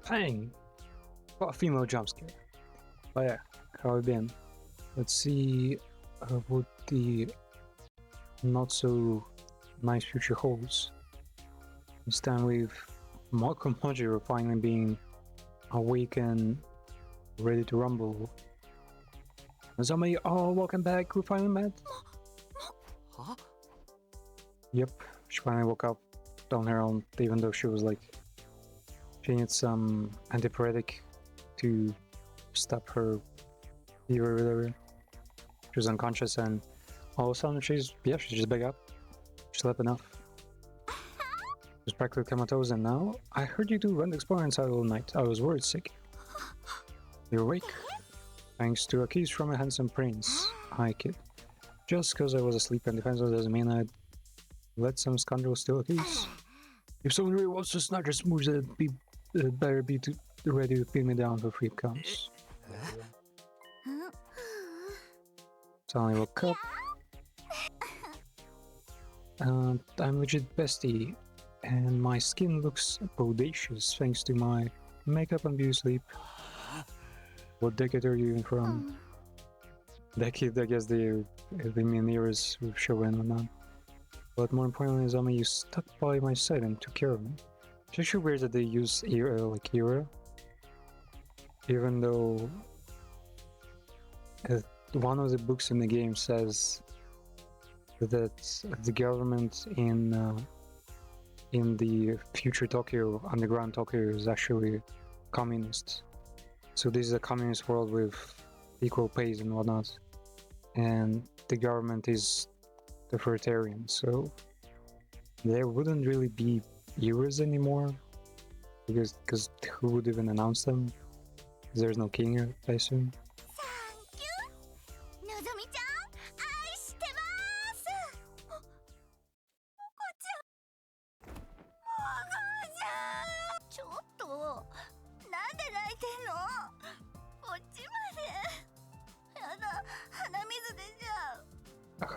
Bang! Got a female jump scare. But yeah, how have you been? Let's see what the not so nice future holds. This time with Malcolm Hodger finally being awake and ready to rumble. Zombie, oh, welcome back, we finally met. Huh? Yep, she finally woke up on her own, even though she was like, she needed some antipyretic to stop her fever or whatever. She was unconscious and all of a sudden she's just back up. She slept enough. She was practically comatose and now I heard you do run the explorer inside all night. I was worried sick. You're awake? Thanks to a kiss from a handsome prince. Hi kid. Just because I was asleep and defenseless doesn't mean I'd let some scoundrel steal a kiss. If someone really wants to snatch a smooth, better be ready to pin me down for free counts. Suddenly woke up. I'm legit bestie, and my skin looks bodacious thanks to my makeup and beauty sleep. What decade are you even from? Decade, I guess they mean years with Shogun or not. But more importantly, Zami, you stuck by my side and took care of me. It's actually weird that they use era, even though one of the books in the game says that the government in the future Tokyo, underground Tokyo, is actually communist. So this is a communist world with equal pays and whatnot, and the government is authoritarian. So there wouldn't really be eras anymore, because who would even announce them? There's no king, I assume.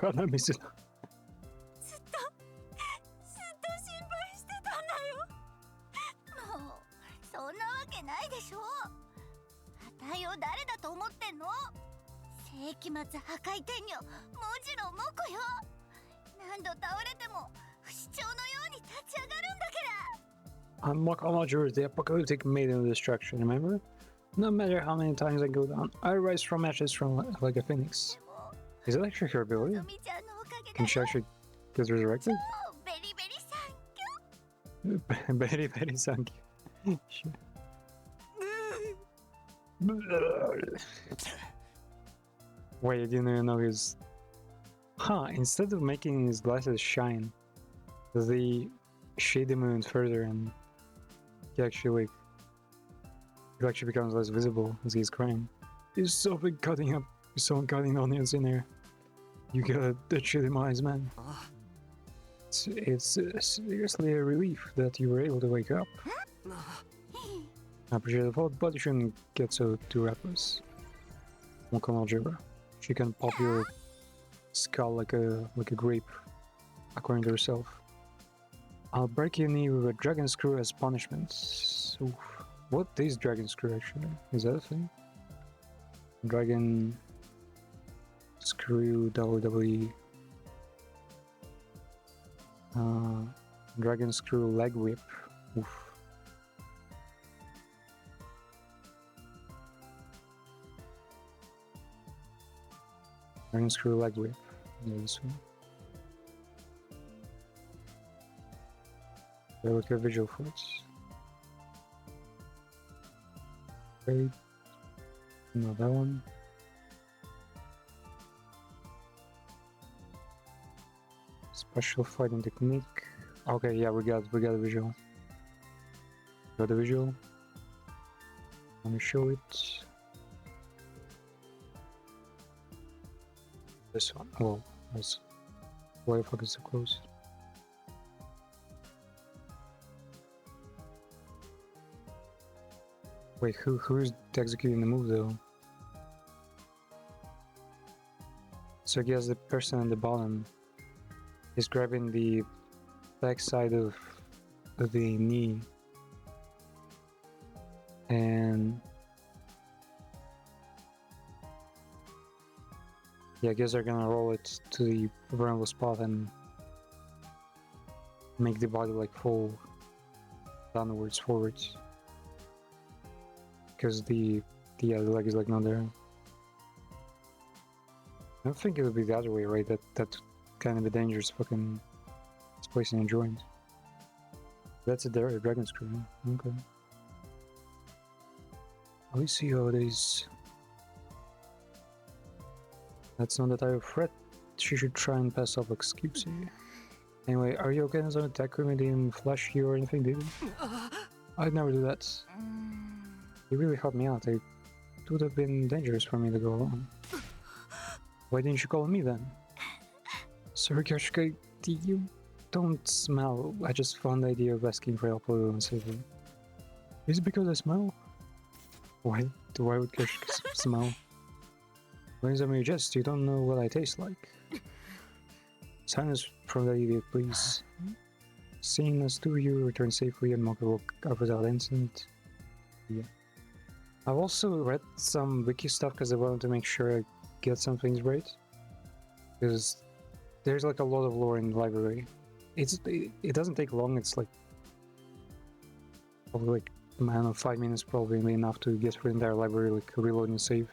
Hanamizu. Unlock all jurors, the apocalyptic maiden of destruction, remember? No matter how many times I go down, I rise from ashes from like a phoenix. Is that actually her ability? Can she actually get resurrected? Very, very thank you. Wait, I didn't even know his... Huh, instead of making his glasses shine, they shade him even further and he actually becomes less visible as he's crying. There's someone cutting onions in there. You got that shit in my eyes, man. It's seriously a relief that you were able to wake up. I appreciate the thought, but you shouldn't get so too reckless. Won't algebra. She can pop your skull like a grape, according to herself. I'll break your knee with a dragon screw as punishment. So, what is dragon screw actually? Is that a thing? Dragon screw WWE. Dragon screw leg whip. Oof. Dragon screw leg whip. Yeah, this one. I look at visual for it. Great. No, that one. Special fighting technique. Okay, yeah, we got a visual. Got a visual. Let me show it. This one. Oh, that's why the fuck is so close? Wait, who's executing the move though? So I guess the person at the bottom is grabbing the back side of the knee And yeah, I guess they're gonna roll it to the vulnerable spot and make the body like fall downwards, forwards. Because the leg is like not there. I don't think it would be the other way, right? That kind of a dangerous fucking displacing a joint. That's a dragon screw. Okay. I see how it is. That's not the type of threat she should try and pass off like Scoopsy. Anyway, are you okay? Doesn't attack me? Didn't flash you or anything, did you? I'd never do that. You really helped me out. It would have been dangerous for me to go alone. Why didn't you call me then? Sorry, Kyoshika, you don't smell. I just found the idea of asking for help a little unsavory. Is it because I smell? Why would Kyoshika smell? When you jest, you don't know what I taste like. Silence from that idiot, please. Seeing us two, you return safely and Mocha woke up without incident. Yeah. I've also read some wiki stuff because I wanted to make sure I get some things right. Because there's like a lot of lore in the library. It doesn't take long, it's like probably like, I don't know, 5 minutes probably enough to get through the entire library, like reload and save.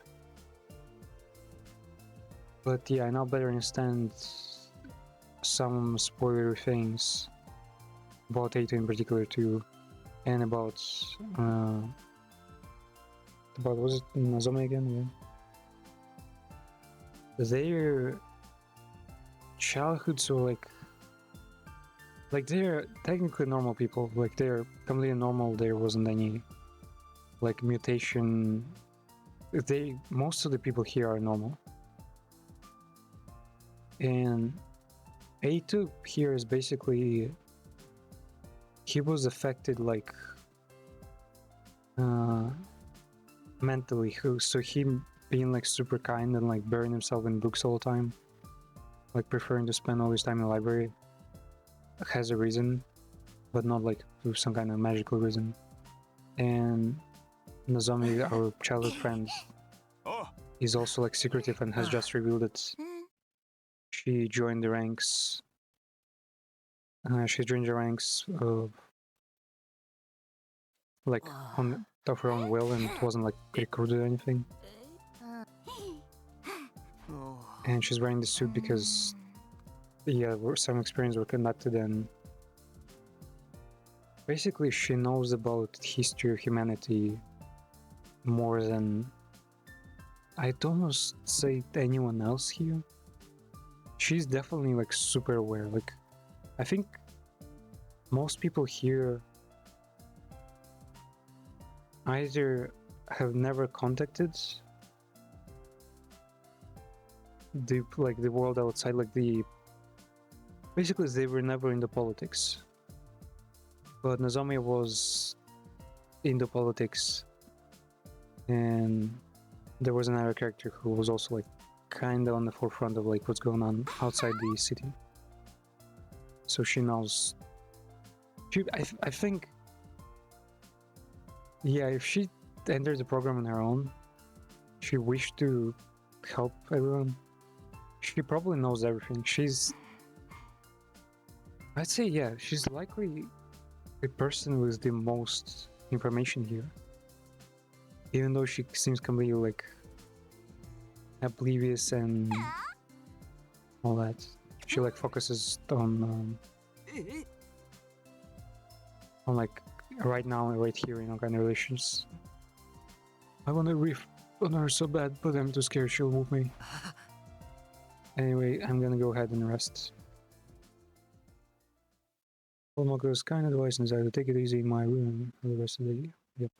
But yeah, I now better understand some spoilery things about 8 in particular too, and about was it Nazome again? Yeah. Their childhood, so like they're technically normal people, like they're completely normal. There wasn't any like mutation. Most of the people here are normal, and A2 here is basically he was affected like mentally, so he being like super kind and like burying himself in books all the time, like preferring to spend all his time in the library, has a reason, but not like through some kind of magical reason. And Nozomi, our childhood friend, is also like secretive and has just revealed that she joined the ranks. She joined the ranks of like of her own will, and it wasn't like recruited or anything. And she's wearing the suit because some experiments were conducted, and basically she knows about the history of humanity more than I'd almost say anyone else here. She's definitely like super aware. Like I think most people here either have never contacted the world outside, like basically they were never into politics. But Nozomi was into politics, and there was another character who was also like kind of on the forefront of like what's going on outside the city. So she knows. I think, yeah, if she entered the program on her own, she wished to help everyone. She probably knows everything. I'd say, yeah, she's likely the person with the most information here. Even though she seems completely like oblivious and all that, she like focuses on like right now and right here, kind of relations. I want to riff on her so bad, but I'm too scared she'll move me. Anyway, I'm gonna go ahead and rest. Olmoko's kind advice and I will take it easy in my room for the rest of the day. Yep.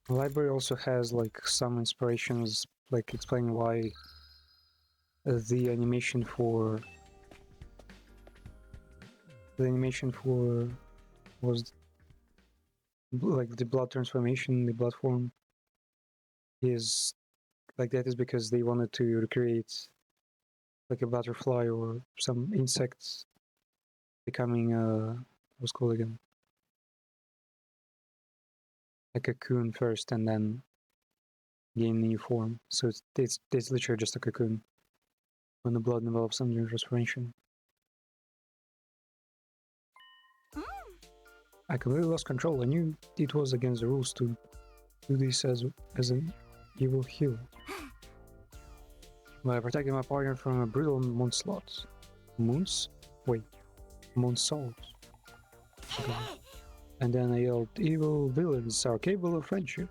The library also has like some inspirations, like explaining why the animation for was like the blood transformation, the blood form is like that is because they wanted to recreate like a butterfly or some insects becoming was called again? A cocoon first and then gain new form. So it's literally just a cocoon. When the blood develops under respiration. I completely lost control. I knew it was against the rules to do this as an evil hero. But I protected my partner from a brutal onslaught. Moons? Wait. Moonsault. Okay. And then I yelled, evil villains are capable of friendship.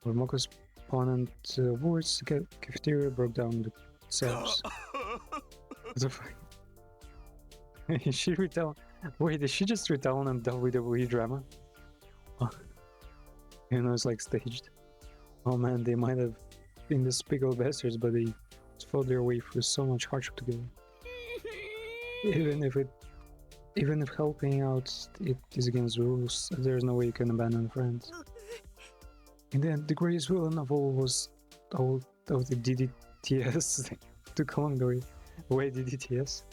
When Moko's opponent words, the cafeteria broke down the steps. What the fuck? She retell. Wait, did she just retell on a WWE drama? Oh. You know, it's like staged. Oh man, they might have been despicable bastards, but they fought their way through so much hardship together. Even if helping out it is against the rules, there's no way you can abandon friends. And then the greatest villain of all was all of the DDTS. Took long the way DDTS.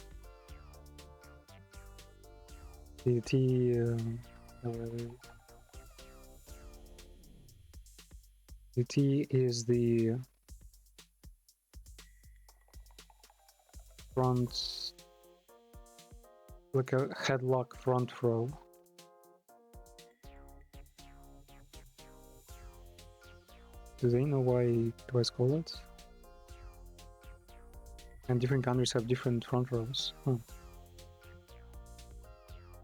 DDT. DDT is the front, like a headlock front throw. Do they know why it's called it? And different countries have different front throws. Huh.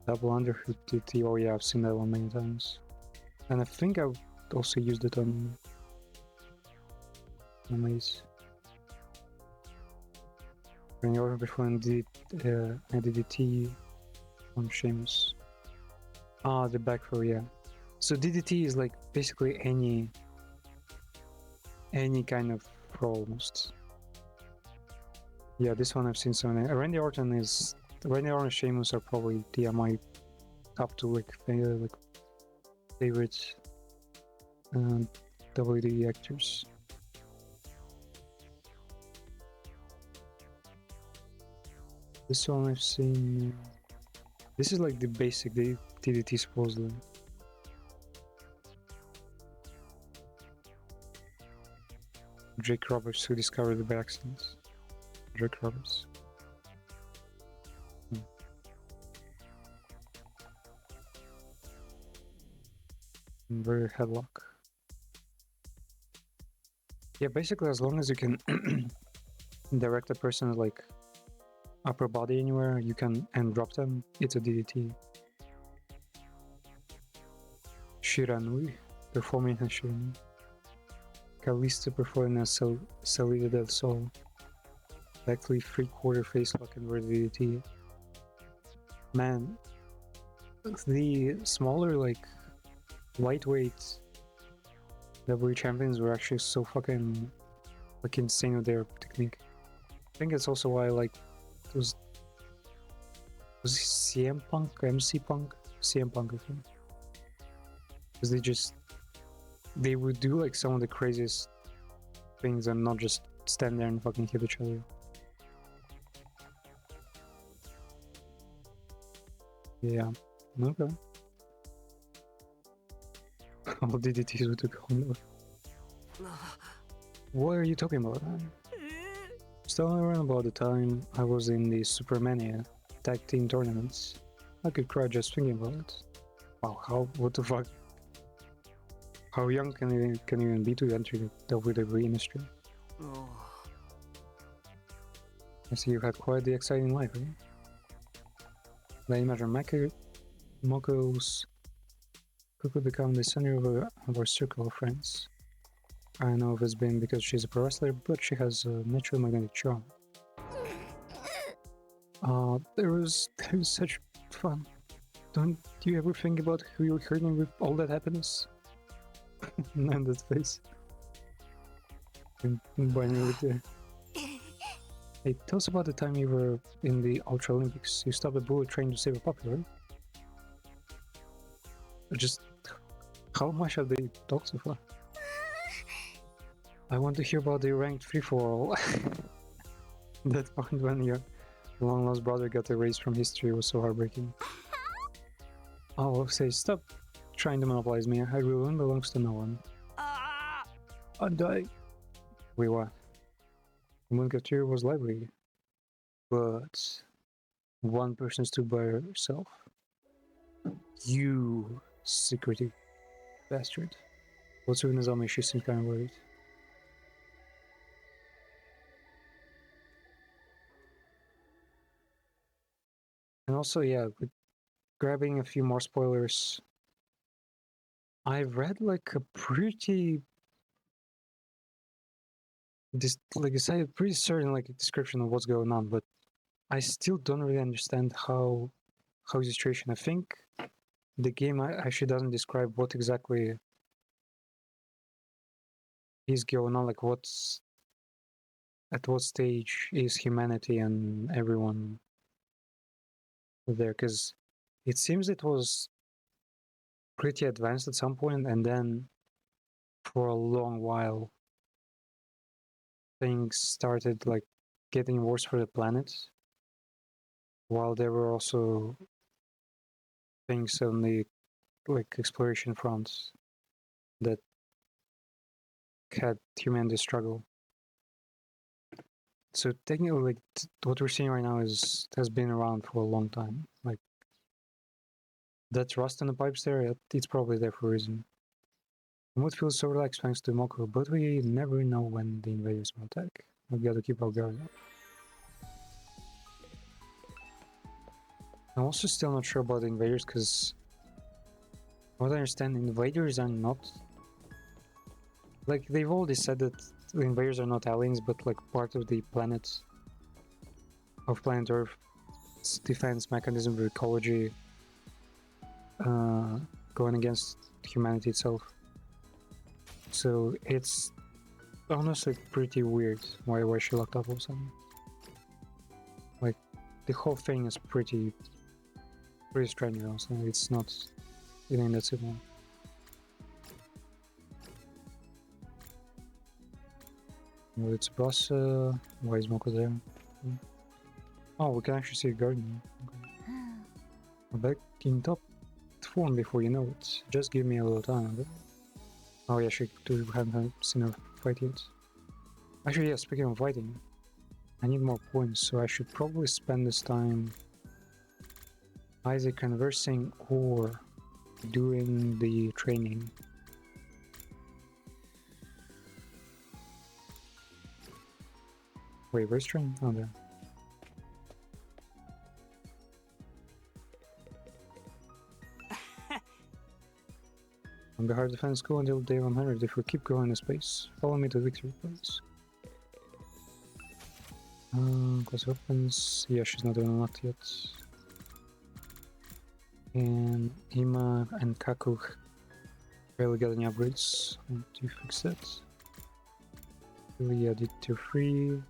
Double underhook DT. Oh yeah, I've seen that one many times. And I think I've also used it on Maze. When you're before DDT on Sheamus. Ah, the back throw, yeah. So DDT is like basically any kind of throw almost. Yeah, this one I've seen so many. Randy Orton and Sheamus are probably my top two like favorite WWE actors. This one I've seen. This is like the basic DDT supposedly. Jake Roberts, who discovered it by accident. Jake Roberts. Very headlock. Yeah, basically as long as you can direct a person's like upper body anywhere, you can and drop them, it's a DDT. Shiranui, performing as Shiranui. Kalista performing as Salida del Sol. Actually 3/4 face lock and word DDT. Man, the smaller like lightweight WWE champions were actually so fucking like insane with their technique. I think it's also why like was it CM Punk, MC Punk, CM Punk I think, because they would do like some of the craziest things and not just stand there and fucking hit each other. Yeah, okay. All DDTs we took home. What are you talking about, man? Still around about the time I was in the Supermania tag team tournaments. I could cry just thinking about it. Wow, what the fuck? How young can you even be to enter the WWE industry? I see you had quite the exciting life, eh? Then imagine Moko's who could become the center of our circle of friends. I know if it's been because she's a pro wrestler, but she has a natural magnetic charm. There was such fun. Don't you ever think about who you're hurting with all that happiness? Man, that face. And Barney with there. Hey, tell us about the time you were in the Ultra Olympics. You stopped a bullet train to save a puppy, right? Just how much have they talked so far? I want to hear about the ranked free-for-all. That point when your long-lost brother got erased from history was so heartbreaking. I'll say, stop trying to monopolize me. Hyrule belongs to no one. Ah! And I... Wait, what? The moon cafeteria was lively, but one person stood by herself. You secretive bastard. What's with Nizami? She seems kind of worried. And also, yeah, with grabbing a few more spoilers, I've read like a pretty like I say, pretty certain like description of what's going on, but I still don't really understand how is the situation. I think the game actually doesn't describe what exactly is going on, like what's at what stage is humanity and everyone there, because it seems it was pretty advanced at some point, and then for a long while things started like getting worse for the planet, while there were also things on the like exploration fronts that had tremendous struggle. So technically, like what we're seeing right now has been around for a long time. Like that rust in the pipes there, it's probably there for a reason. The mood feels so relaxed thanks to Moko, but we never know when the invaders will attack. We gotta keep our guard up. I'm also still not sure about the invaders because, what I understand, invaders are not like they've already said that the invaders are not aliens, but like part of the planet Earth's defense mechanism, or ecology, going against humanity itself. So it's honestly pretty weird why she locked up all of a sudden. Like the whole thing is pretty strange. Also, it's not anything that simple. Well, it's boss. Why is Moko there? Oh, we can actually see a garden. Okay. I'm back in top form before you know it. Just give me a little time. Okay? Oh yeah, she haven't seen her fight yet. Actually, yeah, speaking of fighting, I need more points, so I should probably spend this time either conversing or doing the training. Wait, where's training? Oh, there. On the hard defense, go until day 100. If we keep going in space, follow me to victory, please. Class weapons. Yeah, she's not even unlocked yet. And Ima and Kaku barely got any upgrades. How do you fix that? Really added to 3.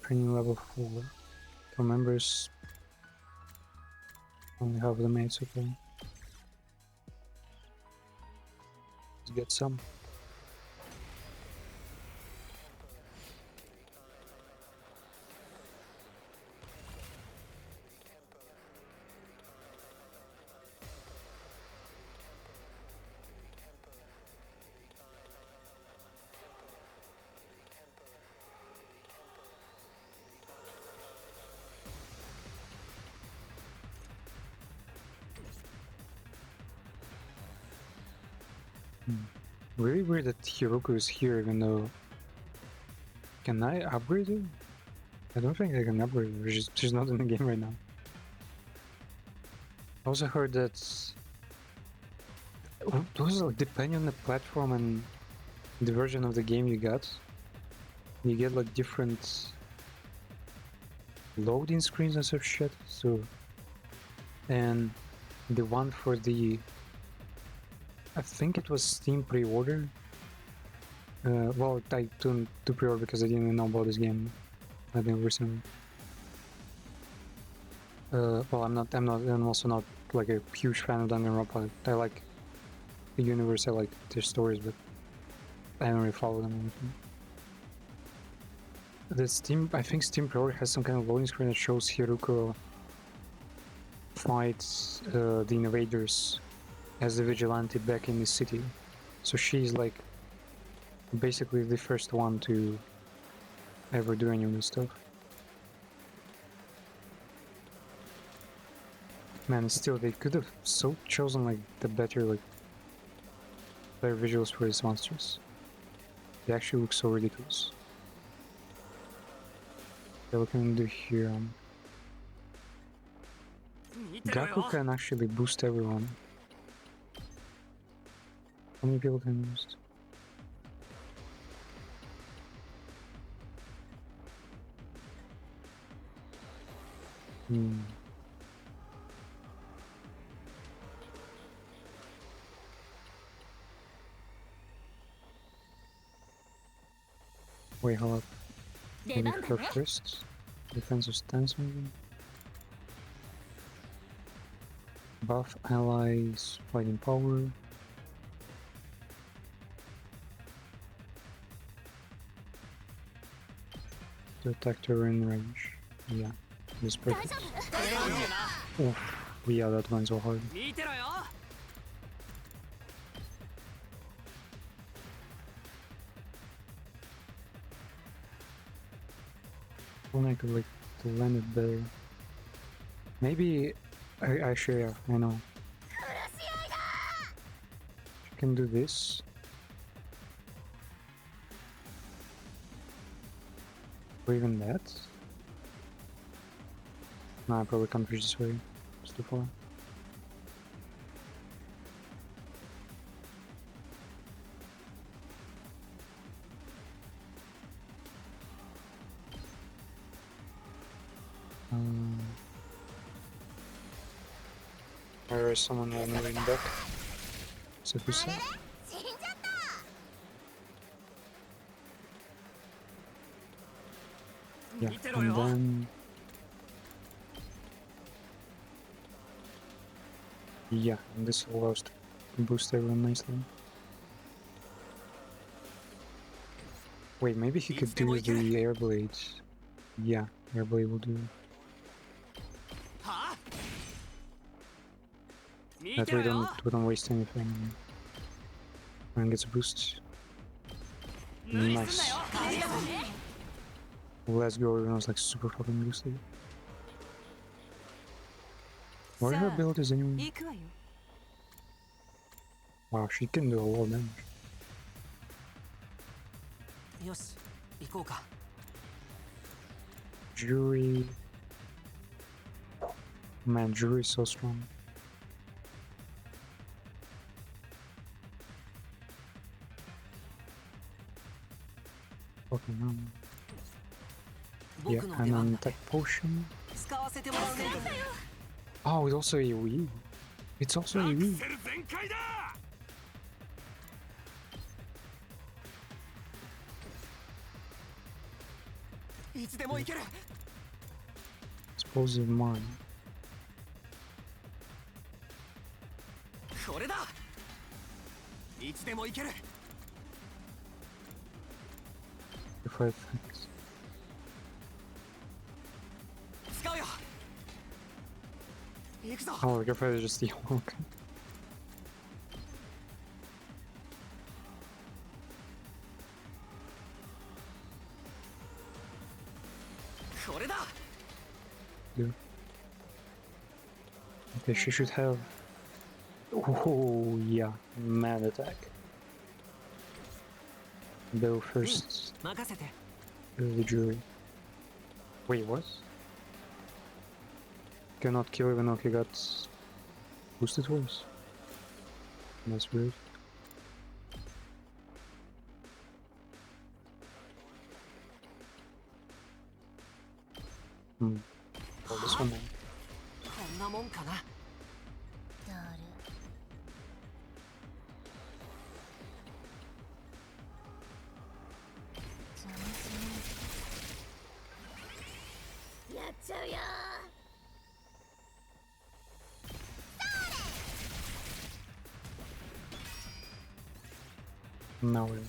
Training level 4. For members, only half the mates, okay. Let's get some. Really weird that Hiroko is here, even though... Can I upgrade her? I don't think I can upgrade her, she's not in the game right now. I also heard that... Those like depending on the platform and the version of the game you get like different loading screens and such shit, so... And the one for the... I think it was Steam pre-order. Well, I don't do pre-order because I didn't know about this game. I think recently. Well, I'm also not like a huge fan of Danganronpa. I like the universe, I like their stories, but I don't really follow them or anything. The Steam, I think Steam pre-order has some kind of loading screen that shows Hiruko fight the invaders as the vigilante back in the city. So she's like basically the first one to ever do any of this stuff. Man, still they could have so chosen like the better visuals for these monsters. They actually look so ridiculous. Okay, what can we do here? Gaku can actually boost everyone. How many people can boost? Wait, hold up. Maybe her first? Defensive stance maybe? Buff allies, fighting power. To attack her in range. Yeah, this is perfect. Oof, yeah, that went so hard. Only I could like to land it better. Maybe I share, I know. She can do this. Or even that. No, I probably can't reach this way. It's too far. There is someone moving back. So who's that? Yeah, and then... Yeah, and this allows to boost everyone nicely. Wait, maybe he could do the air blades. Yeah, air blade will do. That way we don't waste anything. And gets a boost. Nice. Let's go, everyone's like super fucking boosted. What are her abilities anyway? Wow, she can do a lot of damage. Jury... Man, Jury is so strong. Fucking hell. Yeah, and an attack potion. Oh, it's also AoE. It's also AoE. Explosive mine. If I think. Oh, if I just the okay. Yeah. Okay, she should have. Oh yeah, mad attack. Go first. The jury. Wait, what? Cannot kill even though he got boosted twice. That's weird. Oh, this one then. Now it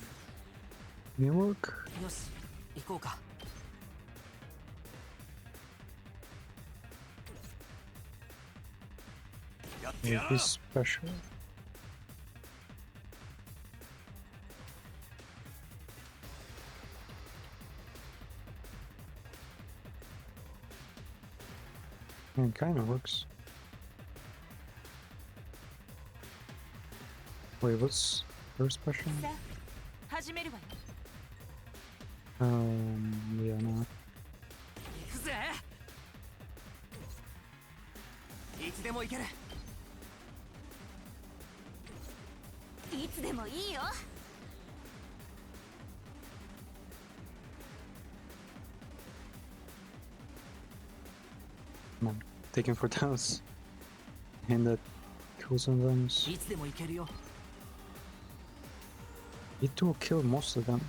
may work. Maybe special. It kind of works. Wait, what's her special? さあ始めるわよ。 Yeah, no. 行くぜ。いつでも行ける。いつでもいいよ。 Man, taking for downs. And that cool sometimes. いつでも行けるよ。 It will kill most of them.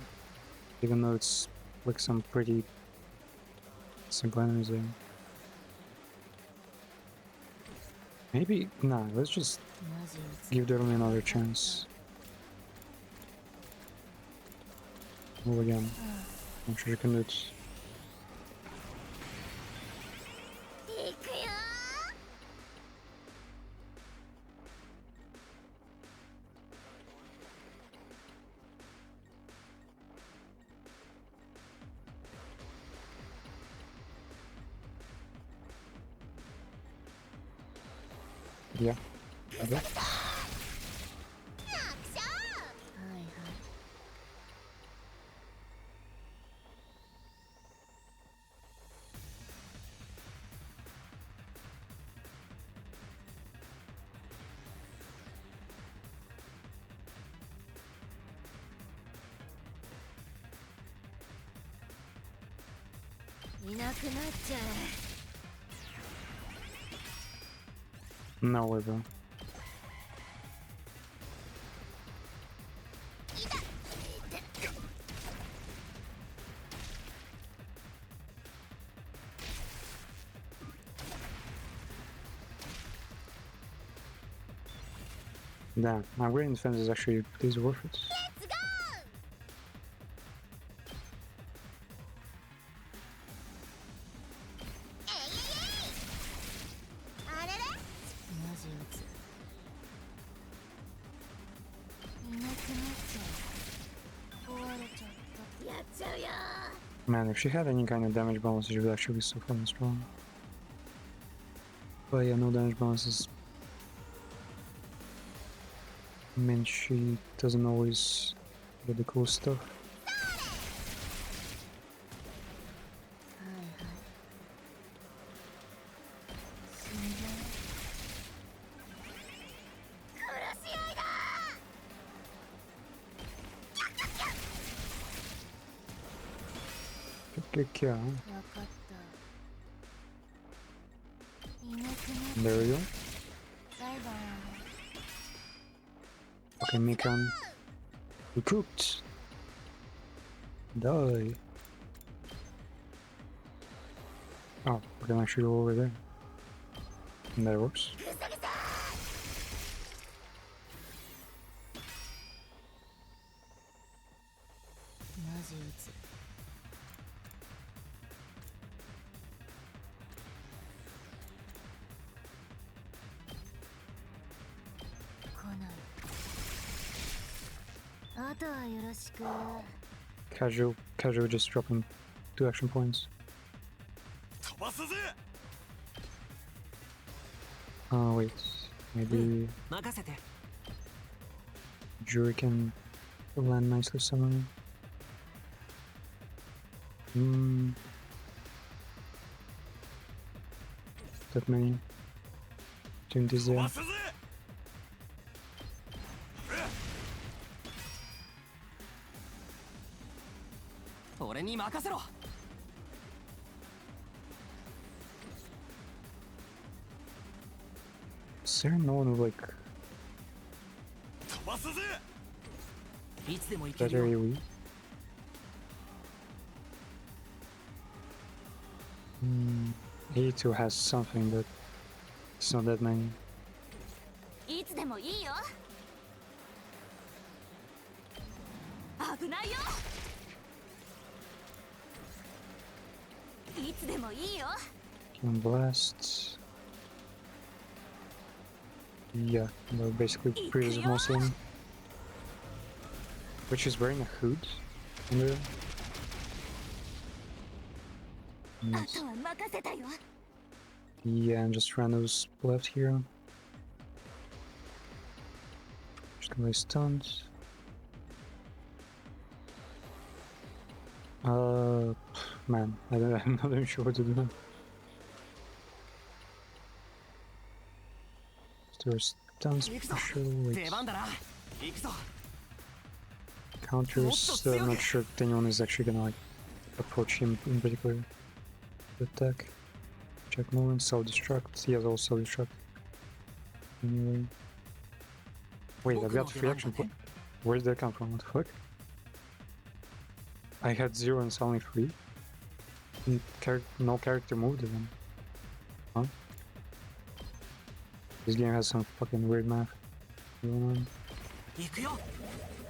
Even though it's like some pretty simple enemies there. Maybe, nah, let's just マジ打つ give Dormi another chance. Move again. I'm sure you can do it. いくよ。 Yeah. Okay. はいはい。 いなくなっちゃ No way, bro. Damn, my great defense is actually please worth it. う。Let's go! あれれ？マジ打つ。いなくなっちゃう。壊れちゃった。やっちゃうよ。 Man, if she had any kind of damage bonus, she would actually be so fucking strong. But yeah, no damage bonuses. I mean, she doesn't always get the cool stuff. はいはい。死んじゃう。殺し合いだ。 Yeah, わかった。いなくなっ there we go. バイバイ。 Okay, Mikan. We cooked. Die. Oh, we can actually go over there. And that works. ぐさぐさ。マジ打つ。来ない。あとはよろしく。 Casual just dropping 2 action points. 飛ばすぜ。 Oh, wait. Maybe 任せて。 Jury can land nicely somewhere. Hmm. That many opportunities 飛 there. ばすぜ。 俺に任せろ。 Is there no one who like 飛ばすぜ。いつでも行け that るよ。 area we? A2 has something, but it's not that many. いつでもいいよ。危ないよ。いつでもいいよ。 Can blast. Yeah, they're basically previous Muslim. Which is wearing a hood in there. あ Nice. とは任せたよ Yeah, and just randos left here. Just gonna be stunned. Man, I'm not even sure what to do. There's stuns for sure, 出 like 番だな行くぞ counters, so I'm not sure if anyone is actually gonna like approach him in particular to attack. Check movement, self-destruct, he has all self-destruct. Anyway. Wait, I've got 3 action points. Where did that come from? What the fuck? I had 0 and suddenly 3? And no character moved then. Huh? This game has some fucking weird math going on. 行くよ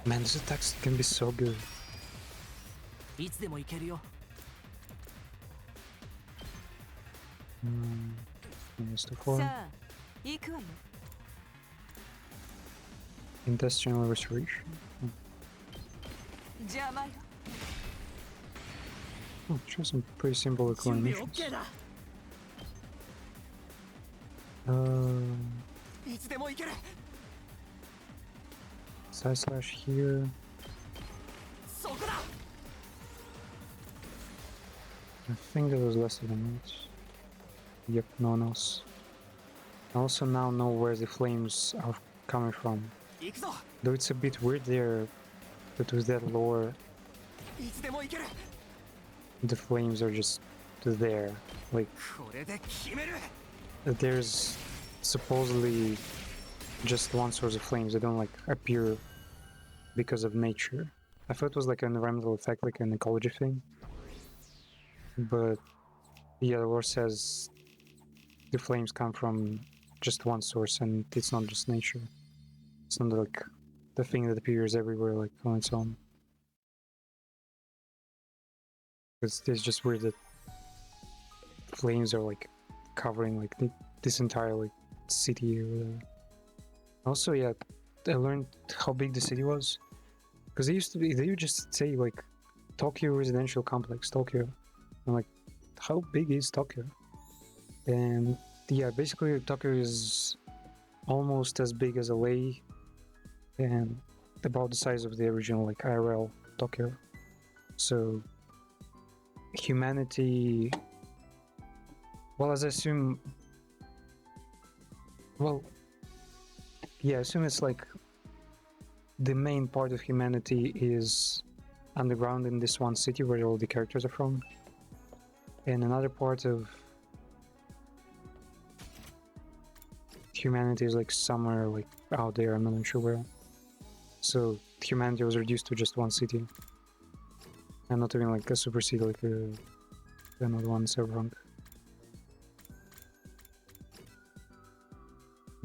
Man, this attack can be so good. いつでも行けるよ Minus to 4. さあ行くわよ Intestinal restoration. 邪魔よ Oh, sure, some pretty simple 準備 animations. OK だ Uh, いつでも行ける side slash here. そこだ I think that was less than a minute. Yep, no one else. I also now know where the flames are coming from. 行くぞ Though it's a bit weird there, but with that lore, いつでも行ける the flames are just there. Like, これで決める there's supposedly just one source of flames. They don't like appear because of nature. I thought it was like an environmental effect, like an ecology thing. But yeah, the lore says the flames come from just one source, and it's not just nature. It's not like the thing that appears everywhere, like on its own. It's just weird that flames are like covering like this entire like city or whatever. Also, yeah, I learned how big the city was, because they would just say like Tokyo residential complex, Tokyo. I'm like, how big is Tokyo? And yeah, basically Tokyo is almost as big as LA and about the size of the original like IRL Tokyo. So humanity, well, as I assume, well, yeah, I assume it's like the main part of humanity is underground in this one city where all the characters are from, and another part of humanity is like somewhere like out there, I'm not even sure where. So humanity was reduced to just one city, and not even like a super city like another one, Cyberpunk.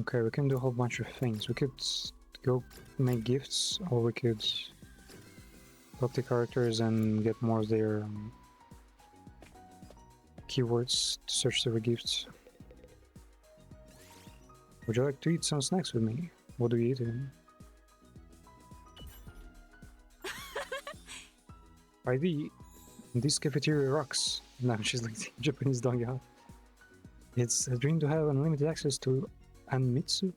Okay, we can do a whole bunch of things. We could go make gifts, or we could talk to characters and get more of their keywords to search their gifts. Would you like to eat some snacks with me? What do you eat? ID, this cafeteria rocks. Now she's like Japanese dong ya. It's a dream to have unlimited access to Anmitsu.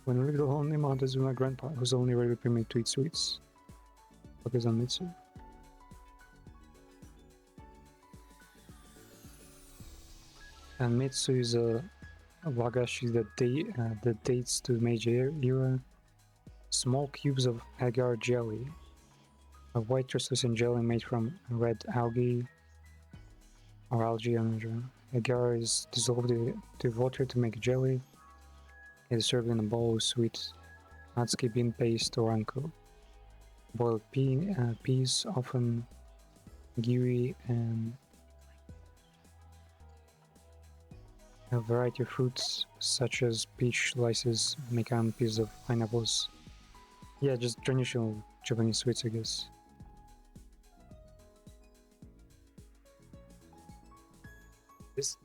When I lived alone in the mountains with my grandpa, who's only ready to me to eat sweets. What is Anmitsu? Anmitsu is a wagashi that dates to the Meiji era. Small cubes of agar jelly. A white translucent jelly made from red algae or algae. Agar is dissolved to water to make jelly. It is served in a bowl with sweet natsuki bean paste or anko. Boiled peas, often kiwi, and a variety of fruits such as peach slices, mikan, pieces of pineapples. Yeah, just traditional Japanese sweets, I guess. This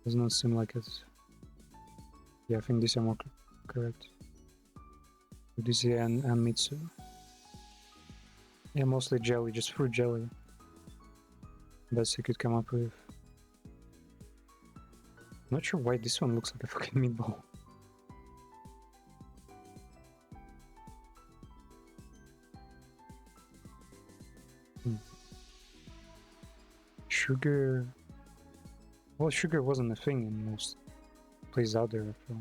does not seem like it. Yeah, I think these are more correct. This and Mitsu. Yeah, mostly jelly, just fruit jelly. Best you could come up with. Not sure why this one looks like a fucking meatball. Sugar. Well, sugar wasn't a thing in most places out there. So.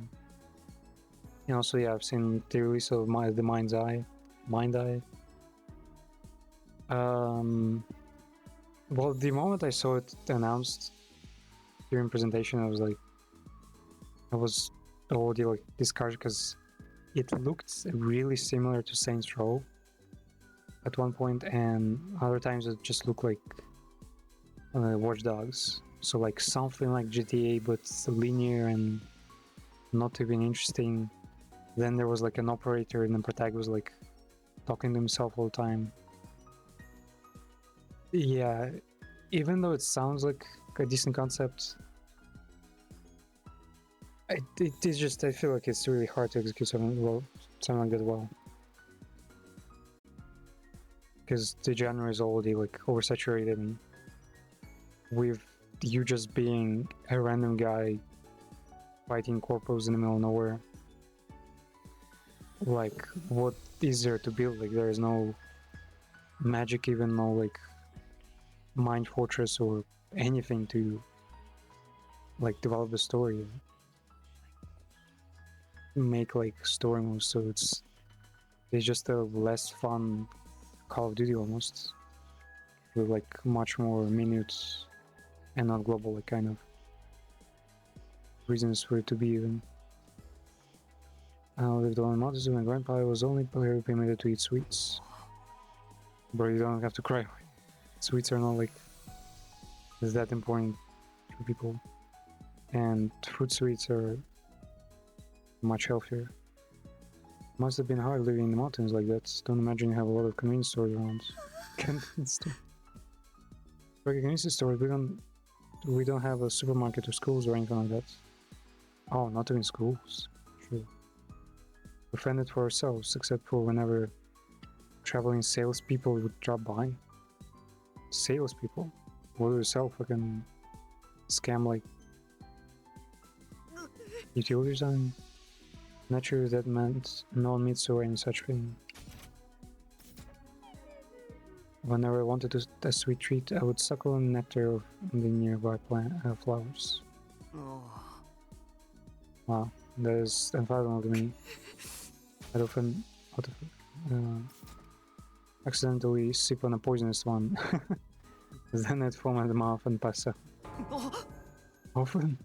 And also, yeah, I've seen the release of the Mind's Eye. Mind Eye. Well, the moment I saw it announced during presentation, I was already like discouraged because it looked really similar to Saints Row at one point, and other times it just looked like Watch Dogs. So like something like GTA, but linear and not even interesting. Then there was like an operator, and the protagonist was like talking to himself all the time. Yeah, even though it sounds like a decent concept, it is just, I feel like it's really hard to execute something like that well. Because the genre is already like oversaturated, and with you just being a random guy fighting corpos in the middle of nowhere, like what is there to build? Like there is no magic, even no like mind fortress or anything to like develop the story, make like story moves. So it's just a less fun Call of Duty almost, with like much more minutes and not global like kind of reasons for it to be even. I lived on mountains with my grandpa. I was only permitted to eat sweets. Bro, you don't have to cry. Sweets are not like that important for people, and fruit sweets are much healthier. Must have been hard living in the mountains like that. Don't imagine you have a lot of convenience stores around. Convenience store. Like a convenience store, we don't have a supermarket or schools or anything like that. Oh, not even schools. True. We fend it for ourselves, except for whenever traveling salespeople would drop by. Salespeople? What do you sell? Fucking scam like utilities on? Not sure if that meant non-meats or any such thing. Whenever I wanted a sweet treat, I would suckle on nectar of the nearby flowers. Wow, that is unfathomable to me. I'd often accidentally sip on a poisonous one. Then I'd foam at the mouth and pass out. Often?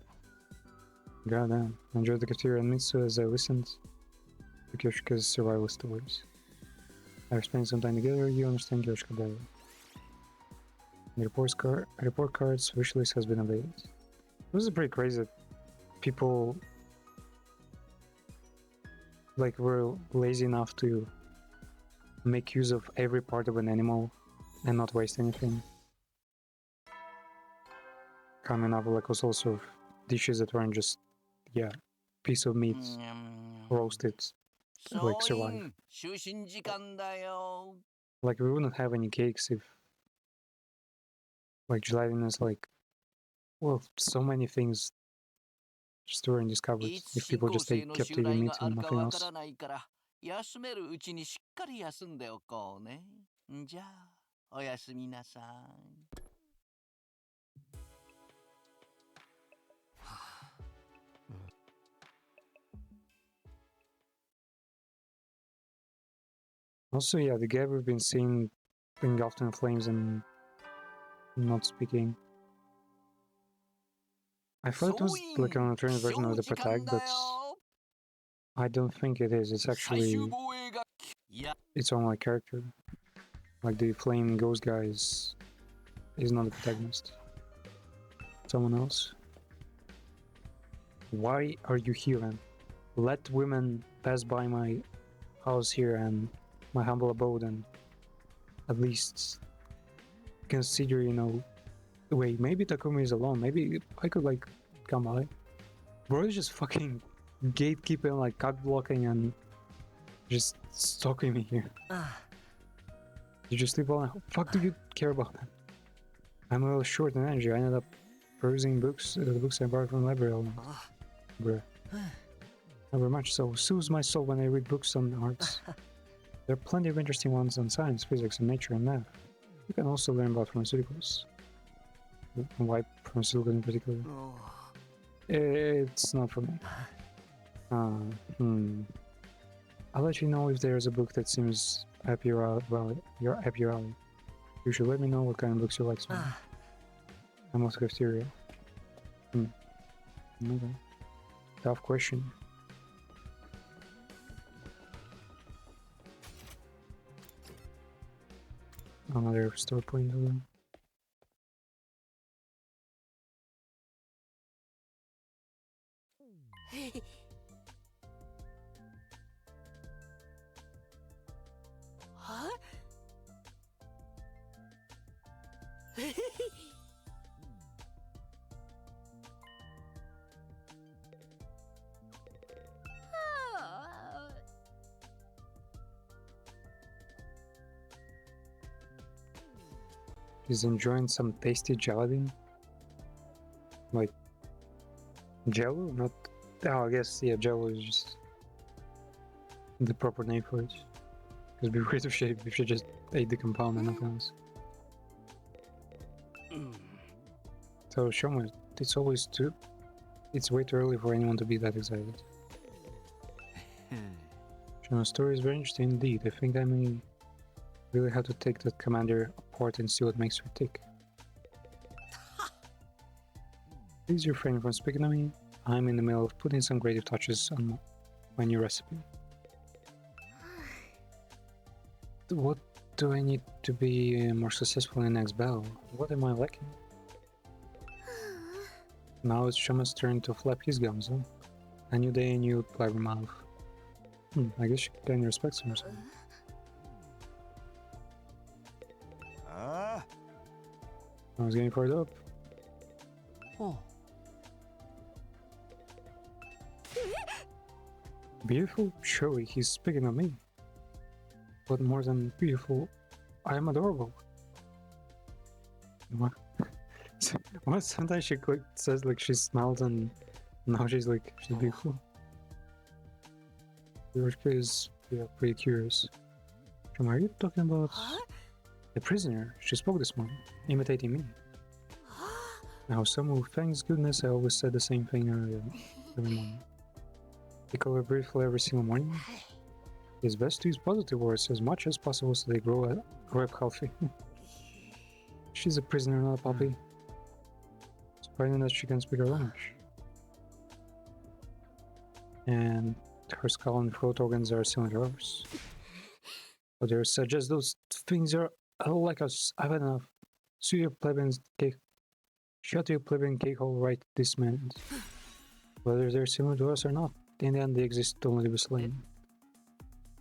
Goddamn. I enjoyed the cafeteria and Mitsu as I listened to Kyoshika's survival stories. I've spent some time together, you understand Kyoshika better. The report cards wishlist has been updated. This is pretty crazy that people like were lazy enough to make use of every part of an animal and not waste anything. Coming up with like all sorts of dishes that weren't just, yeah, piece of meat roasted to like survive. Like we wouldn't have any cakes if like gelatinous, like, well, so many things just weren't discovered if people just kept eating meat and nothing else. 休めるうちにしっかり休んでおこうね。じゃあ、おやすみなさい。Also, yeah, the guy we've been seeing engulfed in flames and not speaking. I thought it was like an alternate version of the protag, but I don't think it is. It's actually its own like character. Like the flame ghost guy is not the protagonist. Someone else. Why are you here, man? Let women pass by my house here and my humble abode and at least consider, you know, wait, maybe Takumi is alone. Maybe I could like come by. Bro is just fucking gatekeeping, like cock blocking, and just stalking me here. You just sleep all night. How the fuck do you care about that? I'm a little short in energy. I ended up perusing the books I borrowed from the library all night. Bruh. Not very much, so soothes my soul when I read books on arts. There are plenty of interesting ones on science, physics, and nature and math. You can also learn about pharmaceuticals. And why pharmaceuticals in particular? It's not for me. I'll let you know if there's a book that seems up your alley. You should let me know what kind of books you like. I'm off to cafeteria. Okay. Tough question. Another store point over there. Huh? He's enjoying some tasty gelatin. Like Jello? Not. Oh, I guess yeah. Jello is just the proper name for it. Because be weird if she just ate the compound and nothing else. So Shoma, it's way too early for anyone to be that excited. Shoma's story is very interesting indeed. I think I may really have to take that commander apart and see what makes her tick. Please refrain from speaking to me. I'm in the middle of putting some creative touches on my new recipe. What do I need to be more successful in the next battle? What am I lacking? Now it's Shoma's turn to flap his gums, huh? A new day, a new blabbermouth. I guess she kinda respects him or something. I was getting fired up. Beautiful? Surely he's speaking of me. But more than beautiful, I am adorable. What? What? Sometimes she says like she smiles and now she's like, she's beautiful. Eroge is pretty curious. Shoma, are you talking about the prisoner? She spoke this morning, imitating me. Now, someone, thanks goodness, I always said the same thing every morning. They call her briefly every single morning. It's best to use positive words as much as possible so they grow up healthy. She's a prisoner, not a puppy. Surprising that she can speak her language. And her skull and throat organs are similar to ours. But they suggest those things are like us. I've had enough. Shut your plebeian cake hole right this minute. Whether they're similar to us or not, in the end they exist only to be slain.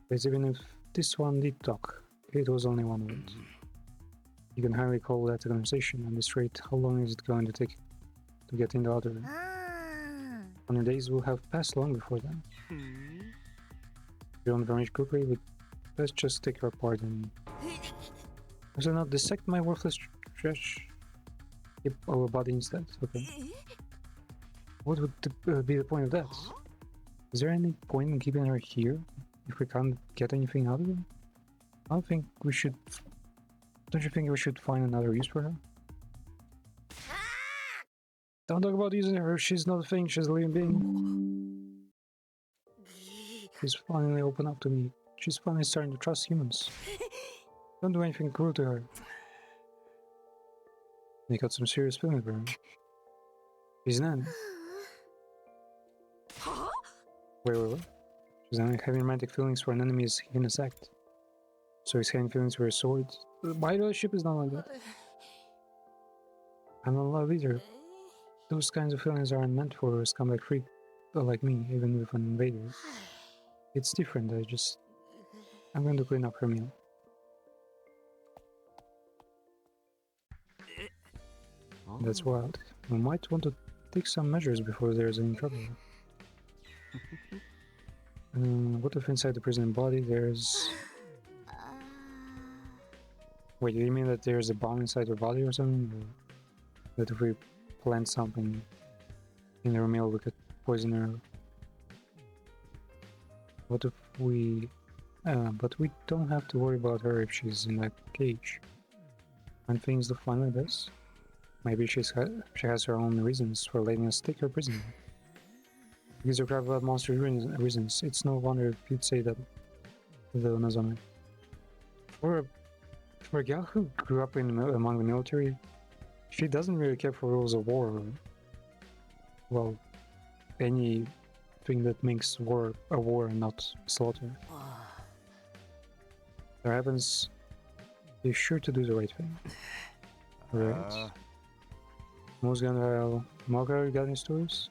But even if this one did talk, it was only one word. You can hardly call that a conversation. At this rate, how long is it going to take to get in the other room? 100 days will have passed long before then. You don't furnish quickly, but let's just take her apart and... Also not dissect my worthless trash. Keep our body instead, okay. What would be the point of that? Is there any point in keeping her here if we can't get anything out of her? Don't you think we should find another use for her? Don't talk about using her, she's not a thing, she's a living being. She's finally opened up to me. She's finally starting to trust humans. Don't do anything cruel to her. They got some serious feelings for her. She's an enemy. Wait. She's only having romantic feelings for an enemy's heinous act. So he's having feelings for a sword. My relationship is not like that. I'm not in love either. Those kinds of feelings aren't meant for a scumbag freak like me, even with an invader. It's different, I'm going to clean up her meal. That's wild. We might want to take some measures before there's any trouble. What if inside the prison body there's... Wait, do you mean that there's a bomb inside her body or something? Or that if we plant something in her meal we could poison her? What if we... but we don't have to worry about her if she's in that cage. Aren't things the fun with this? Maybe she has her own reasons for letting us take her prisoner. These are crap about monster reasons. It's no wonder you'd say that, though, Nozomi. For a gal who grew up among the military, she doesn't really care for rules of war. Well, anything that makes war a war and not slaughter. There happens, be sure to do the right thing. Right. Most gonna Moga, you got any stories?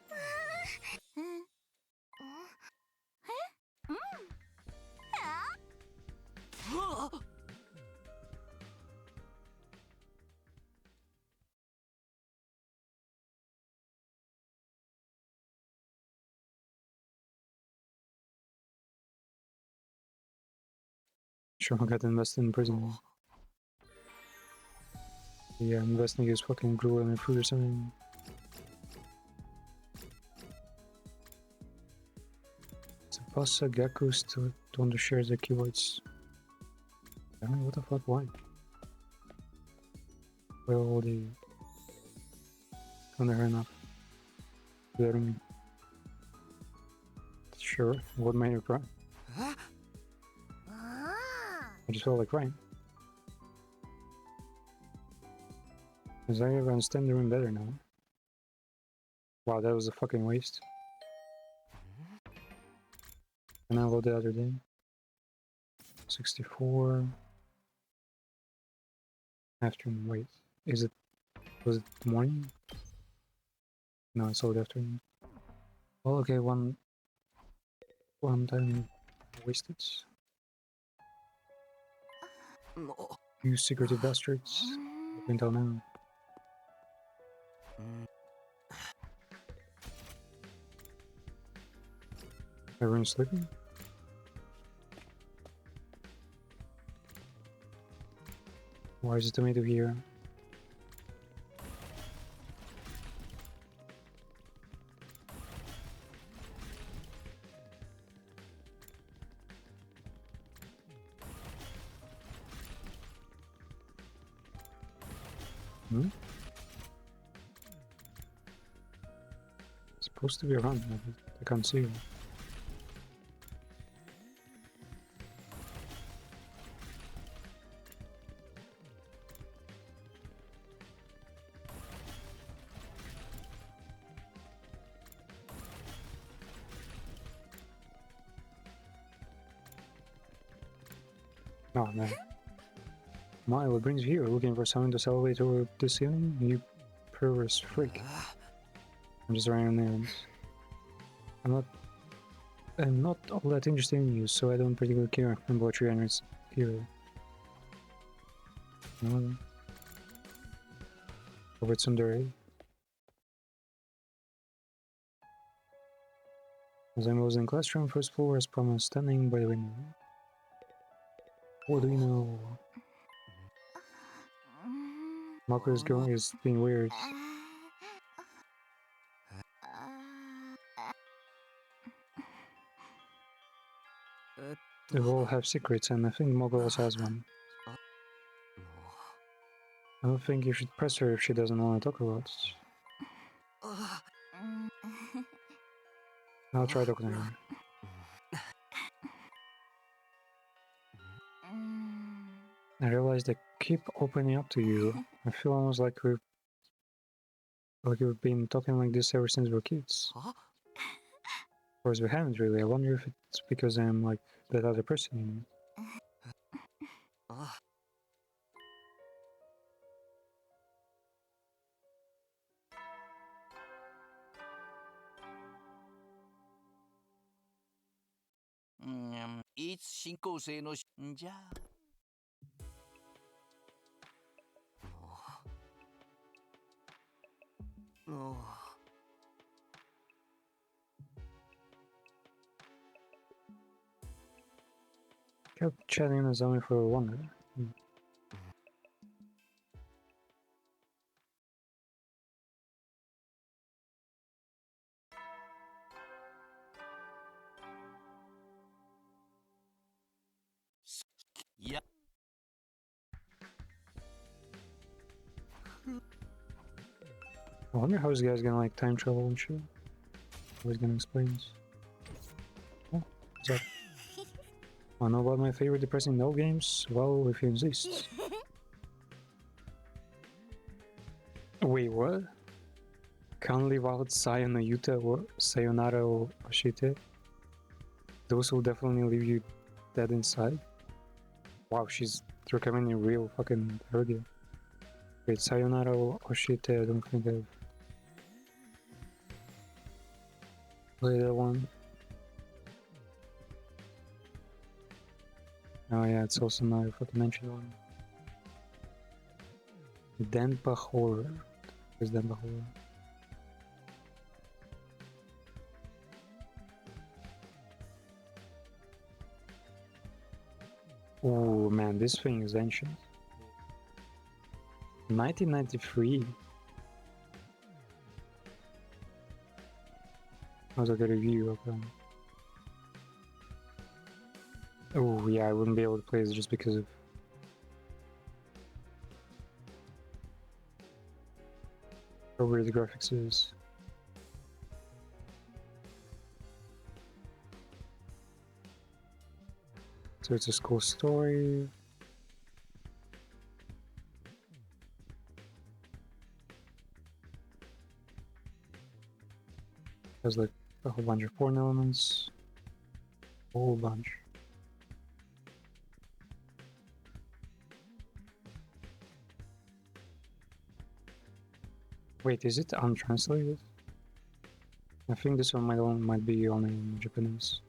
Sure, got invested in prison. Yeah, investing his fucking gruel in food or something. Tsubasa Gaku still don't share the keywords. I mean, what the fuck, why? Well, they... Don't her enough. Letting... Sure, what made you cry? I just felt like crying. Because I understand the room better now. Wow, that was a fucking waste. And I load the other day. 64. Afternoon, wait. Was it the morning? No, it's all the afternoon. Well, okay, one time wasted. You secretive bastards. Up until now. Everyone's sleeping? Why is the tomato here? Hmm? It's supposed to be around, but I can't see you. Oh man. My, what brings you here? Looking for someone to celebrate over this evening? You perverse freak. I'm just running on errands. I'm not all that interested in you, so I don't particularly care about your errands here. Robert Sundari. As I was in classroom, first floor, as promised, standing by the window. What do you know? Mako is being weird. They all have secrets, and I think Mako also has one. I don't think you should press her if she doesn't want to talk about it. I'll try talking to her. I realized I keep opening up to you. I feel almost like we've been talking like this ever since we were kids. Of course we haven't really. I wonder if it's because I'm like that other person.いつ進行性のじゃあ。Kept chatting is only for one, right? Yeah. I wonder how this guy's gonna like time travel and shit. How he's gonna explain this. Oh, what's up? I know about my favorite depressing no games? Well, if you insist. Wait, what? Can't leave out Sayonara or Sayonara or Oshite? Those will definitely leave you dead inside. Wow, she's recommending real fucking Eroge. Wait, Sayonara or Oshite, I don't think I've played that one. Oh yeah, it's also not a fucking mentioned one. Denpa Horror. Where's Denpa Horror? Oh man, this thing is ancient. 1993. How's like a review of them? Oh yeah, I wouldn't be able to play this just because of how weird the graphics is. So it's a school story. Has like a whole bunch of porn elements. A whole bunch. Wait, is it untranslated? I think this one might be only in Japanese.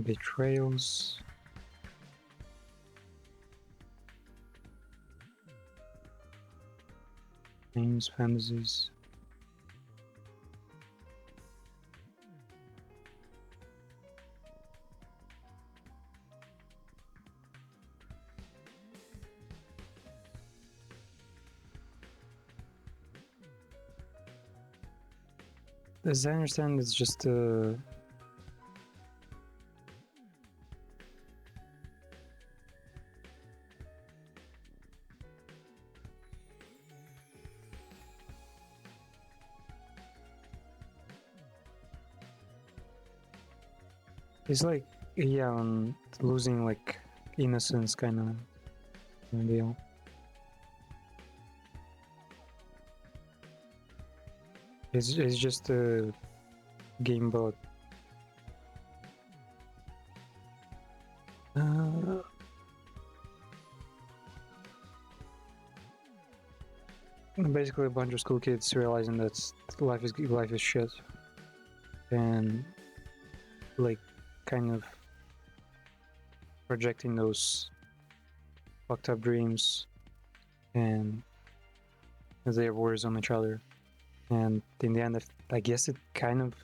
Betrayals. Names, fantasies. As I understand, it's just it's like yeah, losing like innocence kind of deal. It's just a game about basically a bunch of school kids realizing that life is shit, and like kind of projecting those fucked up dreams and their words on each other. And in the end, I guess it kind of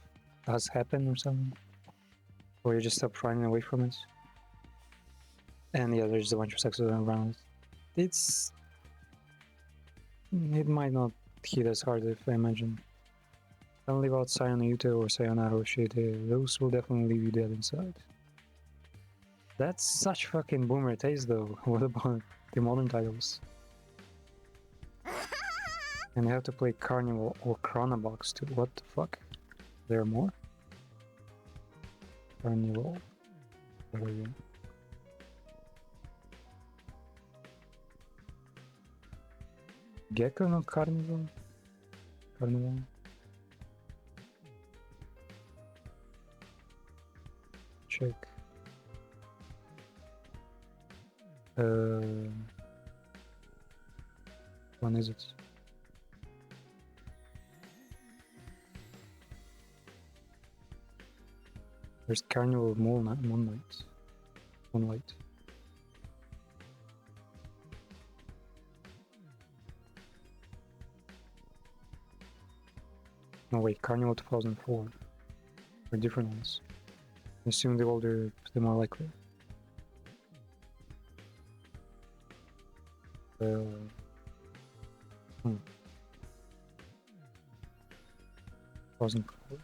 does happen or something, or you just stop running away from it. And yeah, there's a bunch of sex around. It might not hit as hard if I imagine. Don't leave out Sayonara or Sayonara Oshite. Those will definitely leave you dead inside. That's such fucking boomer taste though. What about the modern titles? And you have to play Carnival or Chronobox too. What the fuck? There are more? Carnival. What are you? Gecko no Carnival? Carnival? Check. When is it? There's Carnival of Moonlight. No wait, Carnival 2004. They're different ones. I assume the older, the more likely. 2004.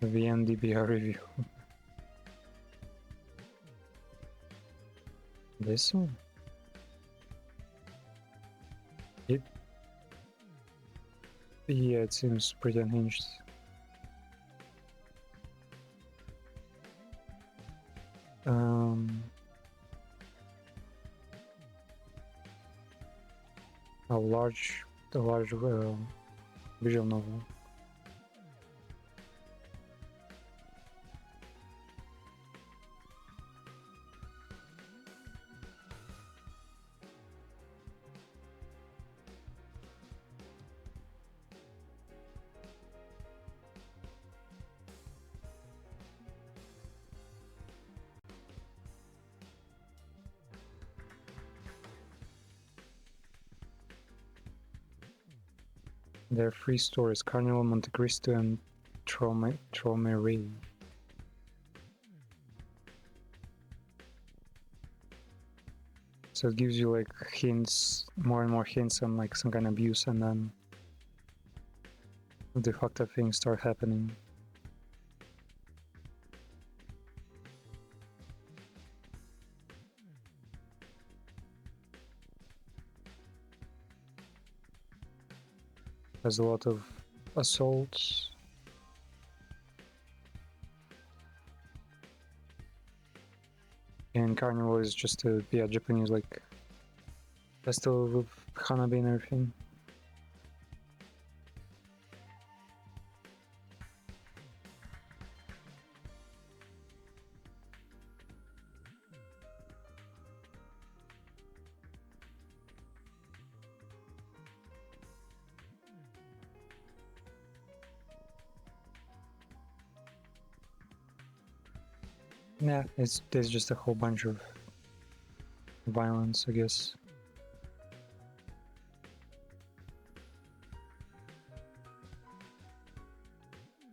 The VNDBR review. This one? Yeah, it seems pretty unhinged. A large visual novel. There are 3 stores: Carnival, Monte Cristo, and Traumerei. So it gives you like hints, more and more hints on like some kind of abuse, and then the fucked up things start happening. There's a lot of assaults. And Carnival is just a Japanese like festival with Hanabi and everything. Yeah, there's just a whole bunch of violence, I guess.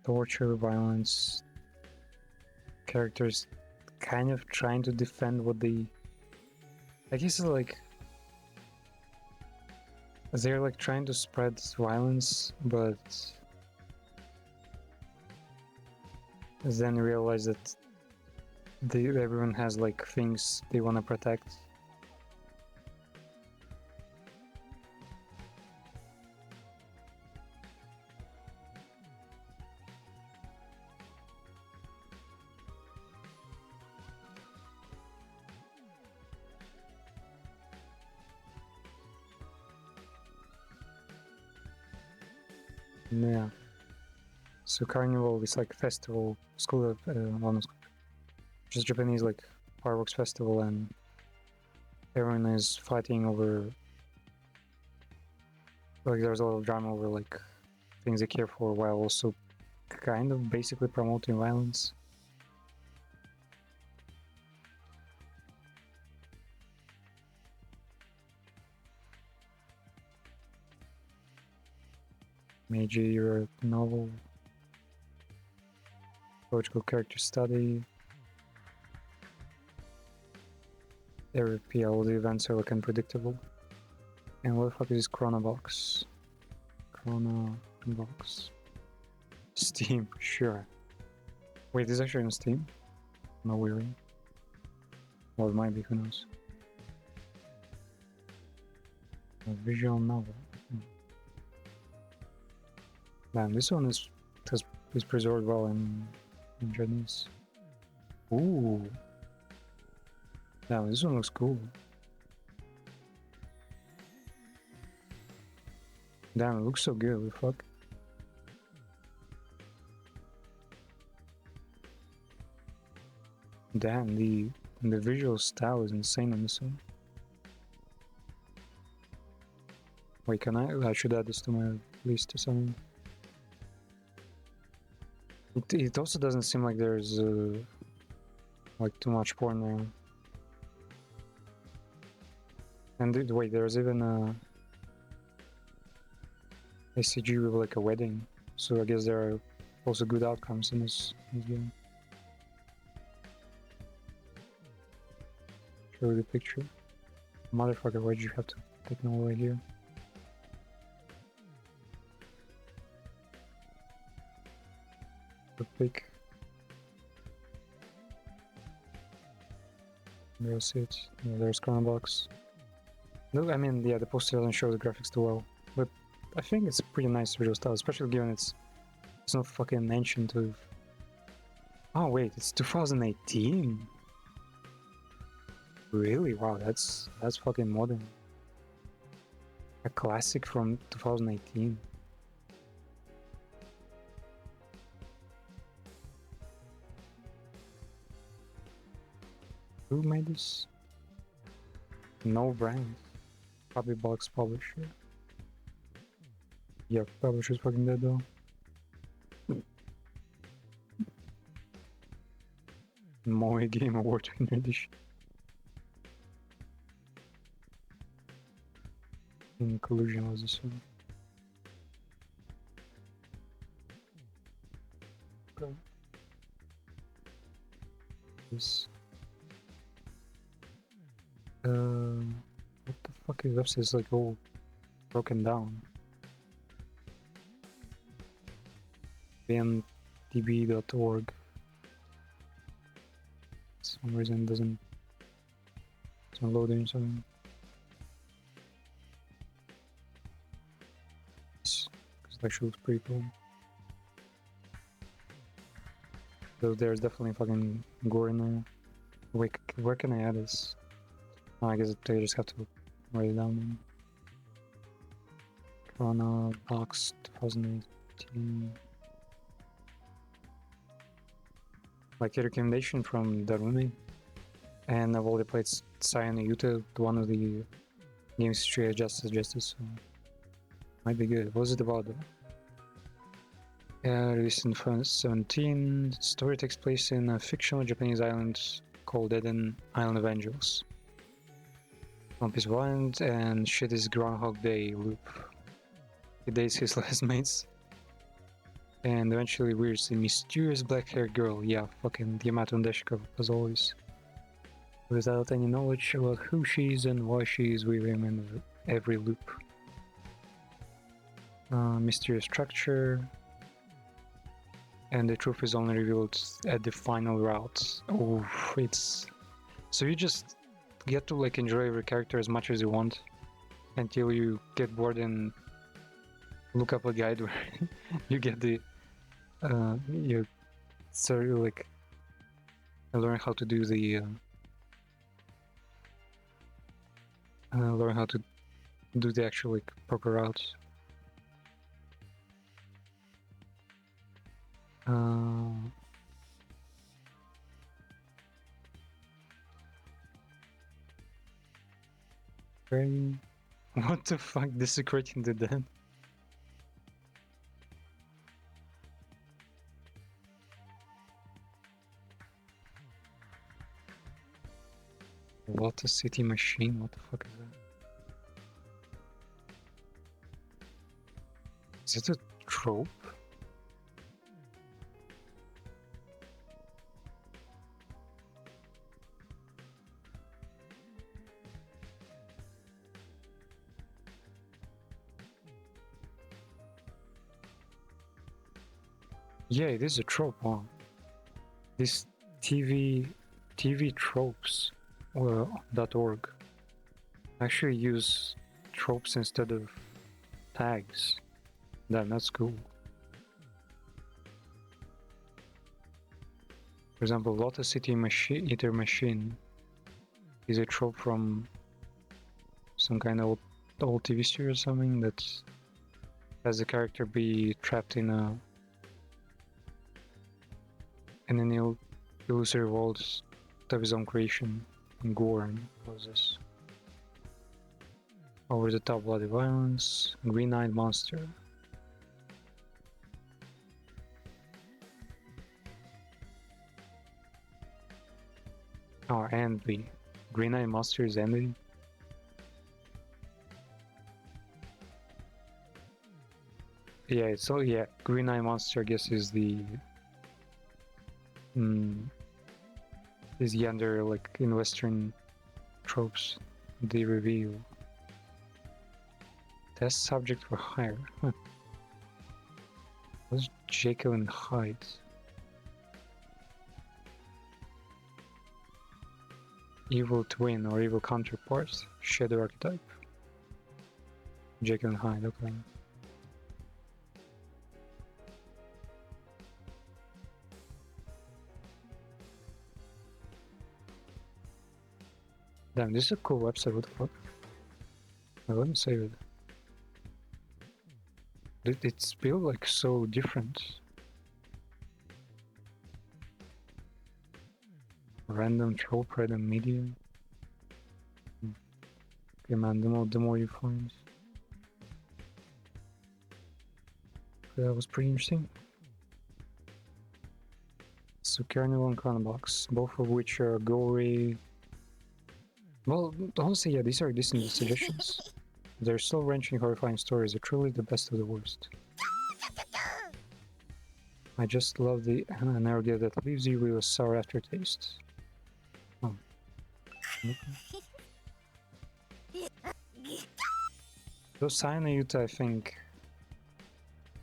Torture, violence, characters kind of trying to defend what they... I guess it's like... they're like trying to spread violence, but... then realize that everyone has like things they want to protect. Yeah. So Carnival is like festival, school of just Japanese like fireworks festival, and everyone is fighting over, like there's a lot of drama over like things they care for, while also kind of basically promoting violence. Meiji novel, logical character study. All the events are like unpredictable. And what the fuck is this Chronobox? Chronobox. Steam, sure. Wait, this is actually on Steam? No weird. Well, it might be, who knows. A visual novel. Man, this one is preserved well in Chinese. Ooh. Damn, this one looks cool. Damn, it looks so good, what the fuck? Damn, the visual style is insane on this one. Wait, can I should add this to my list or something. It also doesn't seem like there's like too much porn there. And wait, there's even a CG with like a wedding, so I guess there are also good outcomes in this game. Show you the picture. Motherfucker, why did you have to take me away here? The pic. There's it. Yeah, there's Chronobox. No, I mean, yeah, the poster doesn't show the graphics too well, but I think it's a pretty nice visual style, especially given it's not fucking ancient of... Oh wait, it's 2018? Really? Wow, that's fucking modern. A classic from 2018. Who made this? No brand. Copy box publisher. Yeah, publisher's fucking dead though. Moe Game Award winner edition. In collusion was this one. Okay. This. What the fuck is this? It's like all broken down. vntb.org. For some reason it doesn't load in something. Because that shit was pretty cool. Though there's definitely fucking gore in there. Wait, where can I add this? Oh, I guess I just have to write it down then. Corona Box 2018. Like a recommendation from Daruni. And I've already played Cyan Yuta, one of the games she just suggested, so might be good. What was it about though? Released in 2017, story takes place in a fictional Japanese island called Eden, Island of Angels. One Piece of Island, and shit is Groundhog Day loop. He dates his classmates, and eventually wears a mysterious black-haired girl, yeah, fucking Yamato Deshiko, as always. Without any knowledge about who she is and why she is with him in every loop. Mysterious structure, and the truth is only revealed at the final route. Oh, it's... So you just get to like enjoy every character as much as you want until you get bored and look up a guide where you get the you sort of like learn how to do the learn how to do the actual like proper route. Very... What the fuck? Desecrating the dead? What a city machine? What the fuck is that? Is it a trope? Yeah, it is a trope, huh? This TV tropes .org actually use tropes instead of tags. Damn, that's cool. For example, Lotus City Eater Machine is a trope from some kind of old TV series or something that has the character be trapped in an illusory world of his own creation. And gore and what was this? Over the top bloody violence, green-eyed monster. Oh, and the Green Eye Monster is ending. Yeah, so yeah, Green Eye Monster I guess is the is yonder like in Western tropes they reveal. Test subject for hire. Huh. What's Jekyll and Hyde? Evil twin or evil counterpart. Shadow archetype. Jekyll and Hyde, okay. Damn, this is a cool website, what the fuck? I wouldn't save it. It's built like so different. Random trope, random media. Okay man, the more you find. That was pretty interesting. So Carnival and Chronobox, both of which are gory. Well, honestly, yeah, these are decent suggestions. They're still wrenching, horrifying stories. They're truly the best of the worst. I just love the Eroge that leaves you with a sour aftertaste. Oh. Okay. So Sayonara, I think.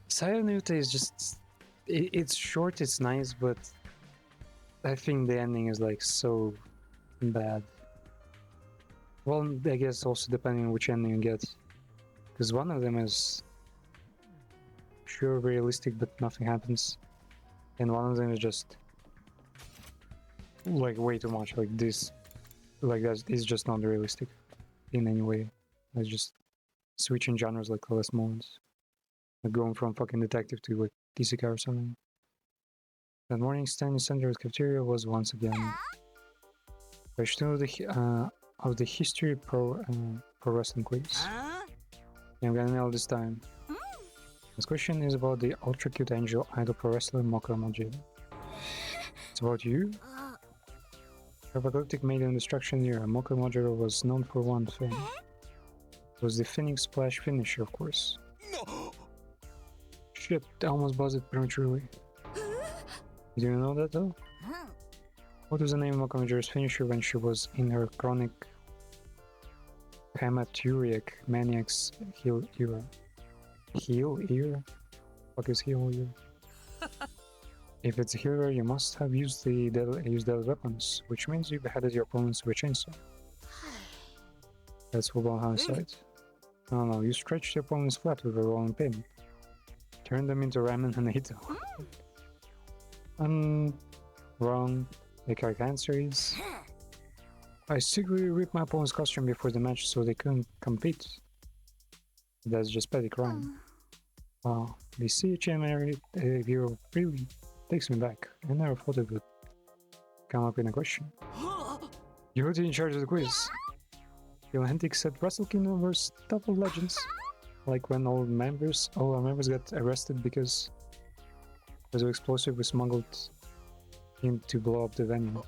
Sayonara is just. It's short, it's nice, but I think the ending is like so bad. Well, I guess also depending on which ending you get. Because one of them is sure realistic, but nothing happens. And one of them is just like way too much. Like this, like that is just not realistic in any way. It's just switching genres like less moments. Like going from fucking detective to like Isekai or something. That morning standing center of the cafeteria was once again question of the history pro wrestling quiz. Yeah, I'm gonna nail this time. This question is about the ultra cute angel idol pro wrestler Moko Majiro. It's about you. Apocalyptic maiden destruction era. Moko Majiro was known for one thing. It was the Phoenix Splash finisher, of course. No. Shit, I almost buzzed it prematurely. Do you know that though? What was the name of Moko Majiro's finisher when she was in her chronic hematuriac maniac's heel era? Heel era? What is heel era? If it's a healer, you must have used deadly weapons, which means you beheaded your opponents with a chainsaw. That's full-blown homicide. No, you stretched your opponents flat with a rolling pin. Turn them into ramen and ate them. Wrong. The correct answer is... I secretly ripped my opponent's costume before the match so they couldn't compete. That's just petty crime. Wow, the CHM hero really takes me back. I never thought it would come up in a question. You're in charge of the quiz. You'll hint said Wrestle Kingdom vs. Top of Legends. Like when all our members got arrested because the explosive was smuggled in to blow up the venue.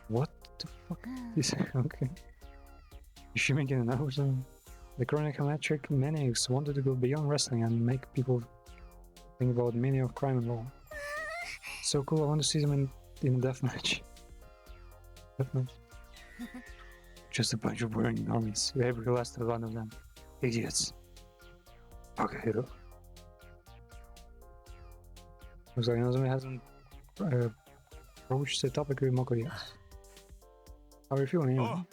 What the fuck is okay? Is she making an hour something? The chronic metric maniacs wanted to go beyond wrestling and make people think about meaning of crime and law. So cool, I want to see them in a deathmatch. Deathmatch. Just a bunch of wearing armies. Every last one of them. Idiots. Okay, though. Looks like Nozomi hasn't approached the topic with Moko yet. How are you feeling anyway?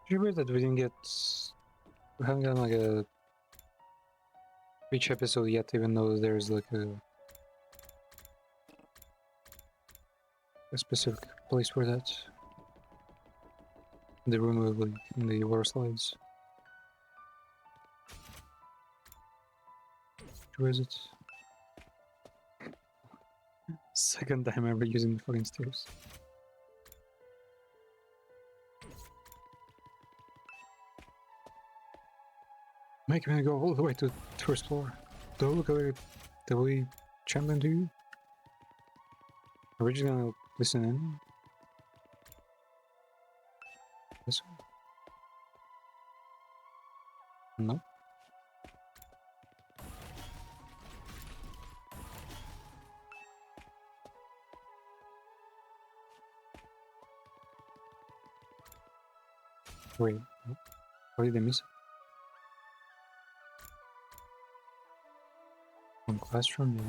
It's weird that we didn't get. We haven't gotten like a each episode yet, even though there's like a specific place for that. The room with like in the water slides. Where is it? Second time ever using the fucking stairs. Make me go all the way to first floor. Do look at the way champion to you. Originally, I'll listen in. This one? No. Wait, how did I miss it? One classroom, yeah.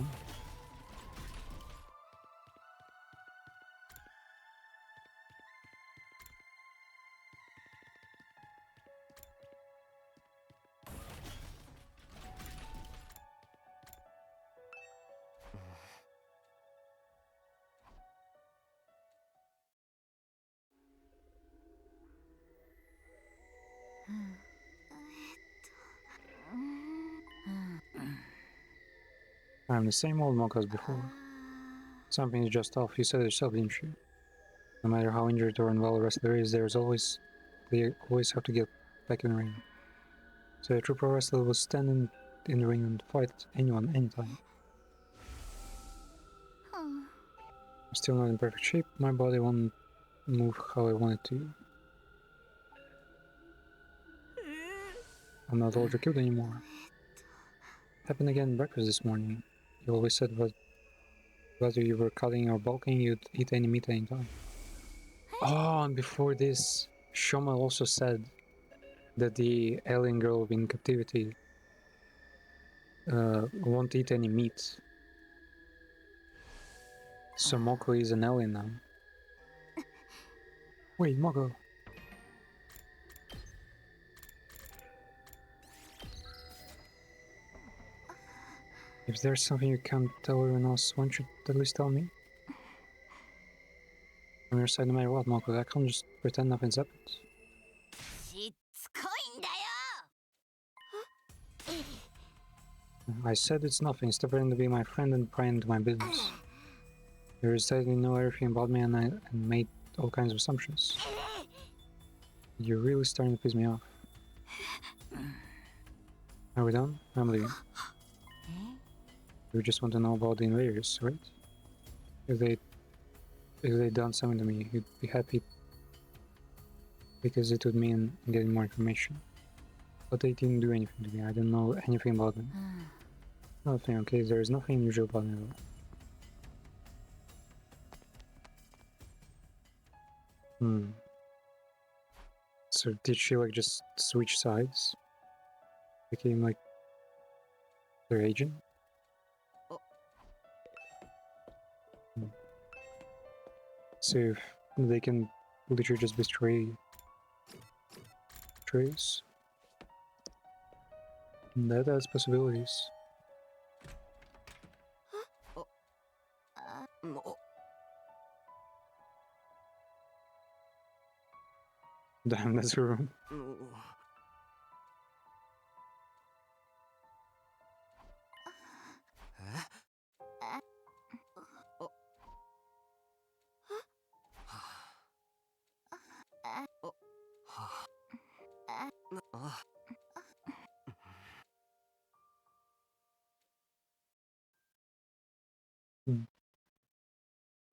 I'm the same old monk as before. Something is just off. You said it yourself, didn't you? No matter how injured or unwell a wrestler is, they always have to get back in the ring. So a true pro wrestler will stand in the ring and fight anyone, anytime. I'm still not in perfect shape. My body won't move how I want it to. I'm not ultra cute anymore. Happened again at breakfast this morning. You always said whether you were cutting or bulking, you'd eat any meat anytime. Oh, and before this, Shoma also said that the alien girl in captivity won't eat any meat. So Moko is an alien now. Wait, Moko. If there's something you can't tell everyone else, why don't you at least tell me? On your side, no matter what, Moko, I can't just pretend nothing's happened. I said it's nothing. Stop pretending to be my friend and pry into my business. You decided you know everything about me and made all kinds of assumptions. You're really starting to piss me off. Are we done? I'm leaving. You just want to know about the invaders, right? If they done something to me, you'd be happy because it would mean getting more information. But they didn't do anything to me. I don't know anything about them. Nothing, okay? There is nothing unusual about me at all. So did she like just switch sides? Became like their agent? So if they can literally just betray Trace, that has possibilities. Damn, that's her room.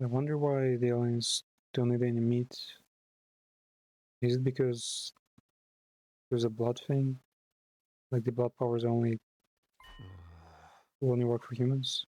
I wonder why the aliens don't need any meat. Is it because there's a blood thing? Like the blood powers only will only work for humans?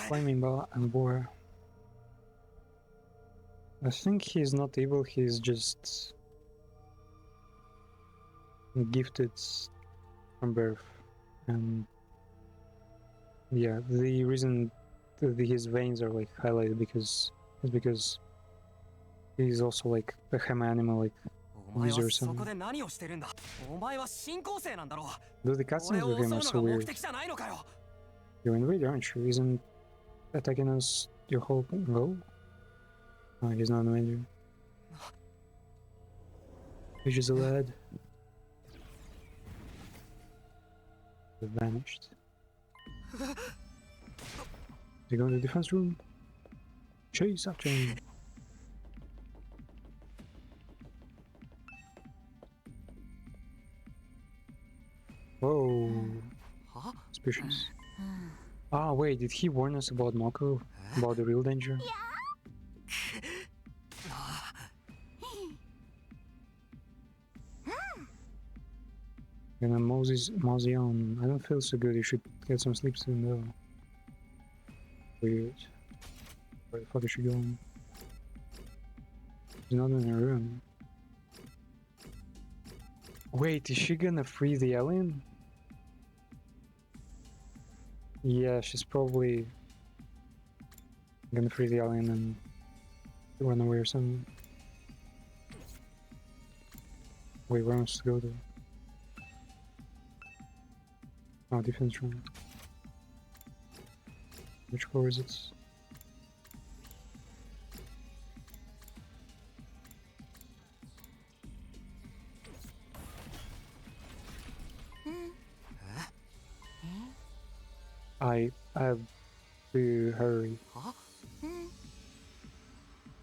Flaming ball and war. I think he's not evil, he's just gifted from birth. And yeah, the reason his veins are like highlighted is because he's also like a ham animal, like お前 user は or そこ something. で何をしてるんだ。お前は新校生なんだろ Though the う。 cutscenes 俺 with を him 襲 are うの so が目 weird. 的じゃないのかよ。 You're in raid, aren't you? Isn't attacking us your whole goal? Oh, he's not an avenger. He's just a lad. They vanished. They go to the defense room. Chase after him. Whoa. は Suspicious. Ah, wait, did he warn us about Mako? About the real danger? Gonna mosey on. I don't feel so good. You should get some sleep soon, though. Weird. Where the fuck is she going? She's not in her room. Wait, is she gonna free the alien? Yeah, she's probably gonna free the alien and run away or something. Wait, where am I supposed to go to? Oh, defense room. Which floor is it? I have to hurry. は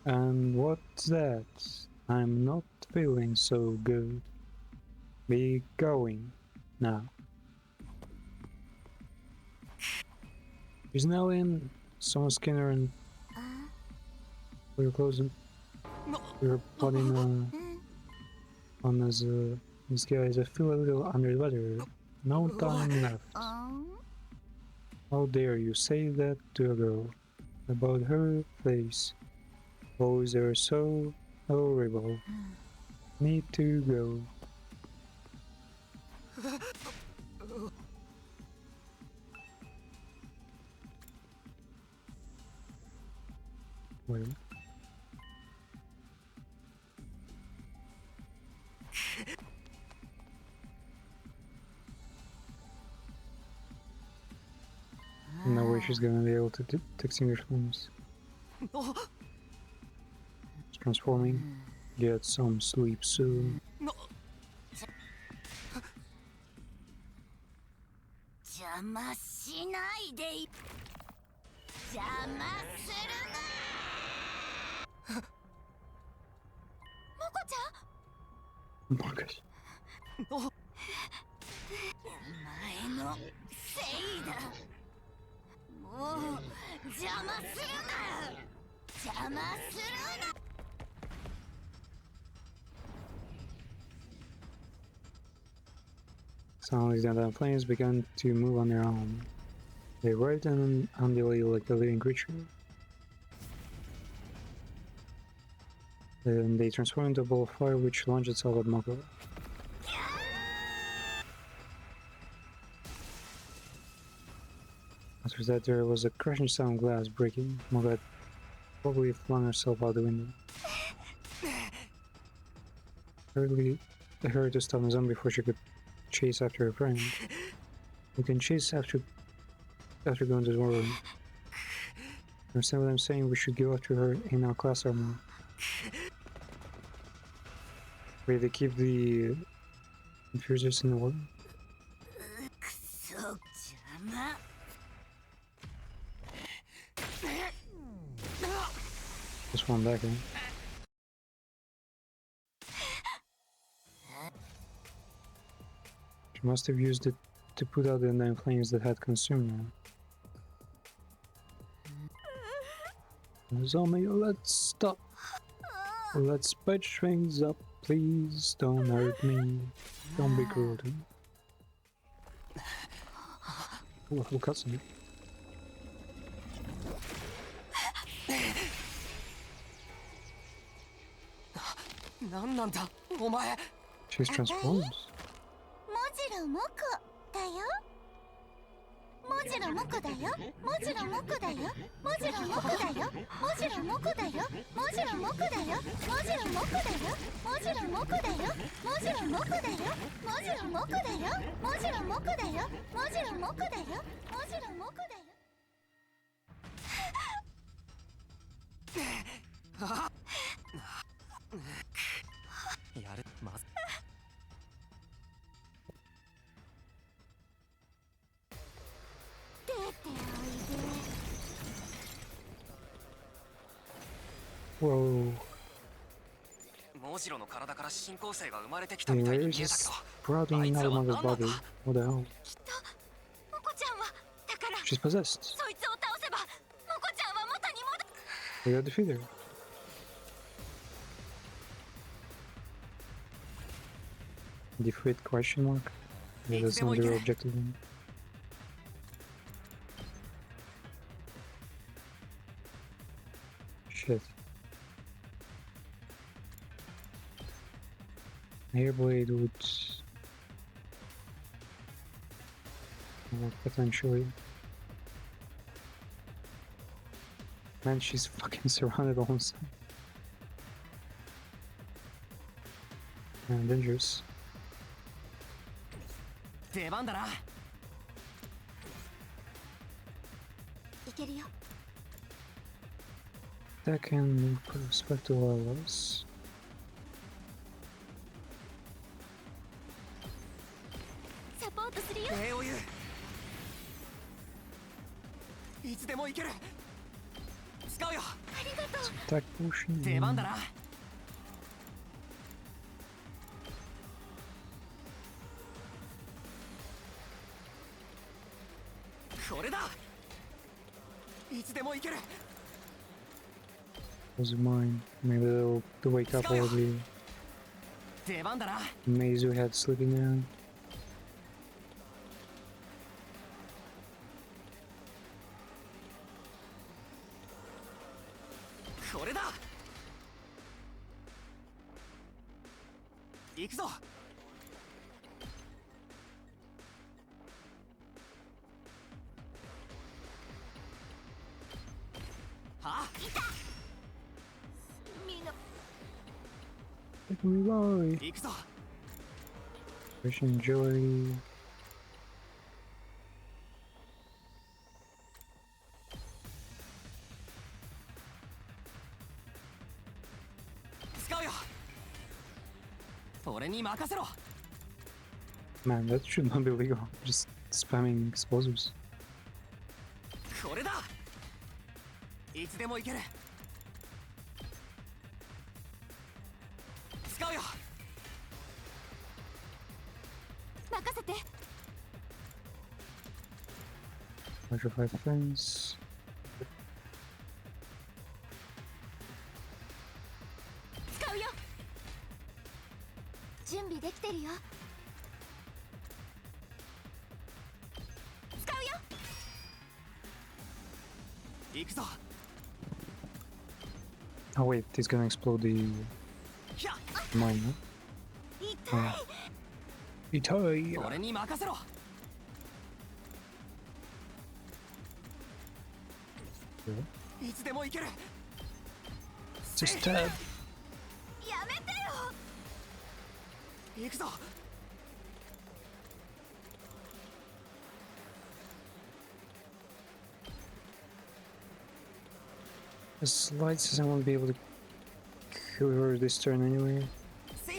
And what's that? I'm not feeling so good. Be going now. He's now in someone Skinner and we're closing. We're putting on these guys. I feel a little under the weather. No time left. How dare you say that to a girl about her face? Boys are so horrible. Need to go. Wait. No way she's gonna be able to extinguish flames. It's transforming. Get some sleep soon. 邪魔しないでい邪魔するなモコちゃん Oh my gosh. お前のせいだもう邪魔するな邪魔するな Suddenly the flames began to move on their own. They writhed and undulated like a living creature. Then they transformed into a ball of fire which launched itself at Mako. After that there was a crashing sound of glass breaking. Mako had probably flung herself out the window. Hurriedly, they hurried to stop the zombie before she could chase after her friend. You can chase after going to the war room. Understand what I'm saying? We should go after her in our class armor. Wait, they keep the infusers in the water? くそ邪魔 Just one back, eh? She must have used it to put out the 9 flames that had consumed her. Zombie, let's stop. Let's patch things up, please. Don't hurt me. Don't be cruel to me. Ooh, who cuts me? なんなんだお前 She's transformed. もちろんモコだよ。もちろんモコだよ。もちろんモコだよ。もちろんモコだよ。もちろんモコだよ。もちろんモコだよ。もちろんモコだよ。もちろんモコだよ。もちろんモコだよ。もちろんモコだよ。もちろんモコだよ。もちろんモコだよ。もちろんモコだよ。やるまず出ておい Whoa. モジロの体から新構成が生まれてきたみ Hey, たい where に is 見えたけ this ど sprouting out of mother's body? What the hell? できっとモコちゃんはだから She's possessed. そいつを倒せばモコちゃんは元に戻 We gotta defeat her. Defeat question mark? Yeah, that's not their objective one. Shit. Airblade would work potentially. Man, she's fucking surrounded on side. And dangerous. 出番だな。いけるよ。 That can put respect to all of us. サポートするよ。礼を言う。いつでもいける。使うよ。ありがとう。 Attack potion. 出番だな。これだ。いつでもいける。 Was mine. Maybe they'll to wake up already. 出番だな。 Maze we had sleeping there. これだ。行くぞ。はあ。 みんな Take me by. 行くぞ。 Wishing joy. 使うよ。俺に任せろ。 Man, that should not be legal. Just spamming explosives. これだ。いつでもいける。使うよ。任せて。 Electrify fence. 使うよ。準備できてるよ。使うよ。行くぞ。 Oh wait, he's gonna explode the ひゃ。 mine, no? 痛い。 Itai! 俺に任せろ。 いつでもいける。 Just stab! やめてよ。行くぞ。 The slide says I won't be able to kill her this turn anyway. せい。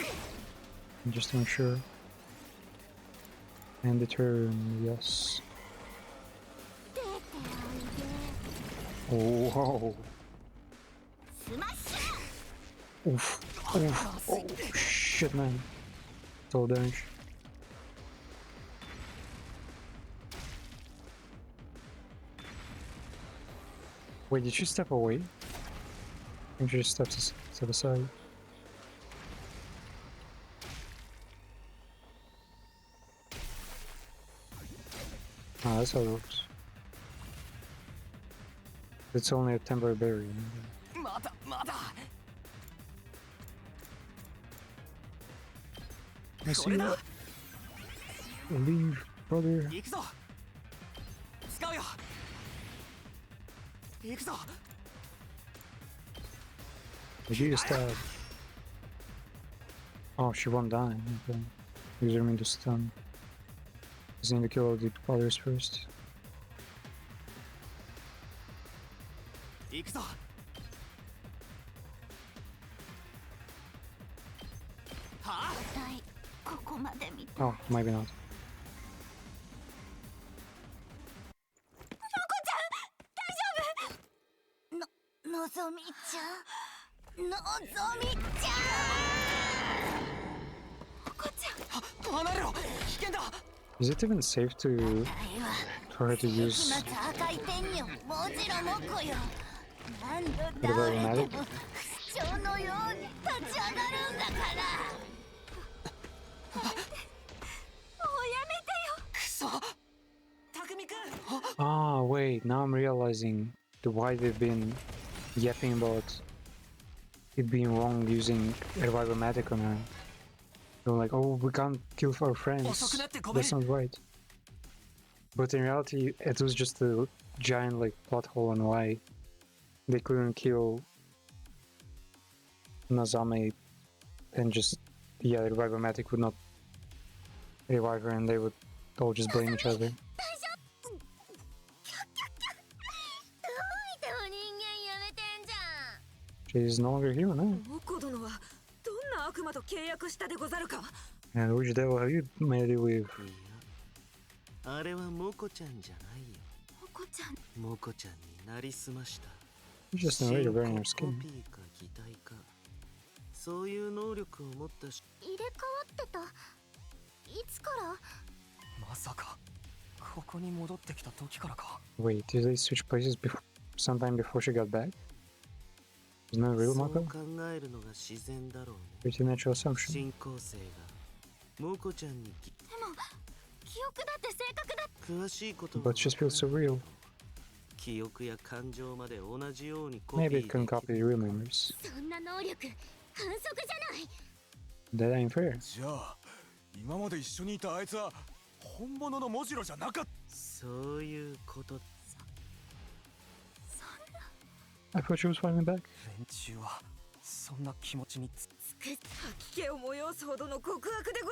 Just to make sure. And the turn, yes. 出ておいで。 Oh, wow. スマッシュ。 Oof. Oof. Oh, shit, man. Total damage. Wait, did she step away? I think she just step aside. Oh, that's how it works. It's only a temporary barrier. まだまだ I see これだ that. Leave, brother. 行くぞ使うよ行くぞ Maybe you stab. Oh, she won't die. Okay. Using the stun. Just need to kill all the others first. 行くぞはあはいここまで見て Oh, maybe not. のぞみちゃんのぞみちゃんこちゃん離れろ危険だ Is it even safe to あいは for her to 世 use 紀末赤い天女もちろもこよ何度 What about 倒れ Romantic? ても不死鳥のように立ち上がるんだからもうやめてよくそ匠くん Ah, wait, now I'm realizing why they've been yapping about it being wrong using Revivomatic on her. They're like, oh, we can't kill our friends. That's not right. But in reality, it was just a giant like plot hole on why they couldn't kill Nazame and just, yeah, Revivomatic would not revive her and they would all just blame each other. どういても人間やめてんじゃん She's no longer here now. モコ殿はどんな悪魔と契約したでござるか And which devil have you made it with? あれはモコちゃんじゃないよ。モコちゃんモコちゃんになりすました。 You're just an irregular in your コ skin. ピーか擬態か。そういう能力を持ったし。入れ替わってたいつからまさかここに戻ってきた時からか Wait, did they switch places before, sometime before she got back? Isn't that a real そう Mako? 考えるのが自然だろうね。 Pretty natural assumption. 新校生がモコちゃんにでも記憶だって正確だ詳しいことは But it just feels so real. 記憶や感情まで同じようにコ Maybe ピー it でき can る copy real memories. そんな能力反則じゃない That ain't fair. じゃあ今まで一緒にいたあいつは本物のモジロじゃなかった。そういうこと I thought she was fighting back. 連中はそんな気持ちにつ吐き気を催すほどの告白でご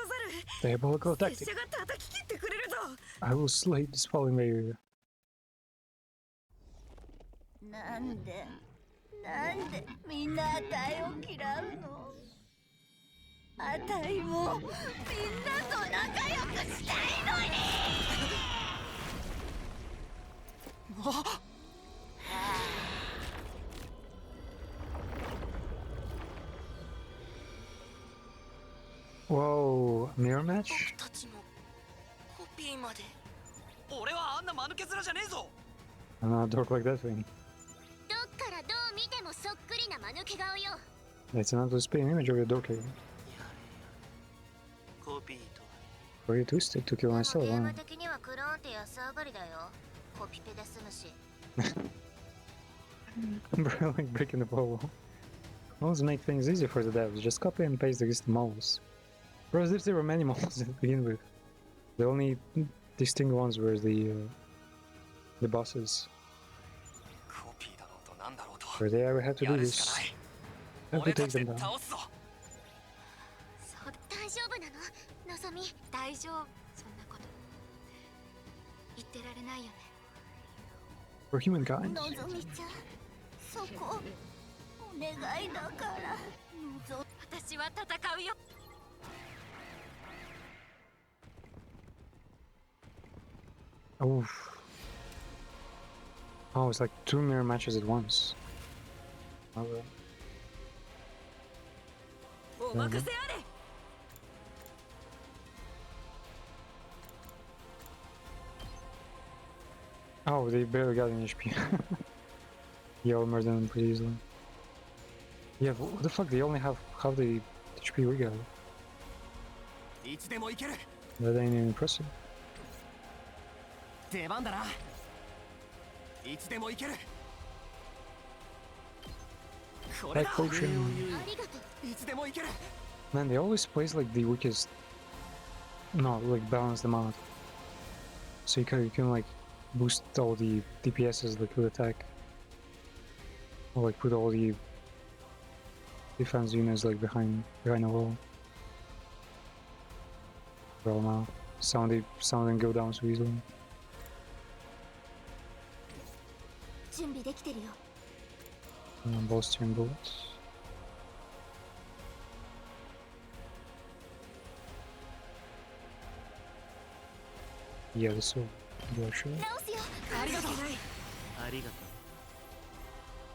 ざる Diabolical 拙 tactic. 者が叩き切ってくれるぞ I will slay this falling barrier. なんでみんなあたいを嫌うのあたいもみんなと仲良くしたいのに Whoa, mirror match? たちのコピーまで俺はあんな間抜け面じゃねえぞ I'm not a dork like that thing. どっからどう見てもそっくりな間抜け顔よ That's not a spitting image of your dork. やれやれコピーとは Very twisted to kill でも myself. ゲー Huh? ム的にはクローンって安上がりだよコピペで済むし Bro, like breaking the wall. Moles make things easy for the devs. Just copy and paste against the moles. Bro, as if there were many moles to begin with. The only distinct ones were the bosses. コピーだろうとなんだろうと Where they ever had to や do るしか this. ない Have to 俺た take ちで them down. 倒すぞそう大丈夫なののぞみ大丈夫そんなこと言ってられないよね For humankind. のぞみちゃんそこお願いだからのぞ私は戦うよ Oof. Oh, it's like 2 mirror matches at once. Alright. お任せあれ Oh, they barely got any HP. Yeah, I'll murder them pretty easily. Yeah, but what the fuck? They only have half the HP we got. いつでもいける That ain't even impressive. 出番だな。いつでも行ける。これ Like だ。 potion. ありがとう。いつでも行ける。 Man, they always place like the weakest. No, like balance them out. So you can like boost all the DPSs like with attack. Or like put all the defense units like behind the wall. Well now. Some of them go down so easily. 準備できてるよ。Bolster and bullets. Yeah, this will do actually. 直すよ。ありがとう。ありがと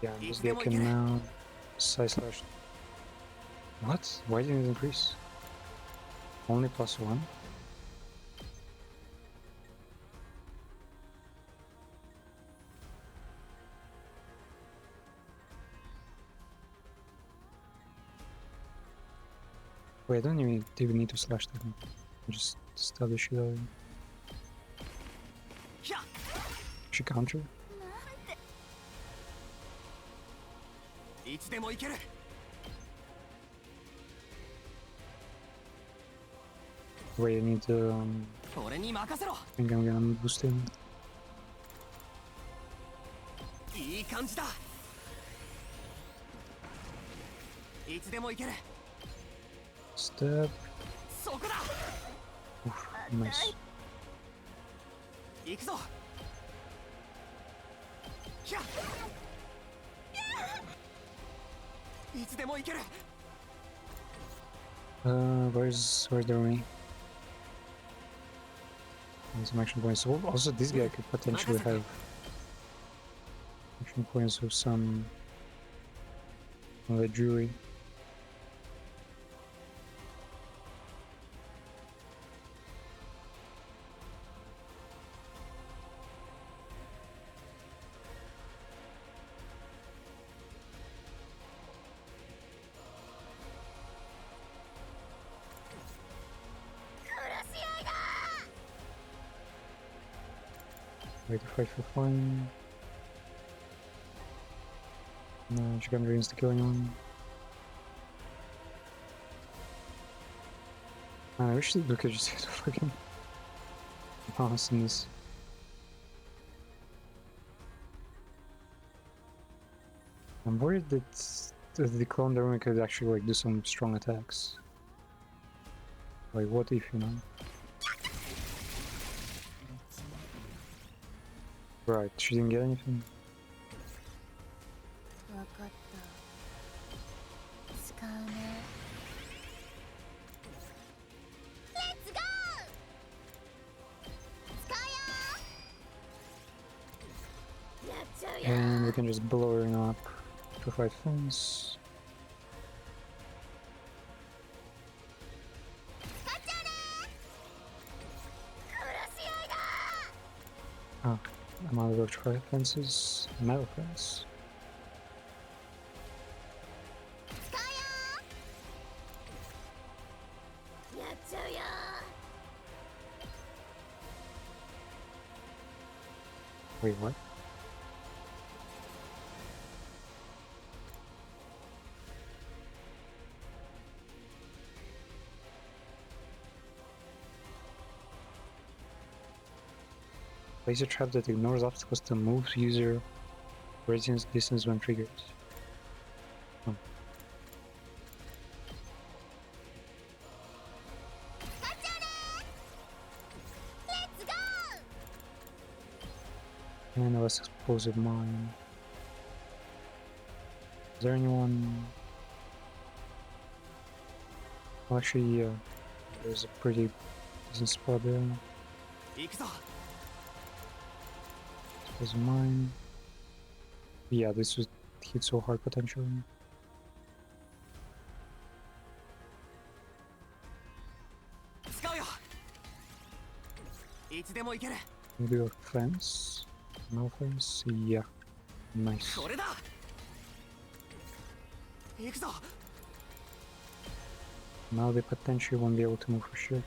Yeah, this guy can now side slash. What? Why didn't it increase? Only +1? Wait, I don't even need to slash that. Just stab the shit out of him. ひゃ。 She counter? いつでも行ける。 Wait, I need to. 俺に任せろ。 I think I'm gonna boost him. いい感じだ。いつでも行ける。 Stab. そこだ。 Oof, nice. 行くぞ。ひゃ。いつでも行ける。 Where's the army? And some action points. So also, this guy could potentially have action points with some of the jewelry. Wait to fight for fun. No, she can't insta kill anyone. Man, I wish we could just hit a fucking mouse in this. I'm worried that the clone Darwin could actually like do some strong attacks. Like what if, you know? Right, she didn't get anything. わかった。使うね。Let's go! 使うよ。やっちゃうよ。 And we can just blow her up to fight things. 使っちゃうね。殺し合いだ。 Ah, I'm out of electrified fences. Metal fence. 使うよ。やっちゃうよ。 Wait, what? Laser trap that ignores obstacles to move user radius distance when triggered. Oh. 使っちゃうね。Let's go! And a less explosive mine. Is there anyone? Well, actually, yeah. There's a pretty decent spot there. 行くぞ。 There's mine. Yeah, this would hit so hard potentially. 使うよ。いつでも行ける。 Maybe a fence? No fence? Yeah. Nice. これだ。行くぞ。 Now they potentially won't be able to move for shit.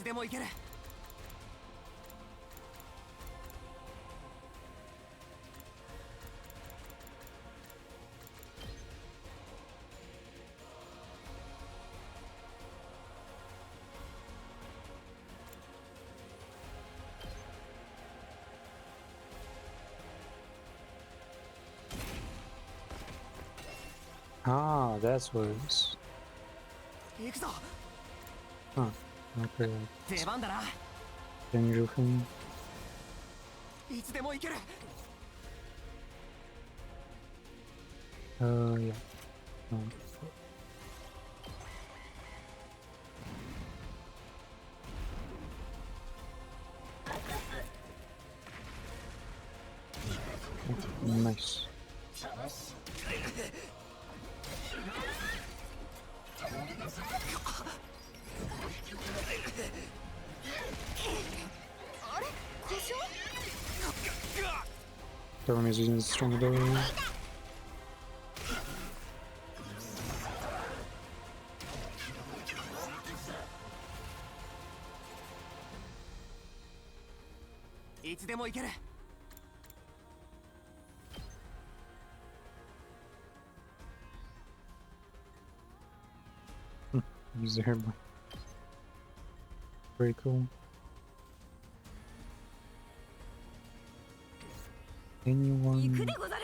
でもいける。 Ah, that's what it is. 行くぞ。 Huh. Okay, 出番だな。 danger thing. いつでもいける。 Yeah. No. Nice. Storm is using the strong ability. いつでもいける。 Use the herb. Very cool. Anyone? 行くでござる。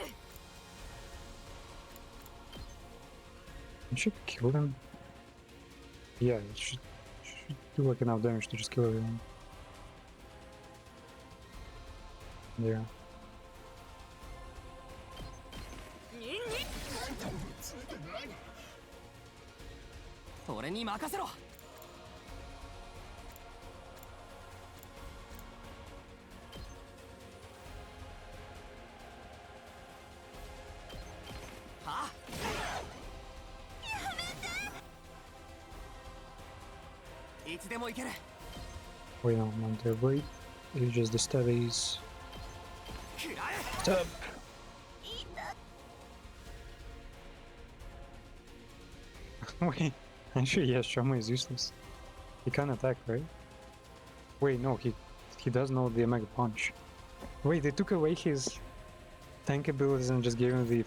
You should kill them. Yeah, it should do like enough damage to just kill everyone. Yeah. 俺に任せろ。 はあ。 いつでもいける。 Wait, no, not there. Wait. It's just the stabbies. 食らえ。 Stab! Wait, actually, yeah, Shama is useless. He can't attack, right? Wait, no, he does know the Mega Punch. Wait, they took away his tank abilities and just gave him the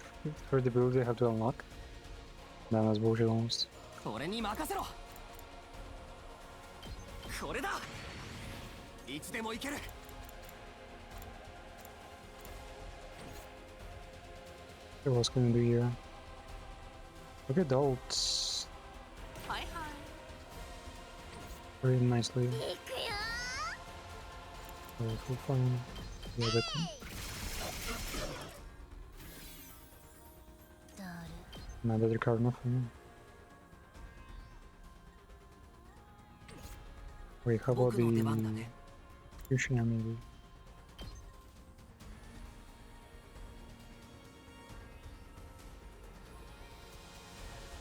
third ability they have to unlock? That was bullshit almost. 俺に任せろ。これだ。いつでもいける。 What else can I do here? Look at the ults. はいはい。 Very nicely. 行くよ Full fine. Yeah, that one. だる Not that card nothing. Wait, how about 僕の出番だ the ね。 Fusion maybe?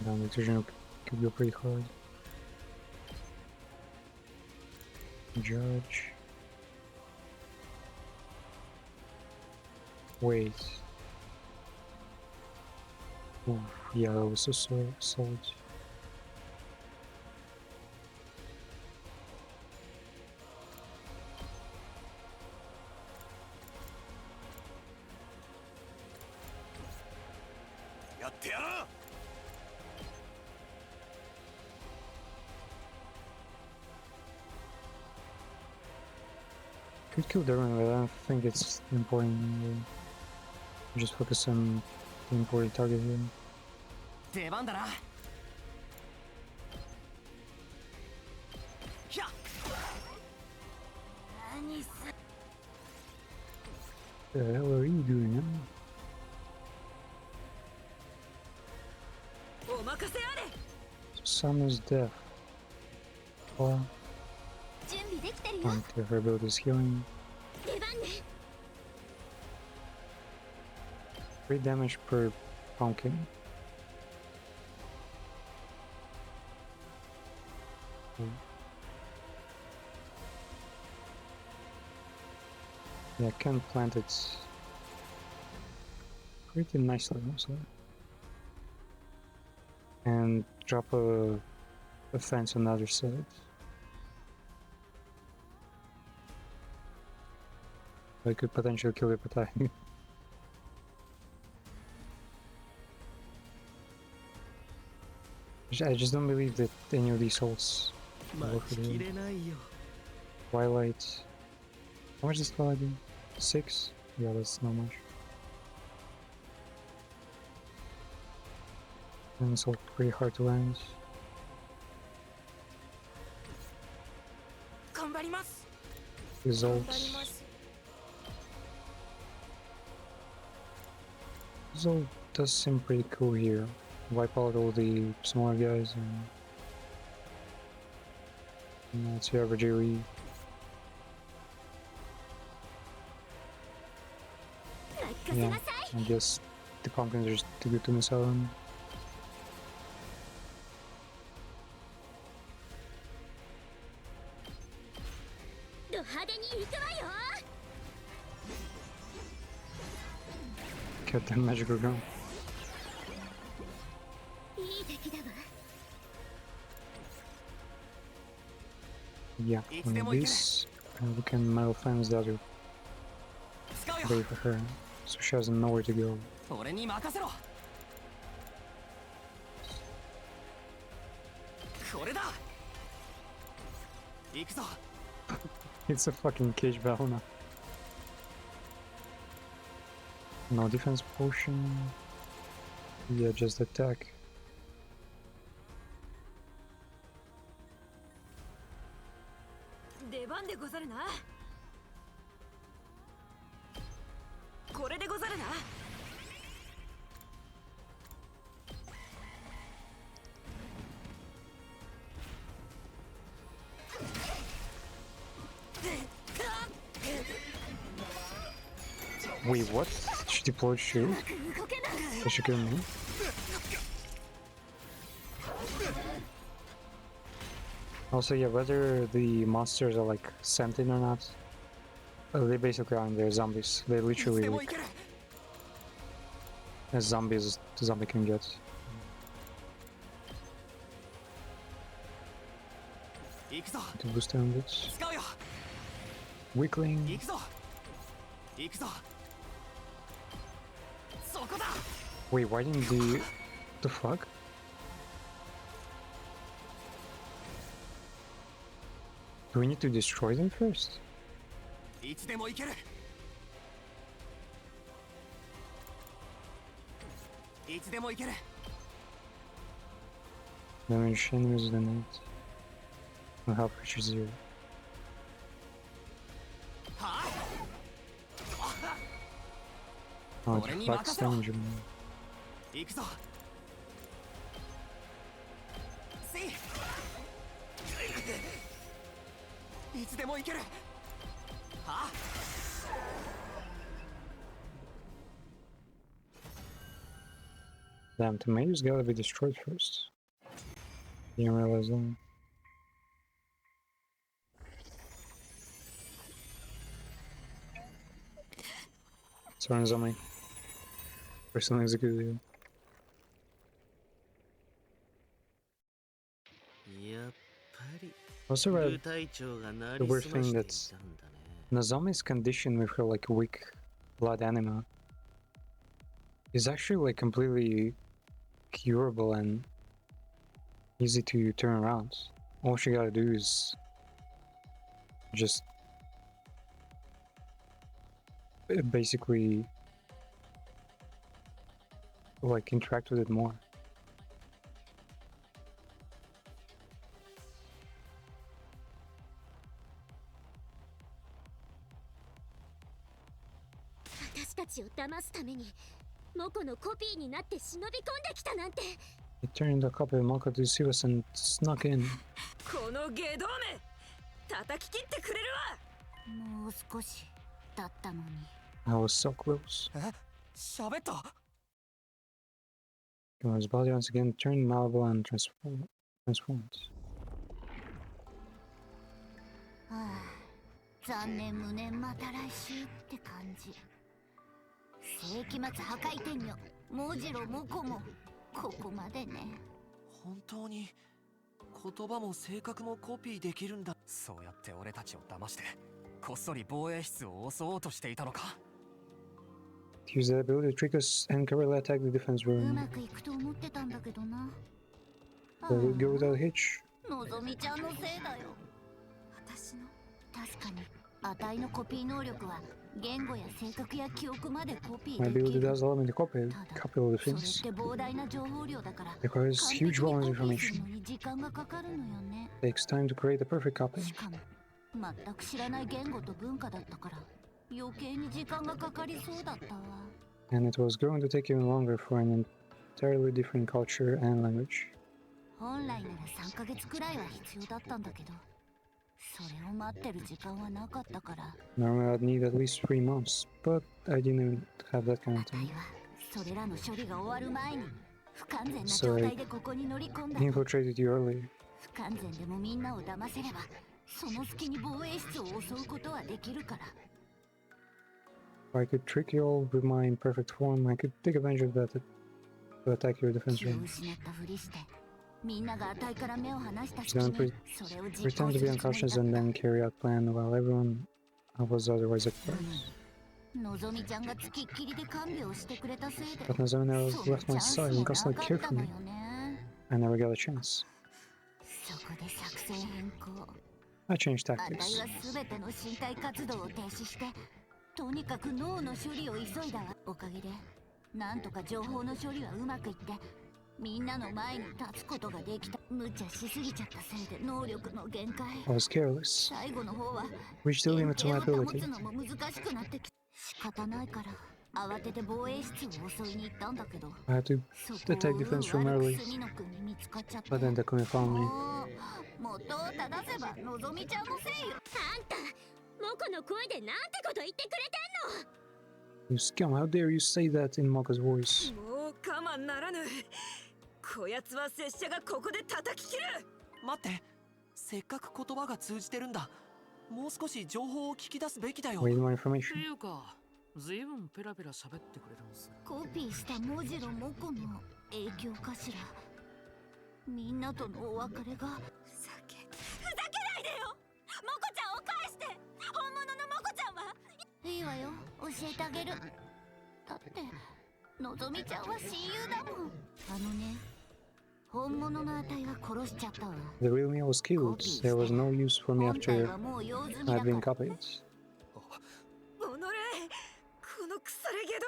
Damn, the Fusion could go pretty hard. Judge. Wait. Ooh, yeah, that was so solid. Could kill Derwin, but I don't think it's important. Just focus on the important target here. 出番だな。ひゃ。 何す The hell are you doing, huh? お任せあれ。 Summer's death. Well, 準備できてるよ if her build is healing. 出番ね 3 damage per pumpkin. Yeah, can plant it pretty nicely also. And drop a fence on the other side. I could potentially kill it, but I just don't believe that any of these souls will work for the Twilight. How much does Twilight do? 6? Yeah, that's not much. And it's all pretty hard to land. 頑張ります Results. Result does seem pretty cool here. Wipe out all the smaller guys and that's the average AoE. Yeah, I guess the pumpkins are just too good to miss out on. Get that magical gun. Yeah, one of these, and we can metal fence the other 使うよ bay for her, so she doesn't know where to go. 俺に任せろこれだ行くぞ It's a fucking cage battle now. No defense potion. Yeah, just attack. 出番でござるなこれでござるな Wait, what? She deployed shield? Does she kill me? Also, yeah, whether the monsters are like sentient or not, they basically aren't. They're zombies. They いつ literally でも like 行ける as zombies as the zombie can get. 行くぞ To boost them a bit. 使うよ Weakling. 行くぞ行くぞそこだ Wait, why didn't the fuck? Do we need to destroy them first? いつでも行けるいつでも行ける Damage enemies than it. No health creature 0. はあ Oh, it Already reflects makasero. damage. 行くぞせいいつでも行けるはあ Damn, tomatoes gotta be destroyed first. Didn't realize that. Someone's on me. Personally executed. やっぱり Also 部 read 隊長がな the り weird すま thing してい that's たんだね Nozomi's condition with her like weak blood anima is actually like completely curable and easy to turn around. All she gotta do is just basically like interact with it more. 私たちを騙すためにモコのコピーになって忍び込んできたなんて He turned a copy of Mako to see us and snuck in. この下道め叩き切ってくれるわもう少しだったのに I was so close. え喋った His body once again turned malleable and transformed. はあ残念無念また来週って感じ世紀末破壊天女モジロモコもここまでね本当に言葉も性格もコピーできるんだそうやって俺たちを騙してこっそり防衛室を襲おうとしていたのか。 Use that ability to trick us and cleverly attack the defense う room. まくいくと思ってたんだけどな。 But it would go without a hitch. のぞみちゃんのせいだよ。私の確かに、値のコピー能力は言語や性格や記憶までコピ My ーで ability きる。 does allow me to copy all the それっ things. て膨大な情報量だから、 Requires 完璧 huge にコ volumes ピ of ーする information. のに時間がかかるのよね。 Takes time to create a perfect copy. しかも、全く知らない言語と文化だったから、余計に時間がかかりそうだったわ。 And it was going to take even longer for an entirely different culture and language. 本来なら3ヶ月くらいは必要だったんだけど、それを待ってる時間はなかったから、 Normally I'd need at least 3 months, but I didn't have that kind of 値 time. はそれらの処理が終わる前に不完全な状態でここに乗り込んだ。 Infiltrated you early. 不完全でもみんなを騙せれば、その隙に防衛室を襲うことはできるから。 If I could trick you all with my imperfect form, I could take advantage of that to attack your defense 気を room. 失ったふりして、みんなが値から目を離した She's 隙 gonna にそれを実 pretend 行 to す be るつもり unconscious だ and った then carry out plan while everyone was otherwise occupied. のぞみちゃんがつきっきりで看病してくれたせいで、 But Nazami そ never の left チャ my ンス side が and な constantly か cared った for の me. よね。 I never got a chance. そこで作戦変更。 I changed 値 tactics. は全ての身体活動を停止して、とにかく脳の処理を急いだわ。おかげでなんとか情報の処理はうまくいって、みんなの前に立つことができた。無茶しすぎちゃったせいで能力の限界。 I was careless. 最後の方は Reached the 原 limits 型 of を my 保つ ability. のも難しくなってきた。仕方ないから慌てて防衛室を襲いに行ったんだけど、 I had to そこを attack 運 defense room 悪 early, く隅野くんに見つかっちゃって。 but then Takumi found me. もう元を正せばのぞみちゃんのせいよ。あんたモコの声でなんてこと言ってくれ You scum, how dare you say that in Moka's voice? てんの。もう我慢ならぬ。こやつは拙者がここで叩き切る。待って、せっかく言葉が通じてるんだ。もう少し情報を聞き出すべきだよ。 Wait more って information. いうか、ずいぶんペラペラ喋ってくれるんすね。コピーした文字のモコの影響かしら。みんなとのお別れが。ふざけないでよ。モコちゃんを返して。本物のモコちゃんはいいわよ、教えてあげる。だってのぞみちゃんは親友だもん。あのね、本物の値は殺しちゃったわ。 The real me was killed. There was no use for me 本体 after はもう用済みだ I'd か been ら。 copied. おのれ、この腐れ毛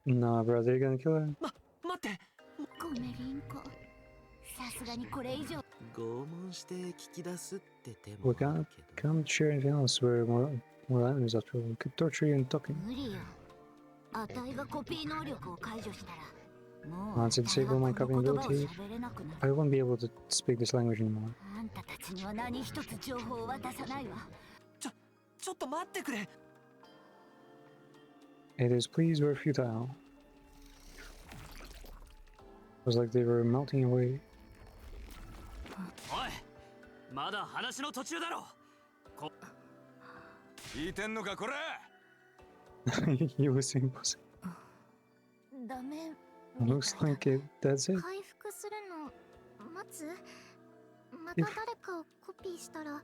同盟。 Nah, brother, you're gonna kill her? 待って。ごめんリンコ。さすがにこれ以上。拷問して聞き出すって手も We ある can't, けど can't share anything else. We're more enemies after all. We could torture you in talking. 無理よ。値がコピー能力を解除したら、もう Once it 値は disabled my この言葉を copying ability, 喋れなくなる。 I won't be able to speak this language anymore. あんたたちには何一つ情報を渡さないわ。ちょっと待ってくれ。 It is pleas were futile. It was like they were melting away. おい、まだ話の途中だろ。聞いてんのかこれ。 He was saying pussy. ダメ。 Looks like it. That's it. 回復するの待つ。また誰かをコピーしたら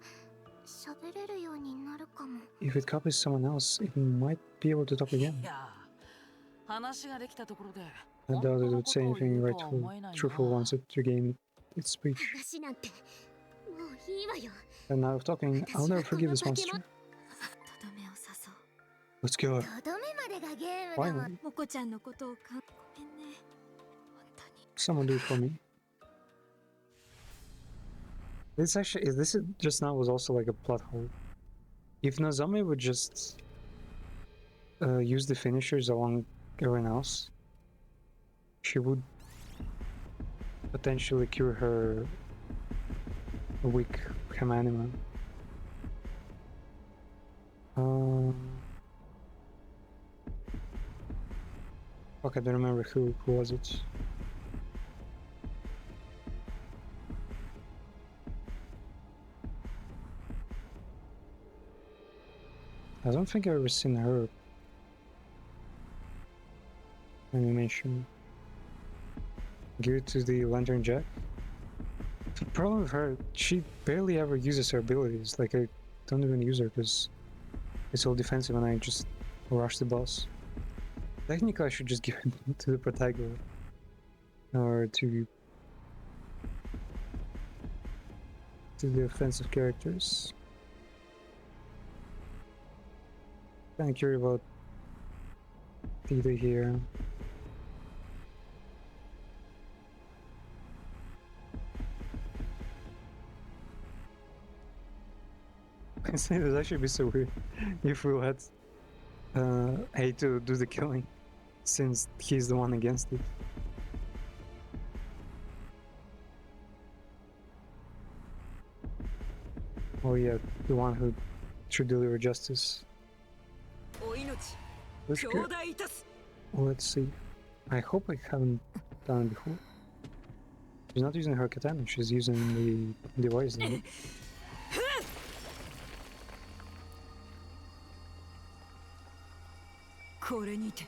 喋れるようになるかも。 If it copies someone else, it might be able to talk again. いや、話ができたところで。 I doubt it would say anything rightful, truthful once it regained its speech. 話なんてもういいわよ。 And now of talking, I'll never forgive this monster. とどめを刺そう。 Let's kill her. とどめまでがゲームだもん。 Finally, モコちゃんのことをごめんね。本当に。 someone do it for me. This actually, this just now was also like a plot hole. If Nazami would just use the finishers along everyone else, she would potentially cure her weak Kamanima. Fuck, I don't remember who was it. I don't think I've ever seen her animation. Give it to the Lantern Jack. The problem with her, she barely ever uses her abilities. Like, I don't even use her because it's all defensive and I just rush the boss. Technically, I should just give it to the protagonist or to the offensive characters. Kind of curious about Tita here. I say this actually be so weird if we had A to do the killing, since he's the one against it. Oh yeah, the one who should deliver justice. お命 Let's 頂 go. 戴いたす Let's see. I hope I haven't done it before. She's not using her katana, she's using the device. Then. これにて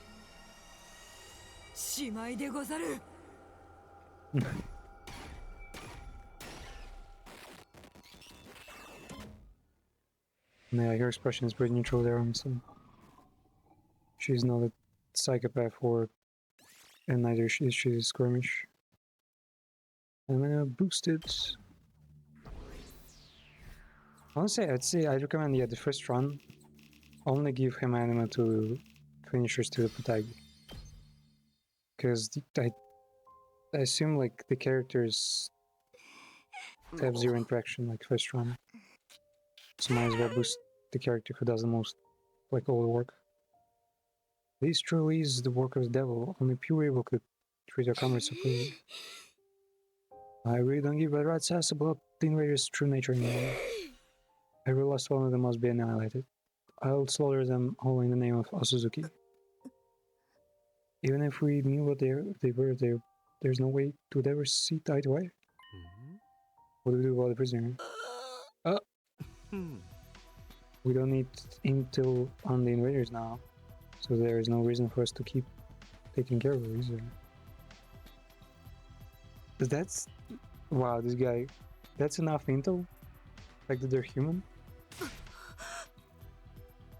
しまいでござる Yeah, her expression is pretty neutral there, honestly. She's not a psychopath and neither is she skirmish. I'm gonna boost it. Honestly, I'd recommend, yeah, the first run, only give him anima to finishers to the Patagi. Because I assume, like, the characters have zero interaction, like, first run. So might as well boost the character who does the most, like, all the work. This truly is the work of the devil. Only pure evil could treat our comrades so cruelly. I really don't give a rat's ass about the invader's true nature anymore. Every last one of them must be annihilated. I'll slaughter them all in the name of Osuzuki. Even if we knew what they were, there's no way to ever see eye to eye. What do we do about the prisoner? We don't need intel on the invaders now, so there is no reason for us to keep taking care of her, is there? That's... wow, this guy... that's enough intel? Like that they're human?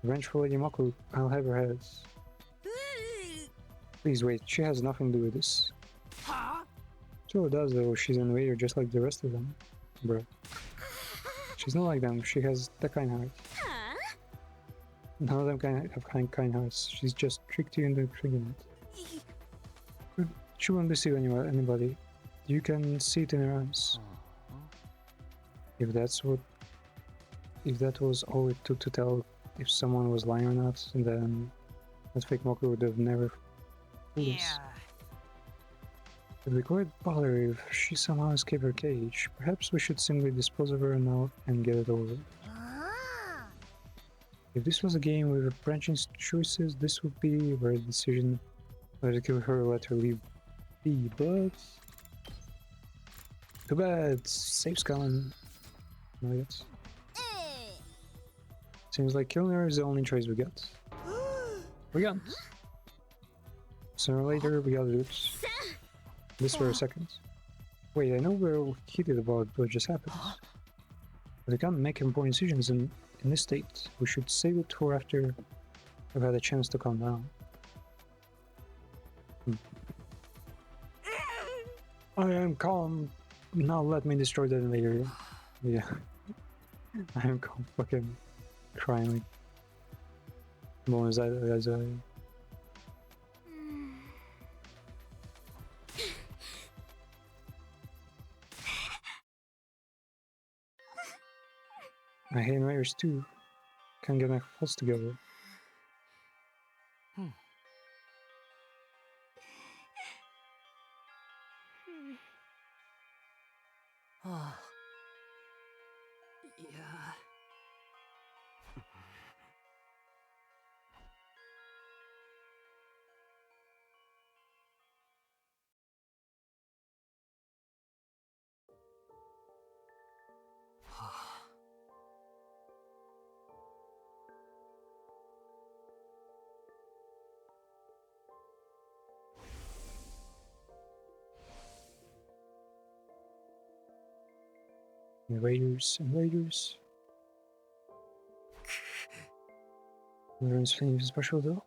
Vengeful Lady Mako, I'll have her head. Please wait, she has nothing to do with this. Sure does though, she's an invader just like the rest of them. Bruh. She's not like them, she has that kind heart. None of them have kind hearts, she's just tricked you into thinking it. She won't deceive anybody. You can see it in her eyes. If that was all it took to tell if someone was lying or not, then that fake Moko would have never fooled us. It would be quite bother if she somehow escaped her cage. Perhaps we should simply dispose of her now and get it over with. If this was a game with branching choices, this would be a very decision whether to kill her or let her leave be, but... too bad, safe scan. No, yes. Seems like killing her is the only choice we got. We got. Sooner or later, we gotta do it. This for a second. Wait, I know we're heated about what just happened. But I can't make important decisions in this state. We should save it for after I've had a chance to calm down. I am calm. Now let me destroy that invader. Yeah. I am calm. Fucking crying like... well, as I... I hate invaders too. Can't get my thoughts together. Yeah. Invaders. Learns anything special though?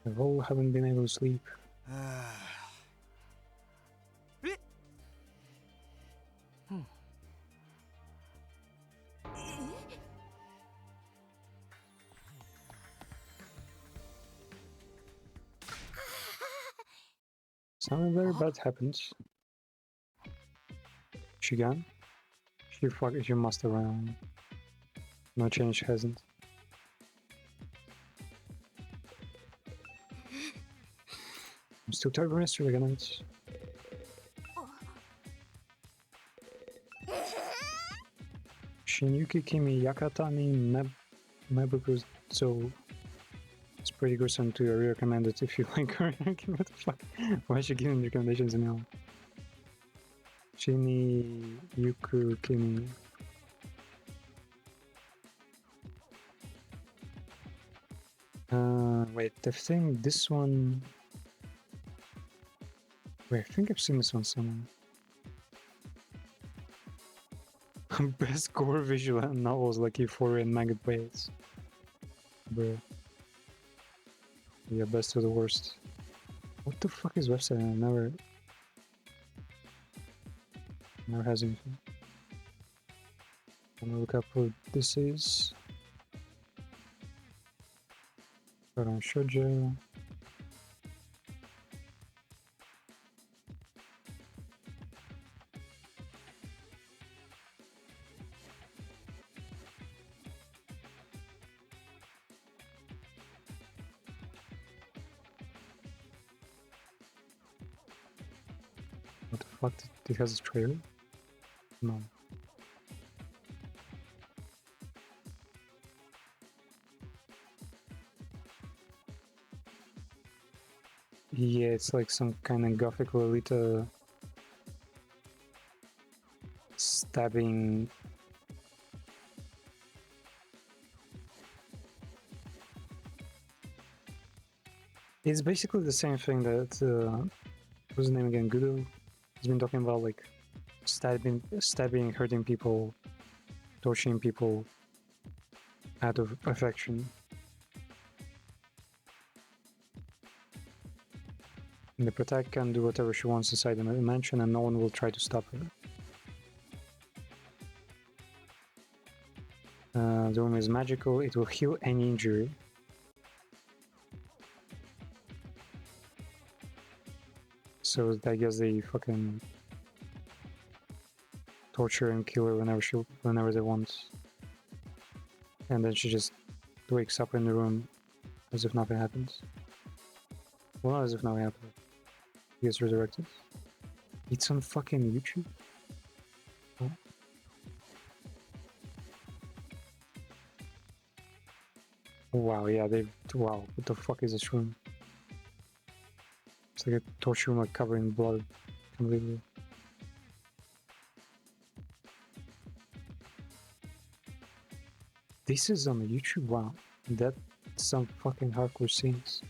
The whole haven't been able to sleep. Something very bad happened. She gone? She must have run. No change hasn't. I'm still tired from yesterday, good night. Shinyuki Kimi Yakata ni Mebuku, so it's pretty gruesome to recommend it if you like her. What the fuck? Why is she giving recommendations now? Shini Yuku Kimi. Wait, I think this one. Wait, I think I've seen this one somewhere. Best gore visual novels like Euphoria and Maggot Ways. Bruh. Yeah, best of the worst. What the fuck is website? I never has anything. I'm gonna look up what this is. Put on shoujo. What the fuck? It has a trailer? No. Yeah, it's like some kind of gothic Lolita stabbing. It's basically the same thing that what's his name again? Gudo has been talking about, like stabbing, hurting people, torturing people out of affection. And the protagonist can do whatever she wants inside the mansion, and no one will try to stop her. The room is magical. It will heal any injury. So I guess they fucking torture and kill her whenever they want. And then she just wakes up in the room as if nothing happens. Well, as if nothing happened. He gets resurrected. It's on fucking YouTube? Oh. Wow, yeah, wow, what the fuck is this room? It's like a torture room, like covered in blood completely. This is on YouTube? Wow, that's some fucking hardcore scenes.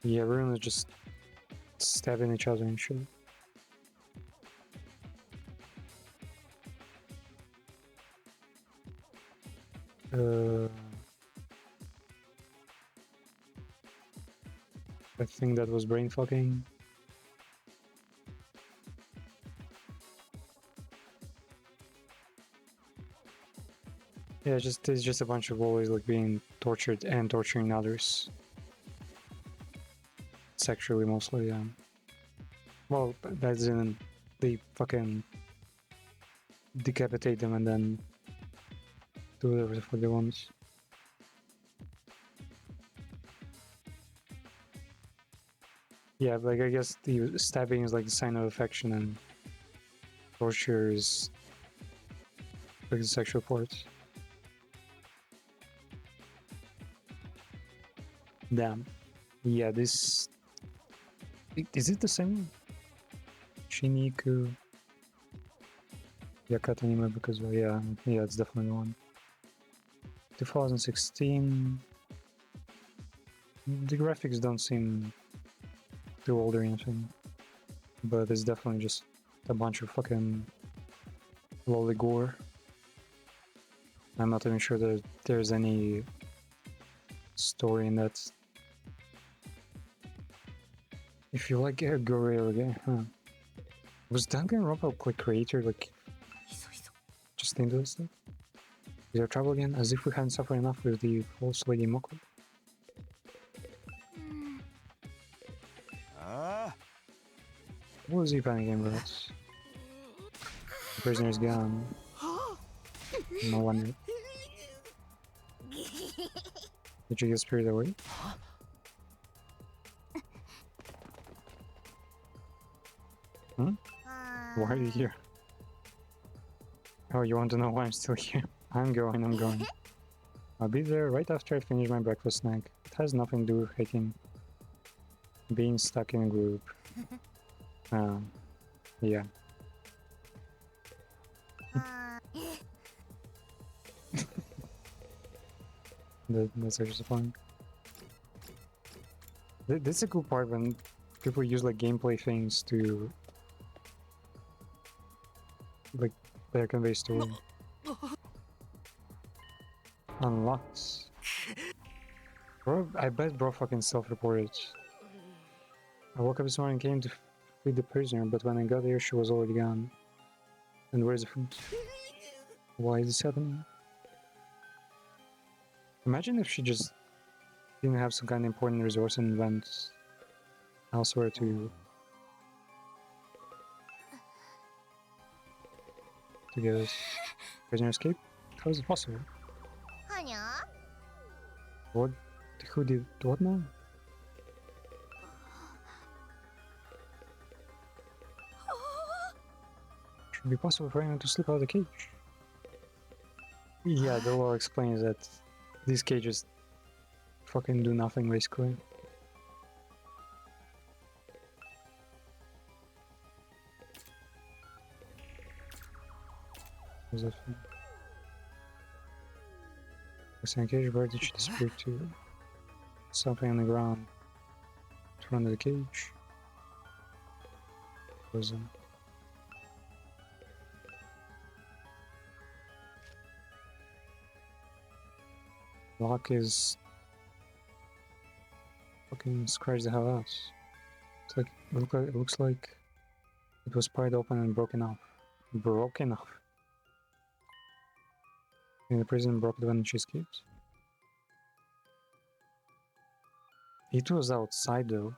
Yeah, everyone is just stabbing each other and shit. I think that was brain fucking. Yeah, it's just a bunch of always like being tortured and torturing others. Sexually mostly, yeah. Well, that's in they fucking decapitate them and then do whatever the fuck they want. Yeah, like I guess the stabbing is like a sign of affection and torture is like the sexual part. Damn. Yeah, this... Is it the same? Shiniku Yakata anime because yeah, it's definitely the one. 2016. The graphics don't seem too old or anything, but it's definitely just a bunch of fucking lolly gore. I'm not even sure that there's any story in that. If you like a gorilla game, huh? Was Danganronpa like creator like just into this stuff? Is there trouble again? As if we hadn't suffered enough with the false lady Moko. Ah, What was he panicking about? The prisoner's gone. No wonder. Did you get spirited away? Hmm? Why are you here? Oh, you want to know why I'm still here? I'm going. I'll be there right after I finish my breakfast snack. It has nothing to do with hating being stuck in a group. Yeah. That's actually fun. This is a cool part when people use like gameplay things to like better convey story. Unlocks. Bro, I bet bro fucking self-reported. I woke up this morning and came to feed the prisoner, but when I got here she was already gone. And where's the food? Why is this happening? Imagine if she just didn't have some kind of important resource and went elsewhere to get us. Prisoner escape? How is it possible? What? Who did what now? Should be possible for anyone to slip out of the cage. Yeah, the law explains that these cages fucking do nothing basically. What's that thing? What's in the cage? Where did she disappear to? Something on the ground in front of the cage. Was lock is fucking scratch the hell out. It's like it looks like it was pried open and broken off. Broken off. And the prison broke it when she escaped. It was outside though.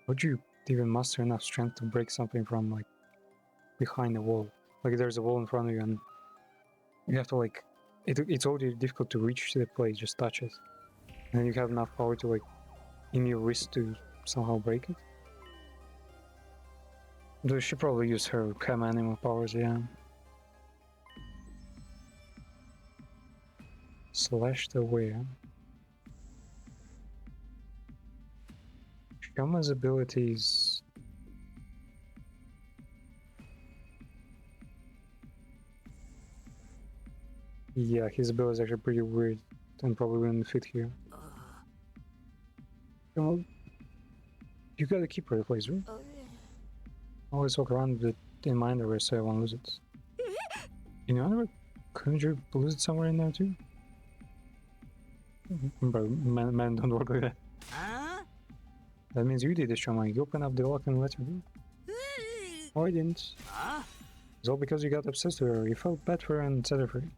Would you even muster enough strength to break something from like behind a wall? Like there's a wall in front of you and you have to like it's already difficult to reach the place, just touch it. And you have enough power to like in your wrist to somehow break it. Though she probably used her cam animal powers, yeah. Slashed away. Shama's abilities. Yeah, his ability is actually pretty weird and probably wouldn't fit here. Well, you gotta keep her the place, right? Always walk around with it in my underwear so I won't lose it. In your underwear? Couldn't you lose it somewhere in there too? Bro, man don't work like that. That means you did it, Shama. You opened up the lock and let her do. Oh, I didn't. It's all because you got obsessed with her. You felt bad for her and set her free.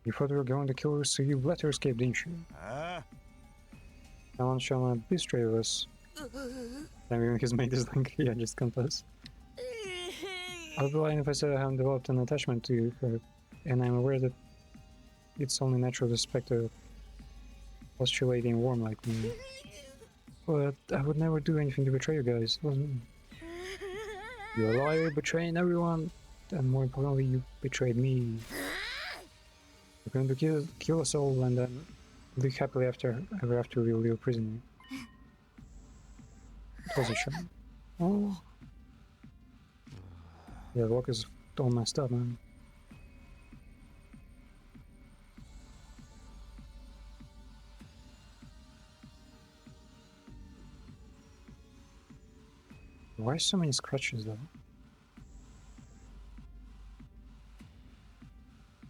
You thought we were going to kill her, so you let her escape, didn't you? Come on, Shama, be straight with us. I mean, his mate is like, yeah, just confess. I'll be lying if I said I haven't developed an attachment to her, and I'm aware that it's only natural to suspect a postulating worm like me. But I would never do anything to betray you guys. It wasn't me. You're a liar, betraying everyone, and more importantly, you betrayed me. You're going to kill us all and then live happily ever after we'll leave prison. It was a shame. Oh. Yeah, the lock is all messed up, man. Why so many scratches though?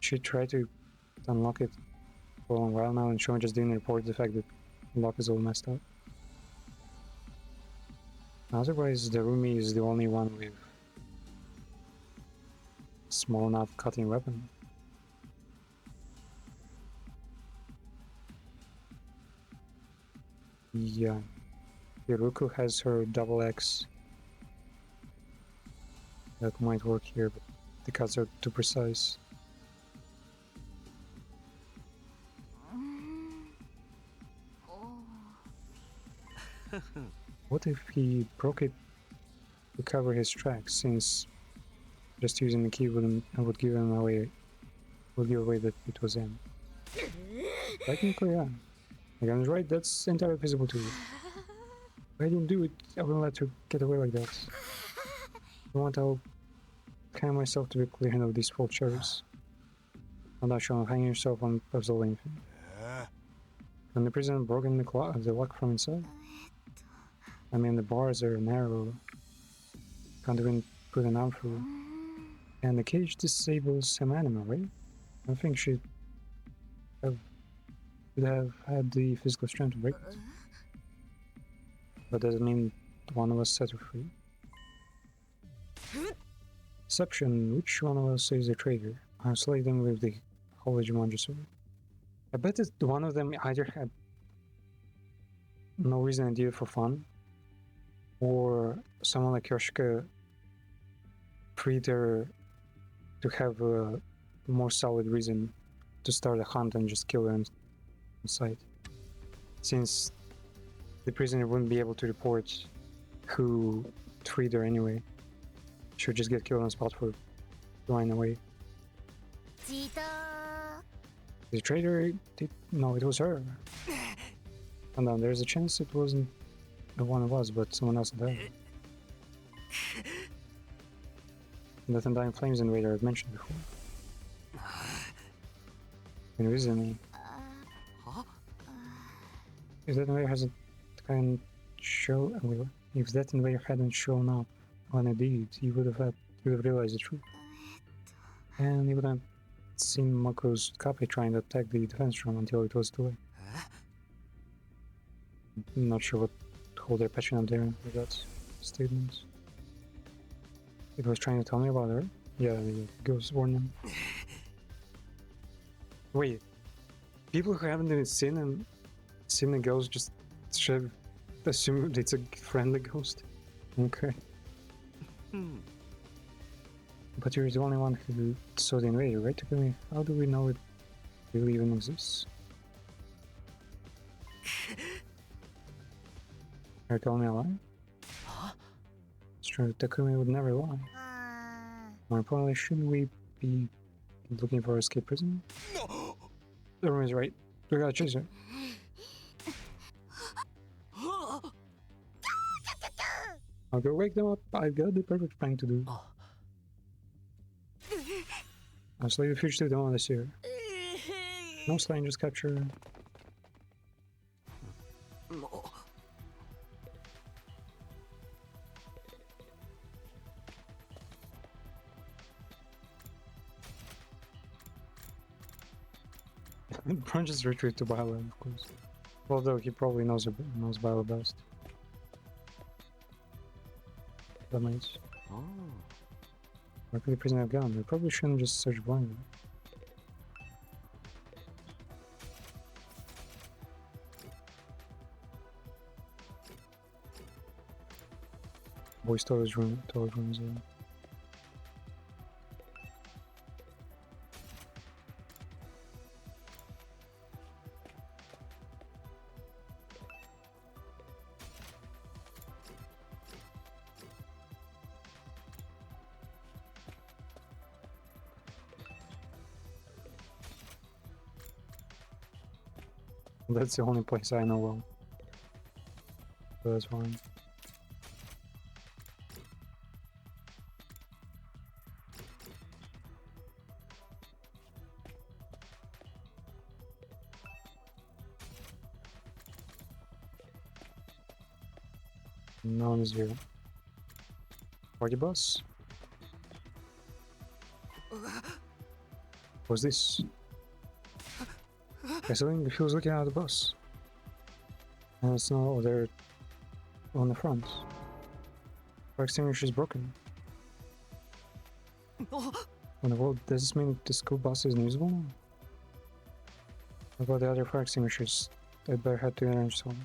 She tried to unlock it for a long while now and Sean just didn't report the fact that the lock is all messed up. Otherwise, the roomie is the only one with small enough cutting weapon. Yeah. Hiruko has her double X. That might work here, but the cuts are too precise. What if he broke it to cover his tracks, since just using the key would give him away, would give away that it was him? Technically, yeah. The gun's right, that's entirely feasible too. If I didn't do it, I wouldn't let her get away like that. I want I'll hang myself to be clear of these false cherries. I'm not sure, hanging yourself on puzzle anything. When the prison broken the lock from inside? I mean, the bars are narrow. Can't even put an arm through. And the cage disables some animal, right? I think she would have had the physical strength to break it. But does it mean one of us set her free? Deception, which one of us is a traitor? I'll slay them with the Holy Jumanji sword. I bet that one of them either had no reason to do it for fun, or someone like Yoshika freed her to have a more solid reason to start a hunt and just kill her on sight. Since the prisoner wouldn't be able to report who freed her anyway, she would just get killed on the spot for running away. The traitor no, it was her. And then there's a chance it wasn't the one it was, but someone else died. That Undying Flames invader I've mentioned before. And reason, if that invader hadn't shown up when it did, he would have realized the truth. And he would have seen Mako's copy trying to attack the defense room until it was too late. I'm not sure what hold they're patching up there with that statement. It was trying to tell me about her? Yeah, the ghost warning. Wait, people who haven't even seen the ghost just should assume it's a friendly ghost? Okay. But you're the only one who saw the invader, right? How do we know it really even exists? Are you telling me a lie? It's true, Takumi would never lie. More importantly, shouldn't we be looking for escape prison? The room is right. We gotta chase her. I'll go wake them up. I've got the perfect prank to do. I'll slay the fugitive the moment I see her. No slaying, just capture her. Brun just retreat to Viola, of course. Although he probably knows Viola best. That means. Where could the prisoner have gone? We probably shouldn't just search blindly. Boy storage room is there. That's the only place I know well. So that's fine. No one is here. Party bus? What's this? I think he was looking at the bus. And it's not there on the front. Fire extinguisher is broken. What in the world? Does this mean the school bus is unusable now? What about the other fire extinguishers? I'd better head to arrange some.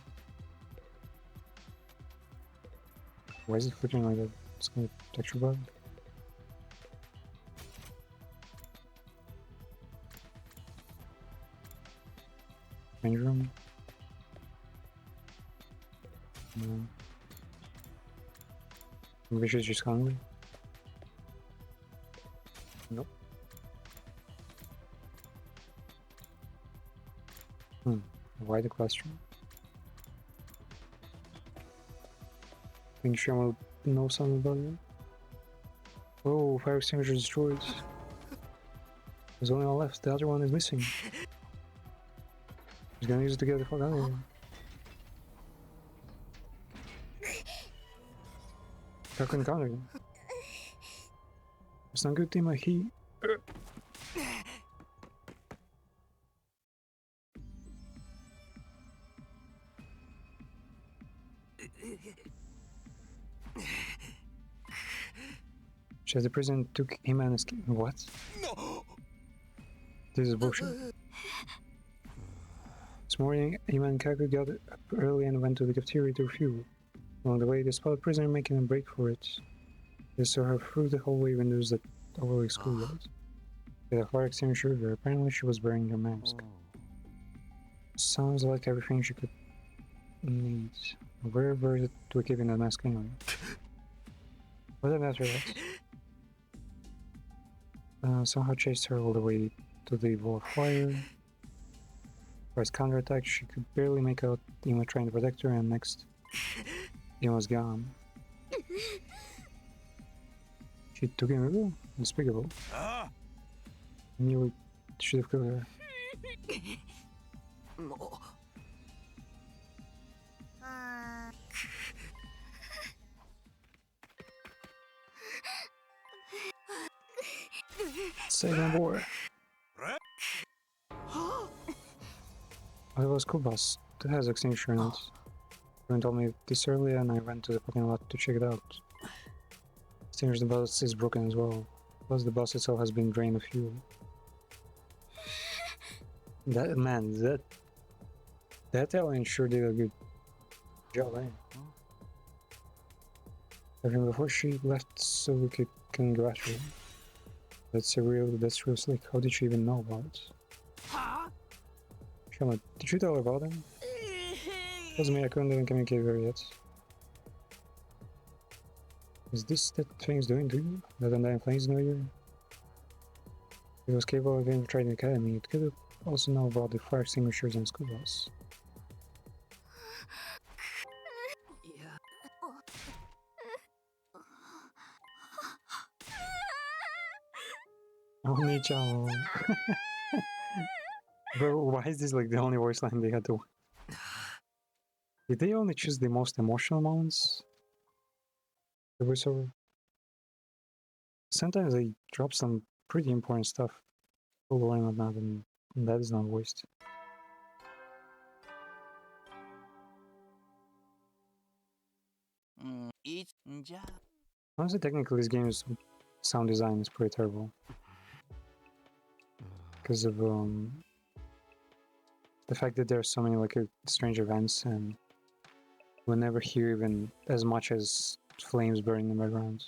Why is it flickering like that? It's kind of texture bug. Change room. No. Maybe she's just hungry. Nope. Why the question? Think she will know something about it? Oh, fire extinguisher destroyed. There's only one left, the other one is missing. He's gonna use it to get the fuck out of here. I couldn't counter him. It's not good, team. He. Should the prison took him and escaped. What? No. This is bullshit. This morning, Iman and Kaku got up early and went to the cafeteria to refuel. Along the way, they spotted a prisoner making a break for it. They saw her through the hallway windows that overlook schoolyard. With a fire extinguisher, but apparently she was wearing her mask. Sounds like everything she could need. Where is it to keeping that mask anyway? What did that matter? Somehow chased her all the way to the wall of fire. First counterattack, she could barely make out Ima trying to protect her, and next, Ima was gone. She took him over? Despicable. Ah. Knew it should have killed her. Second board. I was school bus that has extinguisher in it. Someone told me this earlier and I went to the parking lot to check it out. Extinguisher the bus is broken as well. Plus the bus itself has been drained of fuel. That man, that alien sure did a good job, eh? Even before she left so we couldn't go after her. That's real slick. How did she even know about it? Shama, did you tell her about him? Doesn't mean I couldn't even communicate with her yet. Is this that thing's doing to you? That Undying Flames know you? It was capable of infiltrating the academy. It could also know about the fire extinguishers and school bus. Only Chao. Bro, why is this like the only voice line they had to? Did they only choose the most emotional moments? The voiceover. Sometimes they drop some pretty important stuff. Overall, or not, and that is not voiced. Honestly, technically, this game's sound design is pretty terrible. Because of the fact that there are so many like strange events, and we'll never hear even as much as flames burning in the background.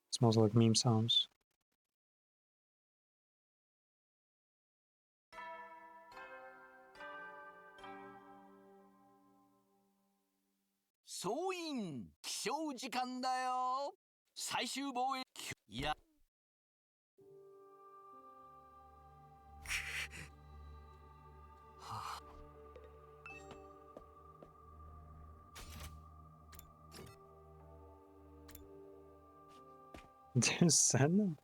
It smells like meme sounds. 소인 기쇼時間だよ最終防衛いや There's Senna.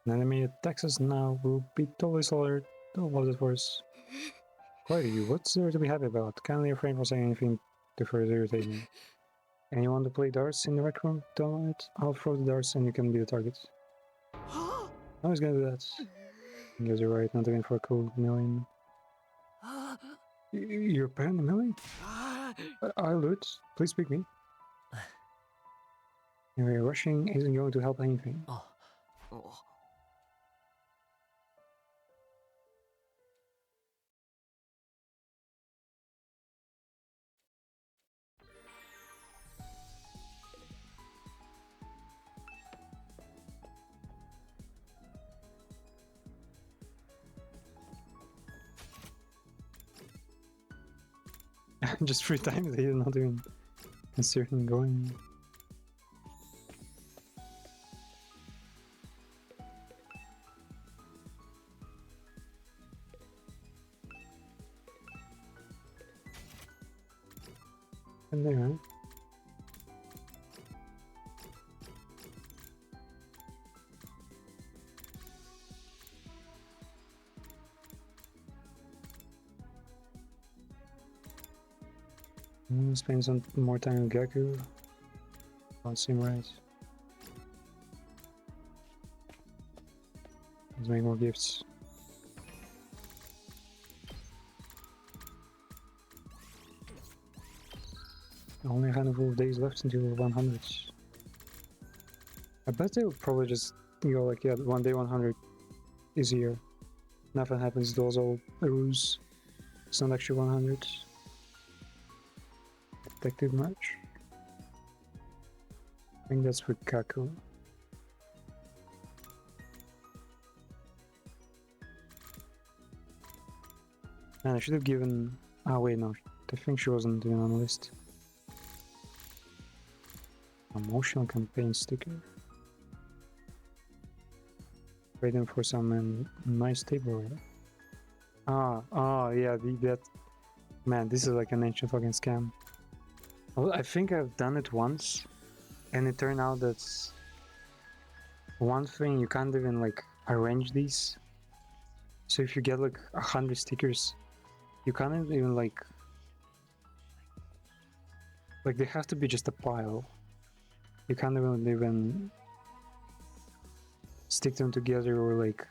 An enemy attacks us now. We'll be totally slaughtered. Don't love this force. Why do you? What's there to be happy about? Kindly refrain from saying anything to further irritate me. Anyone to play darts in the rec room? Don't let it. I'll throw the darts and you can be the target. I was gonna do that. You guys are right, not even for a cool million. You're paying a million? I loot. Please speak me. Anyway, rushing isn't going to help anything. Just 3 times, he's not even considering going. And there. Spend some more time with Gaku. Don't seem right. Let's make more gifts. Only a handful of days left until 100. I bet they'll probably just go like, yeah, one day 100 is here. Nothing happens, those all a ruse. It's not actually 100. Detected much. I think that's with Kaku. Man, I should have given. Ah, wait, no. I think she wasn't even on the list. Emotional campaign sticker. Waiting for some nice tableware. Yeah, that. Man, this is like an ancient fucking scam. Well, I think I've done it once, and it turned out that one thing you can't even like arrange these. So if you get like 100 stickers, you can't even like they have to be just a pile. You can't even stick them together or like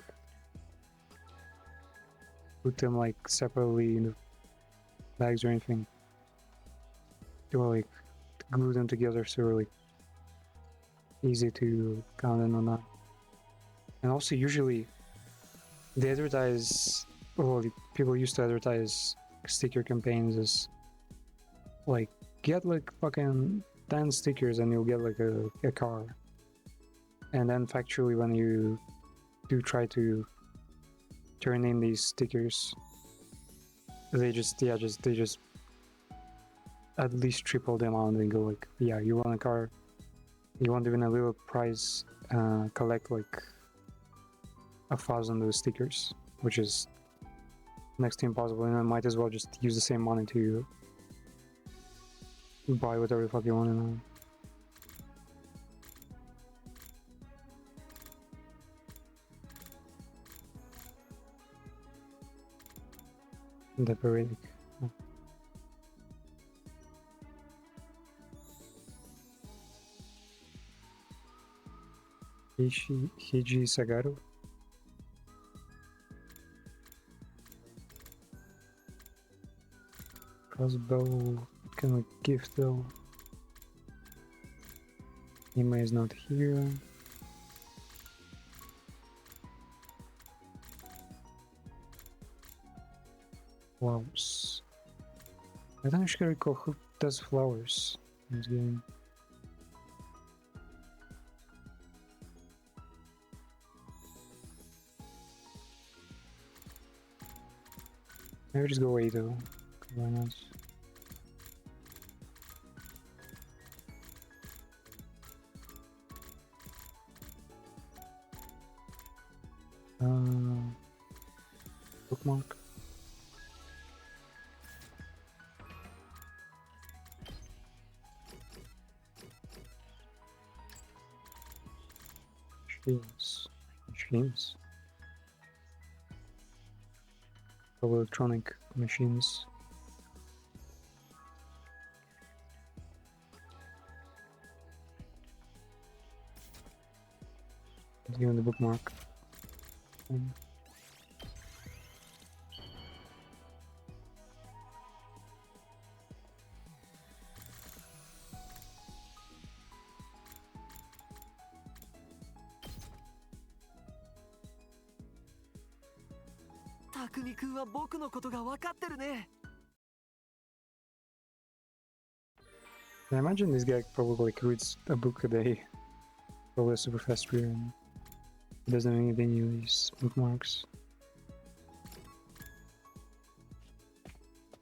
put them like separately in the bags or anything. Or like glue them together so like easy to count in on that. And also usually they advertise, well, people used to advertise sticker campaigns as like get like fucking 10 stickers and you'll get like a car. And then factually when you do try to turn in these stickers, they just at least triple the amount and go like, yeah, you want a car, you want even a little prize, collect like 1,000 of those stickers, which is next to impossible, and I might as well just use the same money to buy whatever the fuck you want now. The periodic. Hiji Sagaru. Crossbow, kind of gift though. Nima is not here. Flowers. I don't actually recall who does flowers in this game. Maybe just go away though. Why not? bookmark. Machines. Electronic machines. Given the bookmark. Mm. 匠君は僕のことが分かってるね。 I imagine this guy probably like reads a book a day. Probably a super fast reader and he doesn't need any of these bookmarks.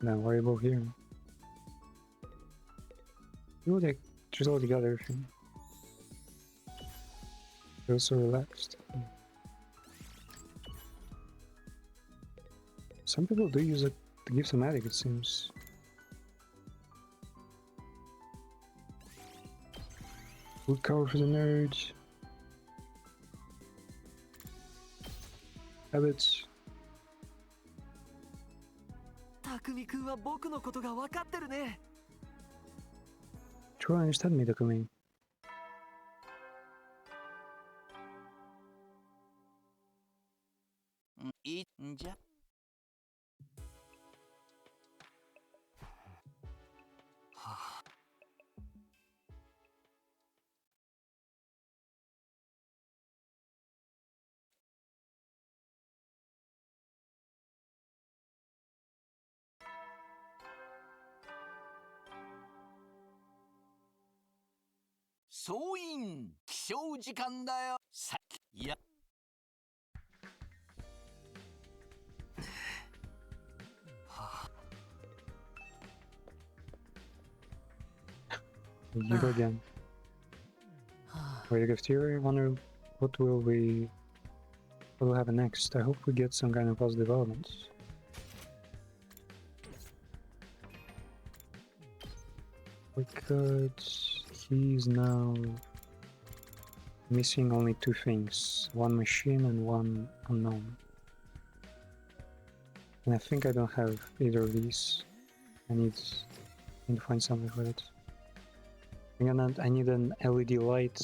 Now worry about here. You like just already got everything. Feel so relaxed. Some people do use it to give thematic, it seems. Wood cover for the nerds. Habits. 匠君は僕のことが分かってるね。 Try to understand me, Takumi. Inja. 総員起床時間だよ。さっきいや。You go again. Wait, Cafeteria, I wonder what will happen next. I hope we get some kind of positive developments. Because he's now missing only two things, one machine and one unknown. And I think I don't have either of these. I need to find something for it. I need an LED light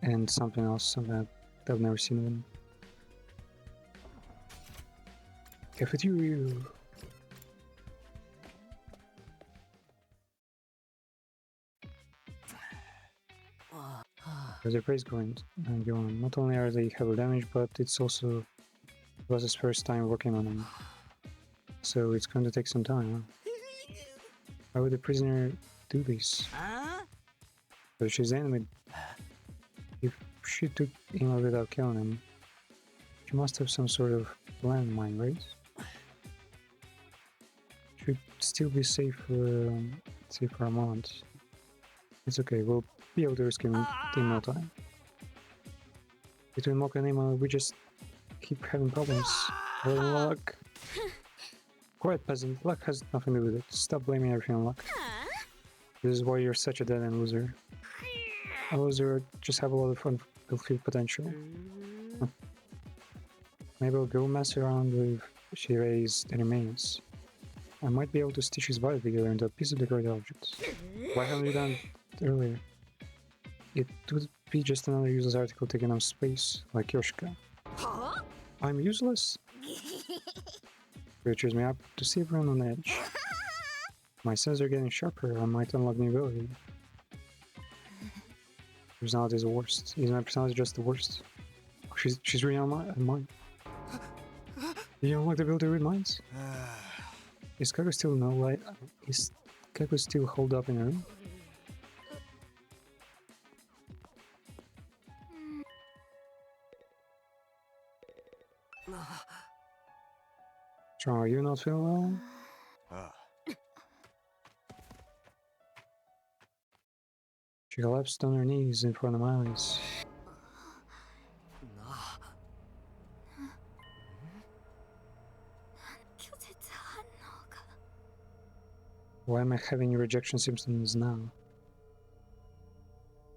and something else, something that I've never seen them. Cafeteria. There's a praise going on. Not only are they heavily damaged, but it was his first time working on them. So it's going to take some time, huh? Why would the prisoner do this? So she's enemy. If she took him without killing him, she must have some sort of plan in mind, right? Should still be safe for a moment. It's okay, we'll be able to rescue him in no time. Between Mocha and Emma, we just keep having problems. Luck. Quiet, peasant. Luck has nothing to do with it. Stop blaming everything on luck. This is why you're such a dead-end loser. A loser just have a lot of unfulfilled potential. Maybe I'll go mess around with Shirei's remains. I might be able to stitch his body together into a piece of decorated object. Why haven't we done it earlier? It would be just another useless article taking up space, like Yoshika. I'm useless? It cheers me up to see everyone on edge. My senses are getting sharper, I might unlock new ability. Personality is the worst. Is my personality just the worst? Oh, she's reading on mine. Did you unlock the ability to read minds? Is Kaku still is Kaku still holed up in her room? John, are you not feeling well? She collapsed on her knees in front of my eyes. Why am I having rejection symptoms now?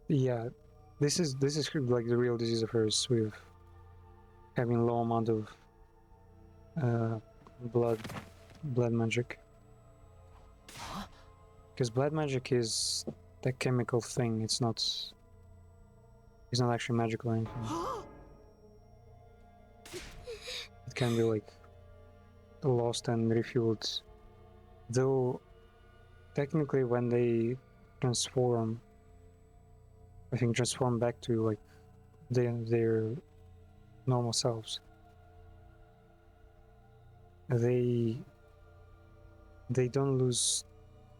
Yeah, this is like the real disease of hers with having low amount of blood magic. Because blood magic is a chemical thing. It's not actually magical or anything. It can be like lost and refueled. Though technically when they transform, I think transform back to like their normal selves, they don't lose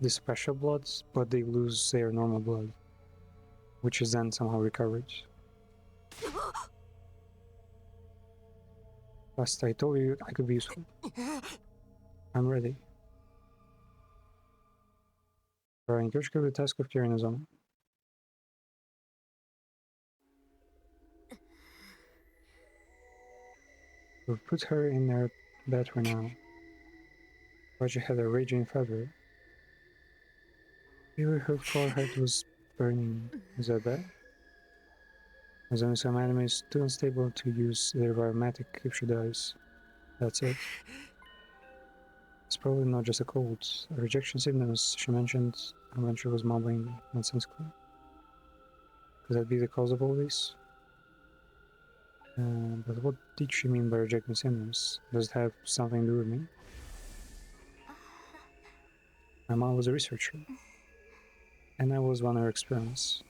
the special bloods, but they lose their normal blood, which is then somehow recovered. Last I told you I could be useful. I'm ready. Alright, engage the task of carrying a zombie. We'll put her in her bed for now. But she had a raging fever. Even her forehead was burning. Is that bad? As only some enemies too unstable to use their aromatic if she dies. That's it. It's probably not just a cold. Rejection symptoms she mentioned when she was mumbling nonsensically. Could that be the cause of all this? But what did she mean by rejecting symptoms? Does it have something to do with me? My mom was a researcher, and I was one of her experiments.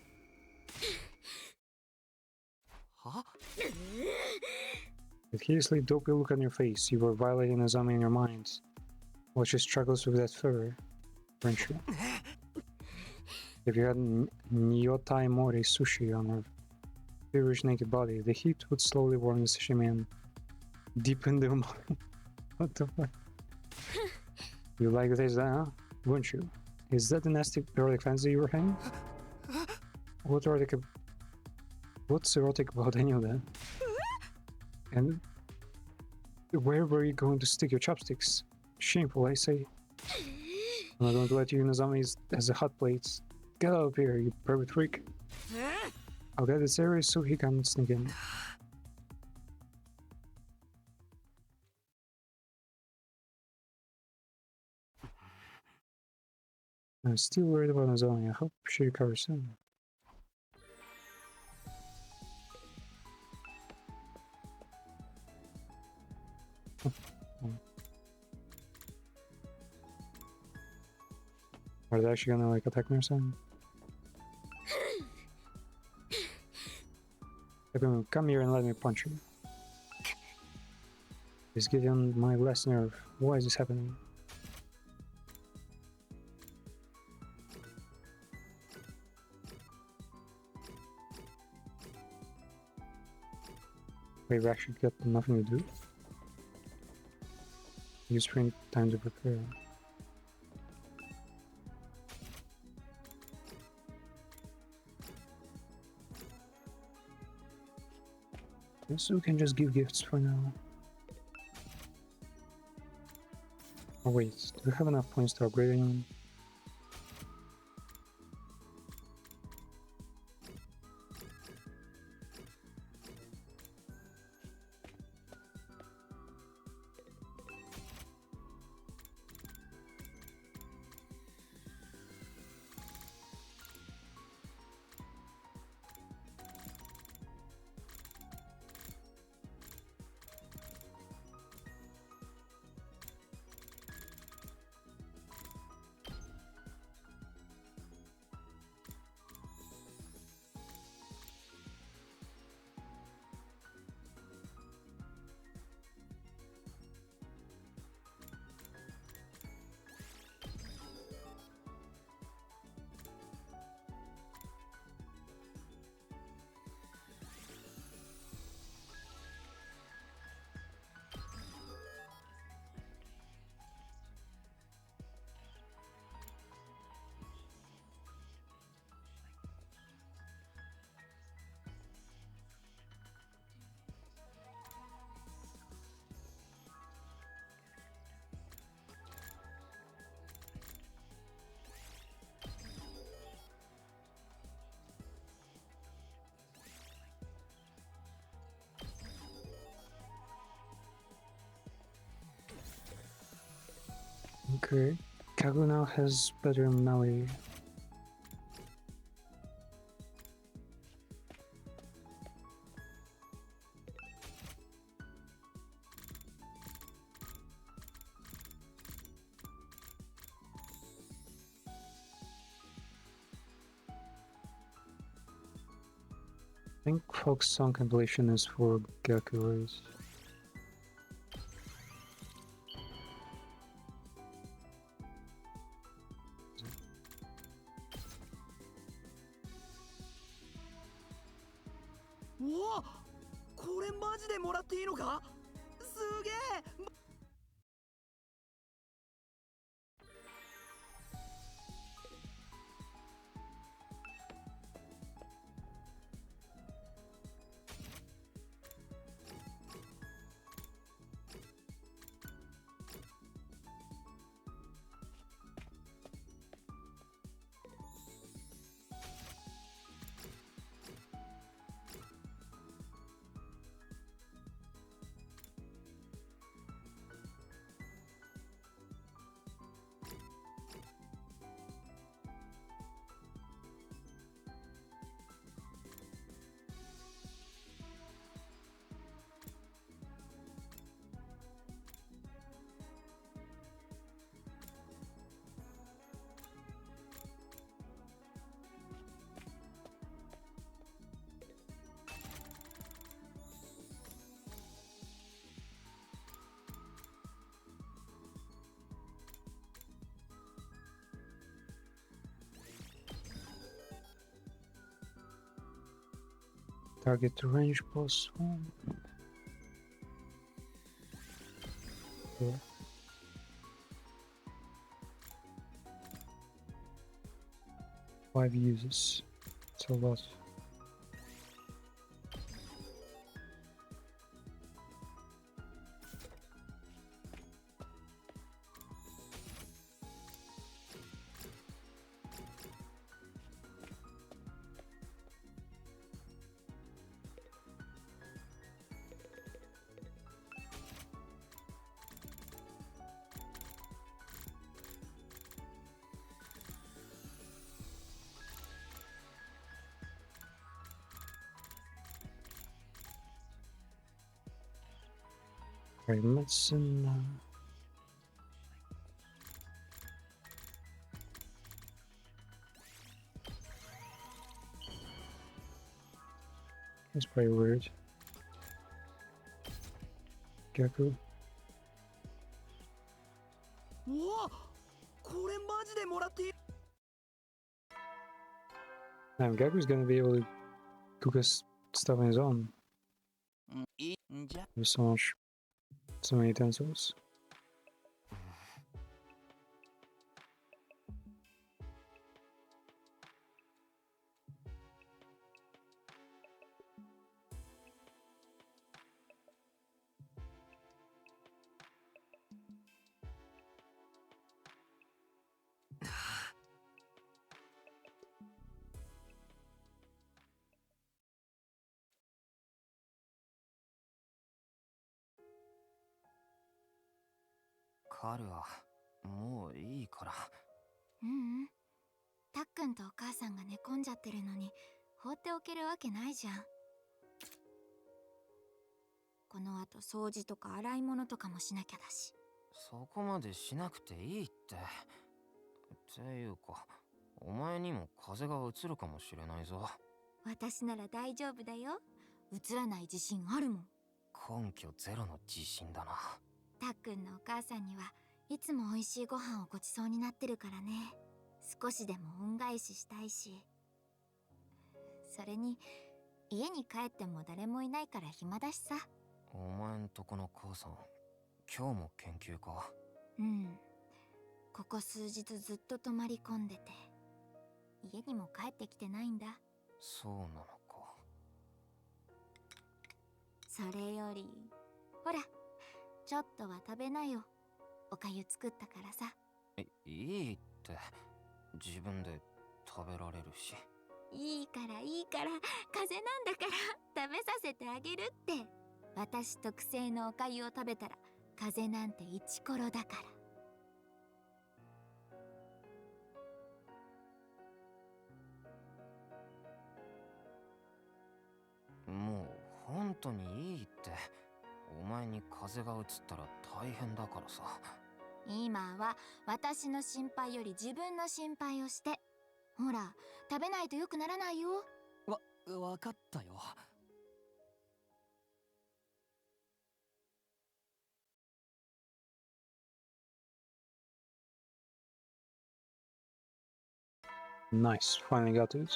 Huh? With hideously dopey look on your face, you were violating a zombie in your mind, while she struggles with that fever, weren't you? If you had Nyotai Mori sushi on her feverish naked body, the heat would slowly warm the sashimi and deepen the umami. What the fuck? You like the taste of that, huh? Wouldn't you? Is that the nasty erotic fantasy you were having? What's erotic about any of that? And where were you going to stick your chopsticks? Shameful, I say. I'm not going to let you in the zombies as a hot plate. Get out of here, you pervert freak. I'll get this area so he can sneak in. I'm still worried about Nozomi. I hope she recovers soon. Are they actually gonna like attack me or something? Come here and let me punch you. It's getting on my last nerve. Why is this happening? We've actually got nothing to do. Use free time to prepare. Guess we can just give gifts for now. Oh wait, do we have enough points to upgrade anyone? Okay. Kagu now has better melee. I think folk song compilation is for Gaku, right? Whoa! これマジでもらっていいのか？すげえ！ Target to range +1. Yeah. 5 uses. It's a lot. Right, medicine. That's pretty weird. Gaku. うわ！これマジでもらっていい？ Damn, Gaku's gonna be able to cook us stuff on his own. いいんじゃ。 There's so many utensils. カルはもういいから。ううんたっくんとお母さんが寝込んじゃってるのに放っておけるわけないじゃん。この後掃除とか洗い物とかもしなきゃだし。そこまでしなくていいって。っていうか、お前にも風邪がうつるかもしれないぞ。私なら大丈夫だよ。うつらない自信あるもん。根拠ゼロの自信だな。たっくんのお母さんにはいつも美味しいご飯をごちそうになってるからね。少しでも恩返ししたいし。それに家に帰っても誰もいないから暇だしさ。お前んとこの母さん、今日も研究か？うん。ここ数日ずっと泊まり込んでて、家にも帰ってきてないんだ。そうなのか。それよりほら、ちょっとは食べなよ。おかゆ作ったからさ。いいって、自分で食べられるし。いいからいいから、風邪なんだから食べさせてあげるって。私特製のおかゆを食べたら風邪なんてイチコロだから。ことにいいって。お前に風邪がうつったら大変だからさ。今は私の心配より自分の心配をして。ほら、食べないと良くならないよ。わかったよ。Nice, finally got to it.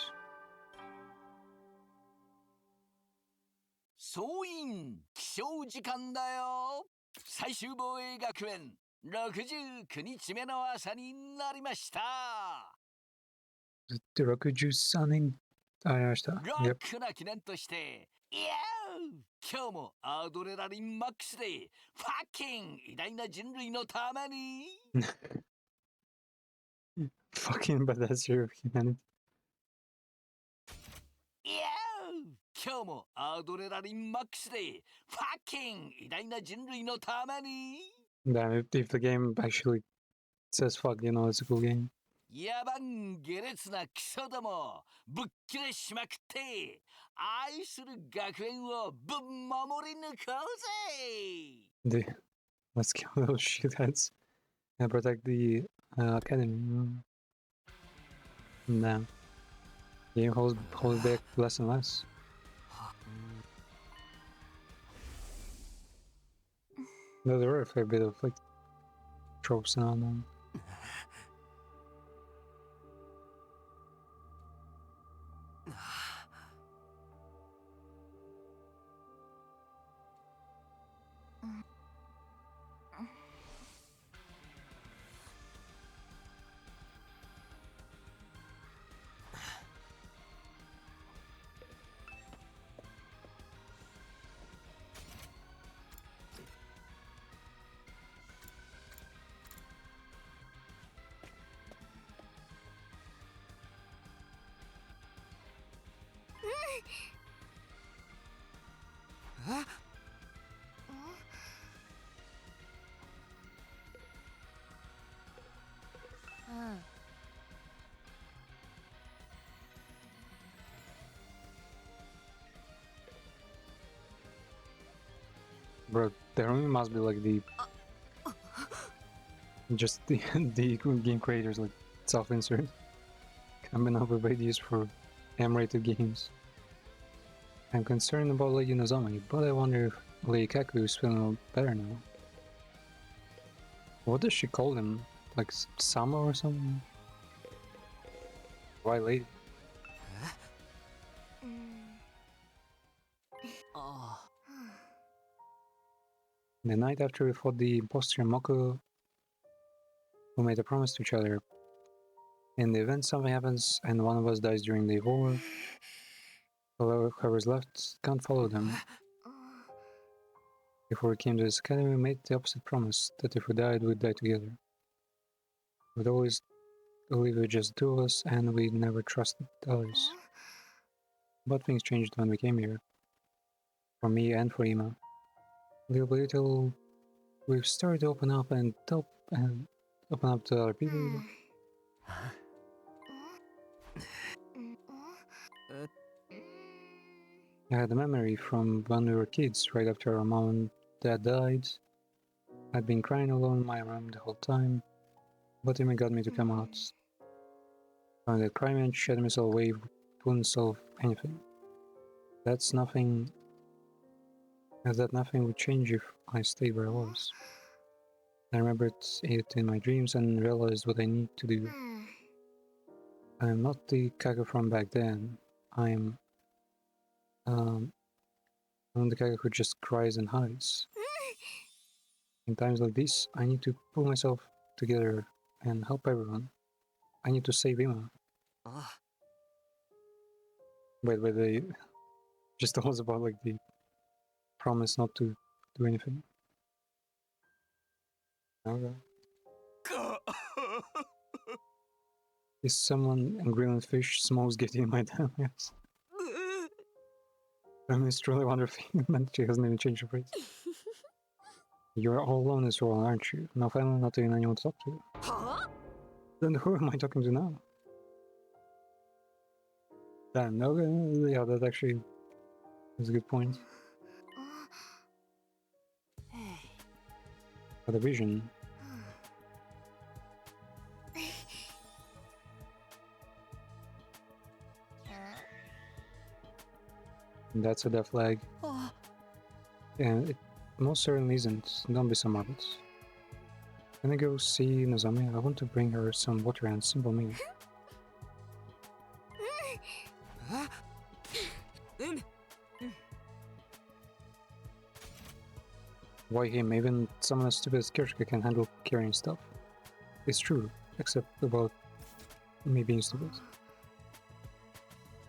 総員起床時間だよ。最終防衛学園69日目の朝になりました。The Rokuju-san in... ありました。ロ Yep. ックな記念として、いやー今日もアドレナリンマックスでファッキン偉大な人類のためにFucking badass hero of humanity. いやー今日もアドレナリンマックスでファッキン偉大な人類のために Damn, if the game actually says fuck, you know, it's a cool game. 野蛮下劣なクソどもぶっ切れしまくって愛する学園をぶっ守り抜こうぜ Let's kill those shitheads and protect the academy. Damn. Game holds back less and less. Though there were a fair bit of like tropes and all that. Bro, there only must be like the just the game creators like self-insert coming up with ideas for M-rated games. I'm concerned about Lady Nozomi, but I wonder if Lady Kaku is feeling better now. What does she call him? Like Sama or something? Why Lady? あ The night after we fought the imposter Moko, we made a promise to each other. In the event something happens and one of us dies during the war, whoever's left can't follow them. Before we came to this academy, we made the opposite promise, that if we died, we'd die together. We'd always believe it was just two of us, and we never trusted others. But things changed when we came here. For me and for Ima. Little by little, we've started to open up to other people. I had a memory from when we were kids, right after our mom and dad died. I'd been crying alone in my room the whole time, but Ima got me to come out. When that crying and shed myself away wouldn't solve anything. That nothing would change if I stayed where I was. I remembered it in my dreams and realized what I need to do. I am not the Kaga from back then. I'm the Kaga who just cries and hides. In times like this, I need to pull myself together and help everyone. I need to save Ima. あ Wait, they just told us about like the promise not to do anything. Okay. Is someone in Greenland fish smells getting in my damn ass? I mean, it's truly wonderful that she hasn't even changed her phrase. You're all alone in this world, aren't you? Now finally not having anyone to talk to. はあ Then who am I talking to now? Damn, okay, yeah, that actually is a good point. For the vision. That's a death flag. And it most certainly isn't. Don't be so morbid. Can I go see Nozomi? I want to bring her some water and simple meal. Why him? Even someone as stupid as Kirschke can handle carrying stuff. It's true, except about me being stupid.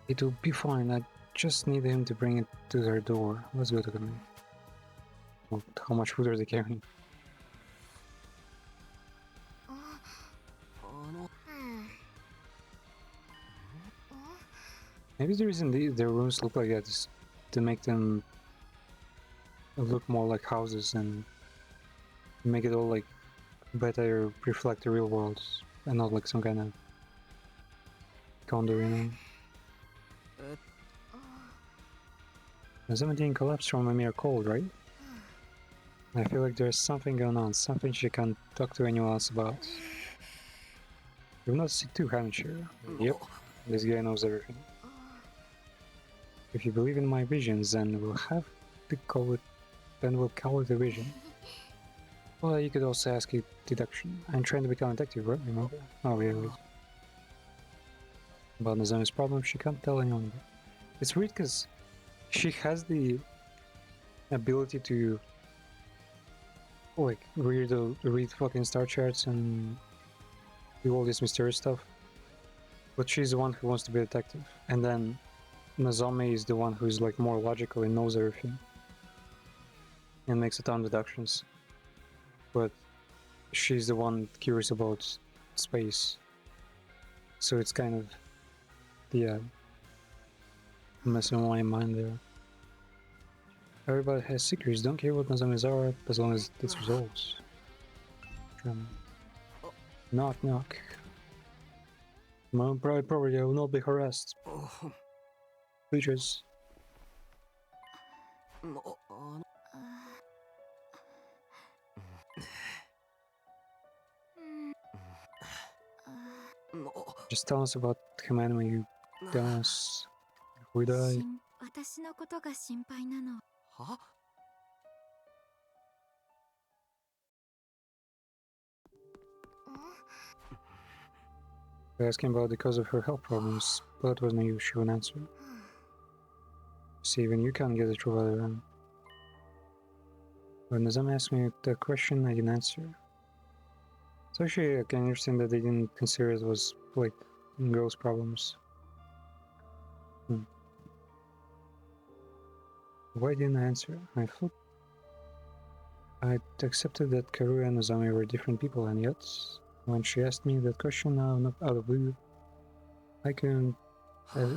It'll be fine, I just need him to bring it to their door. Let's go to them. Well, how much food are they carrying? Maybe the reason their rooms look like that is to make them look more like houses and make it all like better reflect the real world and not like some kind of condo, you know? The 17 collapsed from a mere cold, right? I feel like there's something going on, something she can't talk to anyone else about. You've noticed it too, haven't you? Yep, this guy knows everything. If you believe in my visions, then we'll have to call it. Then we'll call it a vision. Well, you could also ask it deduction. I'm trying to become a detective, right? Remember? Oh, really? About Nozomi's problem, she can't tell anyone about. It's weird because she has the ability to like read fucking star charts and do all this mysterious stuff, but she's the one who wants to be a detective, and then Nozomi is the one who's like more logical and knows everything and makes a ton of deductions, but she's the one curious about space, so it's kind of messing with my mind there. Everybody has secrets, don't care what Nozomi's are as long as it's resolved. Knock knock. My private property, I will not be harassed. Creatures. Just tell us about him anime, you dumbass. We die. 私のことが心配なの。は I asked him about the cause of her health problems, but it was no use, she wouldn't answer. See, even you can't get the truth out of them. When Nozomi asked me that question, I didn't answer. So actually, I can understand that they didn't consider it was like girls' problems. Why didn't I answer? I thought I accepted that Karuya and Nozomi were different people, and yet when she asked me that question out of blue, I couldn't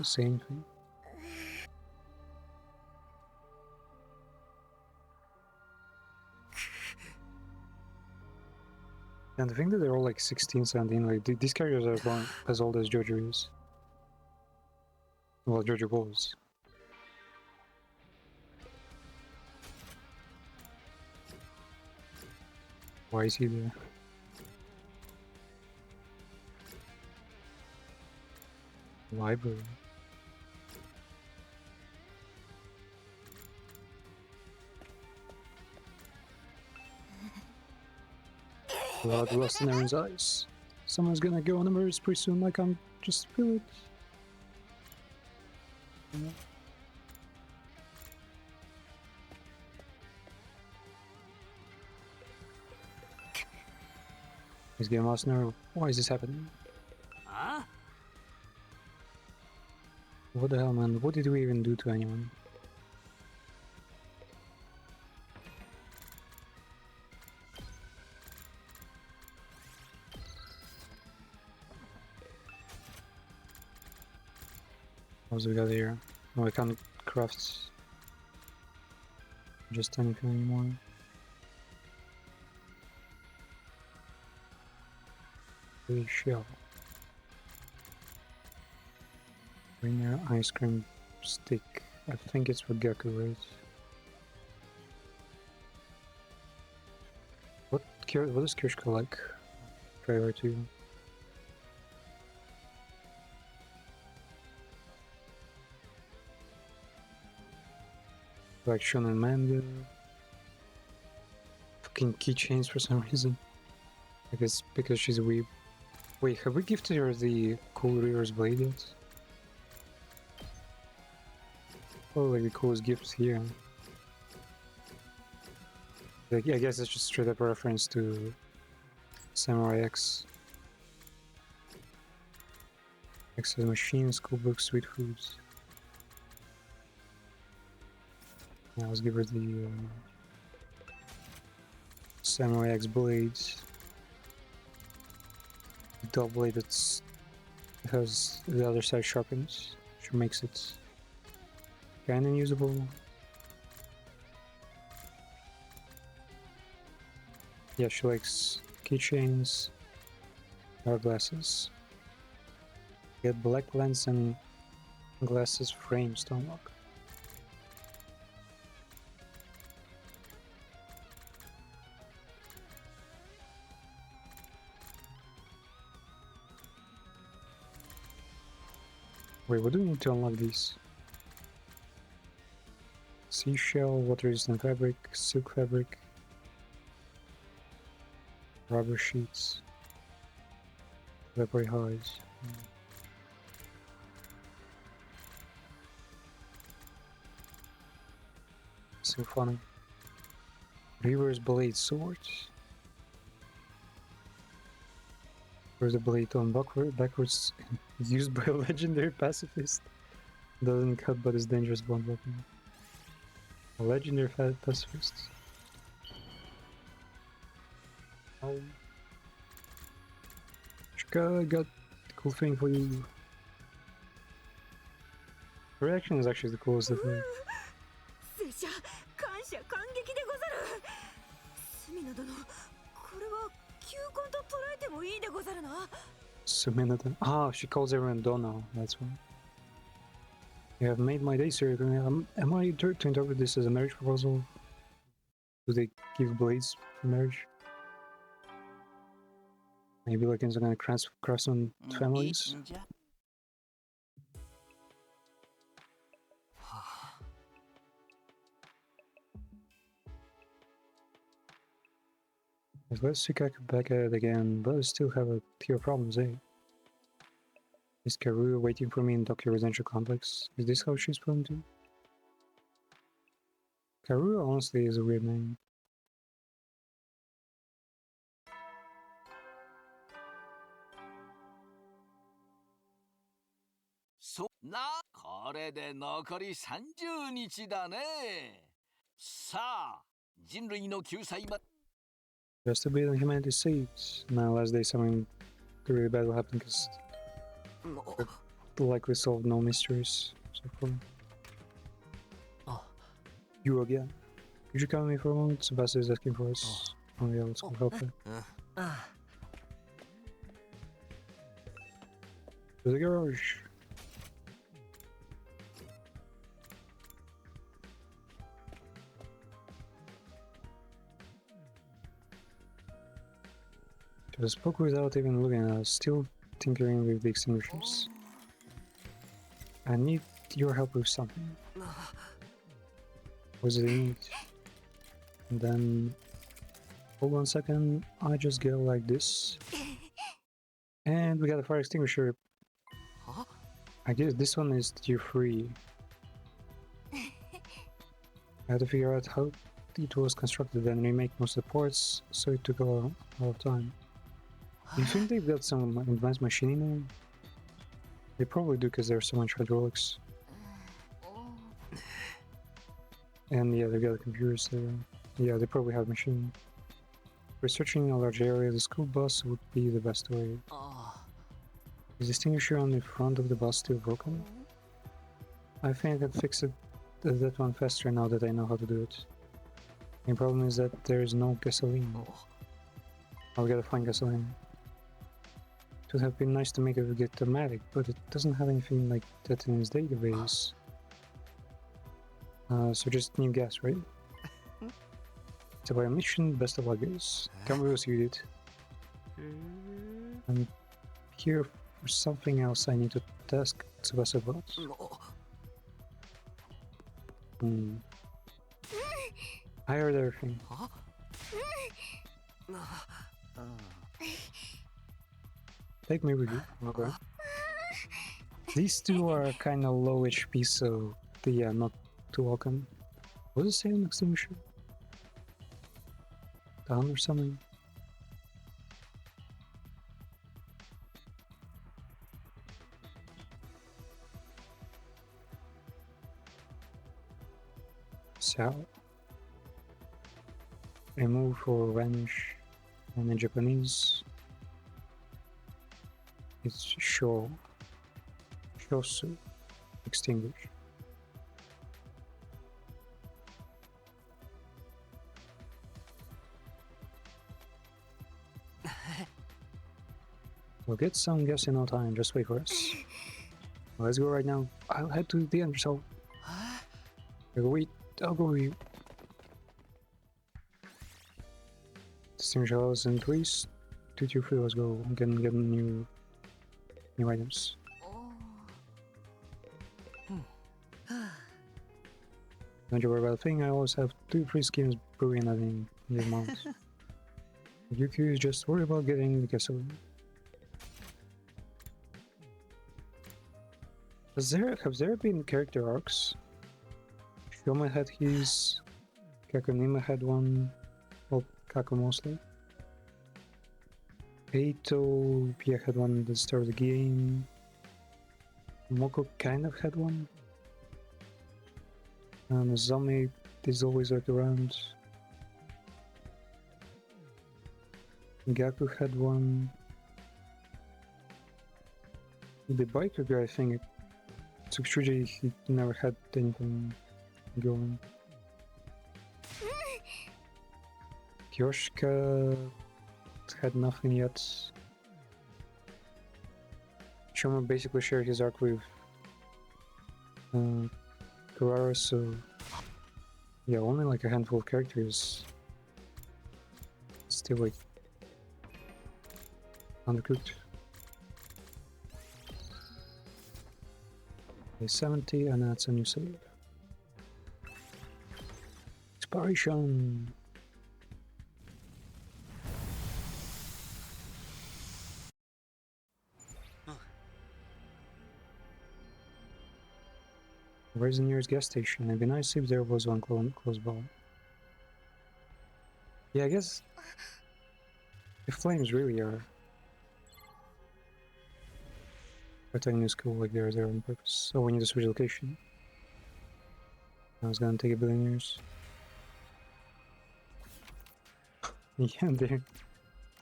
say anything. And the thing that they're all like 16, 17, like these characters are born as old as Jojo is. Well, Jojo was. Why is he there? Library. Blood rust in Aaron's eyes. Someone's gonna go on a murder pretty soon, like I'm just feel it. He's getting lost now. Why is this happening? Huh? What the hell, man? What did we even do to anyone? What do we got here? Oh, I can't craft just anything anymore. The shell. Rainier ice cream stick. I think it's for Gaku, right? What what is Kirschka like prior to? Like shonen manga. Fucking keychains for some reason. I guess because she's a weeb. Wait, have we gifted her the cool Reaver's blade yet? Oh, like the coolest gift here. Like, I guess it's just straight up reference to Samurai X. X has machines, cool books, sweet foods. Yeah, let's give her the Samurai X blades. Double blade that's it has the other side sharpens, which makes it kinda usable. Yeah, she likes keychains, hourglasses. Get black lens and glasses frames to unlock. Wait, what do we need to unlock these? Seashell, water-resistant fabric, silk fabric, rubber sheets, slippery hides. So funny. Reaver's blade swords. Where's the blade on backwards used by a legendary pacifist? Doesn't cut but is dangerous blunt weapon. A legendary pacifist. Oh. Chika, I got a cool thing for you. The reaction is actually the coolest of me. 拙者感謝感激でござる。隅野殿、これは球根と捉えてもいいでござるな。 Suminata. Ah, she calls everyone Donna, that's why. You have made my day, sir. Am I to interpret this as a marriage proposal? Do they give blades for marriage? Maybe like it's gonna cross on families? Let's check back at it again, but I still have a few problems, eh? Is Karuya waiting for me in Tokyo Residential Complex? Is this how she's going to? Karuya honestly is a weird name.そな、これで残り30日だね。さあ、人類の救済ま。 Just to be on humanity's seats. Now, last day, something really bad will happen because likely solve no mysteries so far. You again. Could you come with me for a moment? Sebastian is asking for us. Oh yeah, let's go help her. To the garage. Just spoke without even looking at us, still tinkering with the extinguishers. I need your help with something. What do they need? And then, hold on a second, I just go like this. And we got a fire extinguisher. I guess this one is tier 3. I had to figure out how it was constructed and remake most of the parts, so it took a lot of time. Do you think they've got some advanced machining now? They probably do because there's so much hydraulics. And yeah, they've got computers there. Yeah, they probably have machining. Researching a large area, the school bus would be the best way. Is the extinguisher on the front of the bus still broken? I think I could fix it, that one faster now that I know how to do it. The problem is that there is no gasoline. I'll gotta find gasoline. It would have been nice to make it get automatic, but it doesn't have anything like that in its database. So just new gas, right? So by mission, best of luck guys. Tell me what you did. I'm here for something else I need to task Tsubasa about. Hmm. I heard everything. Take me with you. Okay. These two are kind of low HP, so yeah, not too welcome. What does it say on extinguisher? Down or something? So, remove or vanish, and in Japanese, it's shosu, extinguish. We'll get some gas in no time, just wait for us. Let's go right now. I'll head to the end, so... Wait, I'll go with you. Distinguish levels increase. 2 2 3, let's go. I'm getting new items. Don't you worry about a thing, I always have 2 free schemes brewing at the amount. Yuki is just worry about getting the gasoline. Have there been character arcs? Shoma had his, Kakunima had one, well, Kaku mostly. Eito, Pia had one at the start of the game. Moko kind of had one. Zami is always like around. Gaku had one. The biker guy, I think, Tsukuchuji, he never had anything going. Kyoshika had nothing yet. Shoma basically shared his arc with Kurara, so yeah, only like a handful of characters still like undercooked. Okay, 70, and that's a new save. Exploration. Where's the nearest gas station? It'd be nice if there was one close by. Yeah, I guess the flames really are attacking this school like they're there on purpose. So we need to switch location. I was gonna take a billion years. Yeah, the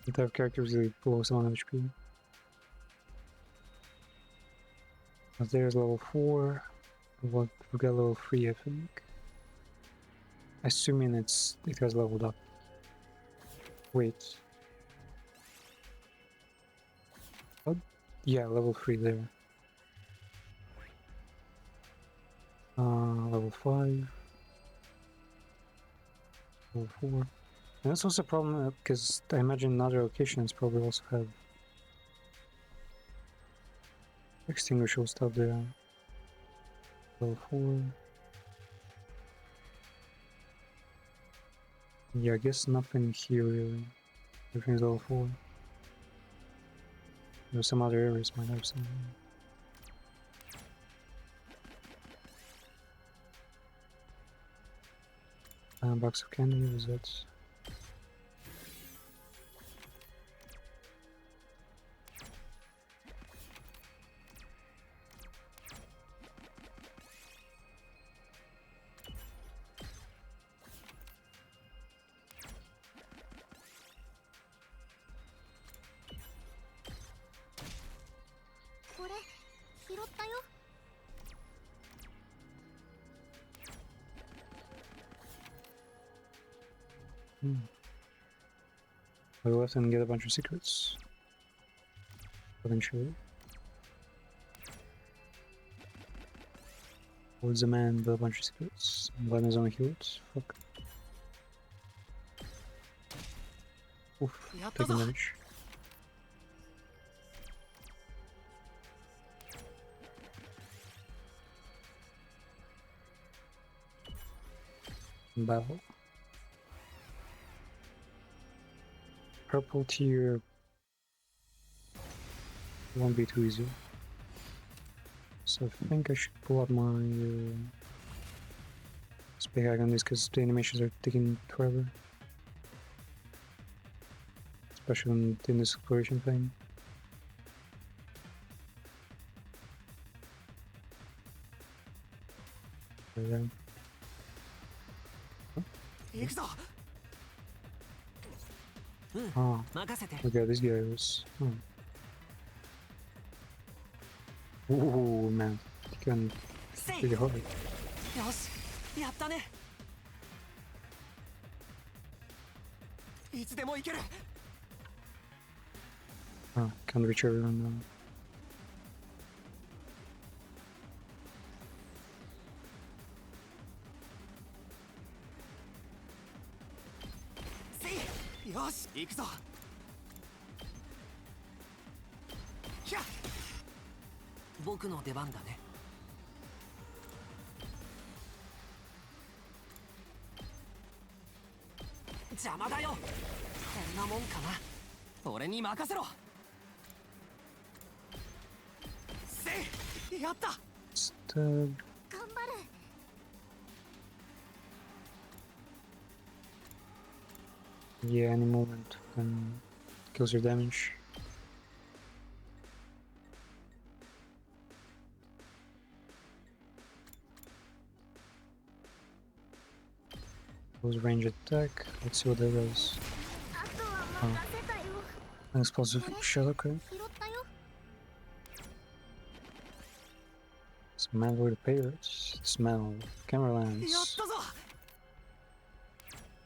type of characters really below 700 HP. But there's level 4. We've got level 3, I think. Assuming it has leveled up. Wait. Oh, yeah, level 3 there. Level 5. Level 4. And that's also a problem because I imagine other locations probably also have extinguishable stuff there. Level 4. Yeah, I guess nothing here really. Everything's level 4. There's some other areas might have some. Box of candy, was that? We'll go and get a bunch of secrets. Eventually. What's the man with a bunch of secrets? Glenn is only healed. Fuck. Oof, taking damage. Battle. Purple tier won't be too easy. So I think I should pull up my spec on this because the animations are taking forever. Especially in this exploration thing. There. Oh, look at this guys. Ooh, man. He can really hard. Oh, can't reach everyone now. Stab. Yeah, any movement kills your damage. Was range attack. Let's see what that does. Oh. An explosive shadow code. Smell with the pirates. Smell. Camera lens.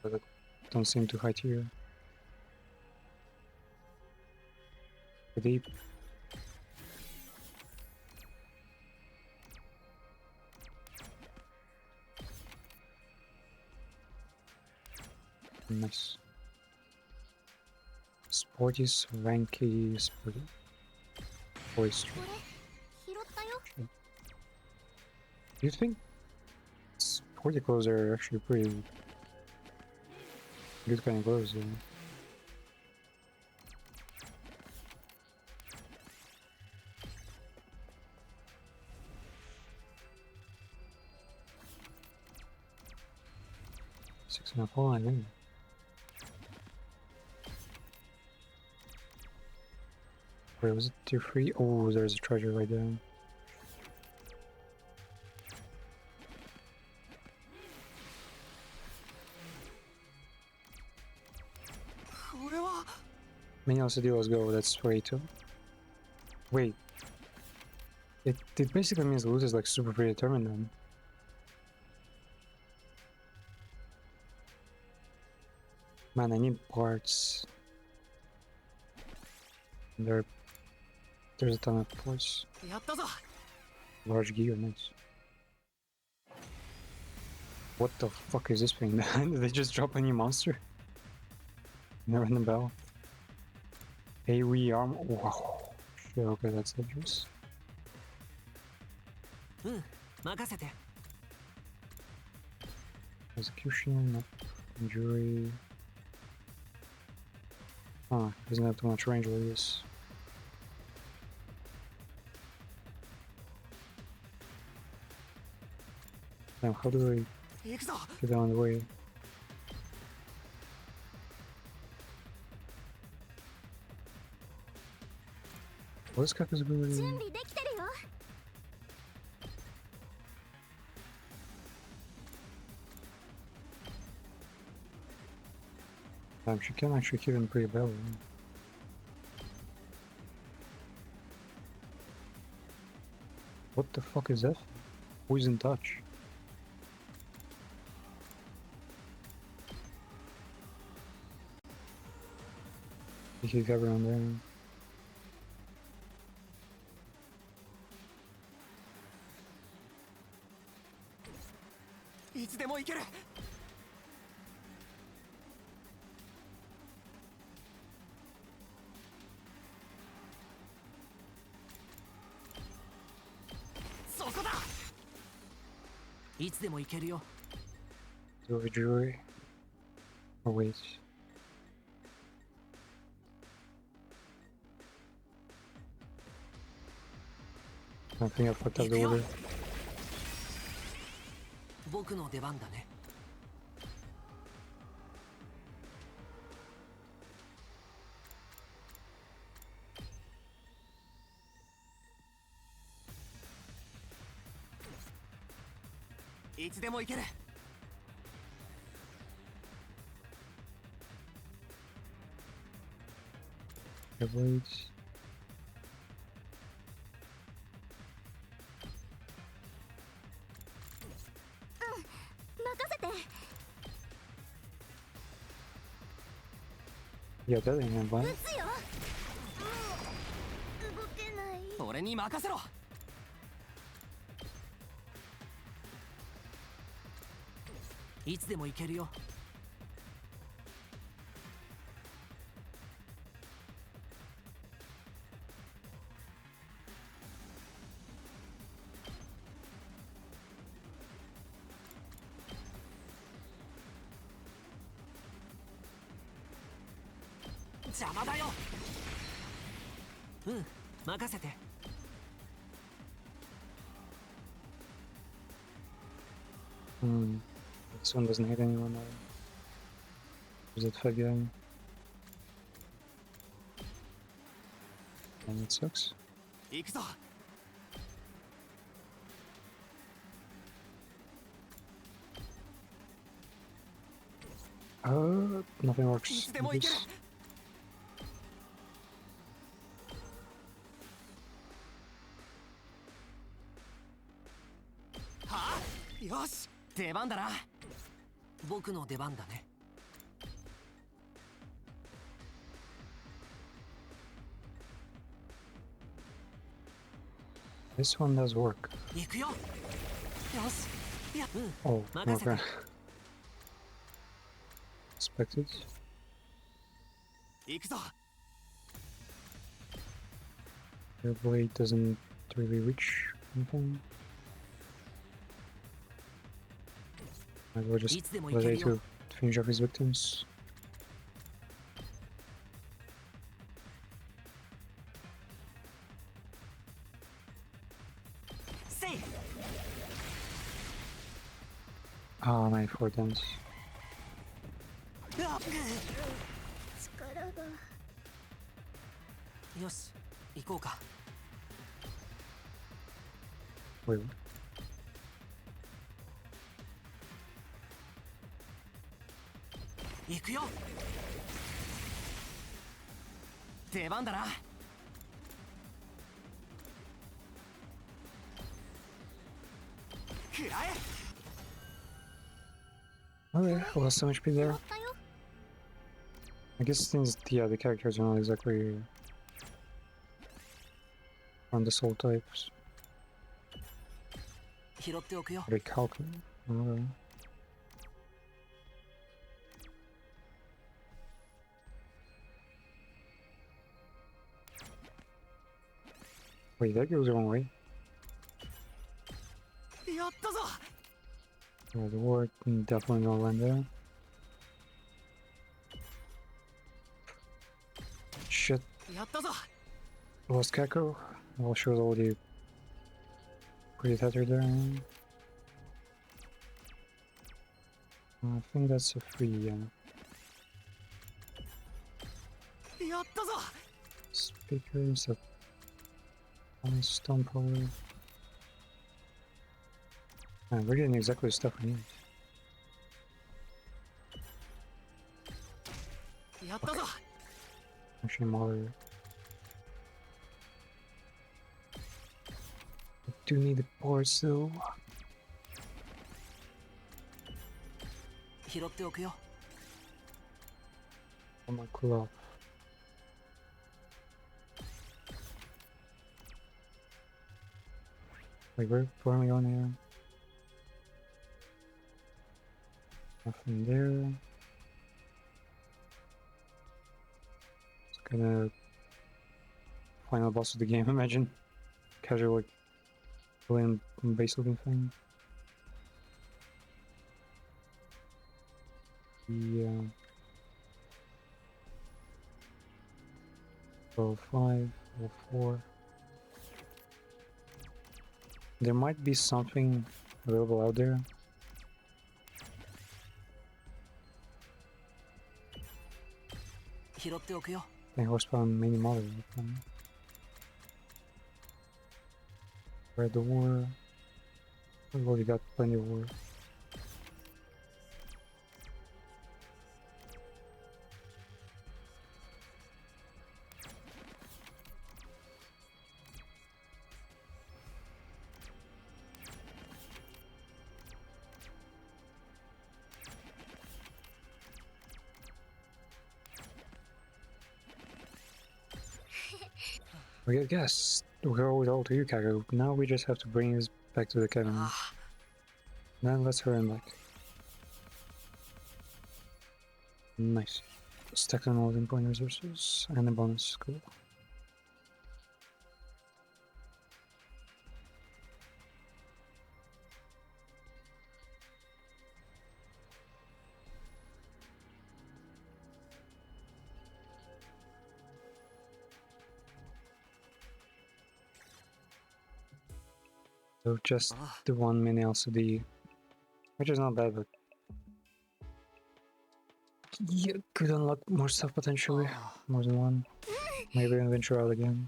But I don't seem to hide here. Deep. Nice. Sporty's Ranky Sporty. Oyster. Do you think sporty clothes are actually pretty good kind of clothes? Yeah. Six and a half, I think. Wait, was it tier 3? Oh, there's a treasure right there. Many also do, let's go, that's 42. Wait. It basically means the loot is like super predetermined then. Man, I need parts. There's a ton of parts. Large gear, nice. What the fuck is this thing? Did they just drop a new monster? Never in the bell. AoE armor. Wow. Shit, okay, that's dangerous. Execution, nope. Injury. Oh, doesn't have too much range with this. Now, how do I get out of the way? What's Kaka's ability? Damn, she can actually hit him pretty well. What the fuck is that? Who's in touch? You kick everyone there. いつでも行けるよ。 Silver jewelry. Oh wait. I think I fucked up the order. 僕の出番だね。いつでも行ける。 Blades. 任せて。 Yeah, that ain't gonna 撃 buy. つよ。動けない。俺に任せろ。いつでも行けるよ。 邪魔だよ。うん、任せて。 This one doesn't hit anyone. Is it fat guy? And it sucks. 行くぞ。 Nothing い works. つでも行ける。 This. はあ、よし、出番だな。僕の出番だね。 This one does work. 行くよ。よし。いや、うん。 Oh, Magazine. okay. Expected. 行くぞ。 Your blade doesn't really reach anything. I will just いつでも let 行ける A よ。 to finish off his victims. せい。 Ah, my 4 dance. うわっ。力が。よし、行こうか。 Wait, what? 行くよ。出番だな。食らえ。 Okay, well, so much HP 終 there. わったよ。 I guess since the characters are not exactly on the soul types, 拾っておくよ。 they calculate. Okay. Wait, that goes the wrong way. やったぞ。 Yeah, the ward definitely gonna land there. Shit, やったぞ。 lost Kako. Well, she was already pretty tattered there. I think that's a free, yeah. やったぞ。 Speakers, a nice stone power. Man, we're getting exactly the stuff we need. やったぞ。 Actually, more. I do need the parts though. 拾っておくよ。 I'm gonna cool off. Wait, where am I going here? Nothing there. It's gonna final boss of the game, imagine. Casual like alien base looking thing. Yeah. 05, 04. There might be something available out there. I horsepower mini model. Red ore. We've already got plenty of ore. I guess we're all to you, Kago. Now we just have to bring this back to the cabin. Then let's hurry him back. Nice. Stack on all the point resources and a bonus. Cool. So just the one mini LCD, which is not bad, but yeah, could unlock more stuff potentially. More than one. Maybe venture out again.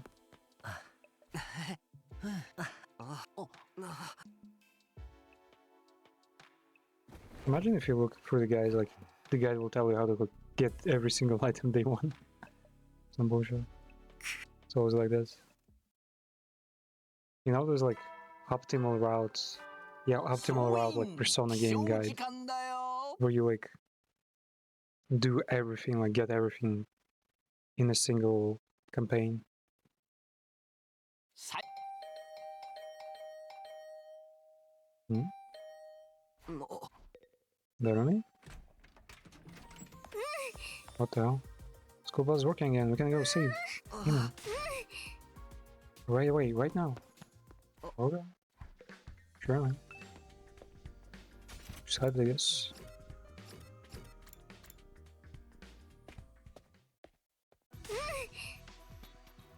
Imagine if you look through the guys, like the guide will tell you how to get every single item they want. Some bullshit. It's always like this. You know, there's like optimal routes. Yeah, optimal route like Persona game guide, where you like do everything, like get everything in a single campaign. Hmm? That on me? What the hell? School bus is working again. We can go save. You know. Right away, right now. Okay. Sure, man. Side, I guess.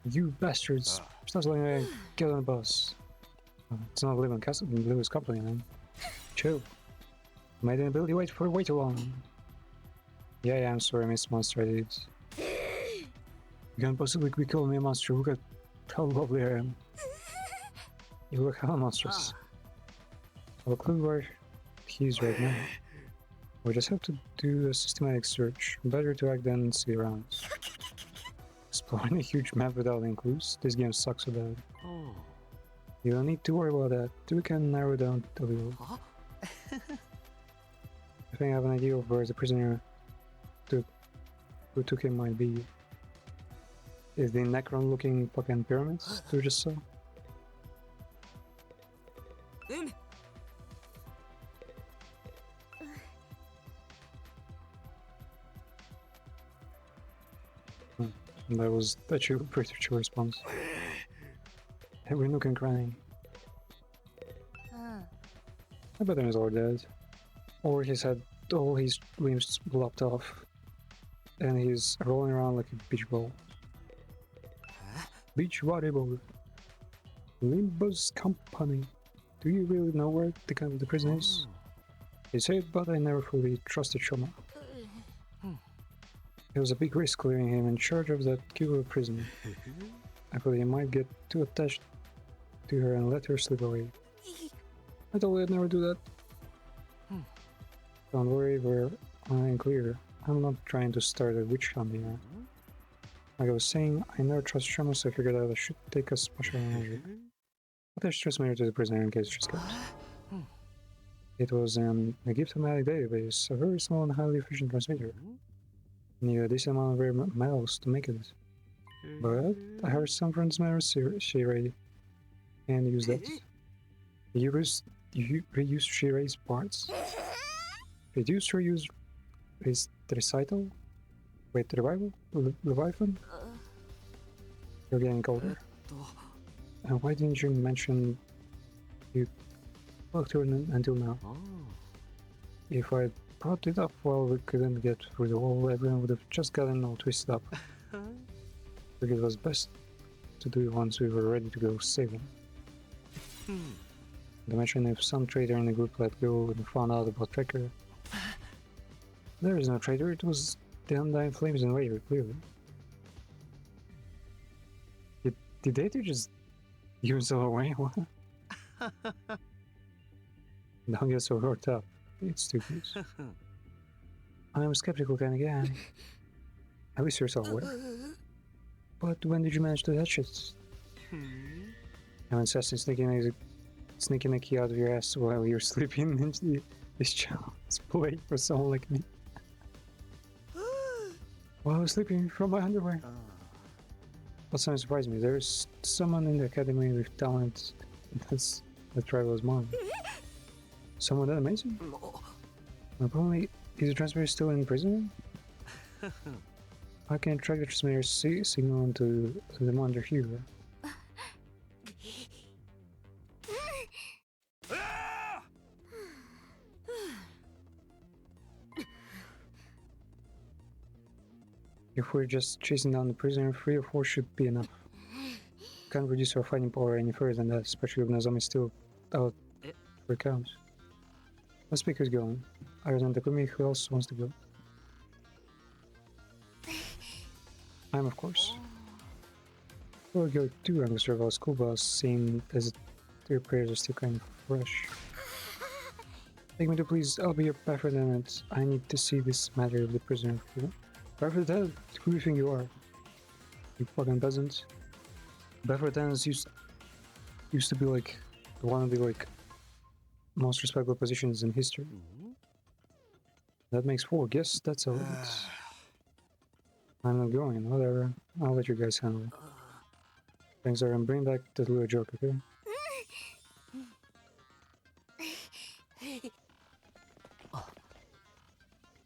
You bastards! Stop letting me get on the bus. It's not Lewis company, man. Chill. Made an ability wait for way too long. Yeah, I'm sorry, Miss Monster Dudes. You can't possibly be calling me a monster. Look at how lovely I am. You look hella monstrous. I have a clue where he is right now. We just have to do a systematic search. Better to act than see around. Exploring a huge map without any clues. This game sucks so bad. You don't need to worry about that. We can narrow down a little. I think I have an idea of where the prisoner who took him might be. Is the Necron looking fucking pyramids we just saw? That was actually a pretty true response. Hey, we're looking crying. I bet he's all dead. Or he's had all his limbs lopped off and he's rolling around like a beach ball. Beach volleyball. Limbus Company. Do you really know where the prison is? They say it, but I never fully trusted Shoma. It was a big risk clearing him in charge of that killer prison. I thought he might get too attached to her and let her slip away. I told you I'd never do that. Don't worry, we're clear. I'm not trying to start a witch hunt here. Like I was saying, I never trust Shoma, so I figured out I should take a special measure. But I should transmit her to the prisoner in case she escapes. It was a gift-o-matic database, a very small and highly efficient transmitter. Needed a decent amount of rare metals to make it. But I heard some from this matter Shirei and used that. You reuse Shirei's parts? Reduce, reuse, is the recital? Wait, the revival? Leviathan? You're getting colder. And why didn't you mention you talked to her until now? If I brought it up while we couldn't get through the wall. Everyone would have just gotten all twisted up. I think it was best to do it once we were ready to go save him. Imagine if some traitor in the group let go and found out about Tracker. There is no traitor, it was the Undying Flames and Raider, clearly. Did they just give himself away? What? Don't get so worked up. It's stupid. I'm a skeptical kind of guy. At least you're self-aware. But when did you manage to touch it? I'm insisting sneaking a key out of your ass while you're sleeping into this child's play for someone like me. While I was sleeping from my underwear. But something surprised me. There's someone in the academy with talent that rivals mine. Someone that amazing? Apparently, is the transmitter still in prison? I can track the transmitter signal into them under here. If we're just chasing down the prisoner, 3 or 4 should be enough. Can't reduce our fighting power any further than that, especially when Nozomi's still out for count. Let's pick who's going. Other than Takumi, who else wants to go? I'm, of course. We'll go too, I'm serve our school bus, seeing as their prayers are still kind of fresh. Take me to please, I'll be your path attendant. I need to see this matter of the prisoner. Path attendant? Who do you think you are? You fucking peasant. Path attendants used to be like one of the most respectable positions in history. That makes 4. Guess that's a limit. I'm not going, whatever. I'll let you guys handle it. Thanks, Aaron. Bring back that little joke, okay?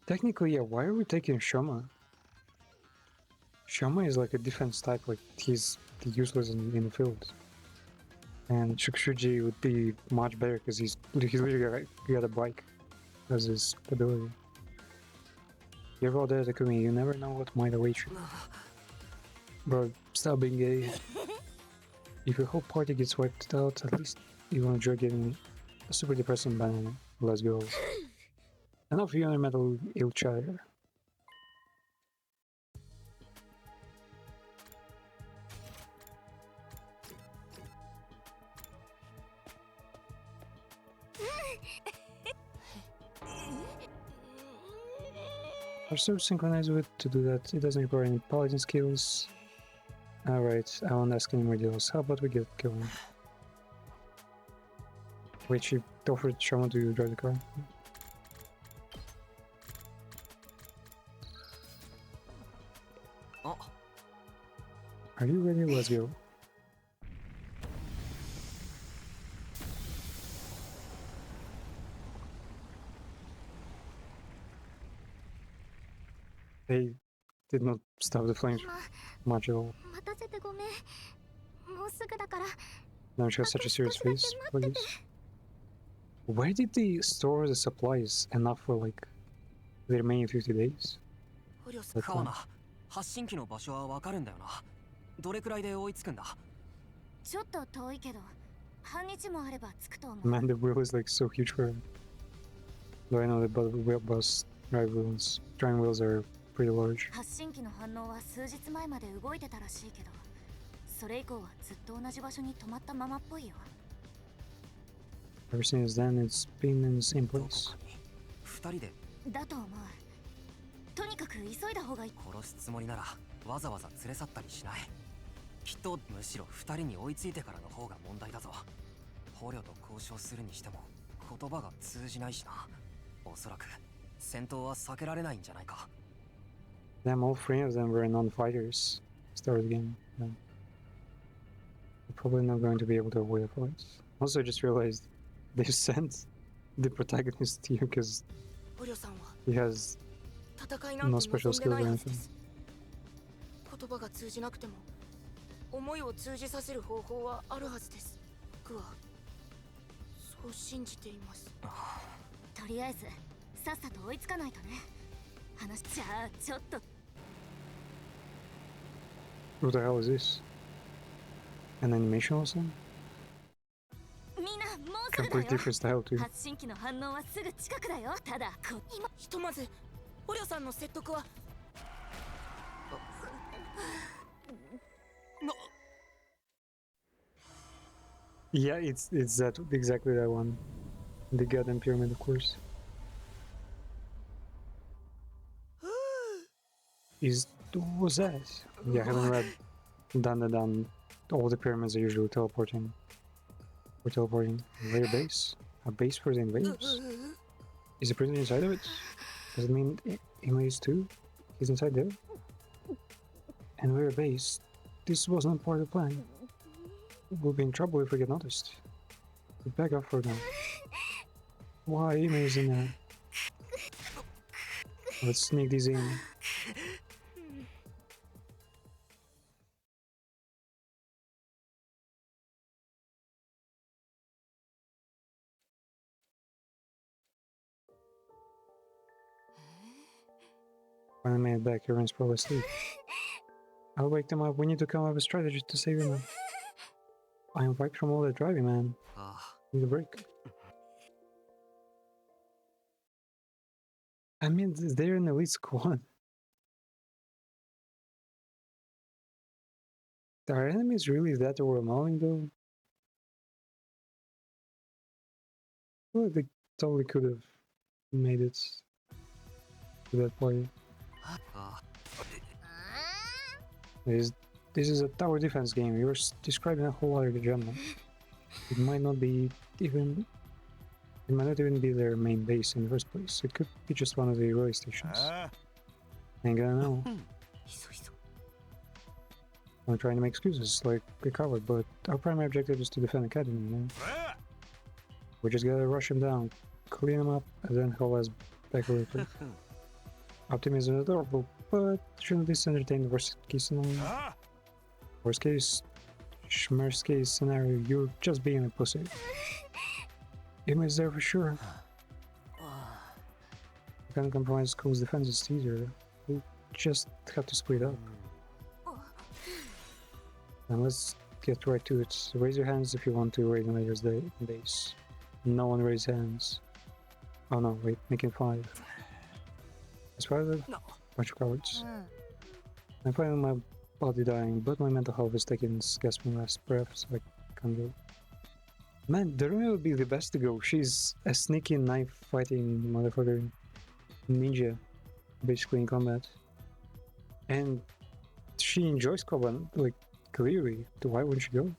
Technically, yeah, why are we taking Shoma? Shoma is like a defense type, like he's useless in the field. And Shukshuji would be much better because he's literally got a bike as his ability. You're all there, Takumi, you never know what might await you. Bro, stop being gay. If your whole party gets wiped out, at least you will enjoy getting a super depressing banana. Let's go. Enough of metal ill chatter. Are so synchronized with to do that. It doesn't require any paladin skills. Alright, I won't ask any more deals. How about we get going? Wait, she offered Shama to drive the car. Are you ready? Let's go. They did not stop the flames much at all. Now she has such a serious face, please. Where did they store the supplies enough for the remaining 50 days? 川名、発信機の場所はわかるんだよな。どれくらいで追いつくんだ？ちょっと遠いけど、半日もあれば着くと思う。 Man, the wheel is so huge for him. Though I know the bus driving wheels are pretty large. 発信機の反応は数日前まで動いてたらしいけど、それ以降はずっと同じ場所に止まったままっぽいよ。Ever since then, it's been in the same place. 2人でだと思う。とにかく急いだ方がいい。殺すつもりならわざわざ連れ去ったりしない。きっとむしろ2人に追いついてからの方が問題だぞ。捕虜と交渉するにしても言葉が通じないしな。おそらく戦闘は避けられないんじゃないか。Damn, all 3 of them were non-fighters. Start of the game. No. We're probably not going to be able to avoid a fight. Also, I just realized they've sent the protagonist here because he has no special skills or anything. 言葉が通じなくても思いを通じさせる方法はあるはずです。僕はそう信じています。とりあえずさっさと追いつかないとね。話じゃあちょっと What the hell is this? An animation also? みんなもうすぐだ Completely よ。 different style too. 発信機の反応はすぐ近くだよ。ただ今ひとまず捕虜さんの説得はYeah, it's that exactly that one. The goddamn pyramid, of course. What was that? Yeah, I haven't read done. All the pyramids are usually teleporting. We're teleporting. Layer base? A base for the invaders? Is the prisoner inside of it? Does it mean invaders too? He's inside there? And we're a base. This was not part of the plan. We'll be in trouble if we get noticed. We back up for now. Why emails in there? Let's sneak these in. When I made it back, everyone's probably asleep. I'll wake them up. We need to come up with a strategy to save them. I'm wiped from all that driving, man. Need a break. I mean, they're an elite squad. Are enemies really that overwhelming, though? Well, they totally could have made it to that point. This is a tower defense game. You're describing a whole other genre. It might not be even. It might not even be their main base in the first place. It could be just one of the relay stations. Ain't gonna know. I'm trying to make excuses like we covered, but our primary objective is to defend Academy, you know? We just gotta rush him down, clean him up, and then haul us back later. Optimism is adorable, but shouldn't this entertain the worst case scenario? Worst case scenario, you're just being a pussy. Emma is there for sure. You can't compromise school's defense, it's easier. We just have to split up. And let's get right to it. Raise your hands if you want to raid Invaders base. No one raise hands. Oh no, wait, making 5. Is 5 a bunch of cowards? I'm finding my body dying, but my mental health is taking gasping last breath, so I can't go. Man, Darumi would be the best to go. She's a sneaky knife fighting motherfucker ninja, basically in combat. And she enjoys combat, like, clearly. Why wouldn't she go?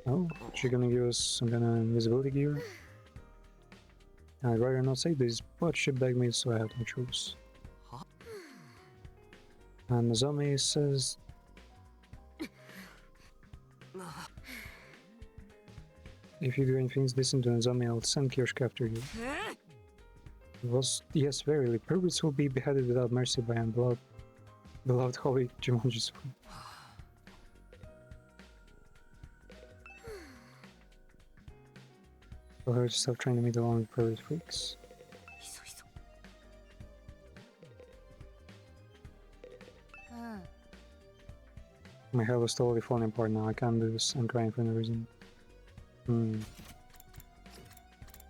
Oh, she's gonna give us some kind of invisibility gear? I'd rather not say this, but she begged me, so I have no choice. And Nozomi says... If you do anything decent to Nozomi, I'll send Kyoshika after you. Yes, verily, perverts will be beheaded without mercy by beloved holy Jumanji's. Tell her to stop trying to meet along with pervert freaks. My head was totally falling apart now. I can't do this. I'm crying for no reason.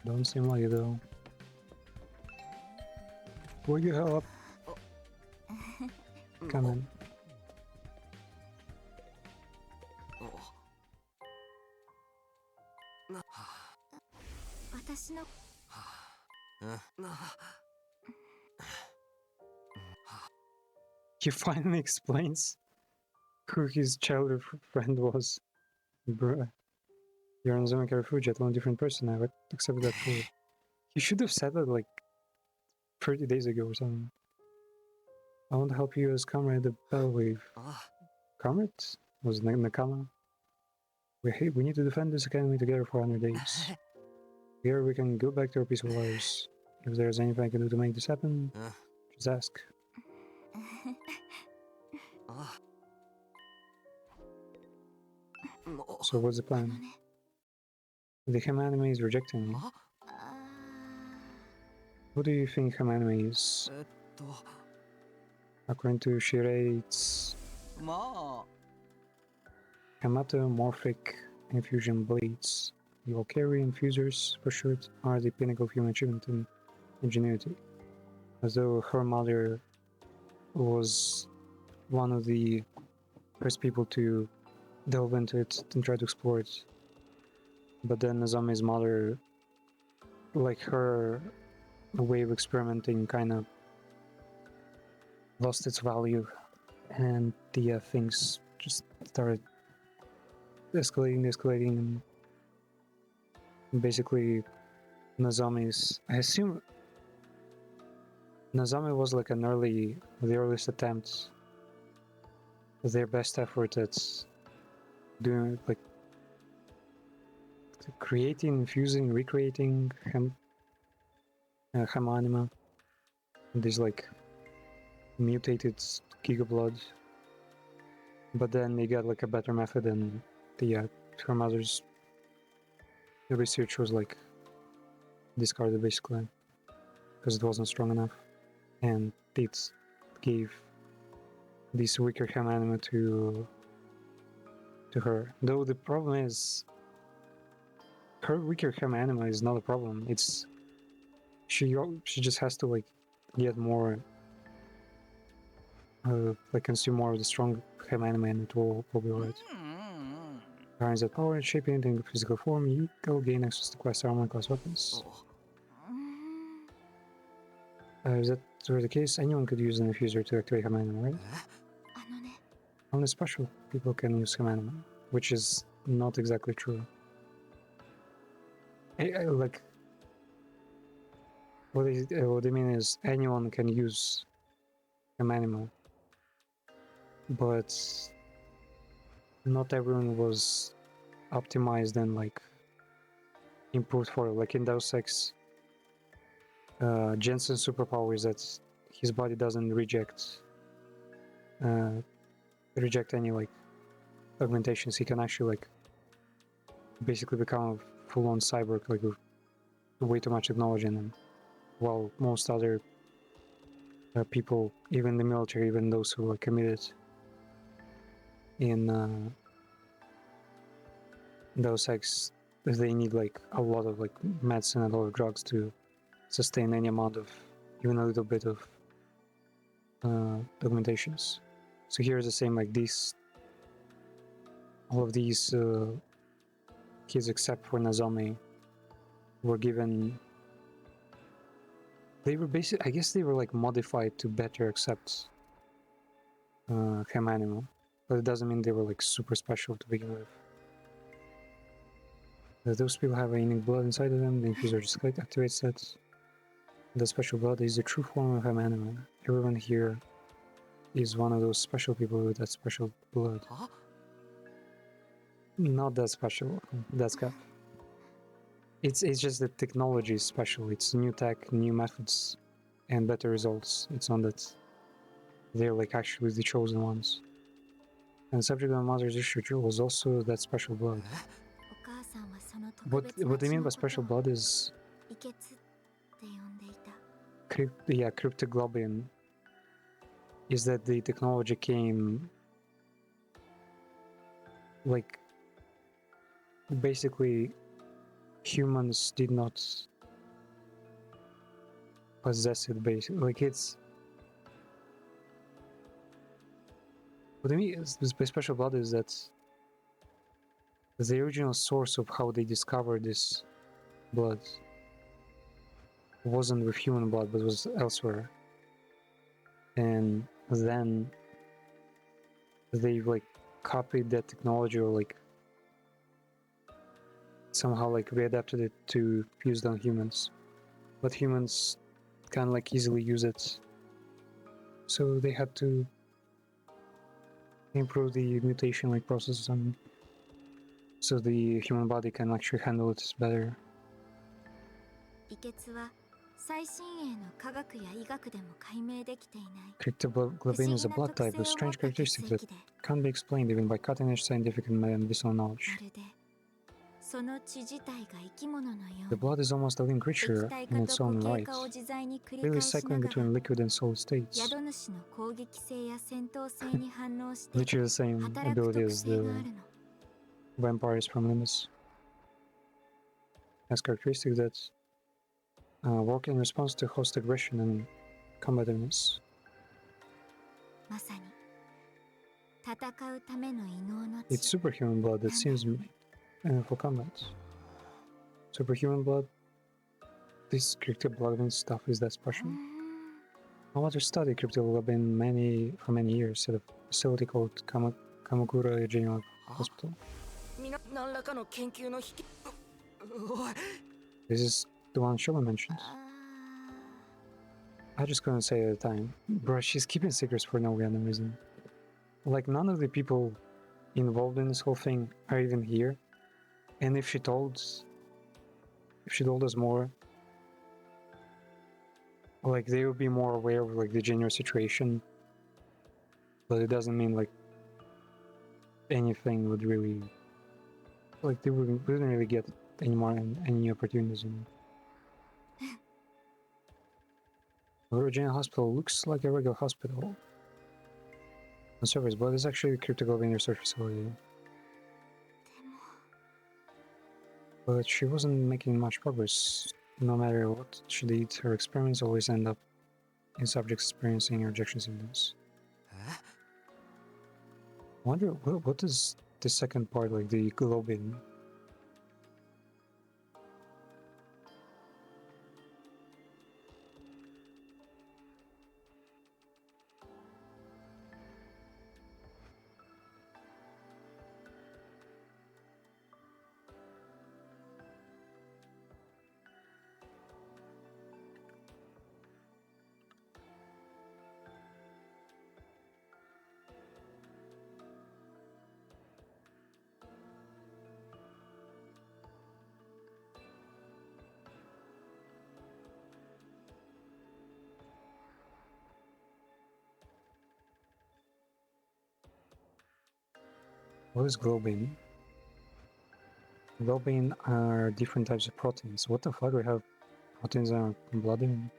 Don't seem like it though. Will you help? Come in. He finally explains who his childhood friend was. Bruh. You're on Zomika Refuge, a totally different person now, except that fool. He should have said that like 30 days ago or something. I want to help you as comrade the Bellwave. Comrade? Was it Nakama? We need to defend this academy together for 100 days. Here we can go back to our peaceful lives. If there's anything I can do to make this happen, just ask. So what's the あの plan? ね The Hamanime is rejecting me. あ Who do you think Hamanime is? えっと According to Shirei, it's まあ hematomorphic infusion blades. You carry infusers for sure are the pinnacle of human achievement and ingenuity. As though her mother was one of the first people to delve into it and try to explore it. But then Nozomi's mother, like her way of experimenting, kind of lost its value, and the things just started escalating, and basically Nozomi's. I assume Nozomi was like the earliest attempt, their best effort at doing like creating, infusing, recreating Hamanima. These like mutated Giga Blood. But then they got like a better method, and her mother's research was like discarded basically because it wasn't strong enough, and it gave this weaker Hamanima to her. Though the problem is her weaker Hamanima is not a problem. It's she just has to like get more like consume more of the strong Hamanima, and it will be alright. うんうん Turns that power and shape it into physical form, you will gain access to class armor and class weapons. うーん If that were the case, anyone could use an infuser to activate Hamanima, right? あのね Only special people can use Hamanima, which is not exactly true. Like, what they mean is anyone can use Hamanima, but not everyone was optimized and like improved for it. Like in Deus Ex, Jensen's superpower is that his body doesn't reject any like augmentations. He can actually like basically become a full-on cyborg, like with way too much technology in him, while most other people, even the military, even those who are committed in Deus Ex, they need like a lot of like medicine and a lot of drugs to sustain any amount of even a little bit of augmentations. So here's the same, like all of these kids except for Nozomi were given. They were basically, I guess they were like modified to better accept Hamanima, but it doesn't mean they were like super special to begin with. Those people have a unique blood inside of them. The infuser just activates that. The special blood is the true form of Hamanima. Everyone here is one of those special people with that special blood. あ Not that special. That's cap. It's just that technology is special. It's new tech, new methods, and better results. It's not that they're like actually the chosen ones. And the subject of my mother's research was also that special blood. お母さんはその特 What 別な what they 血 mean の by こと special を blood is 遺血って呼んでいた cryptoglobin is that the technology came like basically humans did not possess it basically like it's what I mean is by special blood is that the original source of how they discovered this blood wasn't with human blood but was elsewhere, and then they like copied that technology or like somehow like readapted it to use on humans, but humans can like easily use it, so they had to improve the mutation like process and so the human body can actually handle it better. 遺血は最新鋭の科学や医学でも解明できていない Cryptoglobin is a blood type with strange characteristics that can't be explained even by cutting-edge scientific and medicinal ま knowledge. るでその血自体が生き物のよ The うに blood is almost a living 液 creature 体 in 化 its と own 固形 right, 化を自在に繰り really 返しな cycling がら between liquid and solid states. 宿主の攻撃性や戦闘性に反応して Literally the same 働く ability 特 as 性 the があるの vampires from Limbus. Has characteristics that work in response to host aggression and combativeness. まさに戦うための異能の It's 血 superhuman blood that seems made for combat. Superhuman blood? This cryptoglobin stuff is that special? My mother studied cryptoglobin for many years at a facility called Kamakura General Hospital. みな何らかの研究の引きおい This is the one Shogun mentioned. I just couldn't say at the time. Bro, she's keeping secrets for no random reason. Like, none of the people involved in this whole thing are even here. And if she told us more, like, they would be more aware of, like, the genuine situation. But it doesn't mean, like, anything would really... Like, they wouldn't really get any opportunities. Eroge Hospital looks like a regular hospital on surface, but it's actually a cryptoglobin research facility. But she wasn't making much progress. No matter what she did, her experiments always end up in subjects experiencing rejection symptoms. I wonder what is the second part, like the globin? What is globin? Globin are different types of proteins. What the fuck? We have proteins in our blood in?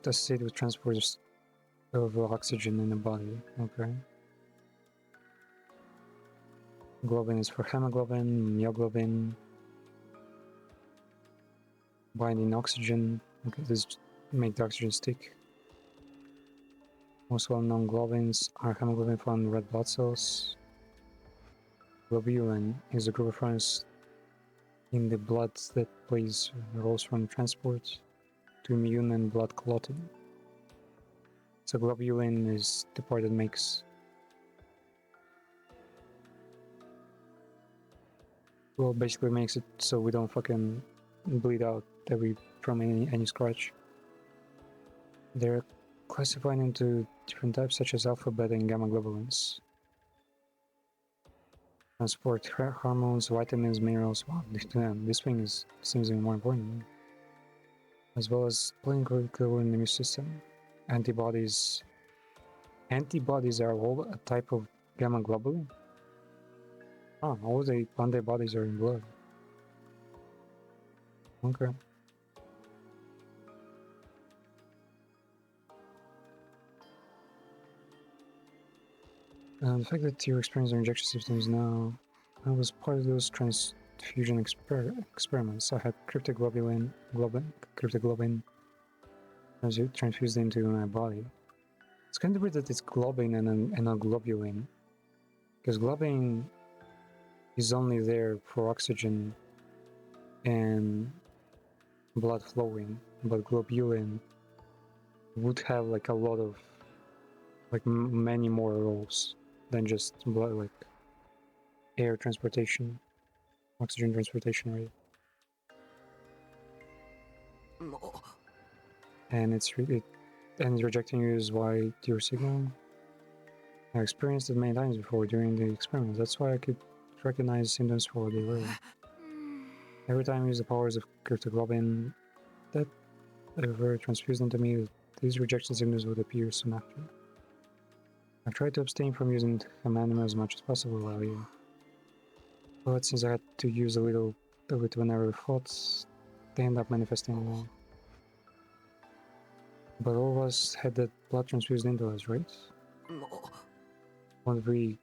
Associated with transport of oxygen in the body. Okay. Globin is for hemoglobin, myoglobin, binding oxygen. Okay, this make the oxygen stick. Most well-known globins are hemoglobin found in red blood cells. Globulin is a group of fragments in the blood that plays roles from transport to immune and blood clotting. So globulin is the part that makes basically makes it so we don't fucking bleed out from any scratch. They're classified into different types such as alpha, beta, and gamma globulins. Transport hormones, vitamins, minerals. Wow, this thing seems even more important. As well as playing critical in the immune system. Antibodies. Antibodies are all a type of gamma globulin? Oh, all the antibodies are in blood. Okay. The fact that you're experiencing injection symptoms now, I was part of those transfusion experiments. I had cryptoglobin transfused into my body. It's kind of weird that it's globin and not globulin, because globin is only there for oxygen and blood flowing, but globulin would have like a lot of many more roles than just blood, like air transportation, oxygen transportation, right? And and rejecting you is why your signal. I experienced it many times before during the experiments. That's why I could recognize symptoms for what they were. Every time I use the powers of cryptoglobin that were transfused into me, these rejection symptoms would appear soon after. I've tried to abstain from using Hamanima as much as possible while here. But since I had to use a little of it whenever thoughts, they end up manifesting more. But all of us had that blood transfused into us, right? Won't we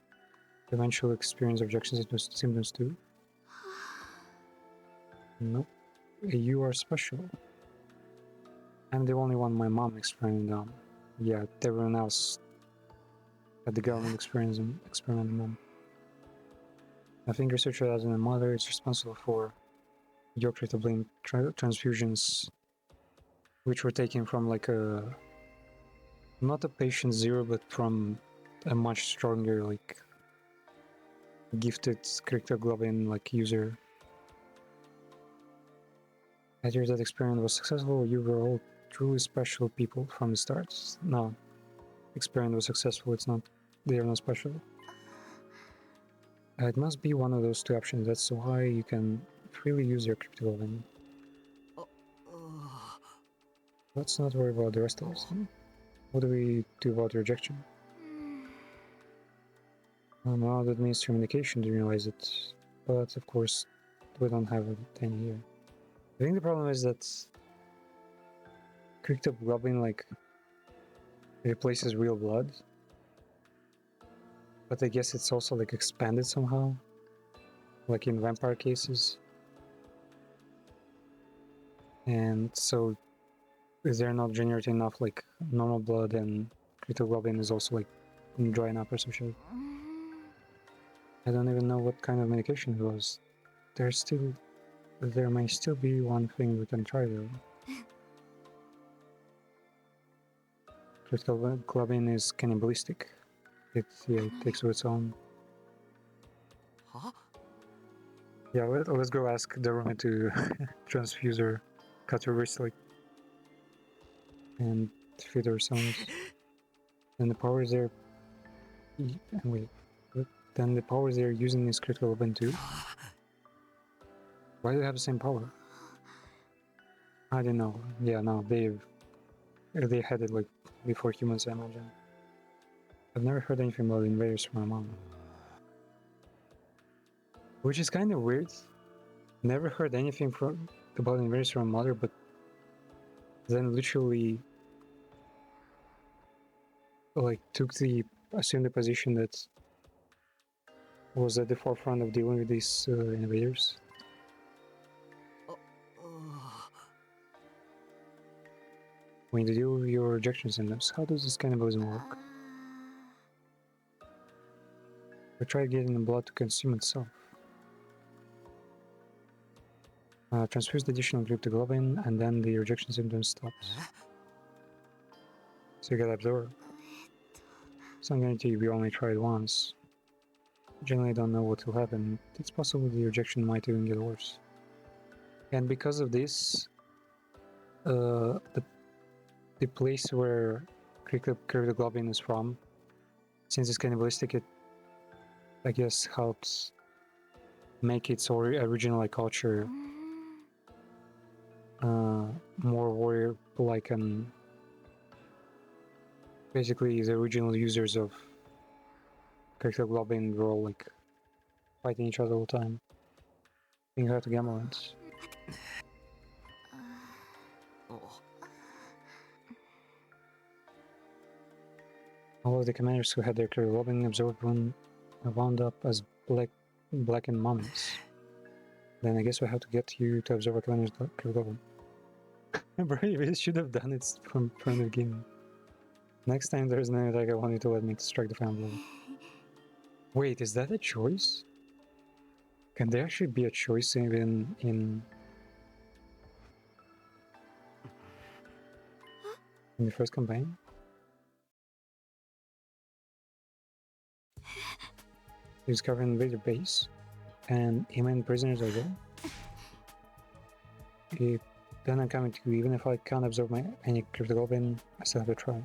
eventually experience rejection symptoms too? Nope. You are special. I'm the only one my mom experimented on. Yeah, everyone else had the government experimenting on. I think researcher as my mother is responsible for your cryptoglobin transfusions, which were taken from like not a patient zero, but from a much stronger, like, gifted cryptoglobin like user. After that experiment was successful, you were all truly special people from the start. No, experiment was successful, they are not special. It must be one of those two options, that's why you can freely use your cryptoglobin. Let's not worry about the rest of us. What do we do about rejection? Now that means communication to realize it, but of course we don't have any here. I think the problem is that cryptoglobin like replaces real blood, but I guess it's also like expanded somehow, like in vampire cases. And so is there not generating enough like normal blood, and cryptoglobin is also like drying up or some shit? I don't even know what kind of medication it was. There may still be one thing we can try though. Cryptoglobin is cannibalistic. It takes its own. Huh? Yeah, let's go ask the room to transfuse her, cut her wrist like, and feed her sons. And the powers they're wait, then the powers they're using is cryptoglobin too. Why do they have the same power? I don't know. Yeah, no, they had it like before humans, I imagine. I've never heard anything about invaders from my mom. Which is kind of weird. Never heard anything about invaders from my mother, but then literally like assumed the position that was at the forefront of dealing with these invaders. When you deal with your rejection symptoms, how does this cannibalism work? I try getting the blood to consume itself. Transfuse the additional cryptoglobin, and then the rejection symptoms stops. So you get absorbed. It's not guaranteed, we only tried once. Generally don't know what will happen. It's possible the rejection might even get worse. And because of this, the place where cryptoglobin is from, since it's cannibalistic, it I guess helps make its original culture more warrior-like, and basically the original users of cryptoglobin were all like fighting each other all the time, being hurt to Gamorants. All of the commanders who had their cryptoglobin absorbed wound up as blackened mummies. Then I guess we have to get you to absorb a commander's cryptoglobin. Bro, you really should have done it from the beginning. Next time there's an attack, I want you to let me strike the final blow. Wait, is that a choice? Can there actually be a choice even in the first campaign? You discover an invader base, and human prisoners are there. Then I'm coming to you. Even if I can't absorb any cryptoglobin, I still have to try.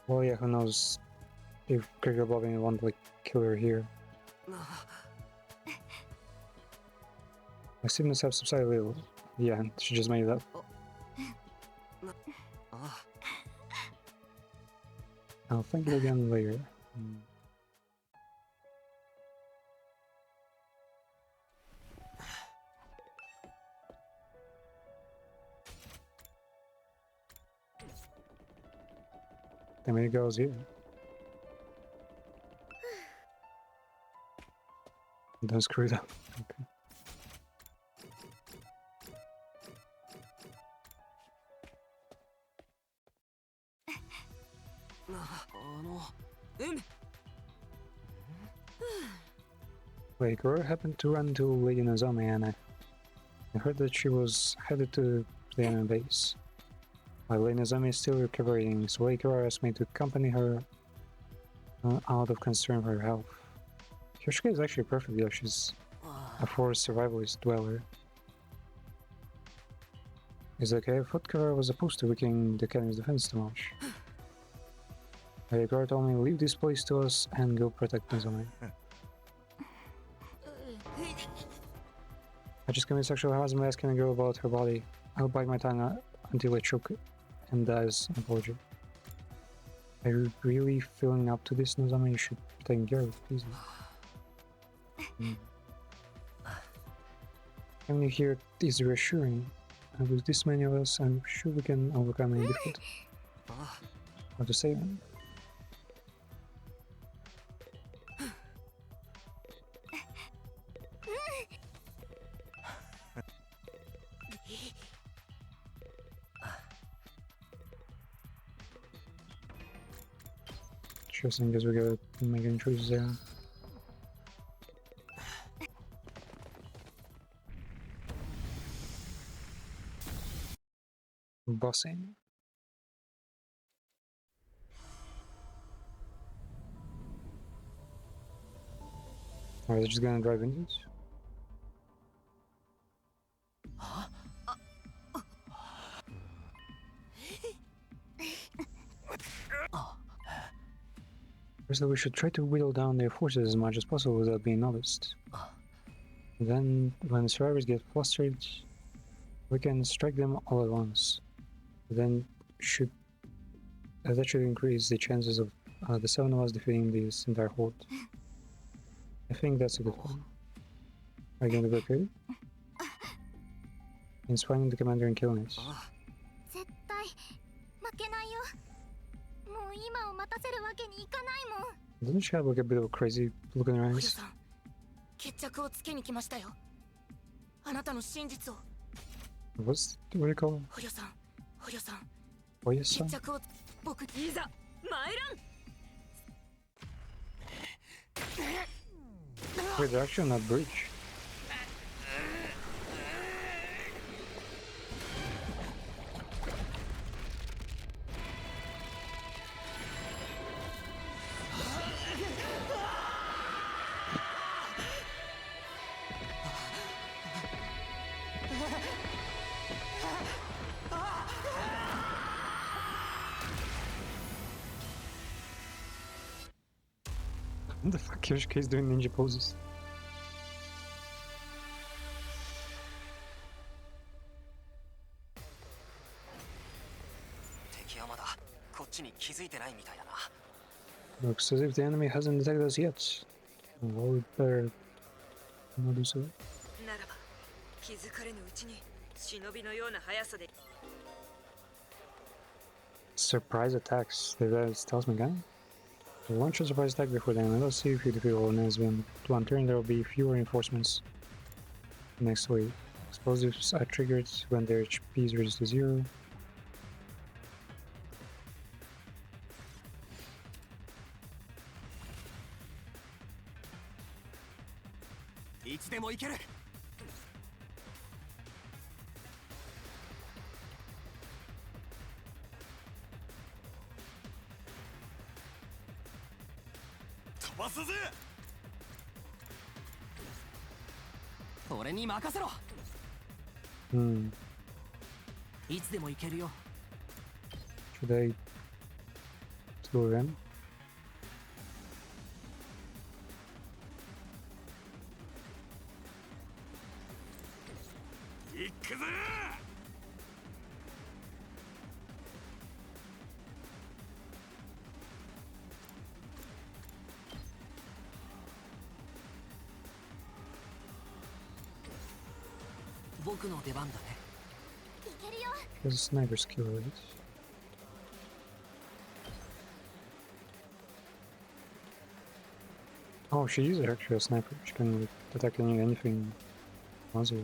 Well, yeah, who knows if cryptoglobin won't kill her here. My sickness have subsided a little. Yeah, she just made it up. Ah, I'll thank you again later. How many goes here? Don't screw it up. Okay. うん。 Wait, Goro happened to run into Lady Nozomi, and I heard that she was headed to the enemy base. While Lady Nozomi is still recuperating, so Goro asked me to accompany her out of concern for her health. Yoshika is actually perfect, though. She's a forest survivalist dweller. Is it okay? I thought Goro was opposed to weakening the academy's defense too much. Goro told me, leave this place to us and go protect Nozomi. I just committed sexual harassment asking a girl about her body. I'll bite my tongue until I choke and die as an apology. Are you really feeling up to this, Nozomi? You should be taking care of it, please. Having you here is reassuring. And with this many of us, I'm sure we can overcome any difficulty. How to say them? Just I guess we gotta make any choices there. Bossing. Or is it just gonna drive into it? Firstly, we should try to whittle down their forces as much as possible without being noticed. Then, when the survivors get flustered, we can strike them all at once. Then, that should increase the chances of the 7 of us defeating this entire horde. I think that's a good plan. Are you going to go period? Inspiring the commander and killing it. 絶対負けないよ。もう今を待たせるわけにいかないもん。 Doesn't she have like a bit of a crazy look in her 捕虜 eyes? さん、決着をつけに来ましたよ。あなたの真実を。 What do you call it? 捕虜さん、捕虜さん、 Oh, yes, 決 son? 着を僕いざ参らん。 Wait, they're actually on that bridge. What the fuck? Yoshika is doing ninja poses. Looks as if the enemy hasn't detected us yet. Well, we better not do so. ならば気づかれぬうちに忍びのような速さで Surprise attacks. That tells me, guy. Launch a surprise attack before the enemy. Let's see if you defeat all enemies. One turn, there will be fewer reinforcements next wave. Explosives are triggered when their HP is reduced to 0. Hmm. Should I slow him? 行くぜ。僕の出番だね。いけるよ。 There's a sniper skill, right? Oh, she is actually a sniper. She can like, detect anything. Muzzle.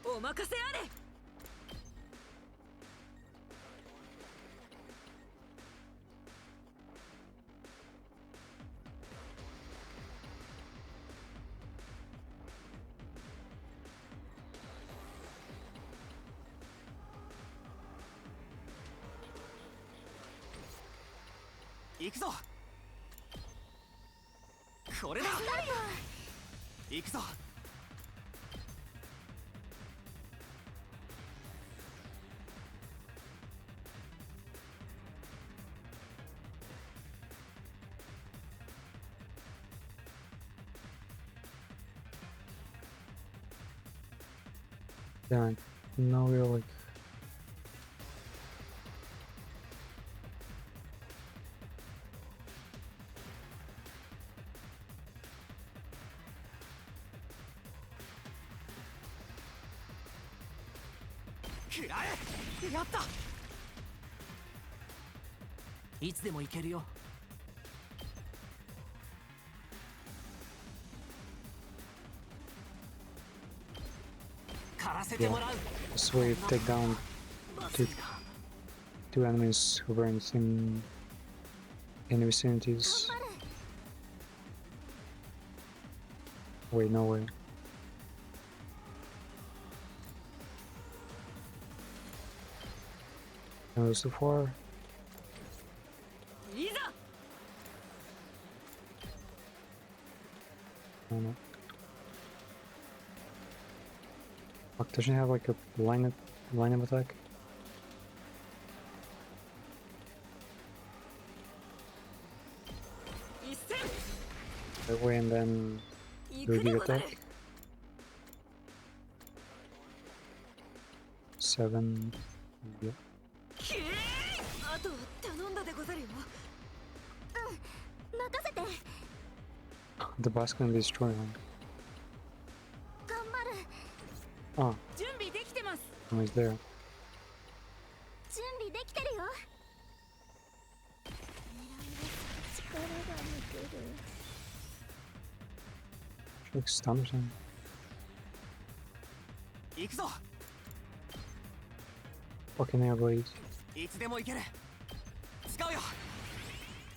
お任せあれ。行くぞ。これだ。行くぞ。Yeah, now we're like.やった。いつでも行けるよ。狩らせてもらう。 This way, take down two enemies who were in the vicinities. Wait, no way. That was too far. いざ。 I don't know. Fuck, doesn't it have like a line of attack? That way and then 行 do くで the ござる。 attack. 7. Yeah. きー。あと頼んだでござるよ。任せて。 The boss can destroy him. 頑張る。 Oh, 準備できてます。 oh, he's there. 準備できてるよ。力が抜ける。 She like stunned or something. 行くぞ。 Fucking air blades. いつでも行ける。使うよ。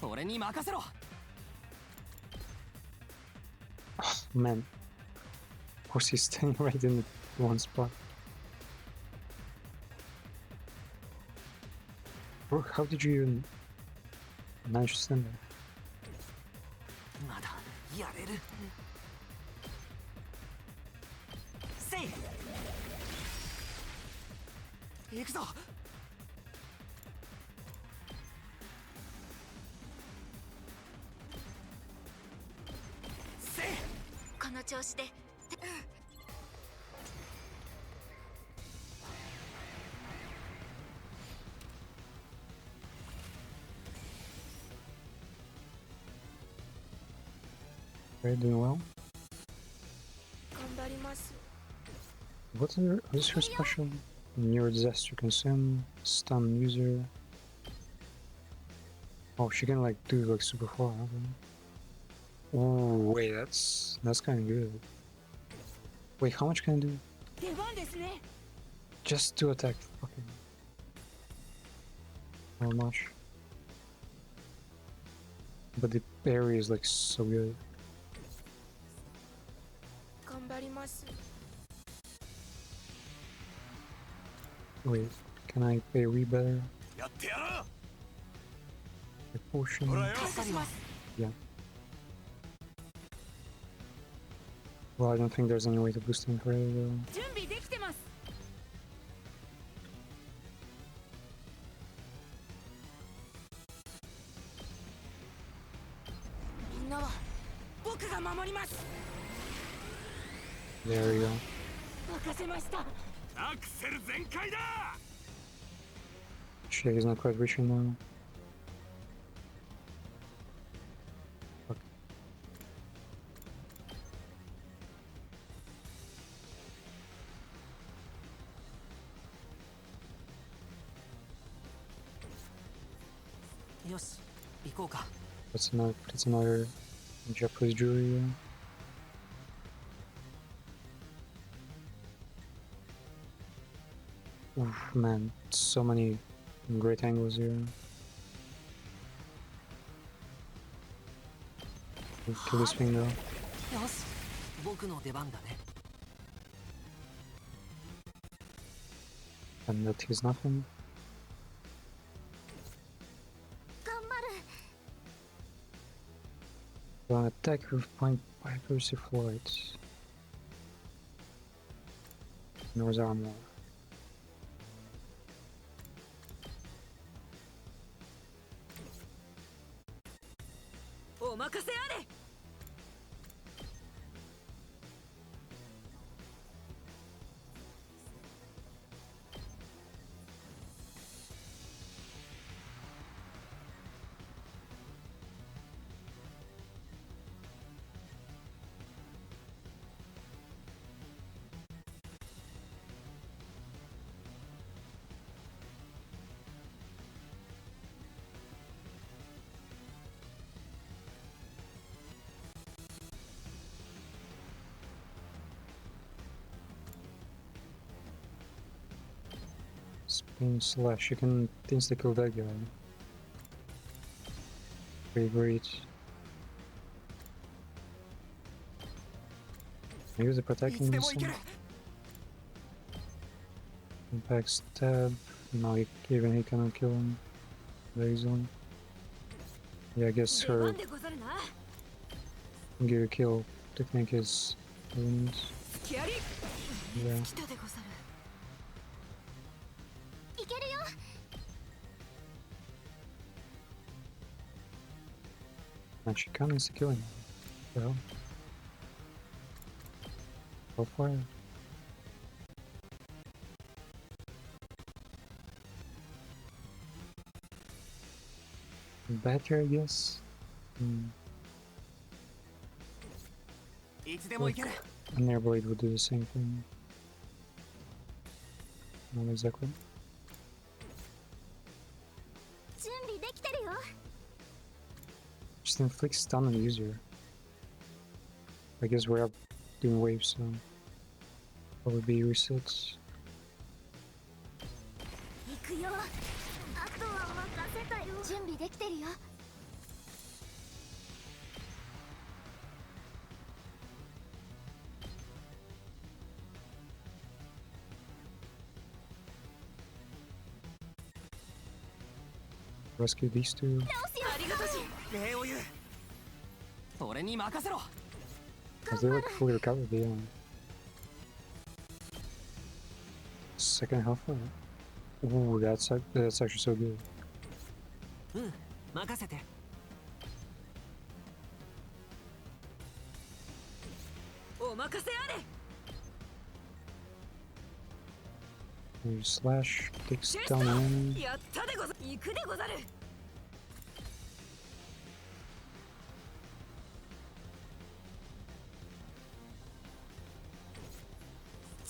俺に任せろ。 Man. Of course he's staying right in the one spot. Bro, how did you even manage to stand there? まだやれる。せい。行くぞ。せい。この調子で Are you doing well? 頑張ります。 What's her special? Near disaster consume, stun user. Oh, she can like do like super far. Oh wait, that's kind of good. Wait, how much can I do? 出番ですね。 Just to attack. Okay. How much? But the area is like so good. 頑張ります。 Wait, can I pay we better? やってやろ A potion. う。ほらよ。助かります。 Yeah. Well, I don't think there's any way to boost him further though. 準備できてます。 I There you go. 任せました。アクセル全開だ。 Shit, he's not quite reaching now. Fuck. よし行こうか。 That's another Japanese jewelry. Oof, man, so many great angles here. Kill this thing though. よし僕の出番だね。 And that is nothing. 頑張る。 Well, attack with point accuracy flight. There's armor. お任せあれ。Spin slash, you can insta kill that guy. Pretty great. Use the い protecting つでも行ける。 impact stab. No, even he cannot kill him very easily. Yeah, I guess 出 her 番でござるな。 gear kill technique is ruined. 隙あり。 Yeah. 来たでござる。いけるよ。 And she can't insta kill him. What the hell? Go for it. Better, I guess. Hmm. いつでも行ける。 An air blade would do the same thing. Not exactly. 準備できてるよ。 Just inflict stun on the user. I guess we're up doing waves, so probably be resets. 行くよ。あとは任せたよ。準備できてるよ。 Rescue these two. ありがとし。礼を言う。それに任せろ。 As they look fully recovered, the second health bar. Ooh, that's actually so good. うん任せて。 お任せあれ。 You slash, takes シェス down タ one. ー。やったでござる。行くでござる。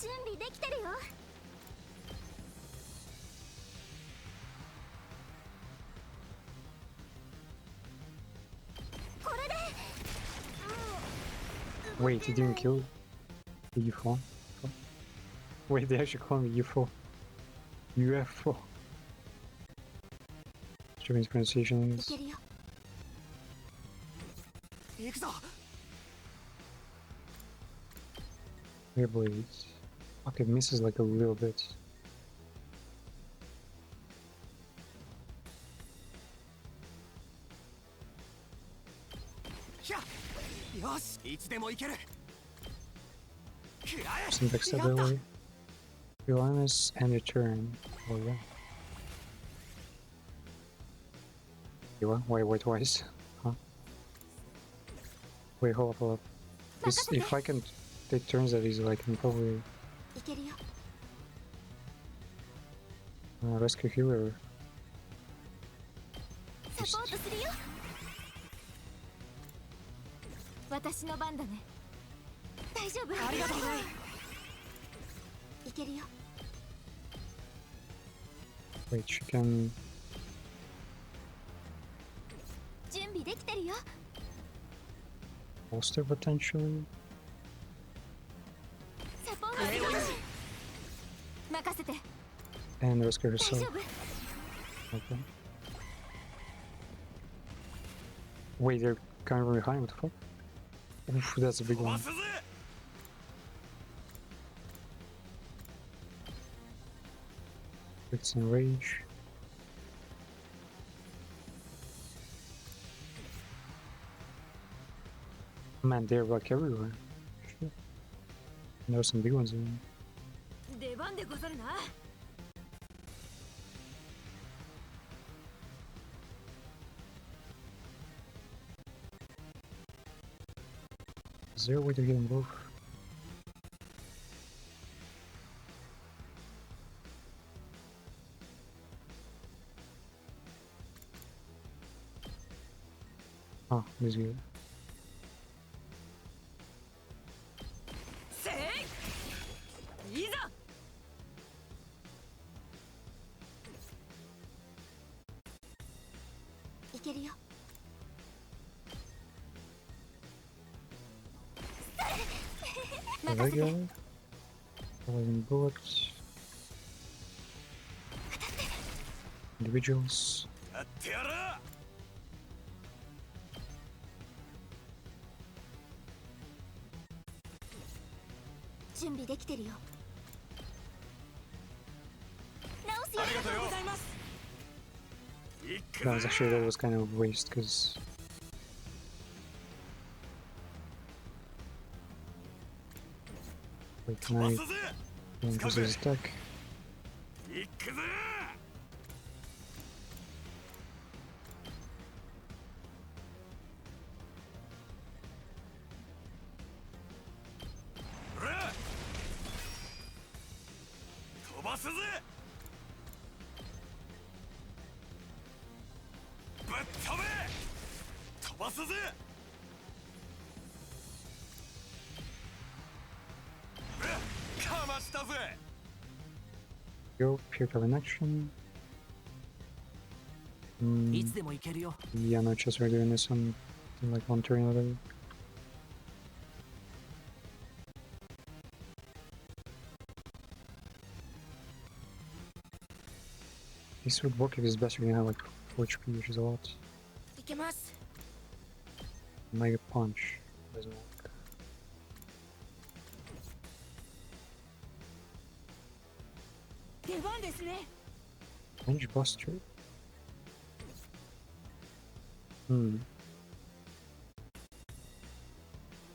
準備できてるよ。 これで。 Wait, he didn't kill the UFO? Wait, they actually call me UFO. UFO. Japanese pronunciation い is けるよ。 行くぞ。 air blades. Fuck, it misses like a little bit. ひゃよしいつでも行ける。食らえ。 Some backstab やっ that た。 way. Your honest and your turn. Oh yeah. You what? Wait twice. Huh? Wait, hold up. This, if I can take turns at least, I can probably いけるよ rescue healer. サポートするよ私の番だね大丈夫ありがとういけるよ Wait, she can. 準備できてるよ Bolster potentially? サポートするよ任せて And rescue 大 herself. 丈夫 Okay. Wait, they're kind of behind. What the fuck? Oof, that's a big 飛 one. ばすぜ It's enrage. Man, they're like everywhere. Shit. And there's some big ones in. 出番でござるな Is there a way to get them both? Oh, this guy. せいいざいけるよ The regular. Poison bullets. Individuals. やってやる 準備できてるよ直すよありがとうよ That was actually that was kind of a waste because wait, can 飛ば I すぜ use his attack? 行くぜ ほら 飛ばすぜ ぶっ飛べ 飛ばすぜ ほらかましたぜ Go, pure cover in action. いつでも行けるよ Yeah, no, just we're doing this on in like one turn or whatever. This would work if his best, you're gonna have like 4 HP, which is a lot. いけます Mega punch doesn't work. 出番ですね Range buster? Hmm.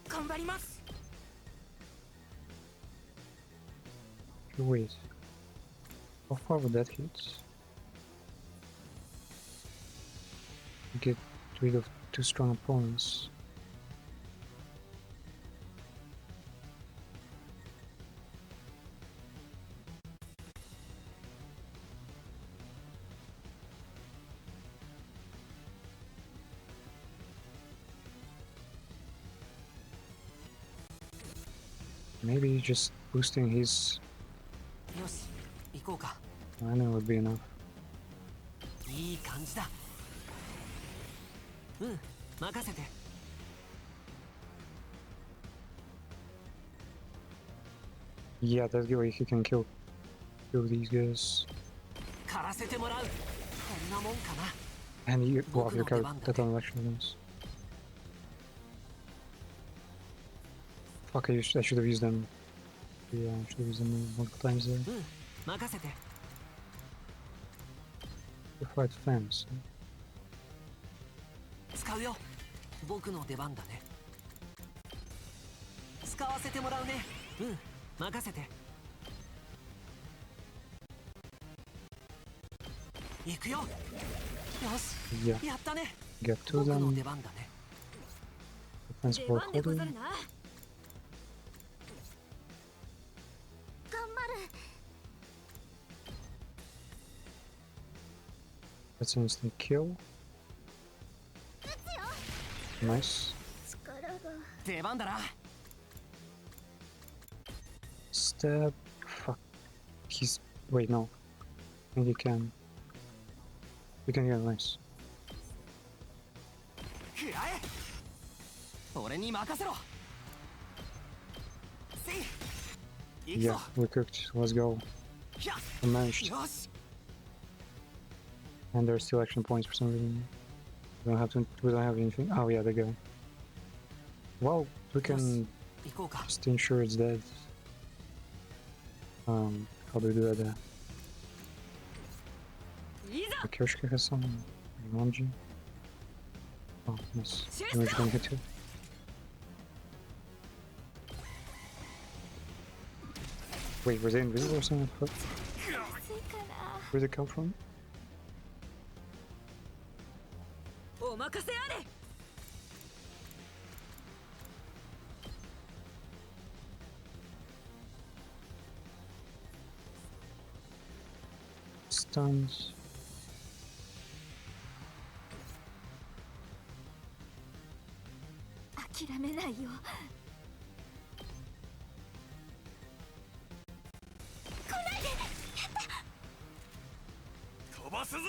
頑張ります Wait. How far would that hit? Get rid of 2 strong opponents. Maybe just boosting his よし行こうか mana would be enough. いい感じだうん任せて Yeah, that way he can kill these guys. 狩らせてもらうこんなもんかな And you wow, Boku your no character deban da that ne. on actually wins. Fuck, I should have used them. Yeah, I should have used them multiple times there. うん任せて To fight fans. 使うよ僕の出番だね使わせてもらうねうん任せて行くよよし Yeah, やったね get to 僕の them. 出番だね Defense 出 for 番でござ holding. るな That's an instant kill. Nice. 力が 出番だな。 Stab. Fuck. He's. Wait, no. I think you can. You can get nice. 食らえ。俺に任せろ。せい。行く Yeah, ぞ。 we cooked. Let's go. ひゃ。 We managed. よし。 And there's still action points for some reason. We don't have to. We don't have anything. Oh yeah, they go. Well, we can 行こうか。 just ensure it's dead. How do we do that? いざ Kyoshika has some. Emoji. Oh, nice. Emoji gonna hit you. Wait, was it invisible or something? What? 安いかな Where'd it come from? お任せあれ。 Stuns. 諦めないよ 飛ばすぜ。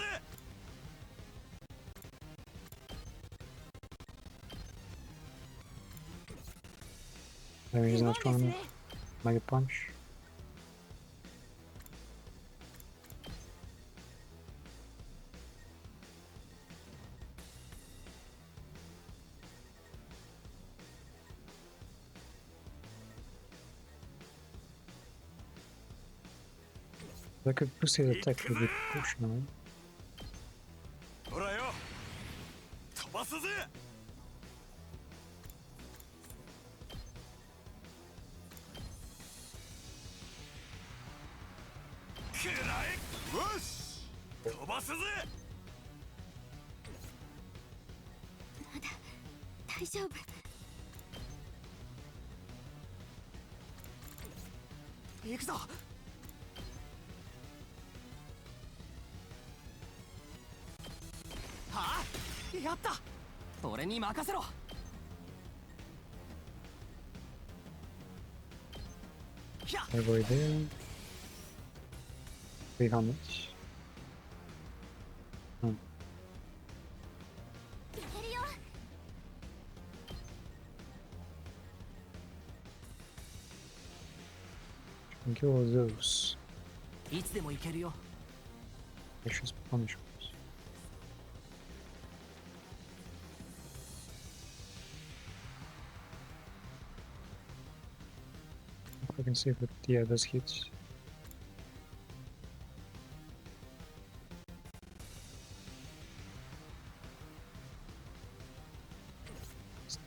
Maybe he's 出番 not です strong ね enough. Mega punch. I could boost his attack with a push now. ほらよ。飛ばすぜ。くらえ。よし。飛ばすぜ。大丈夫 行くぞ。 はあ、やった。俺に任せろ。 ひゃ。 Everybody there. Wait, how much? いけるよ Can kill all those いつでも行けるよ。 precious punishments. I can see if it, yeah, it does hit.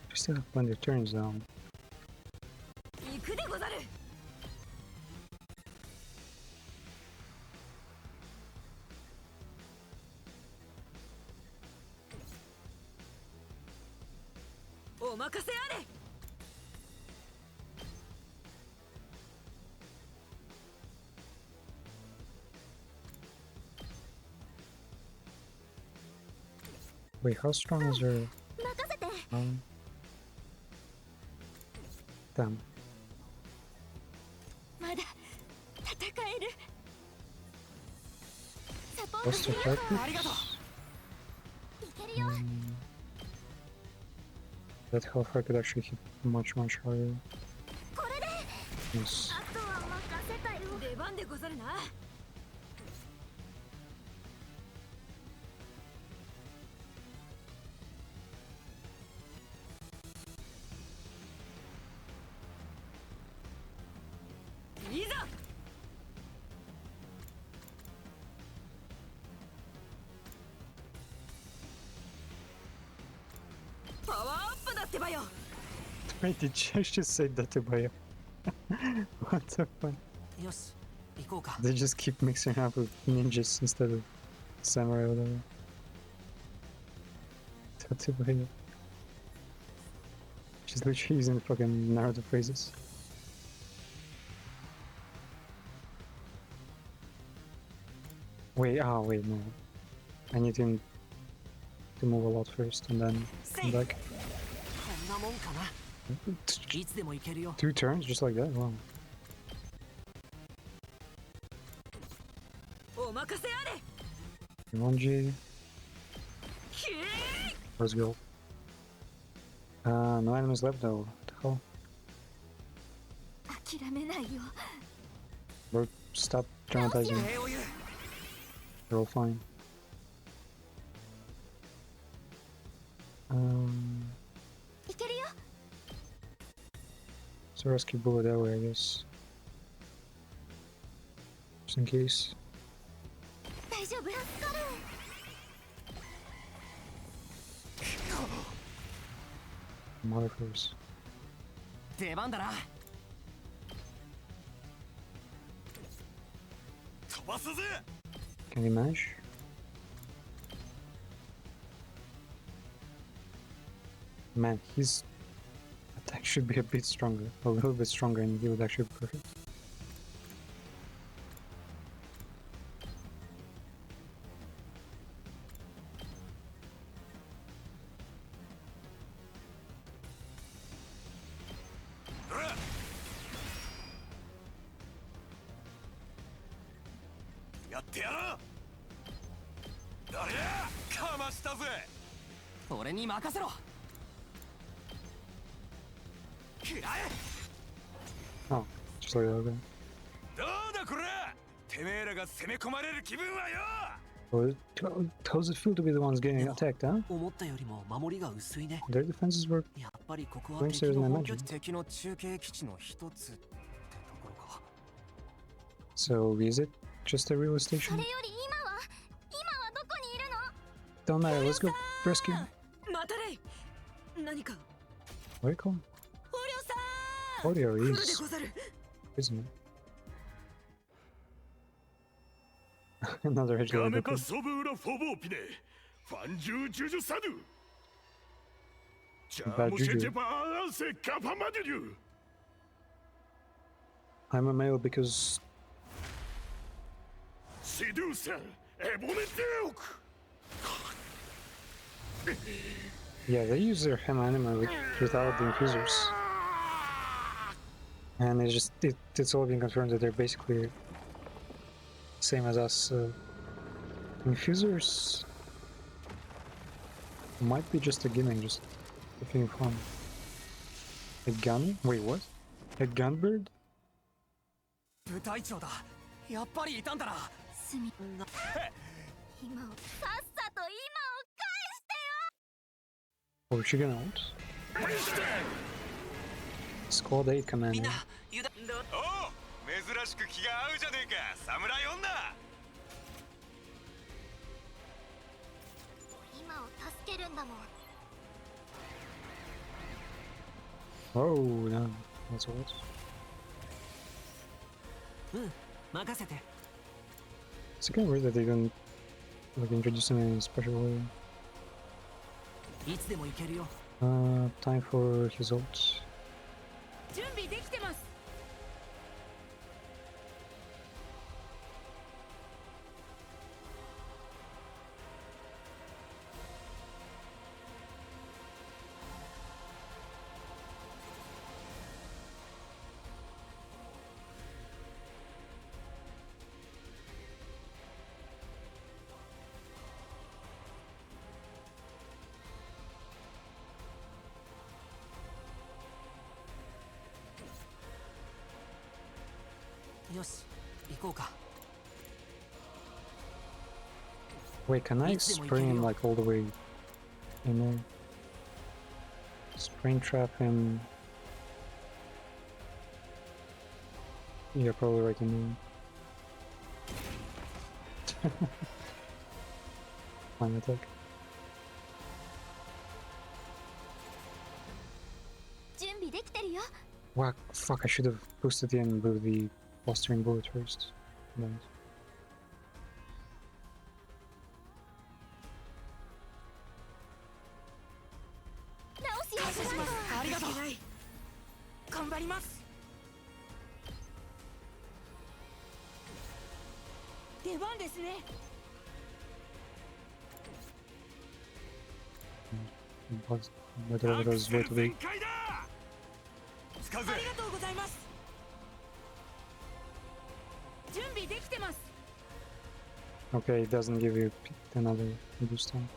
We still have plenty of turns down. 行くでござる。 お任せあれ。 Wait, how strong is her? 任せて Damn. まだ戦えるサポー What's ト the するよ target? ありがとう。いけるよ That hellfire could actually hit much harder. これで Yes. あとは任せたよ出番でござるな。 いざ。 パワーアップだってばよ。 Wait, did you just say that to Bayo? What the fuck? よし、行こうか。 They just keep mixing up with ninjas instead of samurai or whatever. Tatubayo. She's literally using fucking Naruto phrases. Wait, wait, no. I need him to move a lot first and then come back. こんなもんかな。いつでも行けるよ。 2 turns just like that? Wow. お任せあれ。 Eroge. きー Let's go. No enemies left though. What the hell? 諦めないよ。 Bro, stop dramatizing. 礼を言う。 They're all fine. いけるよ。 So rescue bullet that way, I guess. Just in case. 大丈夫。助かる。 Motherfuckers. 出番だな。飛ばすぜ。 Can he manage? Man, his attack should be a bit stronger. A little bit stronger and he would actually be perfect. Come したぜ。俺に任せろ。食らえ。 Oh, just like that, okay. どうだこれ。てめえらが攻め込まれる気分はよ。 Well, how's it feel to be the ones getting attacked, huh? 思ったよりも守りが薄いね。 Their defenses were やっぱりここは Going 敵 stairs の and 本拠 imagine. 地、敵の中継基地の一つってところか。 So is it just a real そ station? れより今はどこにいるの？ Don't matter, let's go rescue. またれ。何か。 What do you call him? 捕虜さん。 Audio 来るで is ござる。 isn't it? Another hedge ガメ level. カソブーラフォボーピネ。ファンジュージュジュサドゥ。ジャームシェジェバーセカパマデュリュ。 I'm a male because シドゥさん、エボネテオク。 yeah, they use their hem anima without the infusers. And it's all been confirmed that they're basically same as us. Infusers might be just a gimmick, just looking fun. A gun? Wait, what? A gunbird? 部隊長だ。やっぱりいたんだな。すみな。今をさっさと今を返してよ。 Oh, is she gonna ult? Squad 8 commander. みんな、油断。おう、珍しく気が合うじゃねえか、侍女。今を助けるんだもん。 Oh, no. That's what. うん、任せて。 It's kind of weird that they didn't like introduce him in a special way. いつでも行けるよ。 Time for his ult. 準備できてます。 よし、行こうか。 Wait, can I spring him like all the way in there? Spring trap him. Yeah, probably right in there. Fine attack. 準備できてるよ。 Wow, fuck, I should have boosted in with the fostering bullet first. Then. 直すよ。感謝します。ありがとう。頑張ります。出番ですね。But whatever it was way too big. つかずありがとうございます。準備できてます。 Okay, it doesn't give you another boost time.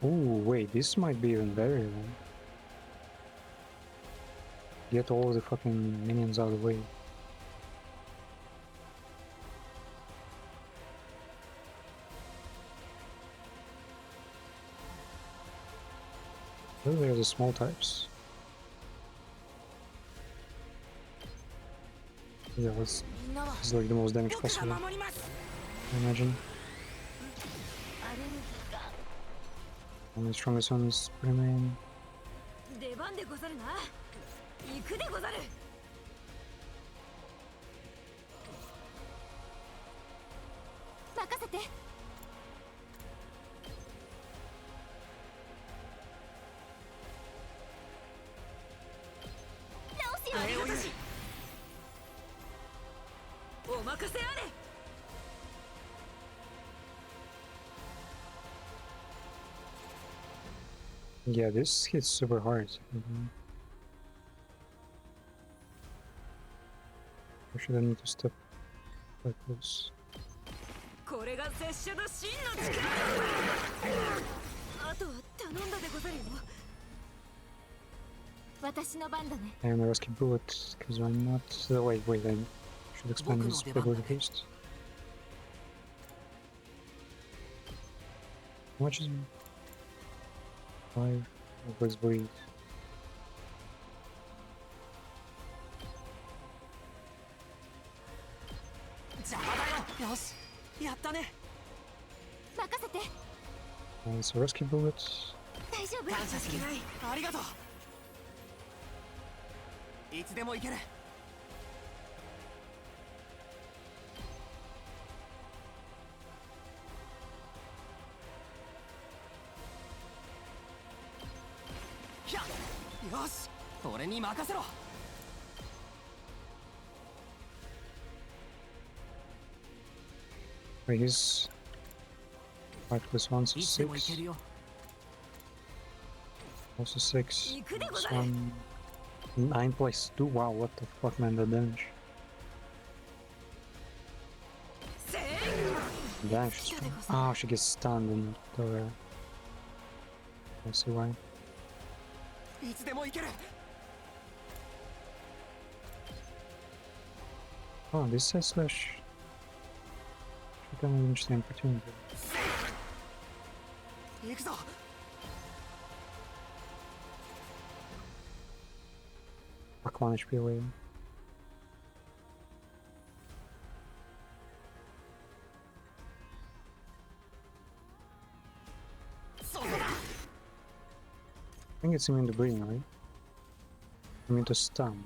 Oh wait, this might be even better then. Get all the fucking minions out of the way. Those are the small types. Yeah, this みんなは is like the most damage 僕が possible, 守ります。 I imagine. アレルギーが And the strongest ones remain. 出番でござるな。行くでござる。任せて。直すよ。ありがたし。お任せあれ。 Yeah, this hits super hard. Or should I need to step quite close? これが拙者の真の力。あとは頼んだでござるよ。私の番だね。 And a rescue bullet, because I'm not. Wait, I should expand this ability first. How much is it? 5. Let's bleed. 邪魔だよ。よし、やったね。任せて。 It's a rescue bullet. 大丈夫。感謝しきない。ありがとう。いつでも行ける。ひゃ、よし、俺に任せろ。 Wait, he's 5 plus 1, so いつでも行け 6. るよ。 Also 6. 行くでご Plus ざる。 1. 9 plus 2. Wow, what the fuck, man, that damage. せー Damn, she's strong. Oh, she gets stunned in the. I see why. いつでも行ける。 Oh, this says slash. Should come an interesting opportunity. 行くぞ。 Fuck 1 HP away. I think it's immune to bleeding, right? Immune to stun.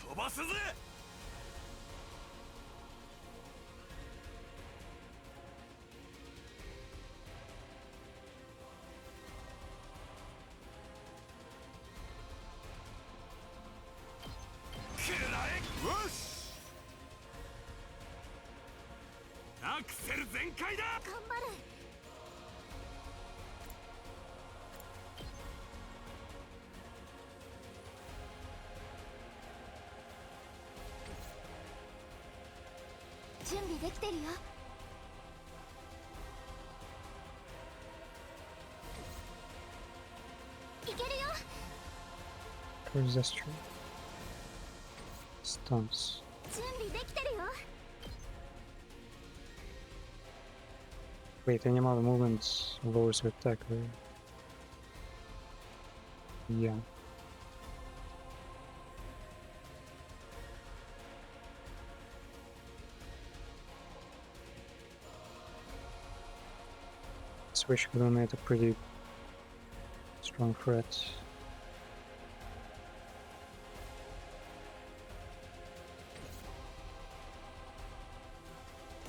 飛ばすぜ。くらえ。よし。アクセル全開だ。頑張る。準備できてるよ。いけるよ。 Curse Destry. Stunts. 準備できてるよ。 Wait, any amount of movement lowers your attack, right? Yeah. Switch could have made a pretty strong threat.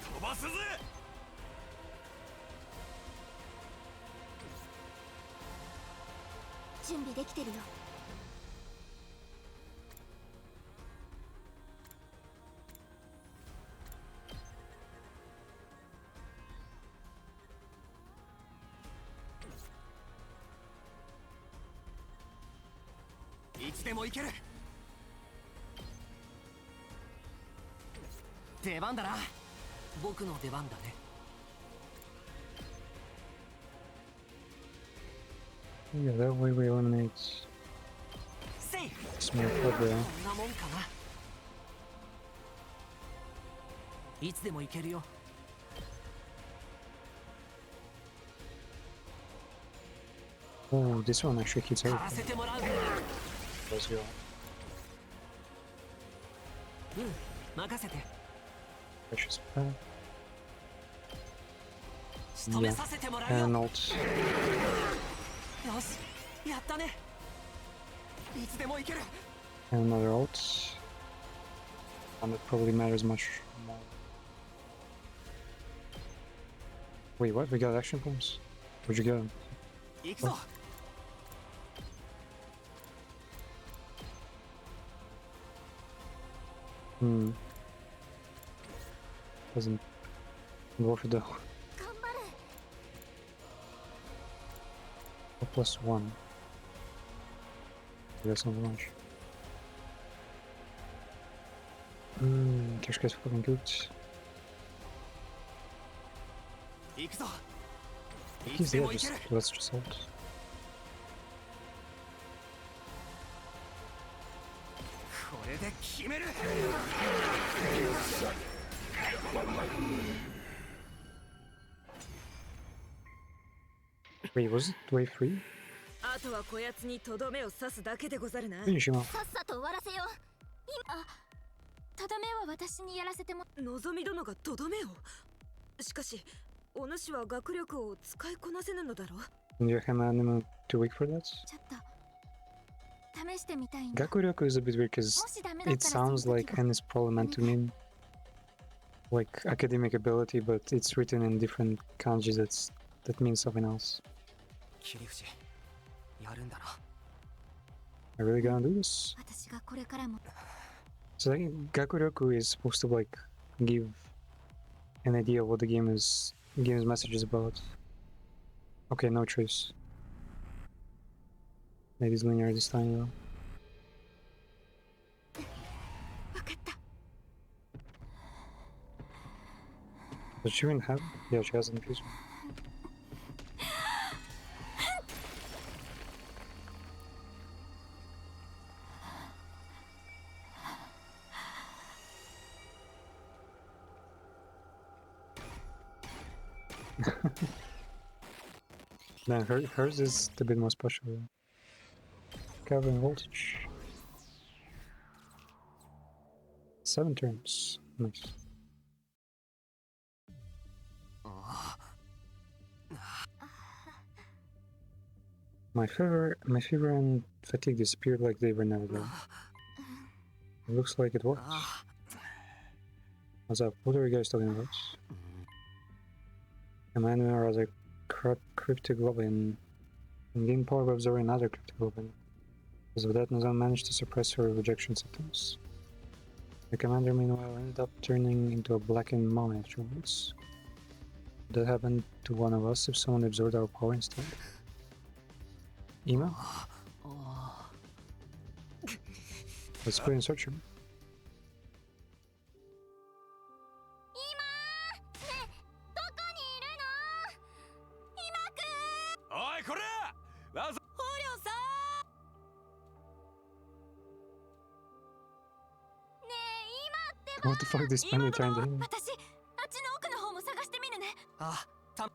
飛ばすぜ。準備できてるよ。いつでも行ける。出番だな。僕の出番だね。 Yeah, that way we eliminate セーフ。 small club there. こんなもんかな。いつでも行けるよ。 Oh, this one actually hits やら everything. せてもらう。 Let's go. 任せて。 Precious path. 仕留めさせてもらうよ。 And ult. よし、やったね。いつでも行ける。 And another ult. And that probably matters much more. Wait, what? We got action points? Where'd you get them? 行くぞ。 Doesn't worth it though. 頑張る。 +1. That's not much. Cash guy's fucking good. 行くぞ。い He's つで there, も行け just る。 let's just ult. これで決める。 Wait, was it wave 3? あとはこやつにとどめを刺すだけでござるな。 Finish him off. さっさと終わらせよう。今、とどめは私にやらせても。のぞみ殿がとどめを。しかし、お主は学力を使いこなせぬのだろう。 And your hammer animal too weak for that? ちょっと試してみたいんだ。 Gakuryoku is a bit weird because もしダメだっ it たら sounds その時 like は Hen is probably meant to mean like academic ability, but it's written in different kanji that means something else. 切り口やるんだな。 Are we really gonna do this? 私がこれからも So I think Gakuryoku is supposed to like give an idea of what the game's message is about. Okay, no choice. Maybe it's linear this time though. 分かった。 Does she even have? Yeah, she has an infusement. Then hers is a bit more special. Covering voltage. 7 turns. Nice. My fever and fatigue disappeared like they were never there. It looks like it worked. What's up? What are you guys talking about? Emmanuel has a cryptic goblin and gain power by absorbing another cryptic goblin. Because of that, Nazan managed to suppress her rejection symptoms. The commander, meanwhile, ended up turning into a blackened mummy afterwards. That happened to one of us if someone absorbed our power instead. Ima? Let's put in search him. どこにいるの？今くん。おいこれわざ捕虜さねえ、今ってば。 What the fuck this man trying to do? 私、あっちの奥の方も探してみるね。あ、た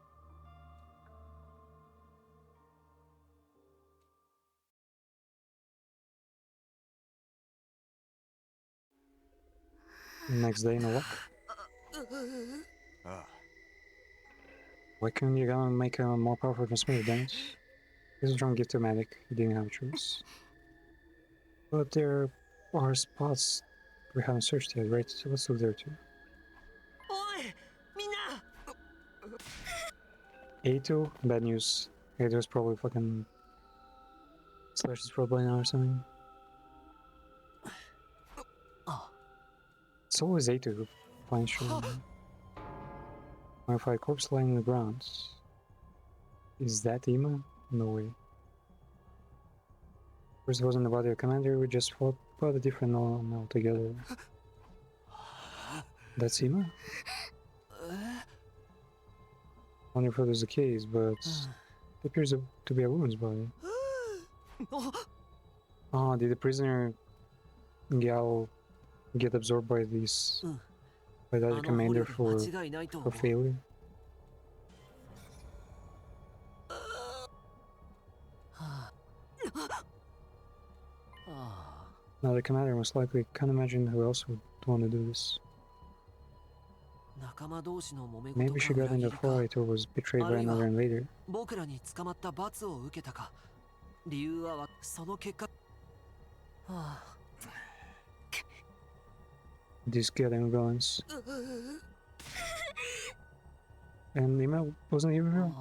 Next day, no luck. あ Why couldn't you gonna make a more powerful transmitter damage? He's a strong gift to medic, he didn't have a choice. But there are spots we haven't searched yet, right? So let's look there too. おいみんな A2, bad news. A2 is probably fucking Slash is probably now or something. It's always A2 who finds shit. Modified corpse lying on the ground. Is that Ima? No way. First wasn't the body of commander, we just fought, but a different one altogether. That's Ima? Wonder if it was the case, but it appears to be a woman's body. Oh, did the prisoner Gal get absorbed by this by the other commander for failure? Now the commander most likely can't imagine who else would want to do this. Maybe she got in a fight or was betrayed by another invader. 僕らに捕まった罰を受けたか。理由はその結果。These killing villains. And Ima wasn't even here?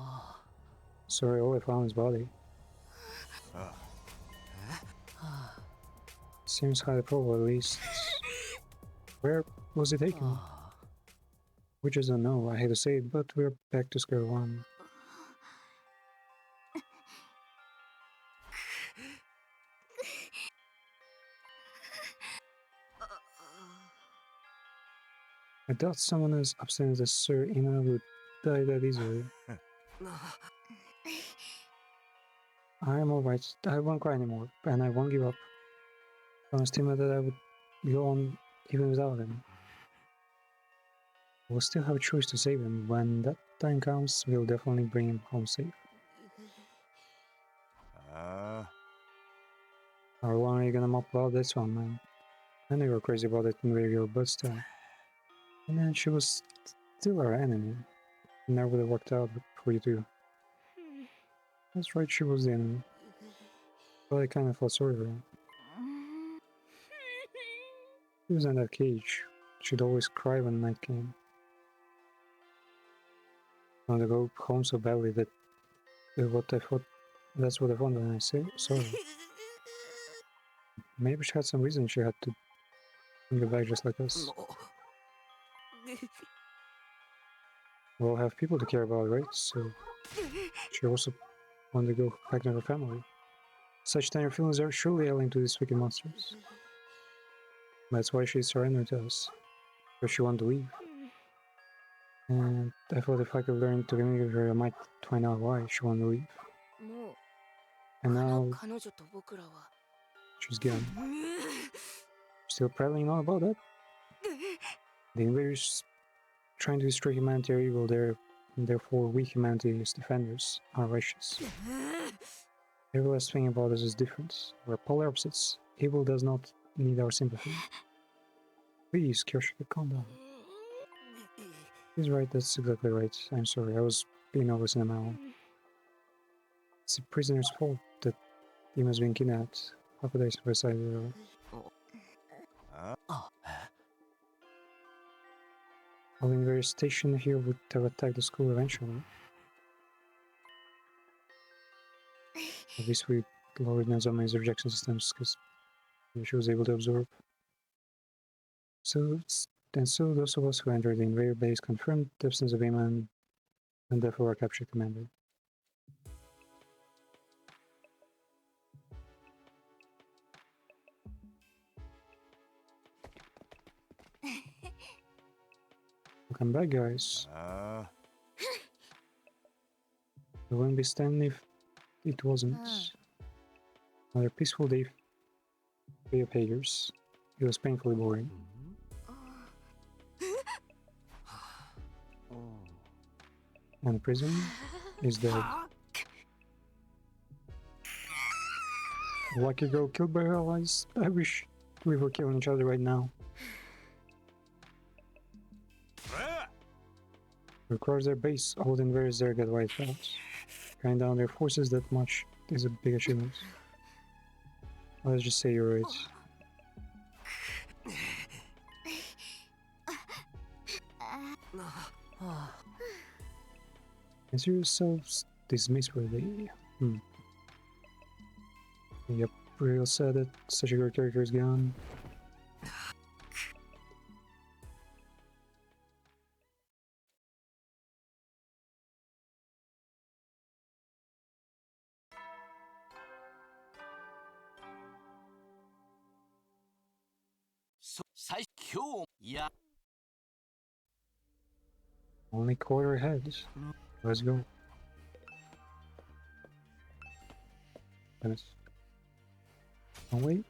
Sorry, all I found is body. Seems highly probable, at least. Where was it taken? We just don't know, I hate to say it, but we're back to square one. I doubt someone as obstinate as Sir Ima would die that easily. I'm alright, I won't cry anymore, and I won't give up. I promised Ima that I would go on even without him. We'll still have a choice to save him. When that time comes, we'll definitely bring him home safe. How long are you gonna mop about this one, man? I know you're crazy about that invader, but still. And then she was still our enemy. It never would have worked out for you too. That's right, she was the enemy. But I kinda felt sorry for her. She was in that cage. She'd always cry when night came. I wanted to go home so badly that that's what I thought when I said sorry. Maybe she had some reason she had to go back just like us. We all have people to care about, right? So she also wanted to go back to her family. Such tender feelings are surely alien to these wicked monsters. That's why she surrendered to us. Because she wanted to leave. And I thought if I could learn to communicate with her, I might find out why she wanted to leave. And now she's gone. Still prattling on about that? The invaders trying to destroy humanity are evil, and therefore we humanity's defenders are righteous. Every last thing about us is different. We're polar opposites. Evil does not need our sympathy. Please, Kyoshika, calm down. He's right, that's exactly right. I'm sorry, I was being over sentimental. It's the prisoner's fault that he has been kidnapped. How could I suicide earlier? All the invaders stationed here would have attacked the school eventually. At least we lowered Nozomi's rejection systems because she was able to absorb. So those of us who entered the invader base confirmed the absence of Ima and therefore our captured commander. Welcome back, guys. We wouldn't be standing if it wasn't. Another peaceful day for your pagers. It was painfully boring. And the prison is dead. Lucky girl killed by her allies. I wish we were killing each other right now. Across their base, all the invaders there get wiped out. Cutting down their forces that much is a big achievement. Let's just say you're right. Consider yourselves dismissed for the day. Yep, real sad that such a great character is gone. 今日や Only quarter ahead. Let's go. Goodness. Oh wait.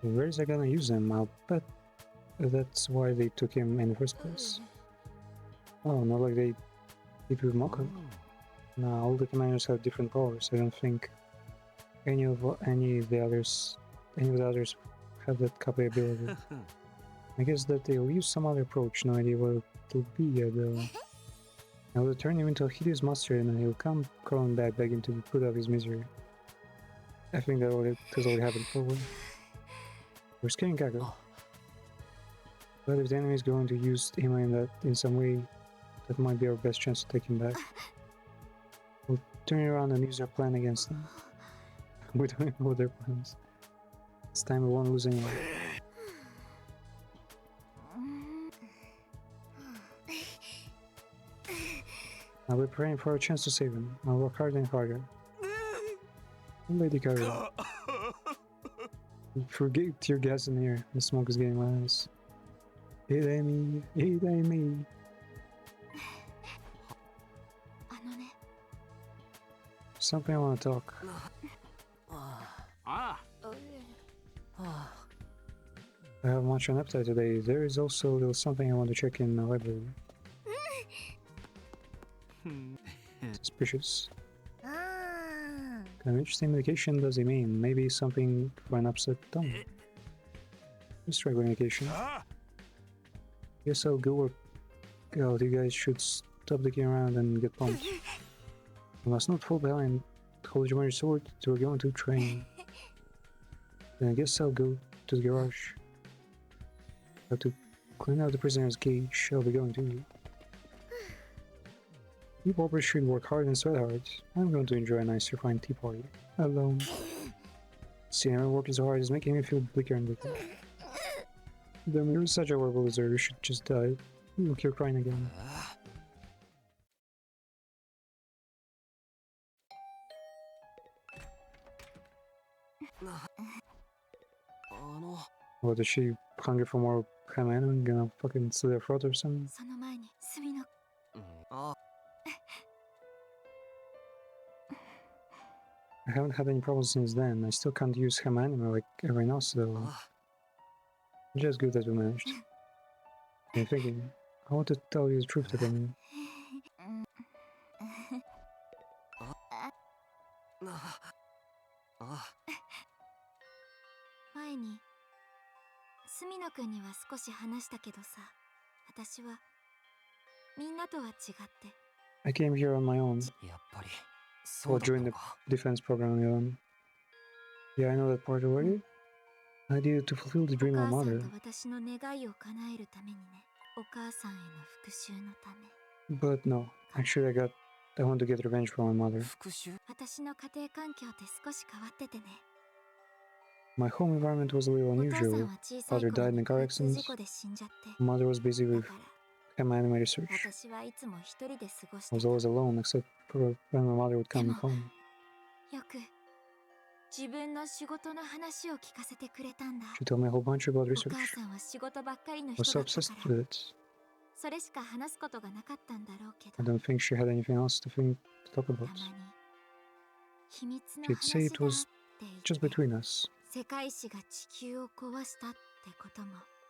Where is I gonna use him? I'll bet that's why they took him in the first place. Oh, not like they did with Mako. No, all the commanders have different powers. I don't think any of the others have that capability. I guess that they'll use some other approach. No idea what it'll be yet though. I will turn him into a hideous monster and then he'll come crawling back begging to put out his misery. I think that has already happened before. We're scaring Kako. But if the enemy is going to use him in some way, that might be our best chance to take him back. We'll turn it around and use our plan against them. We don't even know their plans. This time we won't lose anyone. I'll be praying for a chance to save him. I'll work harder and harder. Lady Kara. Forget tear gas in here. The smoke is getting my eyes. It ain't me. It ain't me. Something I want to talk. Ah, I have much on appetite today. There is also a little something I want to check in the library. Suspicious. Kind of interesting medication does he mean? Maybe something for an upset tongue. Just regular medication. Guess I'll go work out. You guys should stop dicking around and get pumped. You must not fall behind. Hold your sword. We're going to train. Then I guess I'll go to the garage. Have to clean out the prisoner's cage. I'll be going to. You paupers should work hard and sweat hard. I'm going to enjoy a nice refined tea party. Alone. Seeing everyone working so hard is making me feel bleaker and bleaker. Then you're such a horrible loser. You should just die. Look, you're crying again. What is she hungry for more ramen and gonna fucking slit her throat or something? I haven't had any problems since then. I still can't use ham anime like everyone else though. Just good that we managed. I'm thinking, I want to tell you the truth about me. I came here on my own. Or joined the defense program on your own. Yeah, I know that part already. I did it to fulfill the dream of mother. But no, actually I want to get revenge for my mother. My home environment was a little unusual. Father died in a car accident. Mother was busy with anime research. I was always alone except for when my mother would come home. She told me a whole bunch about research. I was so obsessed with it. I don't think she had anything else to talk about. She'd say it was just between us.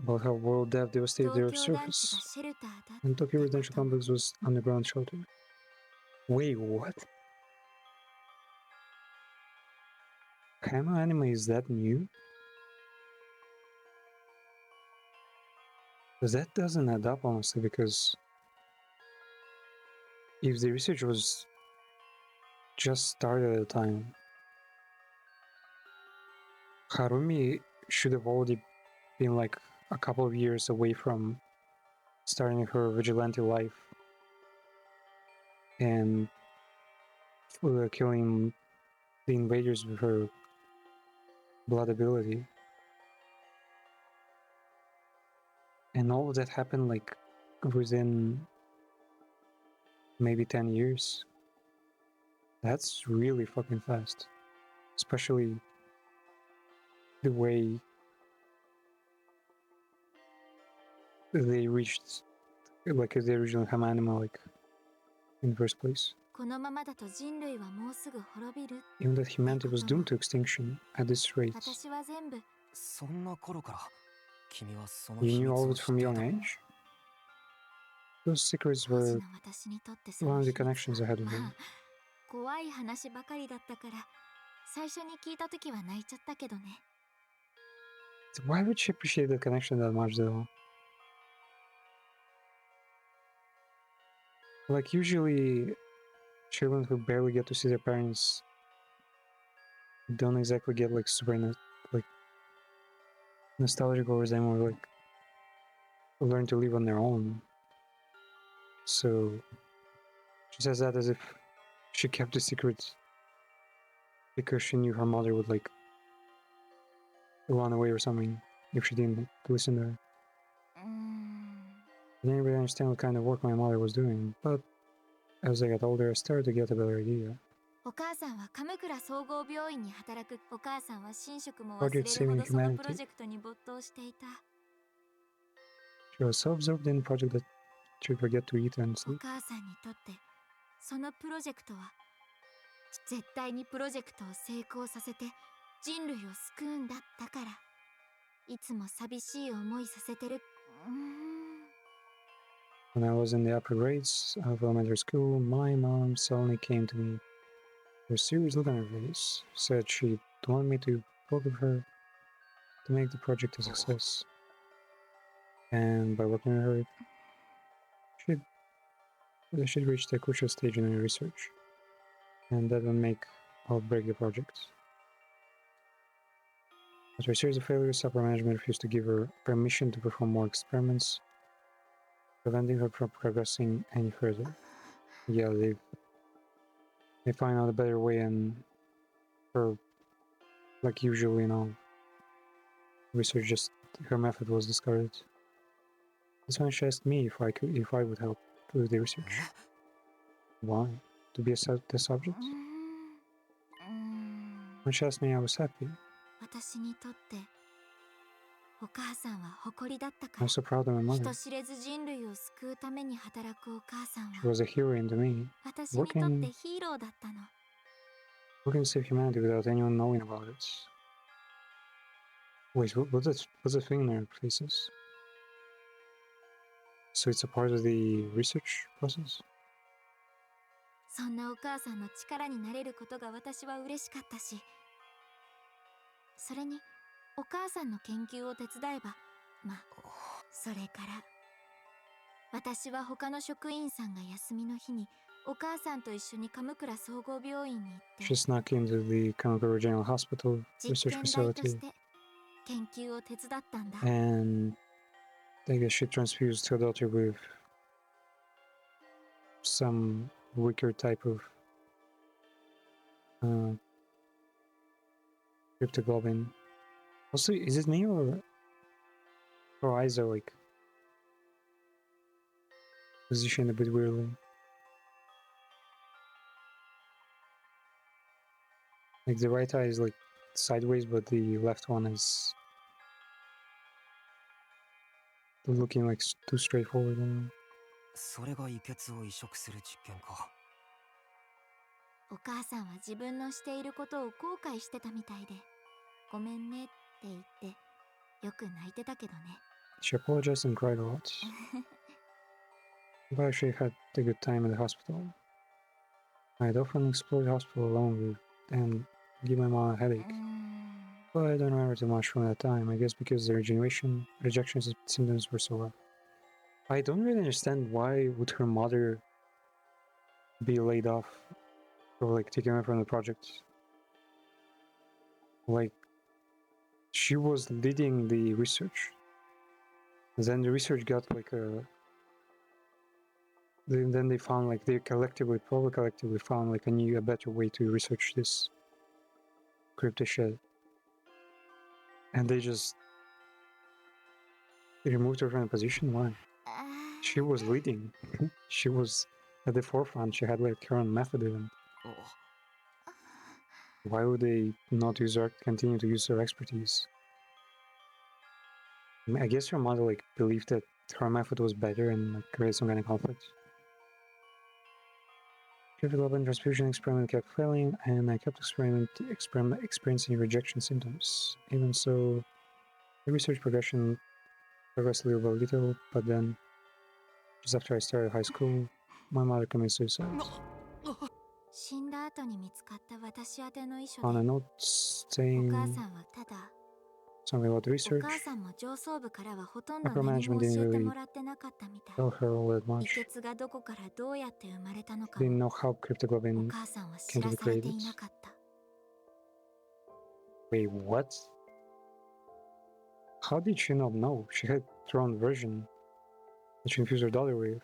About how world death devastated the Earth's surface. And Tokyo Residential Complex was underground shelter. Wait, what? Kama anime is that new? Because that doesn't add up honestly, because if the research was just started at the time, Harumi should have already been like a couple of years away from starting her vigilante life and killing the invaders with her blood ability. And all of that happened like within maybe 10 years. That's really fucking fast. Especially the way they reached like the original Hamanima, like in the first place. このままだと人類はもうすぐ滅びる Even that humanity was doomed to extinction at this rate. 私は全部そんな頃から君はその You 秘 knew 密 all of を it 知っ from てい young た age? Those secrets 当時 were の私にとってその one of 秘 the 密 connections I は had with ま him. あ怖い話ばかりだったから最初に聞いた時は泣いちゃったけどね Why would she appreciate that connection that much though? Like usually children who barely get to see their parents don't exactly get like super like nostalgic over them or like learn to live on their own. So she says that as if she kept the secret because she knew her mother would like run away or something if she didn't listen to her. うーん I didn't really understand what kind of work my mother was doing, but as I got older, I started to get a better idea. お母さんは鎌倉総合病院に働くお母さんは寝食も忘 Project れるほ Saving どその Humanity. プロジェクトに没頭していた She was so absorbed in the project that she would forget to eat and お sleep. 母さんにとってそのプロジェクトは絶対にプロジェクトを成功させて人類を救うんだだからいつも寂しい思いさせてる When I was in the upper grades of elementary school, my mom suddenly came to me with a serious look on her face, said she'd want me to work with her to make the project a success. And by working with her, she'd reached a crucial stage in her research, and that would make or break the project. After a series of failures, upper management refused to give her permission to perform more experiments, preventing her from progressing any further. Yeah, they find out a better way, and her, like usual, research just her method was discarded. That's when she asked me if I would help with the research. Why? To be the subject? When she asked me, I was happy. 私にとってお母さんは誇りだったか I ら was so proud of my mother. 人知れず人類を救うために働くお母さん She は was a heroine to me, 私にとってヒーローだったの working to save humanity without anyone knowing about it. Wait, what's the thing in their faces? So it's a part of the research process? そんなお母さんの力になれることが私は嬉しかったしそれにお母さんの研究を手伝えばまあそれから私は他の職員さんが休みの日にお母さんと一緒に鎌倉総合病院に行って She snuck into the Kamakura General Hospital 実 research 験台とし facility て研究を手伝ったんだ and I guess she transfused her daughter with some weaker type of cryptoglobin. Also, is it me or her eyes are like positioned a bit weirdly? Like the right eye is like sideways, but the left one is looking like too straightforward. I don't know. それが胃血を移植する実験か。お母さんは自分のしていることを後悔してたみたいでごめんねって言ってよく泣いてたけどね She apologized and cried a lot. But she had a good time at the hospital. I'd often explore the hospital alone and give my mom a headache. But I don't remember too much from that time, I guess because the rejection symptoms were so rough. I don't really understand why would her mother be laid off or like taken away from the project. Like she was leading the research. Then the research got like then they found like they probably collectively found like a better way to research this crypto shit. And they just They removed her from the position? Why? She was leading. She was at the forefront. She had like her own method even. Why would they not use her, continue to use her expertise? I mean, I guess her mother like believed that her method was better and like created some kind of conflict. Development transfusion experiment kept failing, and I kept experiencing rejection symptoms. Even so, the research progressed little by little, but then, just after I started high school, my mother committed suicide. 死んだ後に見つかった私宛ての遺書 On で a note お母 saying さんはただ something about お research, 母さんも上層部からはほとんど upper 何も management 教 didn't えて really もらってなかったみたい tell her all that 遺 much. 血がどこからどうやって生まれたのか Didn't も know how お cryptoglobin 母さんは知 came to ら be されて created. いなかった Wait, what? How did she not know? She had her own version that she infused her daughter with.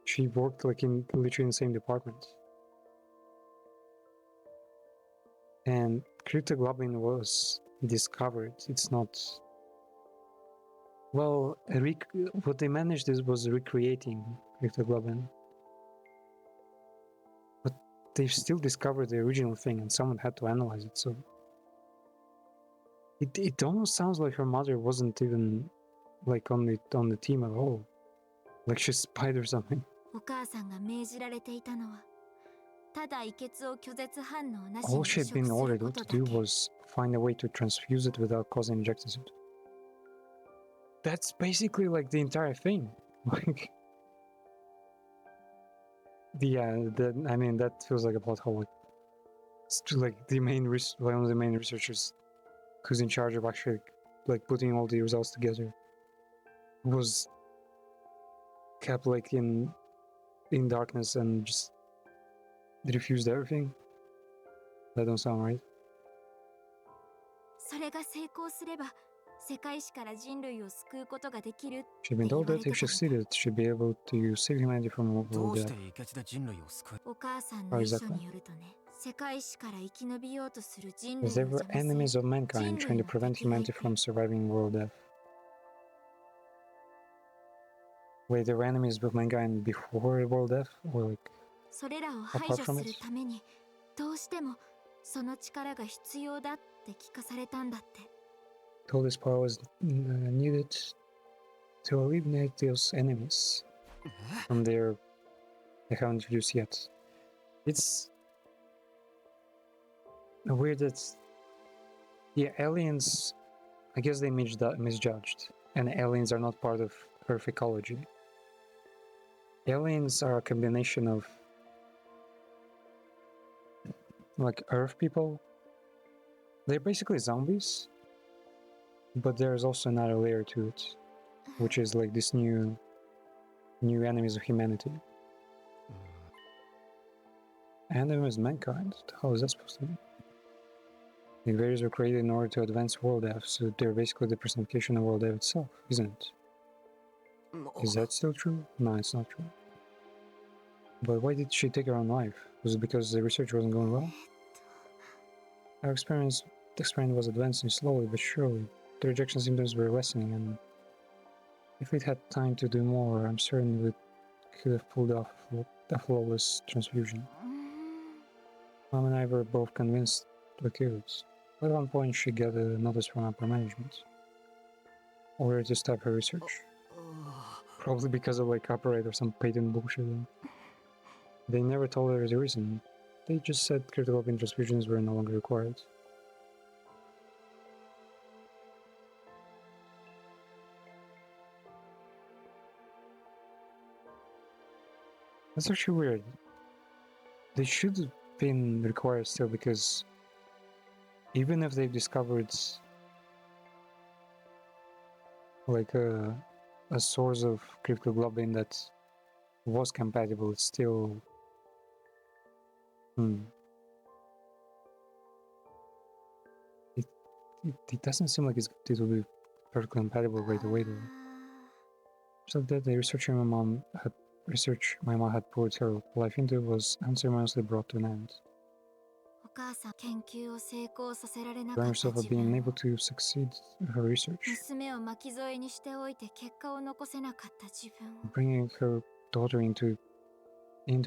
She worked like in literally in the same department. And cryptoglobin was discovered. It's not. Well, what they managed was recreating cryptoglobin. But they still discovered the original thing, and someone had to analyze it. So it almost sounds like her mother wasn't even like on the team at all. Like she's spied or something. お母さんが命じられていたのはただ胃血を拒絶反応なし All に she 移 had 植 been する ordered こ to とだ do け was find a way to transfuse it without causing injections. That's basically like the entire thing. Like, yeah, I mean that feels like a plot hole. Like the one of the main researchers who's in charge of actually like putting all the results together was kept like in darkness and just refused everything. That don't sound right. それが成功すれば世界史から人類を救うことができるって She'd been 言 told われ that て if た she みたい succeeded, she'd be able to save humanity from ど world うし death. て遺血で人類を救うお母さんの How 遺書 exactly? によるとね世界史から生き延びようとする人 Because 類 they を were 邪魔す enemies る of mankind, trying to prevent humanity from surviving world death. Wait, they were enemies of mankind before world death? Or like それらを排 apart 除 from する it? ためにどうしてもその力が必要だって聞かされたんだって Told this power was needed to eliminate those enemies from their they haven't introduced yet. It's weird that aliens, I guess they misjudged, and aliens are not part of Earth ecology. Aliens are a combination of like Earth people. They're basically zombies, but there's also another layer to it, which is like this new enemies of humanity. Enemies of mankind? How is that supposed to be? The invaders were created in order to advance world death, so they're basically the personification of world death itself, isn't it? Is that still true? No, it's not true. But why did she take her own life? Was it because the research wasn't going well? The experiment was advancing slowly but surely. The rejection symptoms were lessening, and if we'd had time to do more, I'm certain we could have pulled off a flawless transfusion. Mom and I were both convinced we could. But at one point, she got a notice from upper management, ordered to stop her research. Probably because of like copyright or some patent bullshit. They never told her the reason. They just said critical transfusions were no longer required. That's actually weird. They should have been required still, because even if they've discovered like a source of cryptoglobin that was compatible, it's still it doesn't seem like it will be perfectly compatible right away though. So that the research my mom had poured her life into was unceremoniously brought to an end. 母さん研究を成功させられな Blame かった yourself for 自 being 分 able to succeed in her research. 娘を巻き添えにしておいて結果を残せなかった自分を Bringing her daughter into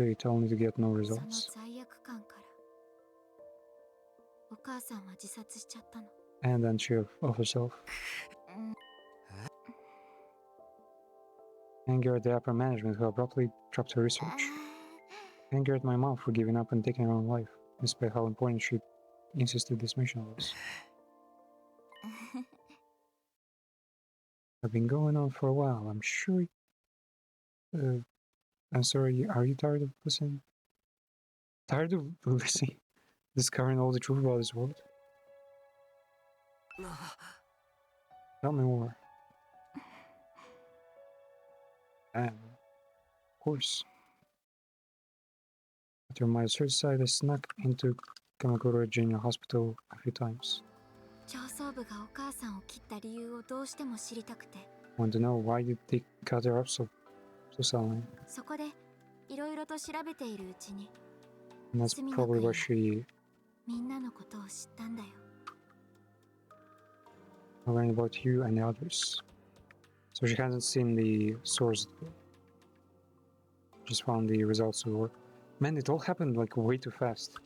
it only to get no その results. 罪悪感からお母さんは自殺しちゃったの And then she of herself. Anger at the upper management who abruptly dropped her research. Anger at my mom for giving up and taking her own life, despite how important she insisted this mission was. I've been going on for a while, I'm sure. I'm sorry, are you tired of listening? Tired of listening? Discovering all the truth about this world? Tell me more. And, of course. After my suicide, I snuck into Kamakura Junior Hospital a few times. 上層部がお母さんを切った理由をどうしても知りたくて Want to know why did they cut her up so suddenly? そこでいろいろと調べているうちに And that's probably why she みんなのことを知ったんだよ learned about you and the others. So she hasn't seen the source. Just found the results of the work. Man, it all happened like way too fast.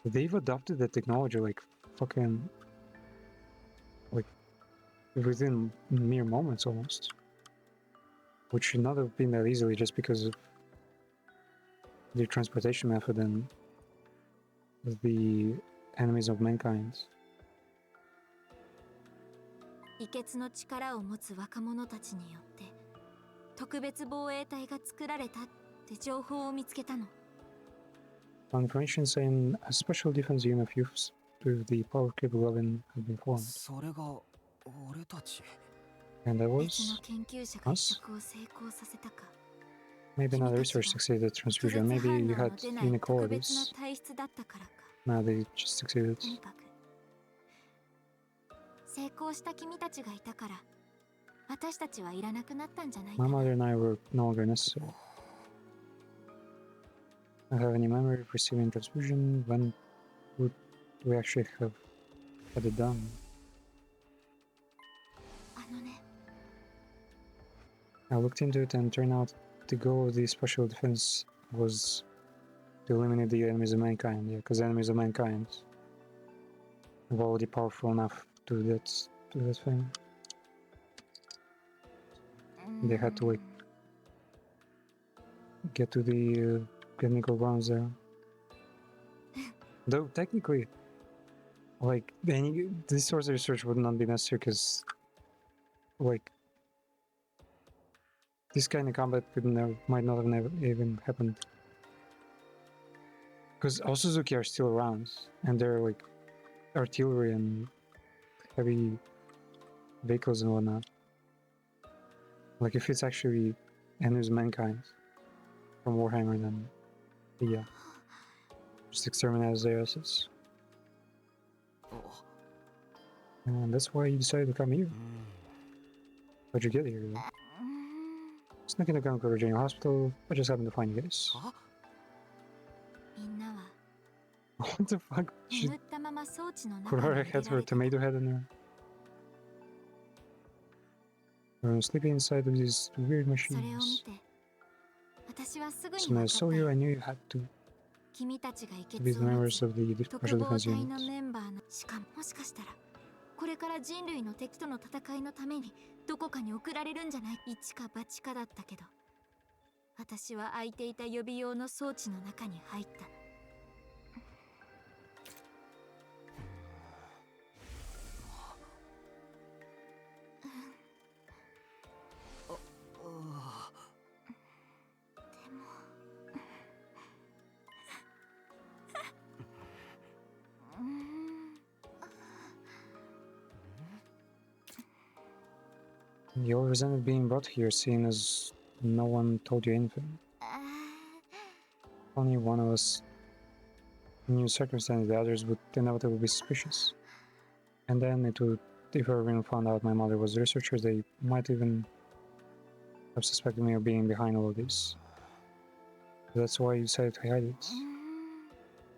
They've adopted the technology like fucking like within mere moments almost. Which should not have been that easily just because of the transportation method and the enemies of mankind. 異血の力を持つ若者たちによって特別防衛隊が作られたって情報を見つけたの Found information saying a special defense unit of youths with the power capable of had been formed. それが俺たち And that 別の was 研究者が移 us? 植を成功させたか Maybe another research succeeded at 拒 transfusion. 絶 Maybe 反 you 応の had 出ない特別な inequalities. 体質だったからか Now they just succeeded. とにかく成功した君たちがいたから私たちはいらなくなったんじゃないか My な mother and I were no longer necessary. I don't have any memory of receiving transfusion. When would we actually have had it done? あのね I looked into it and turned out the goal of the special defense was to eliminate the enemies of mankind. Yeah, because enemies of mankind were already powerful enough to do that thing. They had to like get to the technical grounds there. Though technically, like this sort of research would not be necessary because, like, this kind of combat might not have never even happened. Because Osuzuki are still around, and they're like artillery and heavy vehicles and whatnot. Like if it's actually enemies of mankind from Warhammer, then yeah, just exterminate as their assets. And that's why you decided to come here. How'd you get here? Though? Snuck into Kamakura Junior Hospital. I just happened to find you guys. みんなは What the fuck? She 眠ったまま装置の中 put に her 入れ head, ら her れた tomato head in there. Sleeping inside of these weird それを見 machines. て私はすぐに So 分 when か I った saw you, よ I knew you had to 君たちが異 be 血 the を持 members つ of the 特 Special 防 Defense 隊の Unit. メンバーのしかもしかしたらこれから人類の敵との戦いのためにどこかに送られるんじゃない一か八かだったけど私は空いていた予備用の装置の中に入ったの You all resented being brought here, seeing as no one told you anything. Only one of us knew circumstances, the others would inevitably be suspicious. And then it would, if everyone found out my mother was a researcher, they might even have suspected me of being behind all of this. That's why you decided to hide it.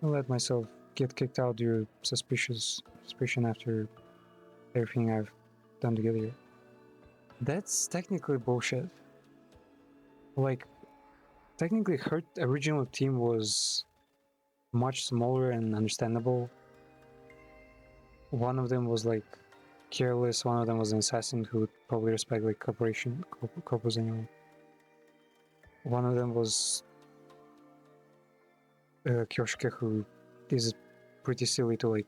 I let myself get kicked out due to suspicion after everything I've done together. That's technically bullshit. Like, technically her original team was much smaller and understandable. One of them was like careless, one of them was an assassin who would probably respect like corpus anyway. One of them was Kyoshike, who is pretty silly to like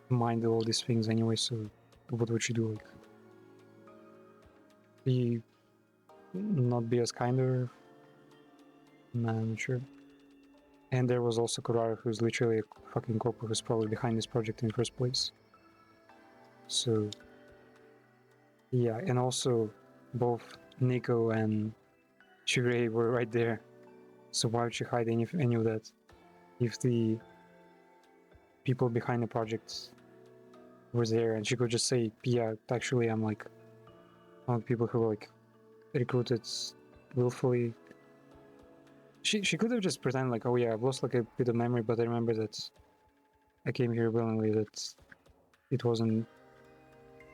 mind all these things anyway, so what would she do? Like, be not be as kind or nah, I'm not sure. And there was also Kurara, who's literally a fucking corporate who's probably behind this project in the first place. So yeah, and also both Nico and Shirei were right there. So why would she hide any of that? If the people behind the project were there, and she could just say, yeah, actually I'm like one of the people who were like recruited willfully. She could have just pretended like, oh yeah, I've lost like a bit of memory, but I remember that I came here willingly, that it wasn't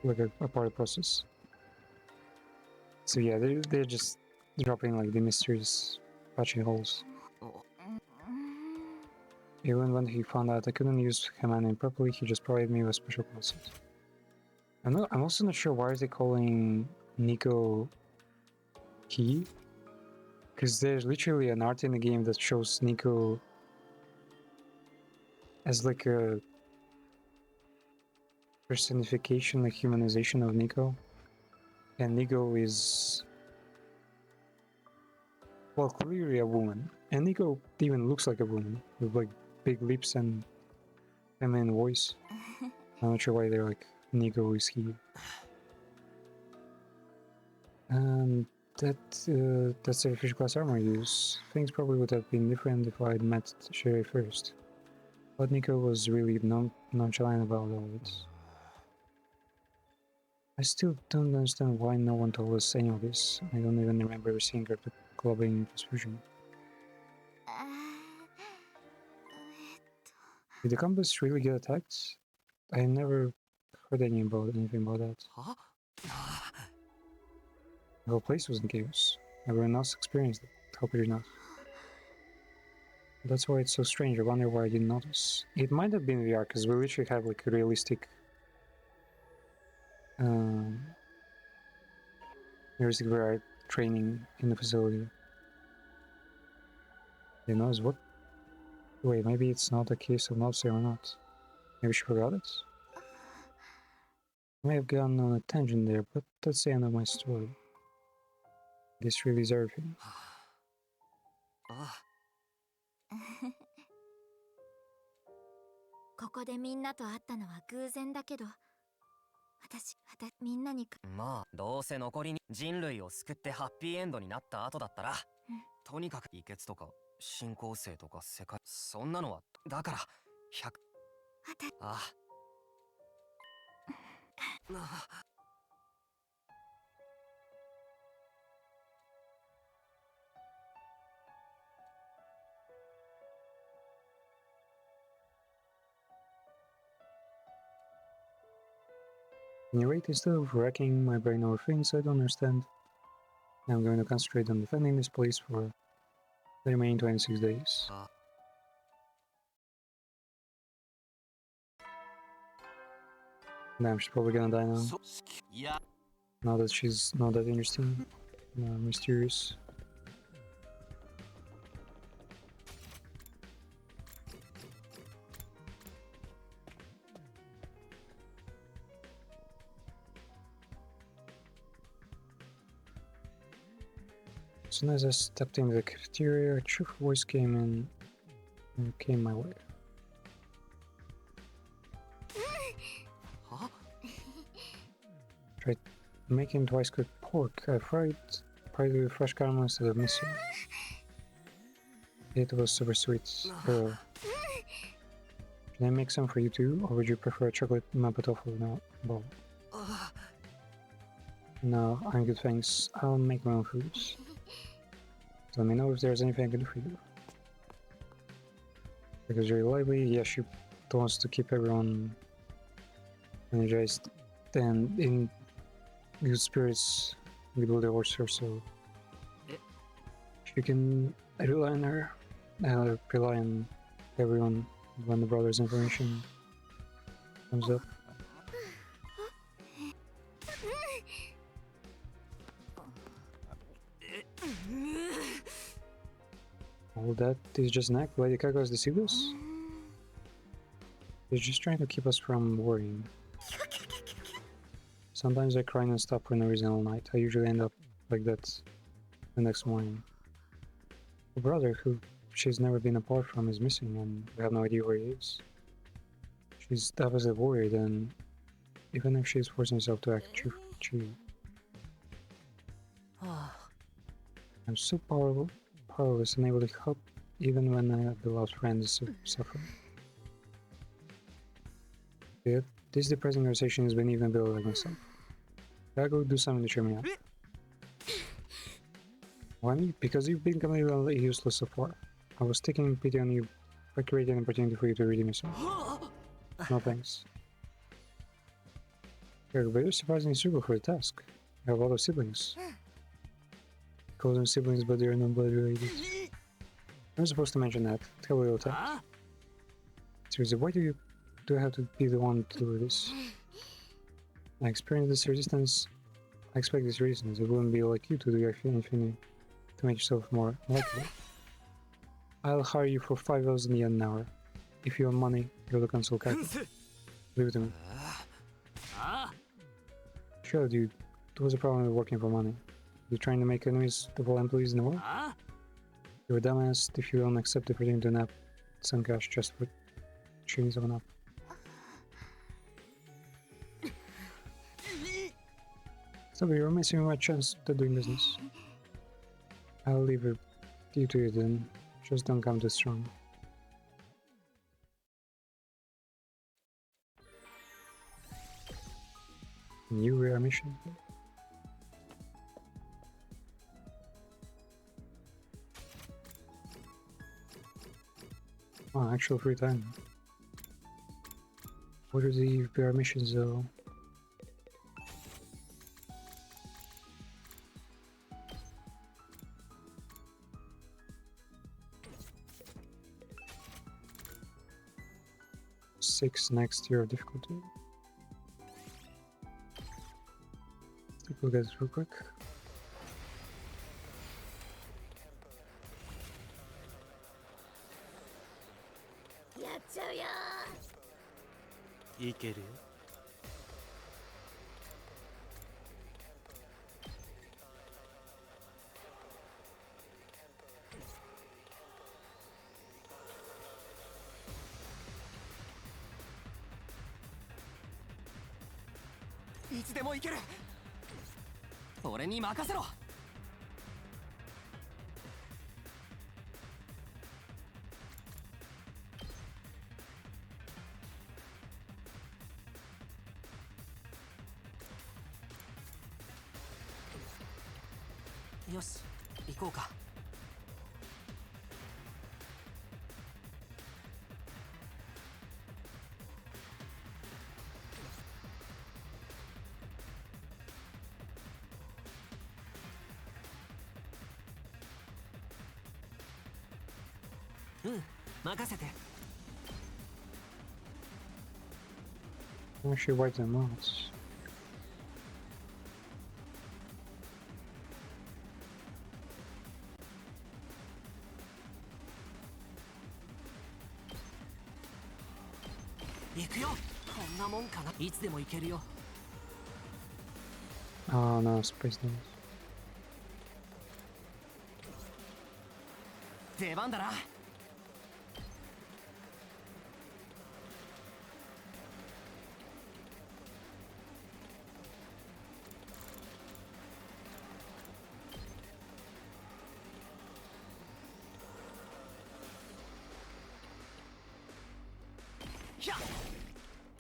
like a part of the process. So yeah, they're just dropping like the mysterious patching holes. Even when he found out I couldn't use Hamanin properly, he just provided me with special concept. I'm also not sure why they calling Nico Key, because there's literally an art in the game that shows Nico as like a personification, like humanization of Nico, and Nico is, well, clearly a woman, and Nico even looks like a woman with like big lips and feminine voice. I'm not sure why they're like Nico is he. And that's the fish class armor use. Things probably would have been different if I'd met Sherry first. But Nico was really nonchalant about all of it. I still don't understand why no one told us any of this. I don't even remember seeing her clubbing transfusion. Did the campus really get attacked? I never heard anything about that. Huh? The whole place was in chaos. Everyone else experienced it. How could you not? That's why it's so strange. I wonder why I didn't notice. It might have been VR, because we literally have like a realistic VR training in the facility. Who knows what? Wait, maybe it's not a case of not saying or not. Maybe she forgot it? I may have gone on a tangent there, but that's the end of my story. This really is everything. Ah, ここでみんなと会ったのは偶然だけど、みんなにまあどうせ残りに人類を救ってハッピーエンドになった後だったら、とにかく遺血とか進行性とか世界、そんなのはだから100。ああ。Anyway, instead of racking my brain over things I don't understand, I'm going to concentrate on defending this place for the remaining 26 days. Damn, she's probably gonna die now. Yeah. Now that she's not that interesting, mysterious. As soon as I stepped into the cafeteria, a cheerful voice came in and came my way. Huh? Tried making twice cooked pork. I fried with fresh caramel instead of miso. It was super sweet. Can I make some for you too, or would you prefer a chocolate mapo tofu bowl? No, I'm good, thanks. I'll make my own food. Let me know if there's anything I can do for you. Because very lively, yeah, she wants to keep everyone energized and in good spirits with all the horses, so she can rely on her, rely on everyone when the brother's information comes up. All that is just an act. Lady Kagos the Seagulls? They're just trying to keep us from worrying. Sometimes I cry non-stop for no reason all night. I usually end up like that the next morning. The brother, who she's never been apart from, is missing and we have no idea where he is. She's obviously worried, and even if she's forcing herself to act true. I'm so powerless, unable to help even when my beloved friend is suffering. Yet, this depressing conversation has been even better like myself. Gotta go do something to cheer me up. Why me? Because you've been completely useless so far. I was taking pity on you by creating an opportunity for you to redeem yourself. No thanks. But you're surprisingly suitable for the task. You have a lot of siblings. Call them siblings, but they are not blood related. I'm supposed to mention that. Tell me all that. Seriously, why do I have to be the one to do this? I experience this resistance. I expect this resistance. It wouldn't be like you to do anything to make yourself more likable. I'll hire you for 5,000 yen an hour. If you want money, go to console character. Leave it to me. Sure, dude. What's the problem with working for money? You're trying to make enemies of all employees in the world? You're a dumbass if you don't accept the opportunity to nap some cash just for cheering someone up. So you're missing my chance to doing business. I'll leave it you to it then. Just don't come too strong. New rare mission. Oh, actual free time. What are the rare missions though? Six next year of difficulty. Take a look at this real quick.よし、行こうか。うん、任せて。Actually, wipe them out. Oh no, space days. 出番だな。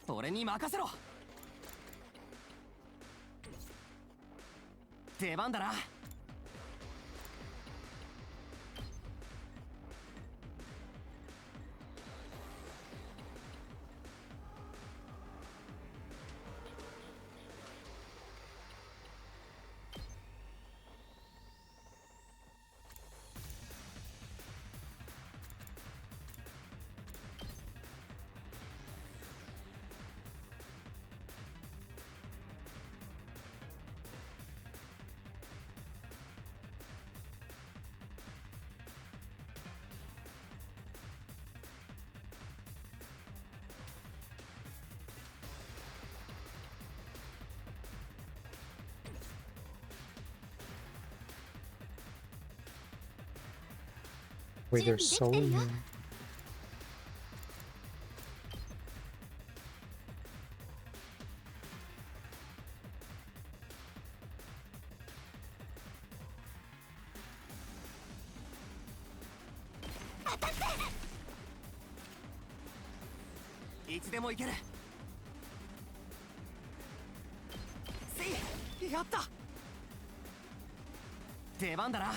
俺に任せろ。出番だな。Wait, there's soul in here. いつでも行ける。せい、やった。出番だな。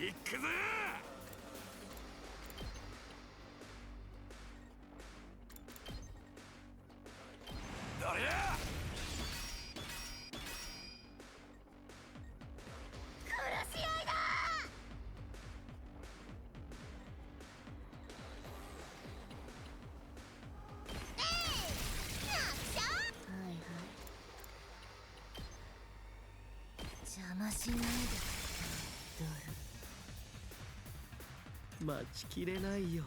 行くぜ。誰や。殺し合いだ。はいはい。邪魔しないで。待ちきれないよ。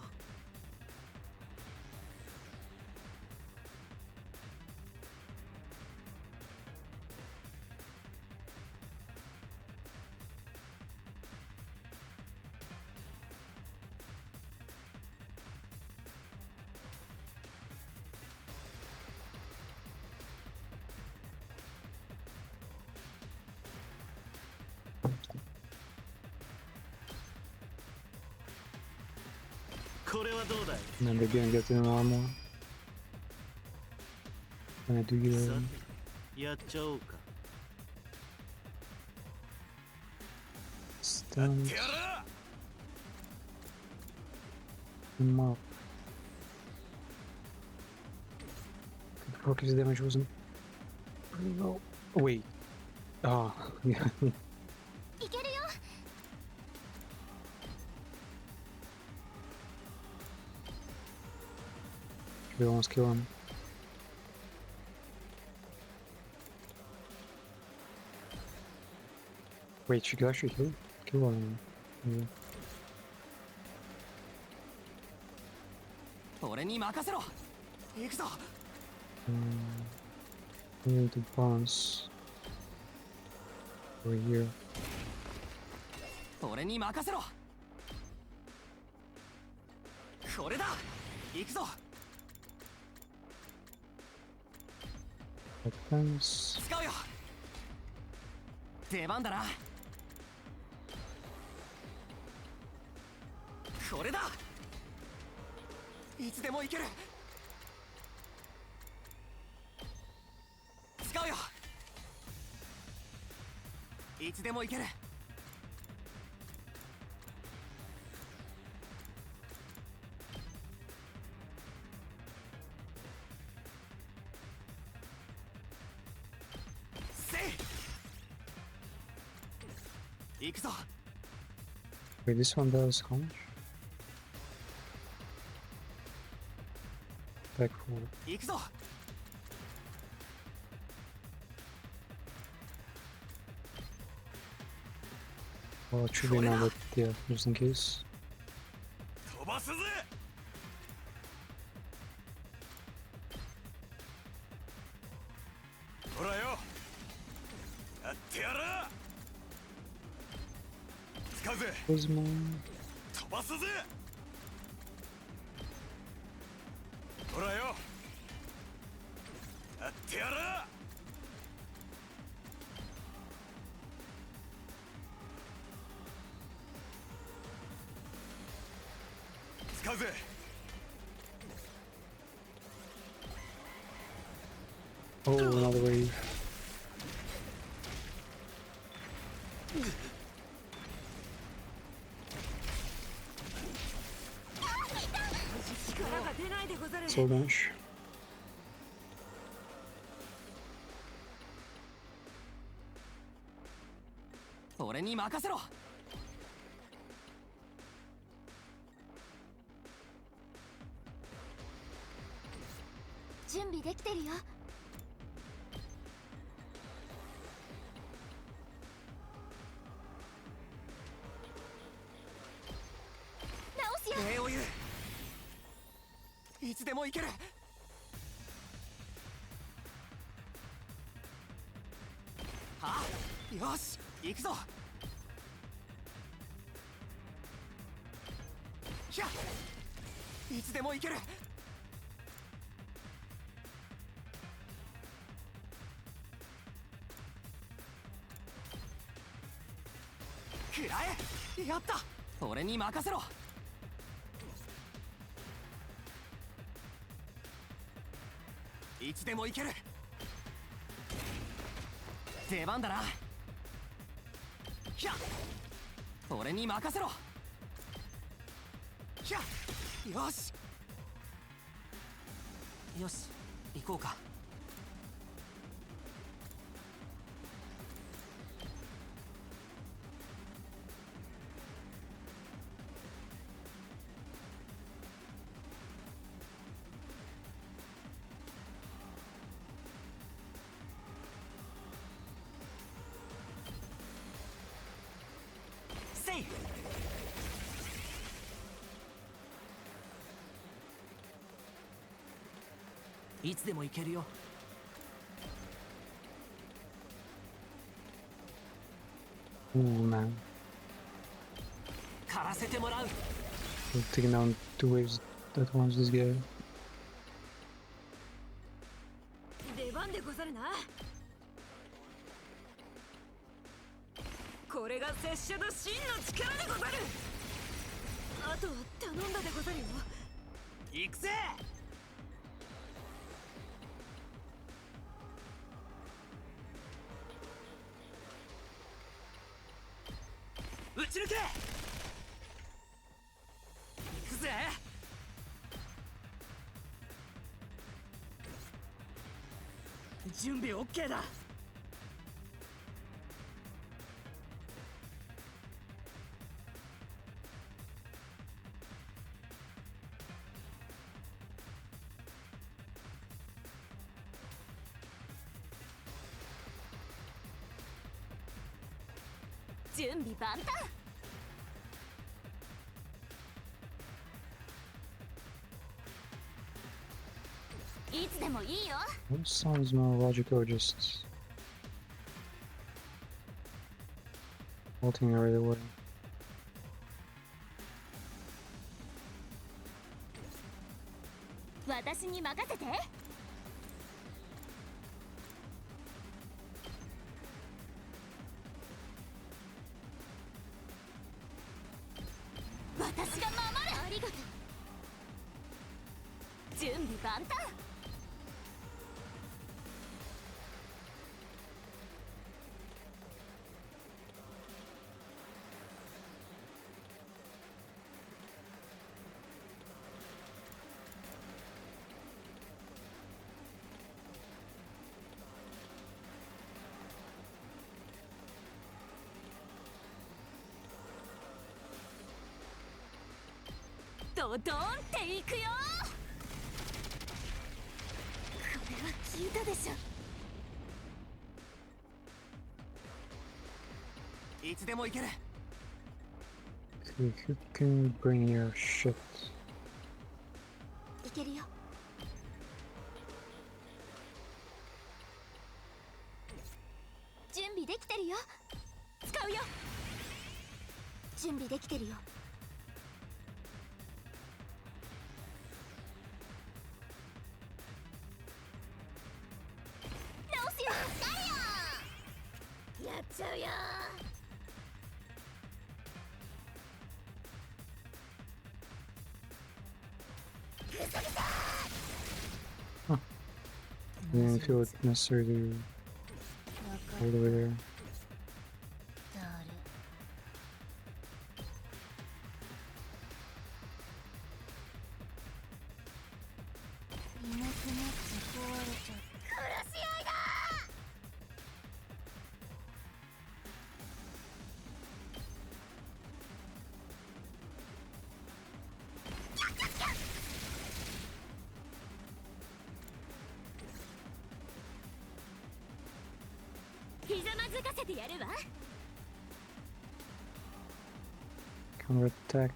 これはどうだい。 And then they're gonna get in armor. When I do get さ in. てやっちゃおうか。 Stand てやら。 him up. The fuck his damage wasn't pretty low. Oh, wait. Ah, yeah. いけるよ。 We almost kill him. Wait, she could actually kill him. Yeah. 俺に任せろ。行くぞ。We need to bounce over here. 俺に任せろ。これだ。行くぞ。 Defense. 使うよ。出番だな。これだ。いつでも行ける。使うよ。いつでも行ける。行くぞ。 Wait, this one does how much? Back forward. 行くぞ。 Oh, it should be now, but yeah, just in case. 飛ばすぜ。ほらよ。やってやら。使うぜ。 Where's my... 飛ばすぜ。ほらよ。やってやら。使うぜ。 Oh, another wave. 力が出ないでござる。 So much. 俺に任せろ。 I 備できてるよ。直すよ。礼を言う。いつでも行ける。はあ、よし行くぞ。ひゃいつでも行ける。食らえ。やった。俺に任せろ。いつでも行ける。出番だな。ひゃ俺に任せろ。ひゃよしよし行こうか。せい。いつでも行けるよ。Ooh, man. 狩らせてもらう。 I'm taking down 2 waves at once, this guy. 出番でござるな。これが拙者の真の力でござる。あとは頼んだでござるよ。行くぜ。撃ち抜け。行くぜ。準備 OK だ。準備万端。いつでもいいよ。 What sounds more logical, just ulting her right away. 私に任せて。私が守る。ありがとう。準備万端。ドドーンっていくよ。これは効いたでしょ。いつでも行ける。 Okay, who can bring your shit? いけるよ。準備できてるよ。使うよ。準備できてるよ。直すよ。やっちゃうよ。I didn't feel it necessary to all the way there. いなくなっちゃ壊れちゃった。殺し合いだ。づかせてやるわ。 Counter attack.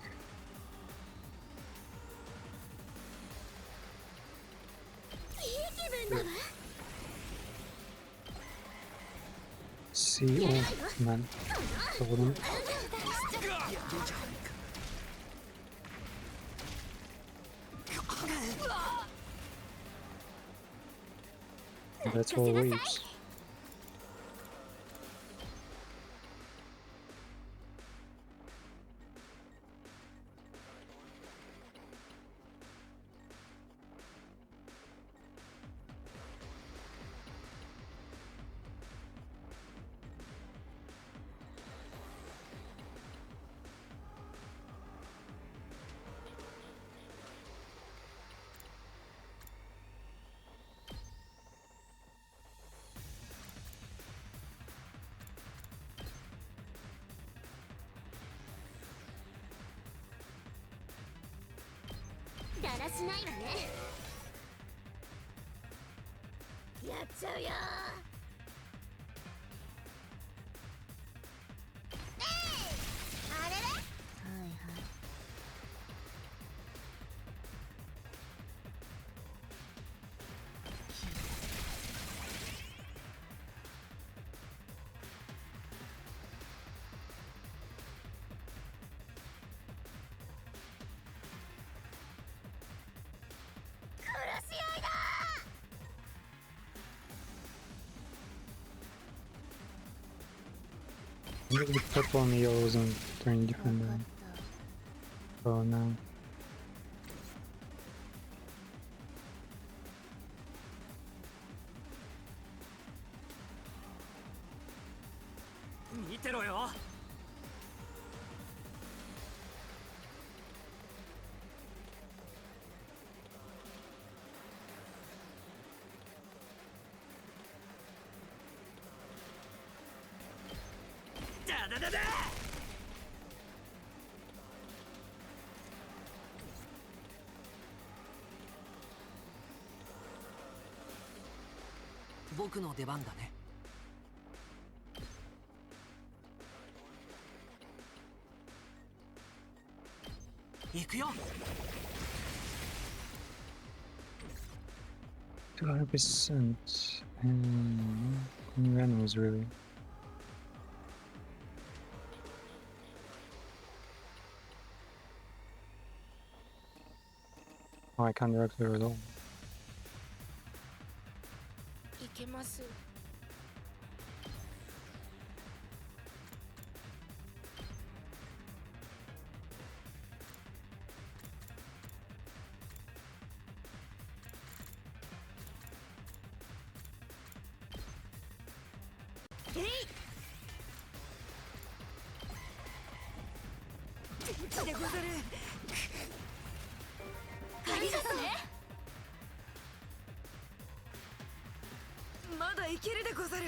いい気分だわ。 See, oh man. Hold on. That's all waves.「だらしないわね。やっちゃうよ。ねえ、あれれ。はいはい。殺し合いだ。 Maybe the purple and the yellow wasn't turning different then. Oh no. 見てろよ。だだだだ。僕の出番だね。行くよ。 200%. New animals really. Oh, I can't direct there at all. いけます。えい。元気でござる。ありがとね。まだいけるでござる。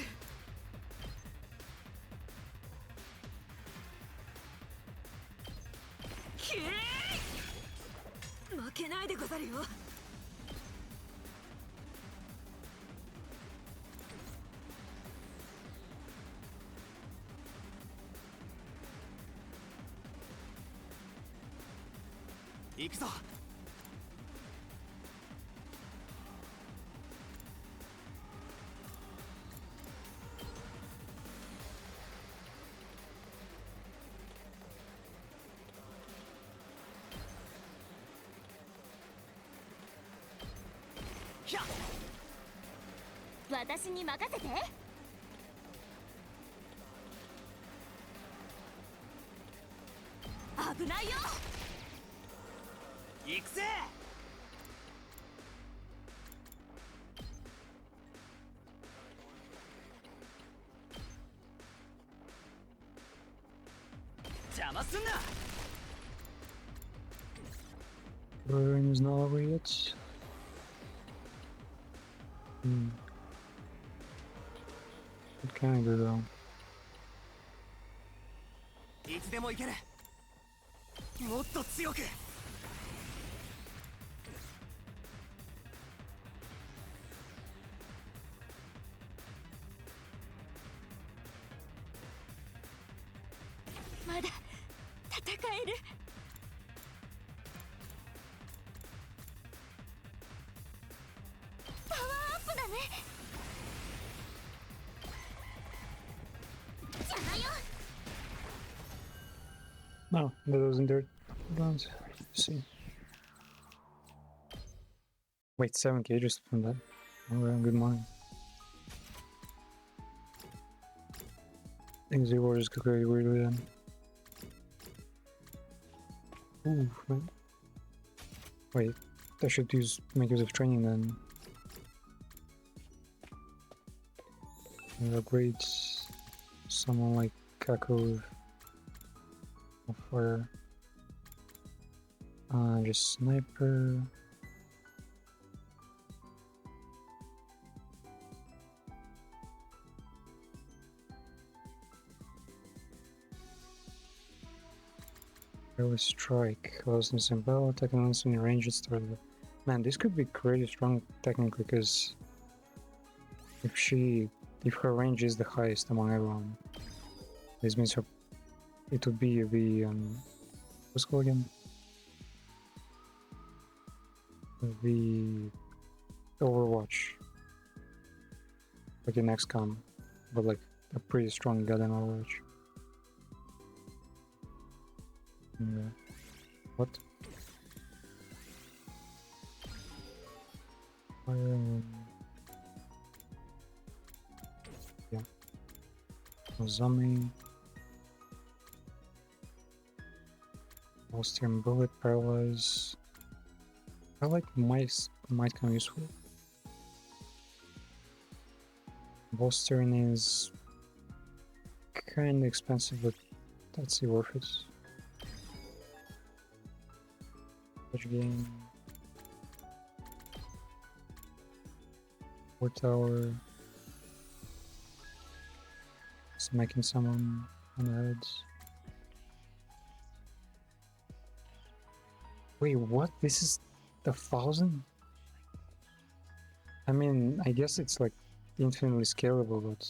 きえい。負けないでござるよ。行くぞ。私に任せて。危ないよ。行くぜ。邪魔すんな。 Burn is not over yet. What can I do though? いつでも行ける。もっと強く。まだ戦える。パワーアップだね。邪魔よ。 No, that wasn't their rounds. Let's see. Wait, 7k just from that. Alright, good morning. Things they were just very weirdly then. Ooh, man. Wait, I should make use of training then. Upgrades someone like Kako of fire. Just sniper. Early strike. Close and symbol. Attacking once in range and start. Man, this could be pretty strong technically because if her range is the highest among everyone, this means it would be the what's it called again? The Overwatch, like an XCOM, but like a pretty strong goddamn Overwatch. Yeah. What? Yeah. Zombie. Austrian bullet, paralyze. I like mice. Might come useful. Bolstering is kind of expensive, but that's worth it. Which game? War tower. Smacking someone on the head. Wait, what? This is 1,000? I mean, I guess it's like infinitely scalable, but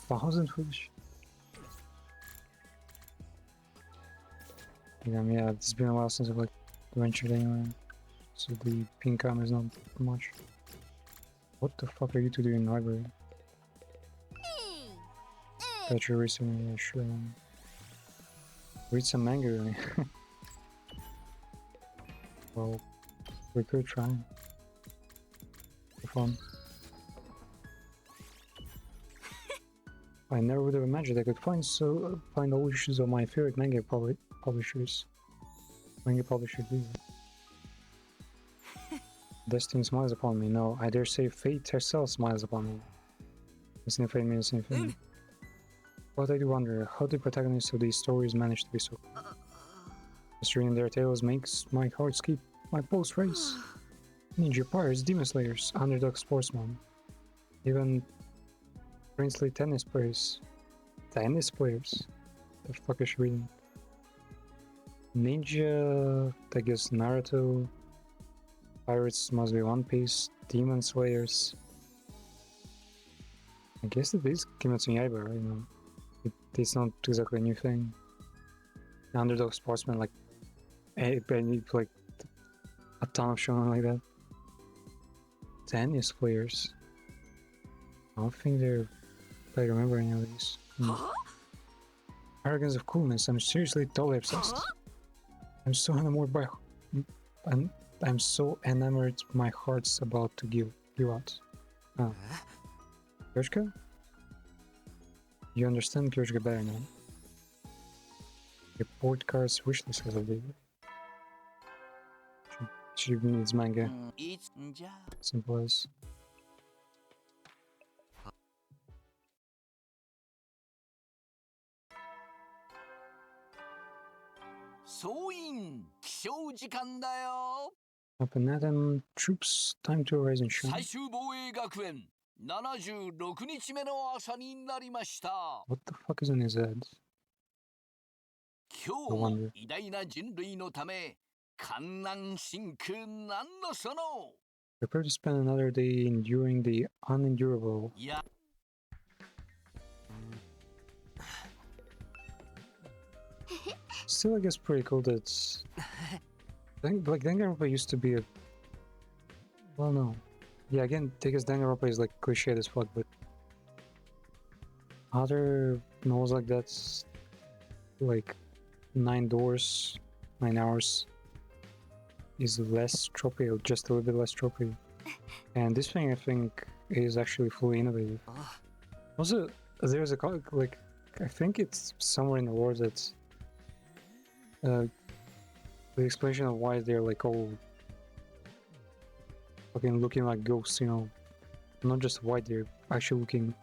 1,000 for this? Yeah, it's been a while since I've like ventured anywhere, so the ping cam is not much. What the fuck are you two doing in the library? Got your recently, yeah, sure. Read some manga, really. Well, we could try. For fun. I never would have imagined I could find all issues of my favorite manga publishers. Manga publisher do. Destiny smiles upon me. No, I dare say fate herself smiles upon me. The same fate means the same thing. But I do wonder, how the protagonists of these stories manage to be so cool? Just reading their tales makes my heart skip, my pulse race. Ninja pirates, demon slayers, underdog sportsmen, even princely tennis players. Tennis players? The fuck is she reading? Ninja, I guess Naruto. Pirates must be One Piece. Demon slayers. I guess it is Kimetsu no Yaiba, right? You know, it's not exactly a new thing. Underdog sportsman, like, I need like a ton of shonen like that. Tennis players. I don't think I remember any of these. Arrogance of coolness. I'm seriously totally obsessed. I'm so enamored by, and I'm so enamored. My heart's about to give out. Oh, Kyoshka? You understand Kyoshka better now. Report cards wishlist has updated. She needs manga. Simple as. Up and at them, troops, time to rise and shine. 最終防衛学園76日目の朝になりました。 What the fuck is in his head? 今日も偉大な人類のため観覧深空なんのその Prepare to spend another day enduring the unendurable. いや Still, I guess pretty cool that like Danganronpa used to be a. Well, no. Yeah, again, I guess Danganronpa is like cliche as fuck, but other novels like that, like 9 doors, 9 hours, is less tropey, or just a little bit less tropey. And this thing, I think, is actually fully innovative. Also, there's a like, I think it's somewhere in the world that the explanation of why they're like all fucking looking like ghosts, you know, not just white, they're actually looking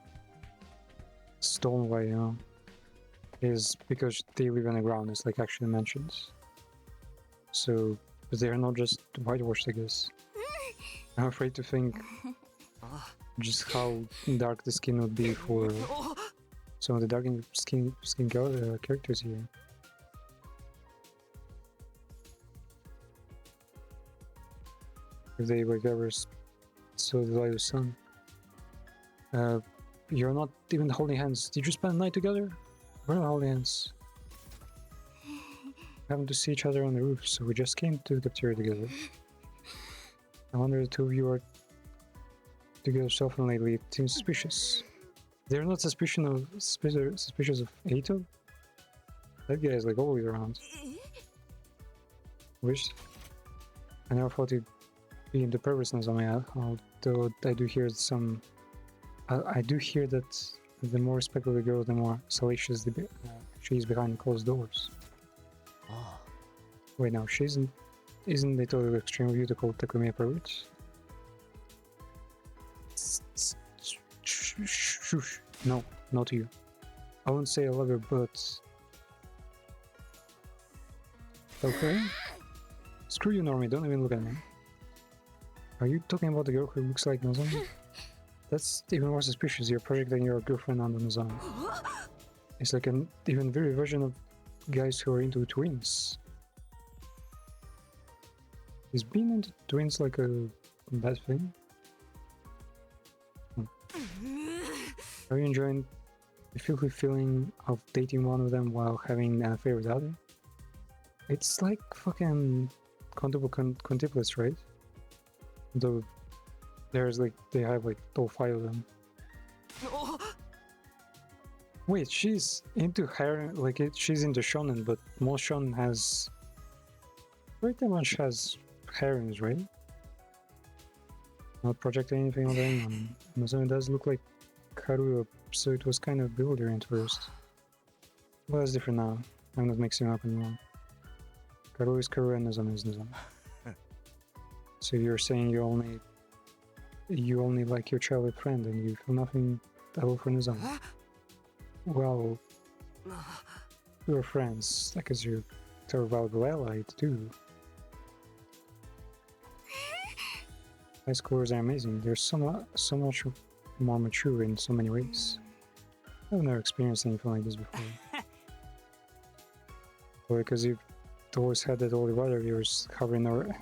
stone white, you know, is because they live on the ground, it's like actually mentioned. So they're not just whitewashed, I guess. I'm afraid to think just how dark the skin would be for some of the dark skin characters here. If they were ever saw the light of the sun. You're not even holding hands. Did you spend the night together? We're not holding hands. Having to see each other on the roof, so we just came to the cafeteria together. I wonder if the two of you are together so often lately. It seems suspicious. They're not suspicious of Aito? That guy is like always around. Wish I never thought he'd be into perverseness on my head, although I do hear some. I do hear that the more respectful the girl, the more salacious she is behind closed doors. Wait, now she isn't it totally extreme of you to call Takumi a pervert? Shush. No, not you. I won't say I love her, but... Okay? Screw you, Normie, don't even look at me. Are you talking about the girl who looks like Nozomi? That's even more suspicious, you're projecting your girlfriend on the Nozomi. It's like an even very version of guys who are into twins. Is being into twins like a bad thing? Are you enjoying the filthy feeling of dating one of them while having an affair with the other? It's like fucking quintuplets, right? Though there's like, they have like all 5 of them. Wait, she's into harem, like she's into shonen, but most shonen has pretty much has harems, right? Not projecting anything on them. Nozomi does look like Karuo, so it was kind of bewildering at first. Well, it's different now. I'm not mixing up anymore. Karuo is Karuo and Nozomi is Nozomi. So you're saying you only like your childhood friend and you feel nothing at all for Nozomi? Well, you're friends, like as you're a valuable ally too. High schoolers are amazing. They're so much more mature in so many ways. I've never experienced anything like this before. Or because you've always had that older brother of yours hovering over.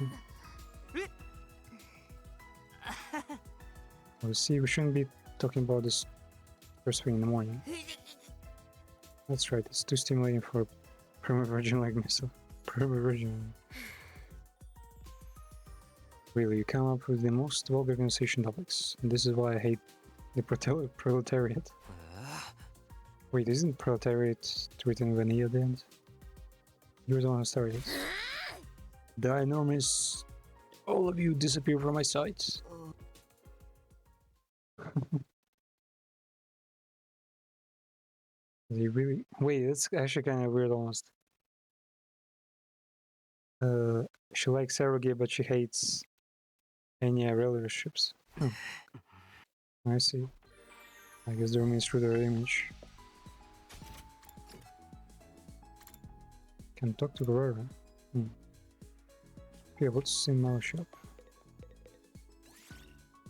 Well, see, we shouldn't be talking about this first thing in the morning. That's right, it's too stimulating for a prima virgin like myself. Prima virgin. Really, you come up with the most vulgar conversation topics, and this is why I hate the proletariat. Wait, isn't proletariat written with an E at the end? You're the one who started it. Die, normies! All of you disappear from my sight! They really... Wait, that's actually kind of weird almost. She likes Eroge, but she hates any relationships. I see. I guess there means through their image. Can talk to Aurora. Okay, what's in my shop?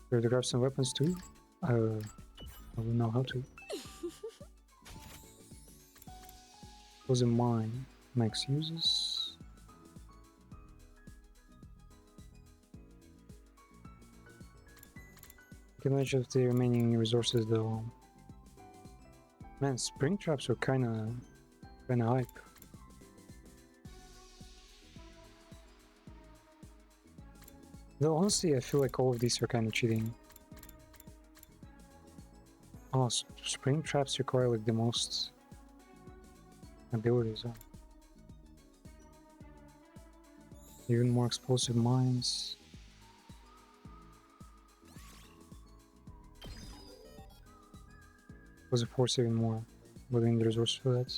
Here to grab some weapons too? I will know how to. Was in mine. Max uses. Can manage of the remaining resources though. Man, spring traps are kinda hype. Though honestly, I feel like all of these are kind of cheating. Oh, spring traps require like the most abilities. Huh? Even more explosive mines. Was a force even more. Within the resource for that.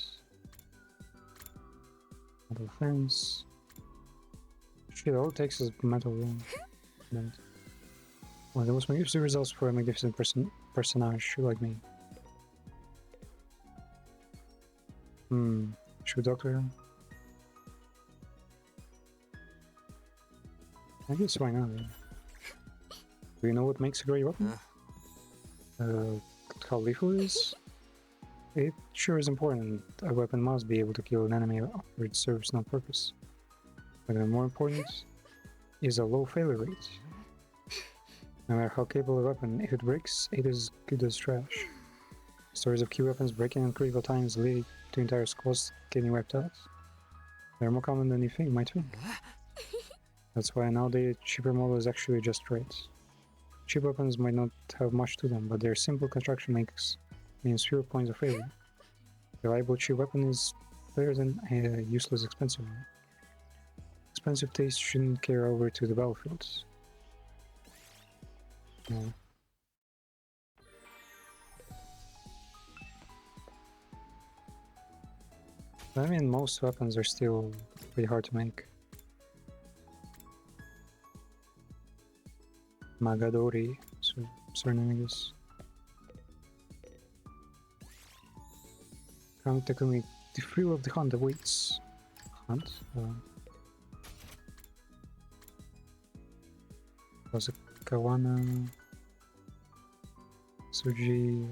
Metal fence. Shit, all it takes is metal room. Well, there was magnificent results for a magnificent personage like me. Should we doctor him? I guess why not? Yeah. Do you know what makes a great weapon? How lethal it is? It sure is important. A weapon must be able to kill an enemy after it serves no purpose. But even more important is a low failure rate. No matter how capable a weapon, if it breaks, it is good as trash. Stories of key weapons breaking at critical times lead to entire squads getting wiped out. They're more common than you might think. That's why nowadays cheaper model is actually just right. Cheap weapons might not have much to them, but their simple construction means fewer points of failure. A reliable cheap weapon is better than a useless expensive one. Expensive taste shouldn't carry over to the battlefields. No. I mean, most weapons are still pretty hard to make. Magadori, surname I guess. Come Takumi, the thrill of the hunt awaits. Hunt? Kawana, Suji,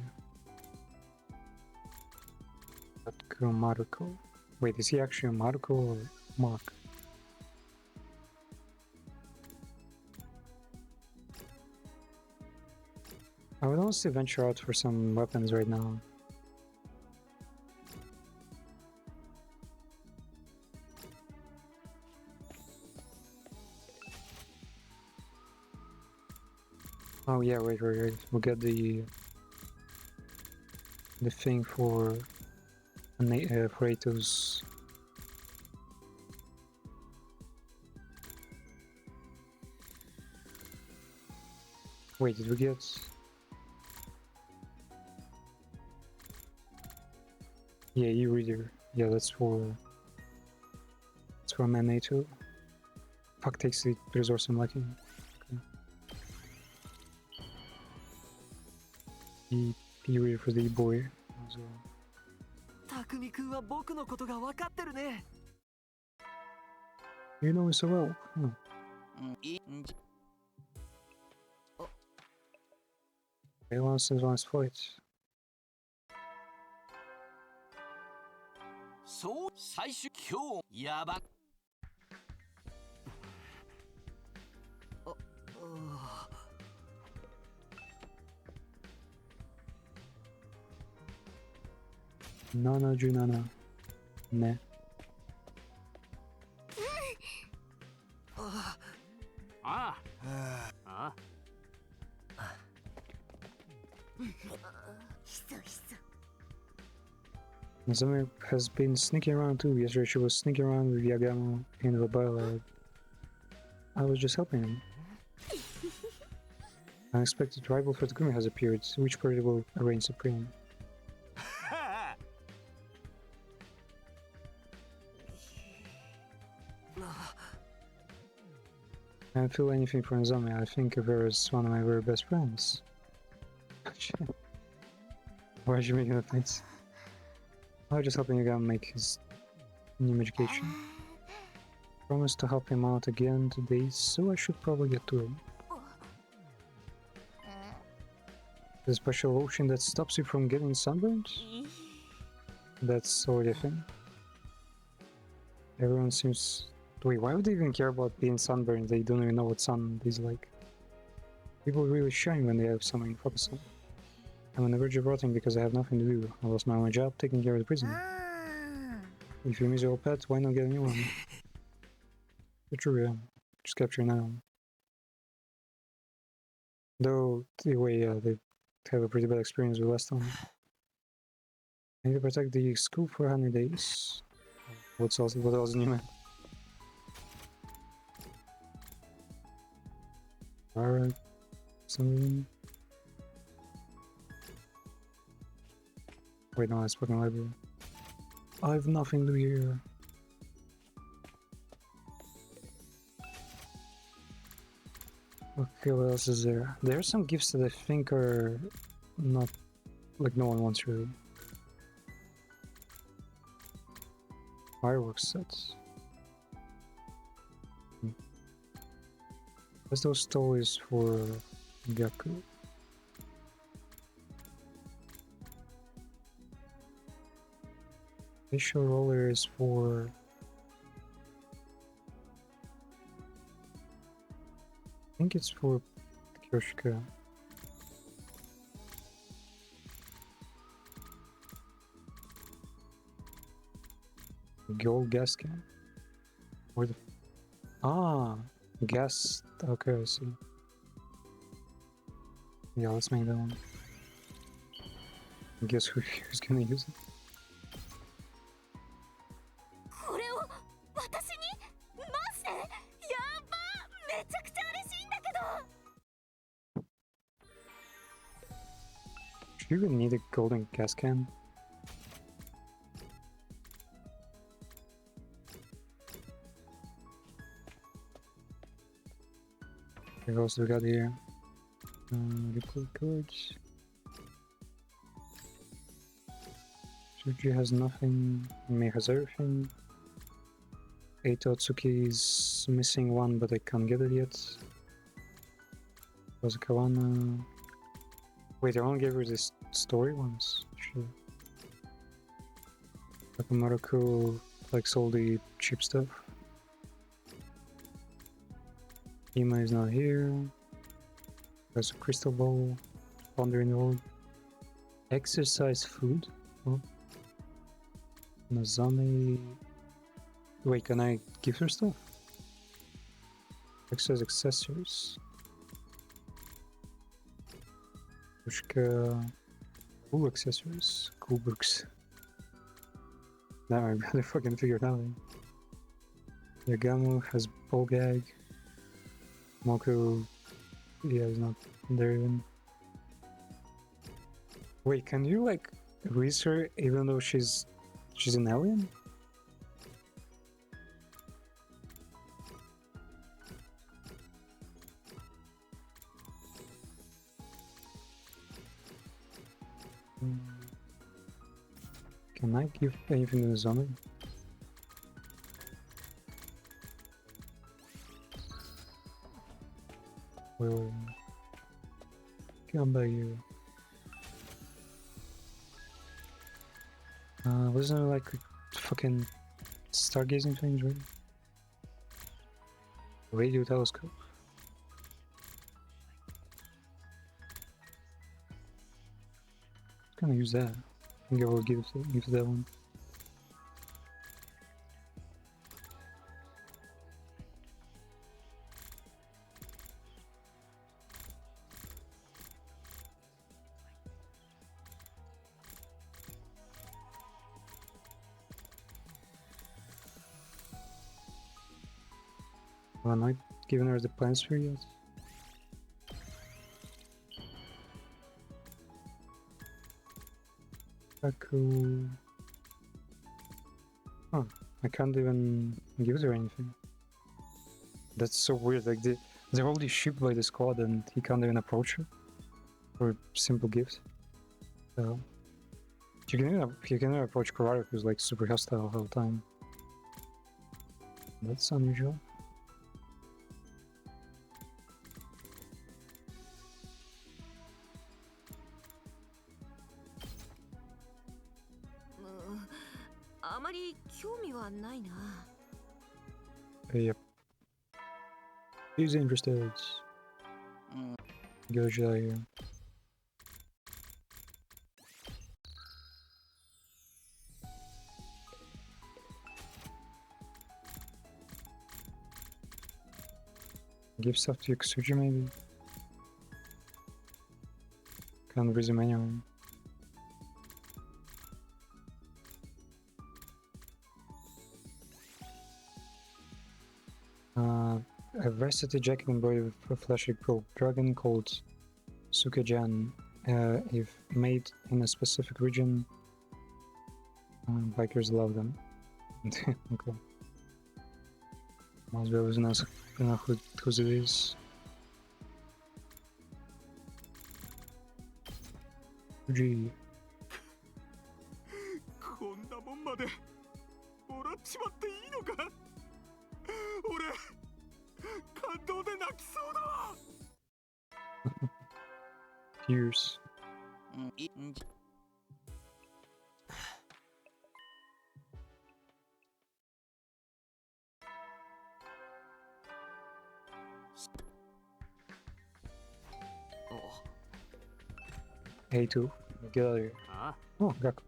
Maruko. Wait, is he actually a Maruko or Mark? I would honestly venture out for some weapons right now. Oh yeah, wait. We'll get the thing for Ato's. Wait, did we get? Yeah, e-reader. Yeah, that's for Manato. Fuck takes the resource I'm lacking. Okay. E-reader for the boy as well. 匠君は僕のことが分かってるね。 You know me so well. Balance since last fight. そう最終今日やば。77ね。ああ。Nazumi has been sneaking around too. Yesterday she was sneaking around with Yagamo in the bar. I was just helping him. Unexpected rival for Takumi has appeared. Which party will reign supreme? I don't feel anything for Nazumi. I think of her as one of my very best friends. Why is she making that face? I was just helping Yagamo make his new medication. Promised to help him out again today, so I should probably get to him. The special lotion that stops you from getting sunburned? That's already a thing. Everyone seems... Wait, why would they even care about being sunburned? They don't even know what sun is like. People really shine when they have something to focus on. I'm on the verge of rotting because I have nothing to do. I lost my only job taking care of the prisoner. If you miss your pet, why not get a new one? It's true, yeah. Just capture an animal. Though, anyway, they have a pretty bad experience with last one. I need to protect the school for 100 days. What else new, man? Alright. Something. Wait, no, that's fucking library. I have nothing to hear. Okay, what else is there? There are some gifts that I think are not, like, no one wants really. Fireworks sets. What's those toys for Gaku? Facial roller is for... I think it's for Kyoshika. Gold gas can? Where the... Ah! Gas... Okay, I see. Yeah, let's make that one. Guess who's gonna use it? これを私にマジでやばめちゃくちゃ嬉しいんだけど Do you even need a golden gas can? What else do we got here? Liquid courage. Suji has nothing. Mei has everything. Eito Otsuki is missing one, but I can't get it yet. Kawana. Wait, I only gave her this story ones. Sure. Takamaruko likes all the cheap stuff. Ima is not here. There's a crystal ball. Pondering old. Exercise food? Oh. Nazami. Wait, can I give her stuff? Exercise accessories. Pushka. Cool accessories. Cool books. Now I really fucking figured out. Yagamu has ball gag. Moko. Yeah, he's not there even. Wait, can you like release her even though she's an alien? Can I give anything to the zombie? Wait. Come by you. Wasn't it like fucking stargazing things, right? Radio telescope. Gonna use that. I think I will give that one. Well, am I giving her the plan sphere yet? Cool. Huh, I can't even give her anything. That's so weird, like they're already shipped by the squad and he can't even approach her for simple gifts. So you can even approach Kurara, who's like super hostile the whole time. That's unusual. Yep. He's interested. Go here. Give stuff to Yoksuji maybe? Can't resume anyway. A varsity jacket embroidered with a flashy gold dragon called Sukejan. If made in a specific region, bikers love them. Okay. Must be always nice to know whose it is. Gee. こんなもんまでもらっちまっていいのか。俺感動で泣きそうだわ。 Tears. お Hey2, get out of here. あ Oh, Gaku.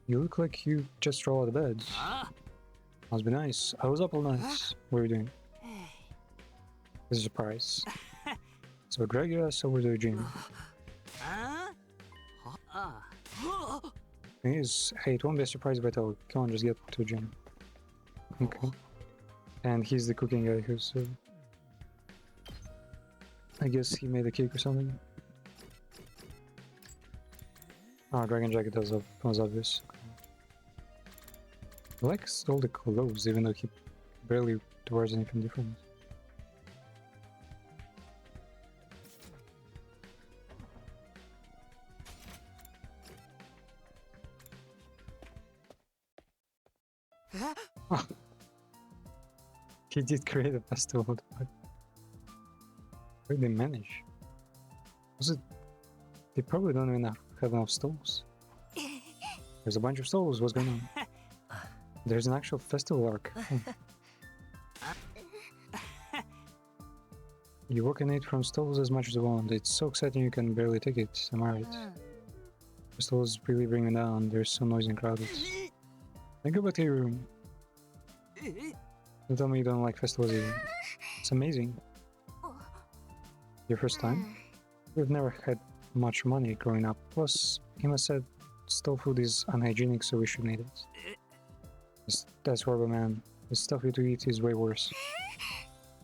You look like you just rolled out of bed. あ Must be nice. I was up all night. What are you doing? This is a surprise. So drag your ass over to the gym. ああ Thing is, hey, it won't be a surprise if I tell you. Come on, just get to the gym. Okay. And he's the cooking guy who's... I guess he made a cake or something. Oh, Dragon Jacket does was obvious. He likes all the clothes, even though he barely wears anything different. Oh. He did create a festival. What the fuck? Where did they manage? Was it? They probably don't even have enough stalls. There's a bunch of stalls. What's going on? There's an actual festival arc. You work and eat from stalls as much as you want. It's so exciting you can barely take it. Am I right? The stalls really bring me down. They're so noisy and crowded. Then go back to your room. Don't tell me you don't like festivals either. It's amazing. Your first time? We've never had much money growing up. Plus, Ima said stall food is unhygienic, so we shouldn't eat it. That's horrible, man. The stuff you do eat is way worse.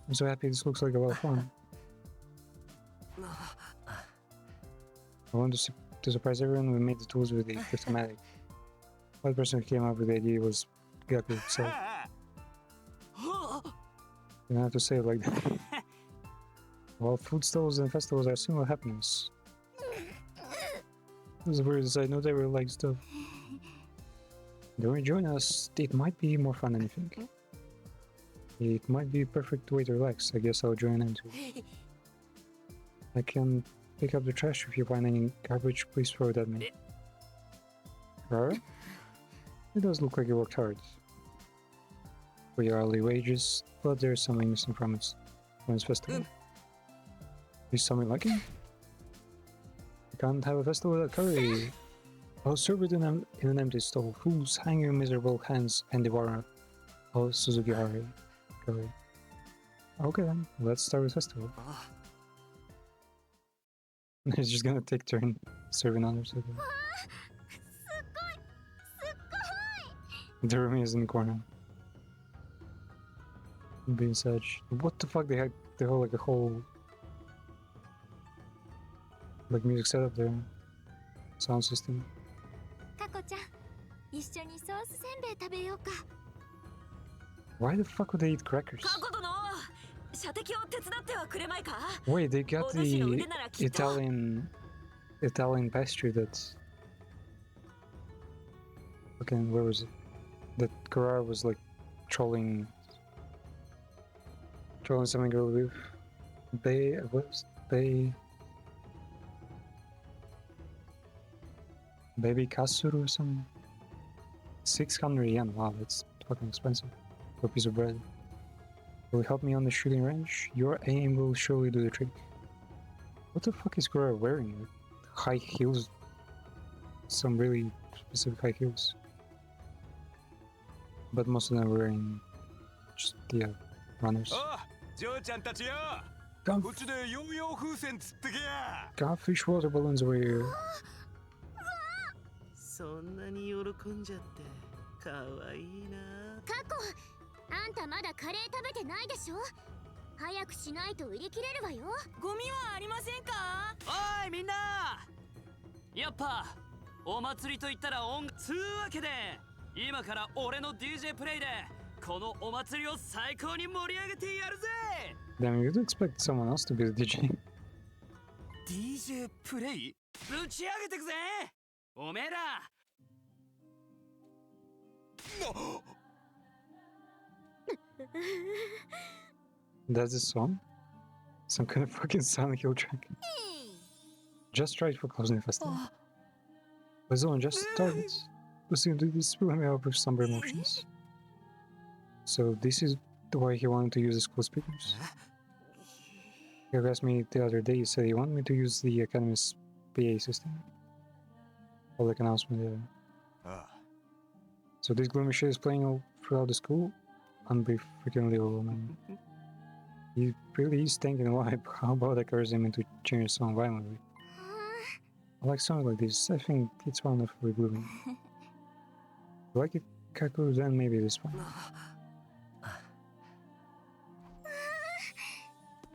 I'm so happy this looks like a lot of fun. I want to surprise everyone. We made the tools with the thematic. One person who came up with the idea was Gaku himself. You don't have to say it like that. Well, food stalls and festivals are similar happenings. This is a weird side note, everyone likes stuff. Don't you join us? It might be more fun than you think. It might be a perfect way to relax. I guess I'll join in too. I can pick up the trash if you find any garbage. Please throw it at me. Rara? It does look like you worked hard for your hourly wages, but there's something missing from its festival. Is something like it? You can't have a festival without curry. I'll serve it in an empty stall. Fools, hang your miserable hands and devour all Suzuki curry. Okay then, let's start with festival. He's just gonna take turn serving others. The room is in the corner. Being such. What the fuck? They had like a whole like music setup there. Sound system. タコちゃん、一緒にソースせんべい食べようか。 Why the fuck would they eat crackers? 過去殿、射的を手伝ってはくれまいか。 Wait, they got the Italian pastry that's... Okay, where was it? That Carrara was like trolling something girl with. Baby Kasuru or something? 600 yen, wow, that's fucking expensive for a piece of bread. Will you help me on the shooting range? Your aim will surely do the trick. What the fuck is Gura wearing? High heels? Some really specific high heels. But most of them are wearing just, yeah, runners. おう、嬢ちゃんたちよ。Gun- こっちでヨーヨー風船釣ってけや。 Godfish water balloons over here. そんなに喜んじゃってかわいいな。過去あんたまだカレー食べてないでしょ。早くしないと売り切れるわよ。ゴミはありませんか？おいみんな、やっぱお祭りと言ったら音楽つうわけで、今から俺の DJ プレイでこのお祭りを最高に盛り上げてやるぜ。 Damn, you'd expect someone else to be the DJ. DJ プレイぶち上げてくぜおめえら。 That's a song? Some kind of fucking Silent Hill track. Just right for closing festival. The zone just started. We seem to be spilling me out with somber emotions. So this is why he wanted to use the school speakers. He asked me the other day, he said he wanted me to use the Academy's PA system. Public announcement, yeah. So this gloomy shit is playing all throughout the school? Unbelievable, man. He really is thinking a lot. How about I curse him into changing the song violently? I like songs like this. I think it's one of the gloomy. I like it Kaku, then maybe this one.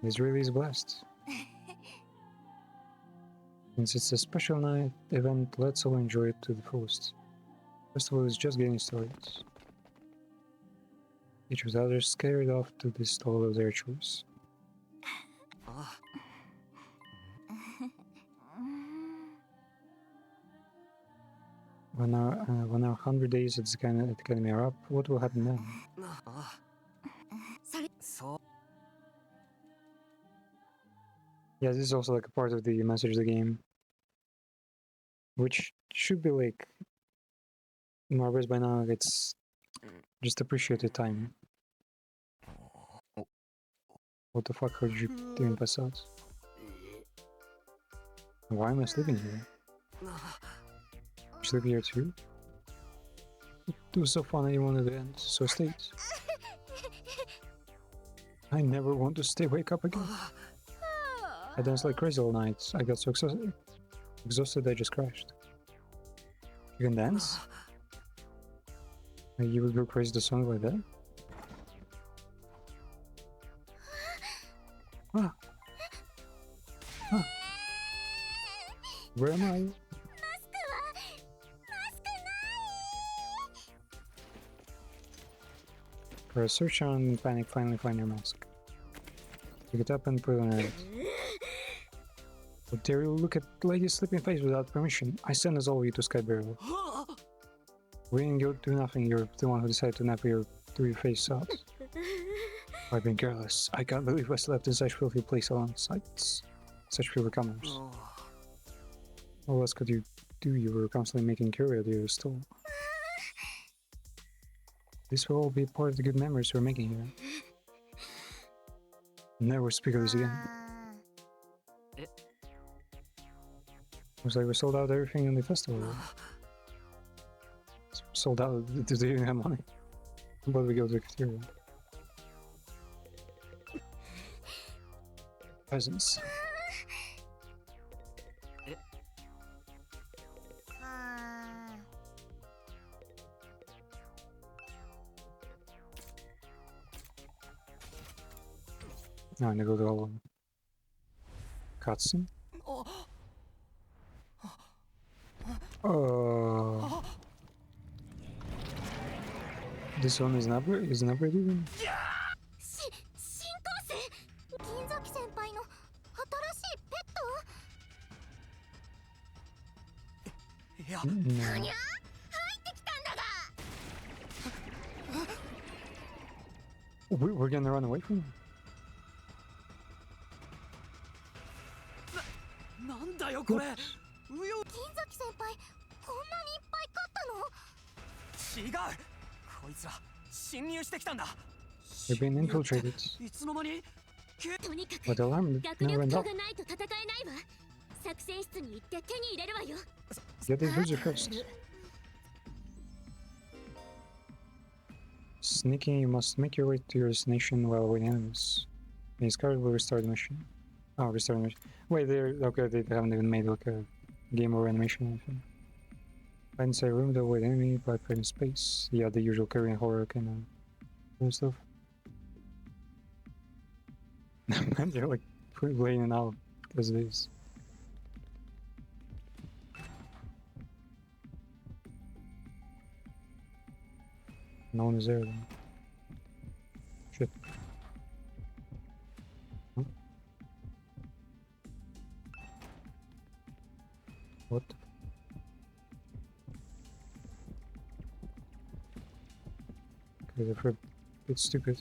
This really is blessed. Since it's a special night event, let's all enjoy it to the fullest. Festival is just getting started. Each of the others scurried off to the stall of their choice. When our 100 days at the Academy are up, what will happen then? So Yeah, this is also like a part of the message of the game, which should be like more or less by now. It's just appreciate the time. What the fuck are you doing, Passat? Why am I sleeping here? You sleep here too? It was so fun and you wanted to end, so stay. I never want to stay wake up again. I danced like crazy all night. I got so exhausted I just crashed. You can dance? You would go crazy to songs like that? Ah. Ah. Where am I? For a search on panic, finally find your mask. Pick it up and put it on your head. How dare you look at Lady's sleeping face without permission? I send us all of you to Sky Burial. We didn't go do nothing, you're the one who decided to nap your face out. I've been careless. I can't believe I slept in such filthy place alongside such few comers. What else could you do? You were constantly making curious out of your stall. This will all be part of the good memories we're making here. Never speak of this again. Looks like we sold out everything in the festival. Sold out, do they even have money? But we go to the cafeteria. Presents. Now I'm gonna go to all of them. Cutscene? Oh. This one is not ready even? 新幹線銀崎先輩の新しいペットいや、No. にゃ入ってきたんだが We're gonna run away from him? なんだよこれ。銀崎先輩こんなにいっぱい買ったの？違う。こいつら侵入してきたんだ。 We've been infiltrated. いつの間に？とにかく But the alarm 学 never 力 went 差 off. がないと戦えないわ。作戦室に行って手に入れるわよ。 Get the boozer first. Sneaking, you must make your way to your destination while avoiding enemies. These cards will restart the machine. Oh, restart the machine. Wait, they're okay. They haven't even made like a game over animation or anything. Fight inside a room, to avoid enemy, by fight in space. Yeah, the usual Korean horror kind of stuff. Man, they're like playing it out as it is. No one is there then. Shit. Huh? What? Okay, they're a bit stupid.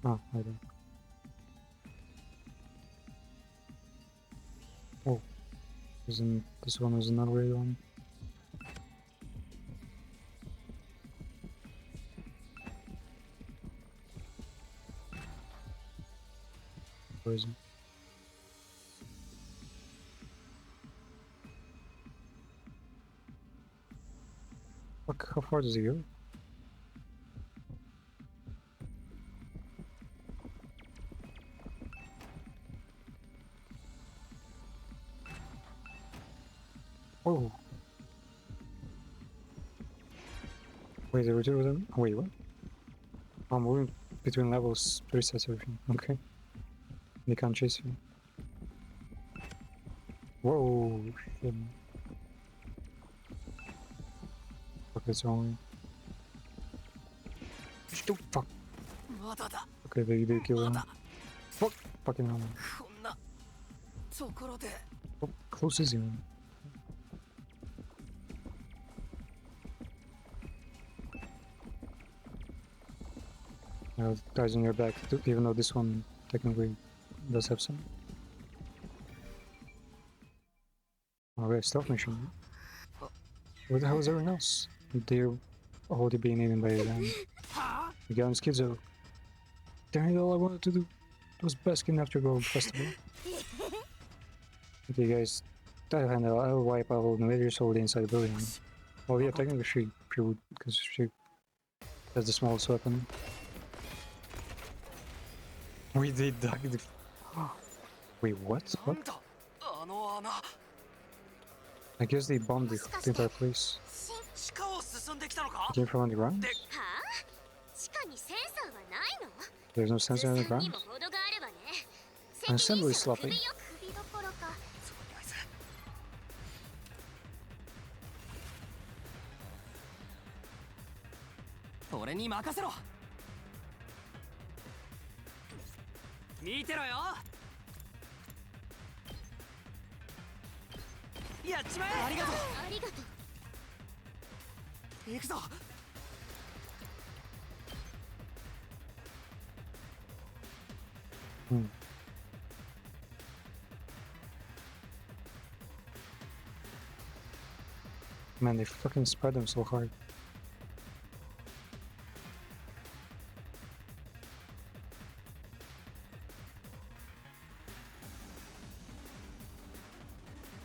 Ah, I don't. Oh, isn't this one is another way one? Where is it? Fuck, how far does he go? Oh. Wait, there were two of them? Oh, wait, what? I'm moving between levels, resets everything. Okay. They can't chase you. Whoa, shit. Fuck, that's wrong. Fuck. まだだ Okay, they kill ま him. だ Fuck. Fucking hell. こんなところで How close is he, man? Guys on your back, even though this one technically does have some. Alright, stealth mission. Where the hell is everyone else? They're already being eaten by a gun. The gun schizo. Damn it, all I wanted to do was bask in Afterglow Festival. Okay, guys, that hand I'll wipe out all the invaders over the inside the building. Oh yeah, technically she would, because she has the smallest weapon. We did dug the... Wait, what? What? なんだあの穴 I guess they bombed the entire place. 地下を進んできたのか It came from underground? ではあ地下にセンサーはないの There's no sensor に underground? も程があるわね Assembly 責任者は sloppy. 首よ首どころか 俺に任せろ見てろよやっちまえありがとありがとうう行くぞ Hmm. Man, they fucking spread them so hard.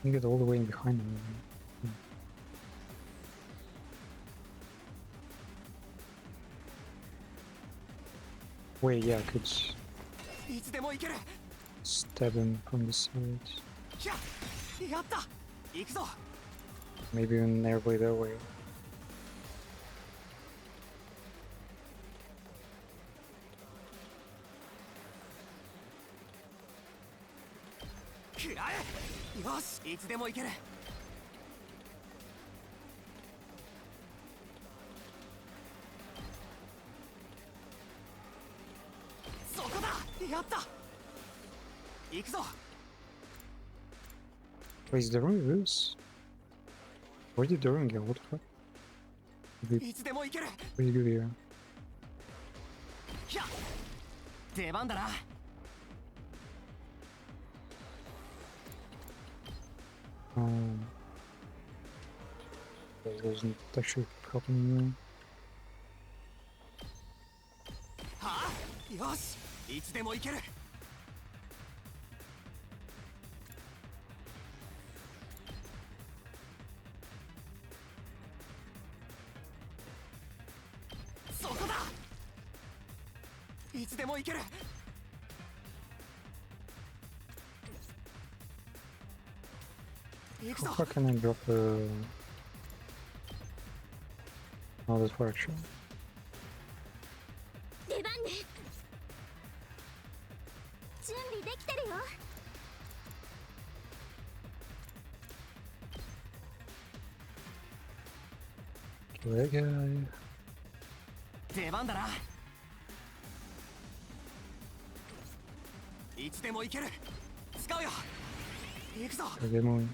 You get all the way in behind them. Hmm. Wait, yeah, I could いつでも行ける stab him from the side. やった行くぞ Maybe even airblade that way. 食らえよしいつでも行けるそこだやった行くぞ Wait, is the room loose? Where did the room go? What the fuck? いつでも行ける What do you do here? やっ出番だな Doesn't actually helping me. はあよしいつでも行けるいつでも行ける。行く How ぞ。 far can I drop not that far actually. 出番ね。準備できてるよ。That guy. 出番だな。いつでも行ける。使うよ。行くぞ。 Gotta get moving.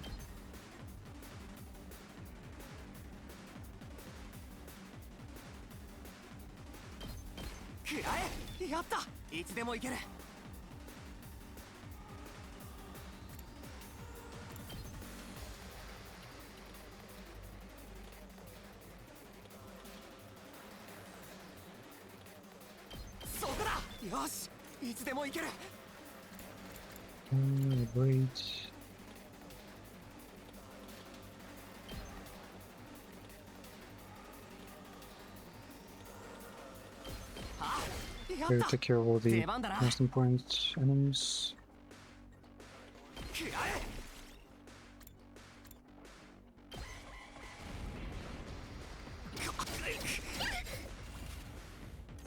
食らえ。やった。いつでも行ける。そこだ。よし。いつでも行ける。Wait. あ、や Gotta った。 take care of all the 出番だな。 most important enemies. 食らえ。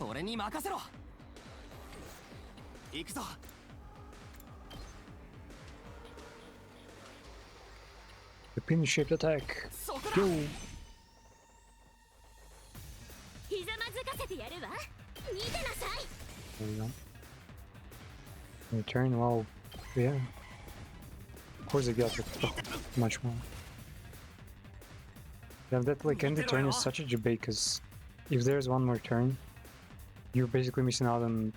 俺に任せろ。行くぞ。 The pin-shaped attack. そこだ。 Go! ひざまずかせてやるわ。見てなさい。 There we go. Return, well, yeah. Of course, they got much more. Yeah, that like end turn is such a debate because if there's one more turn, you're basically missing out on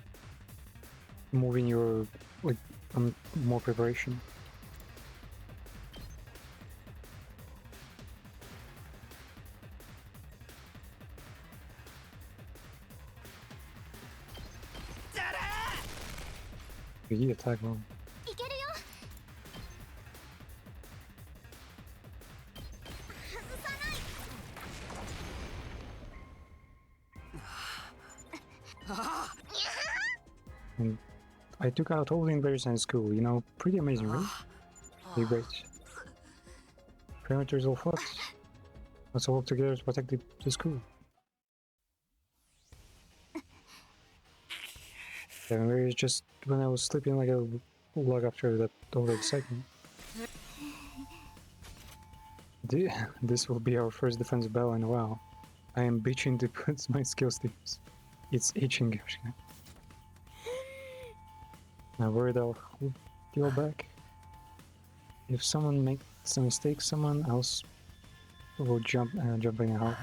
moving your like on more preparation. He attack well. いけるよ。外さない。 And I took out all the invaders in school, you know, pretty amazing, right? Pretty great. Perimeters all fought. Let's all work together to protect the school. The invaders just when I was sleeping like a log after that all the excitement. This will be our first defensive battle in a while. I am bitching to put my skills teams. It's itching. I'm worried I'll deal back. If someone makes a mistake, someone else will jump in and help.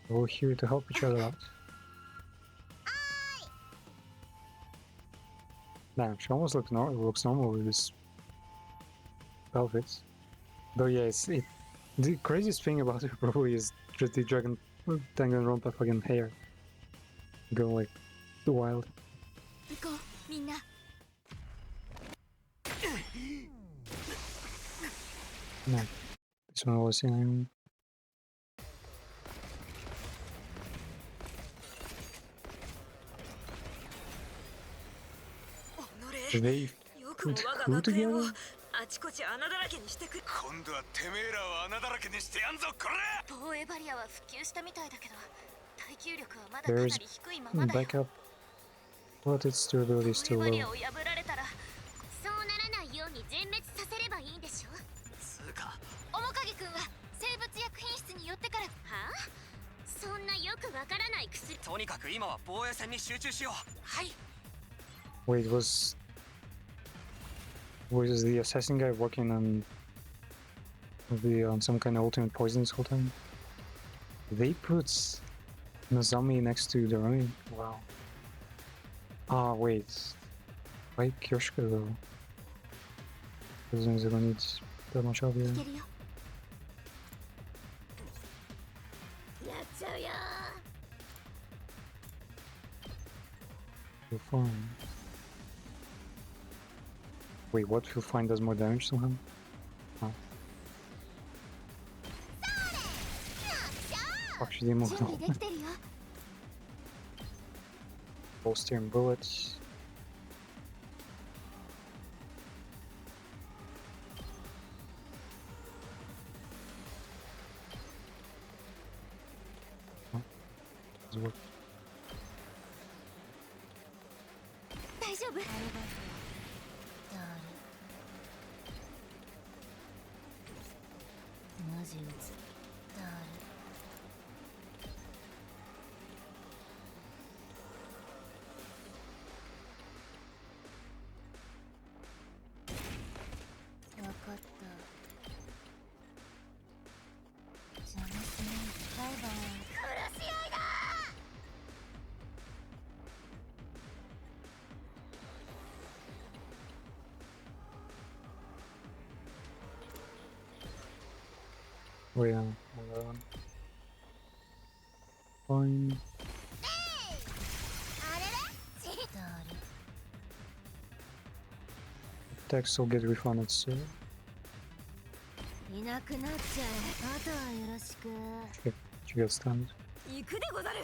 We're here to help each other out. Damn, she almost looks normal with this outfit. Though yeah, the craziest thing about her probably is just the dragon Danganronpa fucking hair. Go like wild. 行こう、みんな。 No, this one was in. They よくも put 我が who 学園を together? あちこち穴だらけにしてく。今度はてめえらを穴だらけにしてやんぞこれ。防衛バリアは復旧したみたいだけど、耐久力はまだかなり There's 低いままだよ。 backup, but its durability is 防衛 still バリ low. アを破られたら、そうならないように全滅させればいいんでしょ。つうか。面影君は生物薬品室に寄ってから。はあ？そんなよくわからない薬。とにかく今は防衛戦に集中しよう。はい。 Wait, was the assassin guy working on some kind of ultimate poison this whole time? They put Nozomi next to the Ronin. Wow. Ah, wait. Why Kyoshika though? Doesn't really need that much of い you. けるよ。やっちゃうよ。 Feel fine. Wait, what? Feel fine does more damage to him? Oh. Fuck, she didn't move 準 at 備 all. できてるよ。Bolstering bullets. Oh, doesn't work. 大丈夫。マジ撃つ。わかった。邪魔しないで。バイバイ。殺し合いだ。 Wait, hold on. Fine. Attacks will get refunded soon. いなくなっちゃえ。あとはよろしく。 Shit, she got stunned. 行くでござる。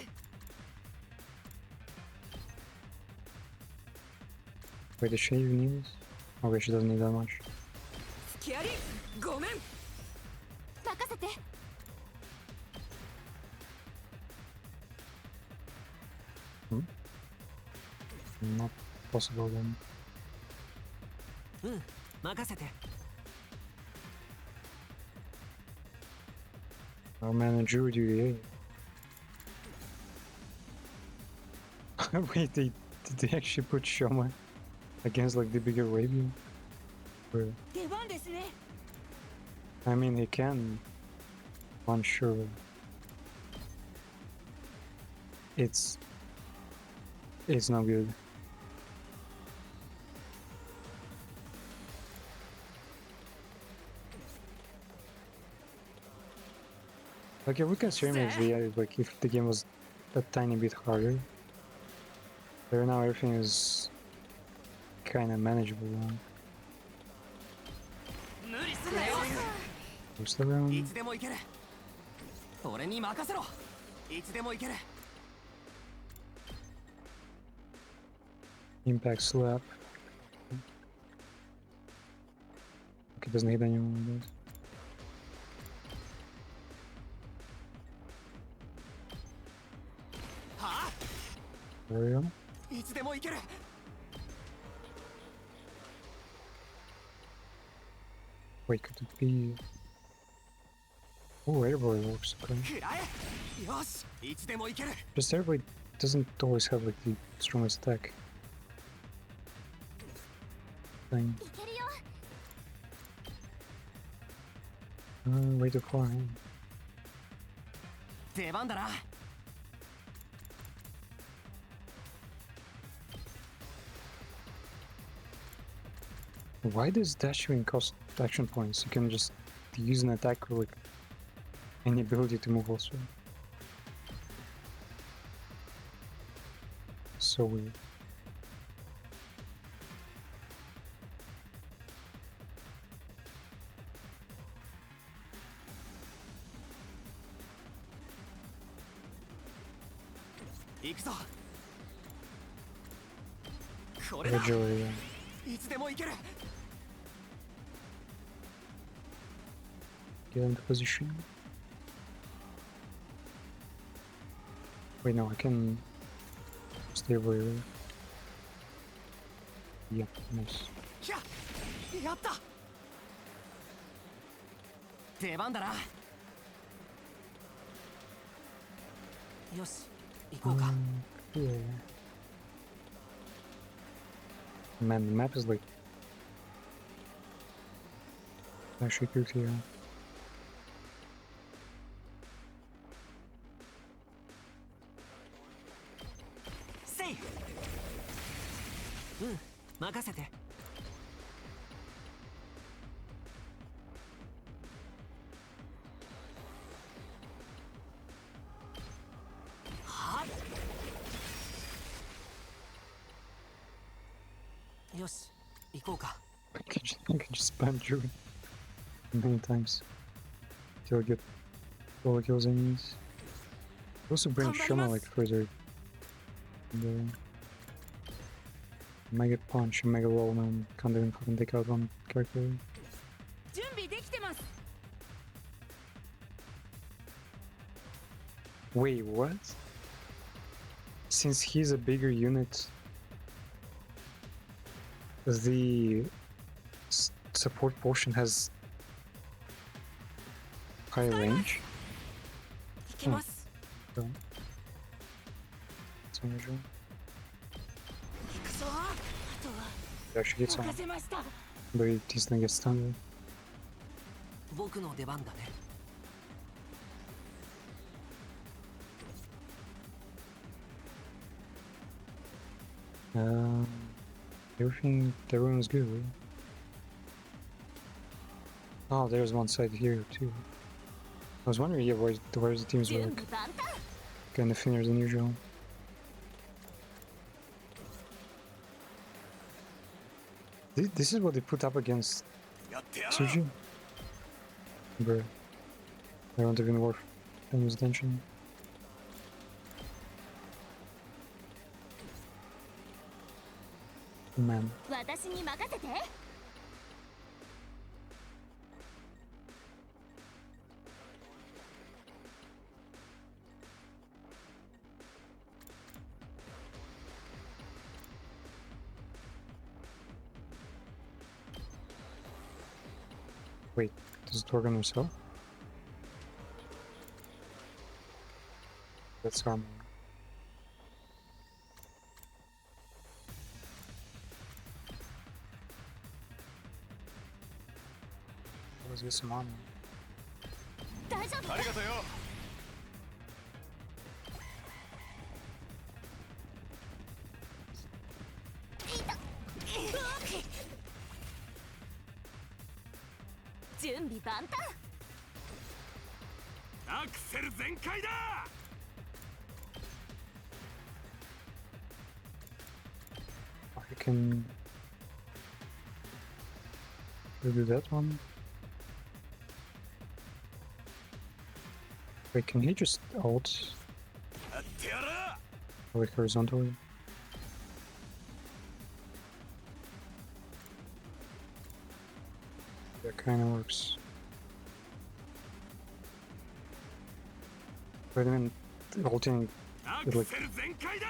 Wait, does she even need this? Okay, she doesn't need that much. スキャリごめん。任せて。 Not possible then. うん任せて Oh man, a jury duty, eh? Wait, did they actually put Shoma against like the bigger Arabian? Or, 出番ですね。 I mean, he can. I'm sure. It's not good. Like if we can stream it, like if the game was a tiny bit harder. But now everything is kind of manageable now. 無理すんなよ What's the round? いつでも行ける俺に任せろいつでも行ける Impact slap. Okay, doesn't hit anyone, does. There we go. いつでも行ける Wait, could it be? Oh, airboy works. Okay. 食らえよしいつでも行ける Just airboy doesn't always have like the strongest attack. Thing. いけるよ。 Way too far. 出番だな Why does dashing cost action points? You can just use an attack or like any ability to move also. So weird. Go 行くぞこれだ Agility. いつでも行ける Get into position. Wait, no, I can stay over here. Yep, nice. やった出番だなよし行こうか Yeah. Man, the map is like actually good here. セイうん任せてはっよし行こうか I can just spam Druid many times till I get all the kills I need. Also bring Shoma like further. And, Mega Punch and Mega Roll, man. Can't even fucking take out one character. 準備できてます。 Wait, what? Since he's a bigger unit, the support portion has higher range? いけます。 So, it's unusual. 行くぞ。あとは He actually gets 任 on, せました。 but he's gonna get stunned. 僕の出番だね。 Everyone's good. Right? Oh, there's one side here too. I was wondering, yeah, where's the teams were 準 like 備万端。 kind of thinner than usual. This is what they put up against やってやる Suji? Bruh. I don't even worth paying his attention. Man. 私に任せて。 Wait, does it work on himself? That's harmony. Let's get some armor. 大丈夫。ありがとうよ準備万端。アクセル全開だ I can do that one. Wait, can he just ult やってやる like horizontally? That kind of works. Wait a minute, ulting アクセル全開だ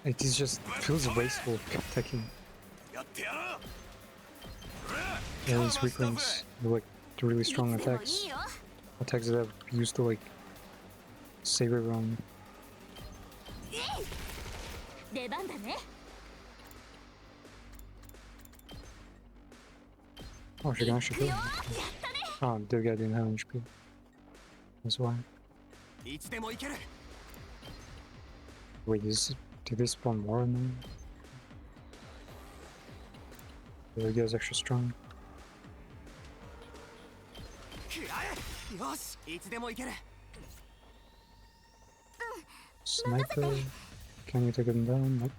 It is just feels wasteful attacking. やってやる Yeah, these weak links, they're like really strong いつでもい attacks. いよ。 Attacks that I've used to like save everyone. 出番だね。 Oh, she can actually 行く kill よ。 him. やったね。 Oh, the guy didn't have any HP. That's why. いつでも行ける。 Wait, did they spawn more in them? The guy's actually strong. 食らえ。よし、いつでも行ける。 Sniper? Can you take him down? Nope.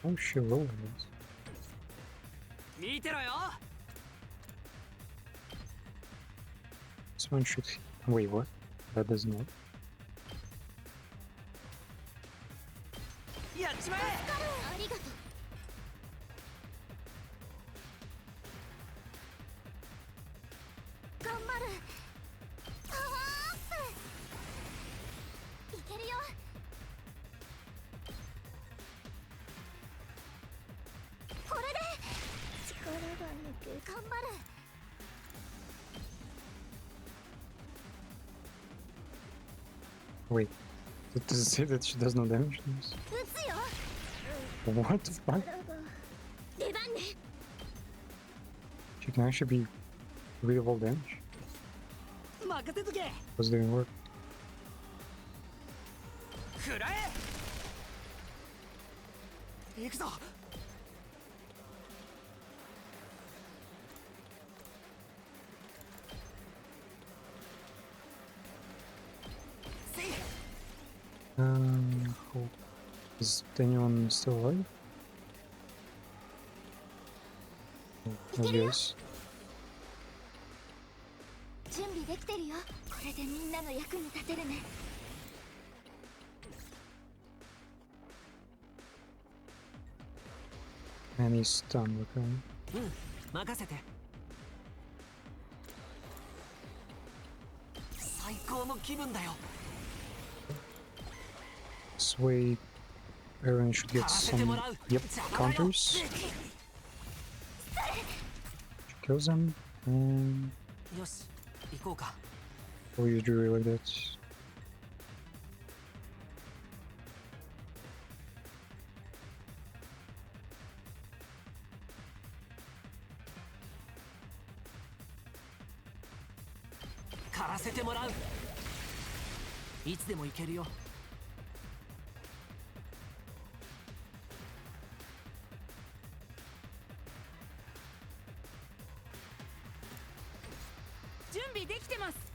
Oh shit, roll this. 見てろよ。 This one should. Wait, what? That doesn't work. やっちまえ。ありがとう。頑張る。パワーアップ。いけるよ。これで力が抜け。頑張る。 Wait, does it say that she does no damage to this? 撃つよ。 What the fuck? 出番ね。 She can actually be rid of all damage? 任せとけ。 Does it even work? 食らえ。行くぞ。 こ Cool. Is anyone still alive? Oh, yes. 準備できてるよ。これでみんなの役に立てるね。And he's done, okay. うん任せて最高の気分だよ This way, everyone should get some. Yep, counters. Kills them, and よし行こうか we'll use jewelry like that. 狩らせてもらういつでも行けるよ準備できてます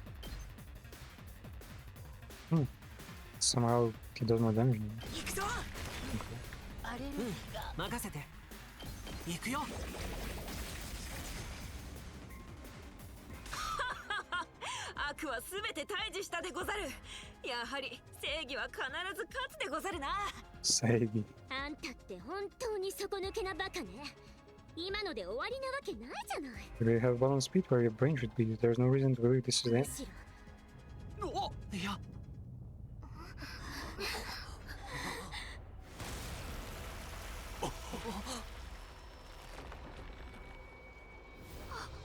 Somehow he does more damage. 行くぞアレルギーが。任せて行くよ悪は全て退治したでござるやはり正義は必ず勝つでござるな Sagi. あんたって本当に底抜けなバカね。今ので終わりなわけないじゃない。 You really have balance speed where your brain should be. There's no reason to believe this is む it. しろおいや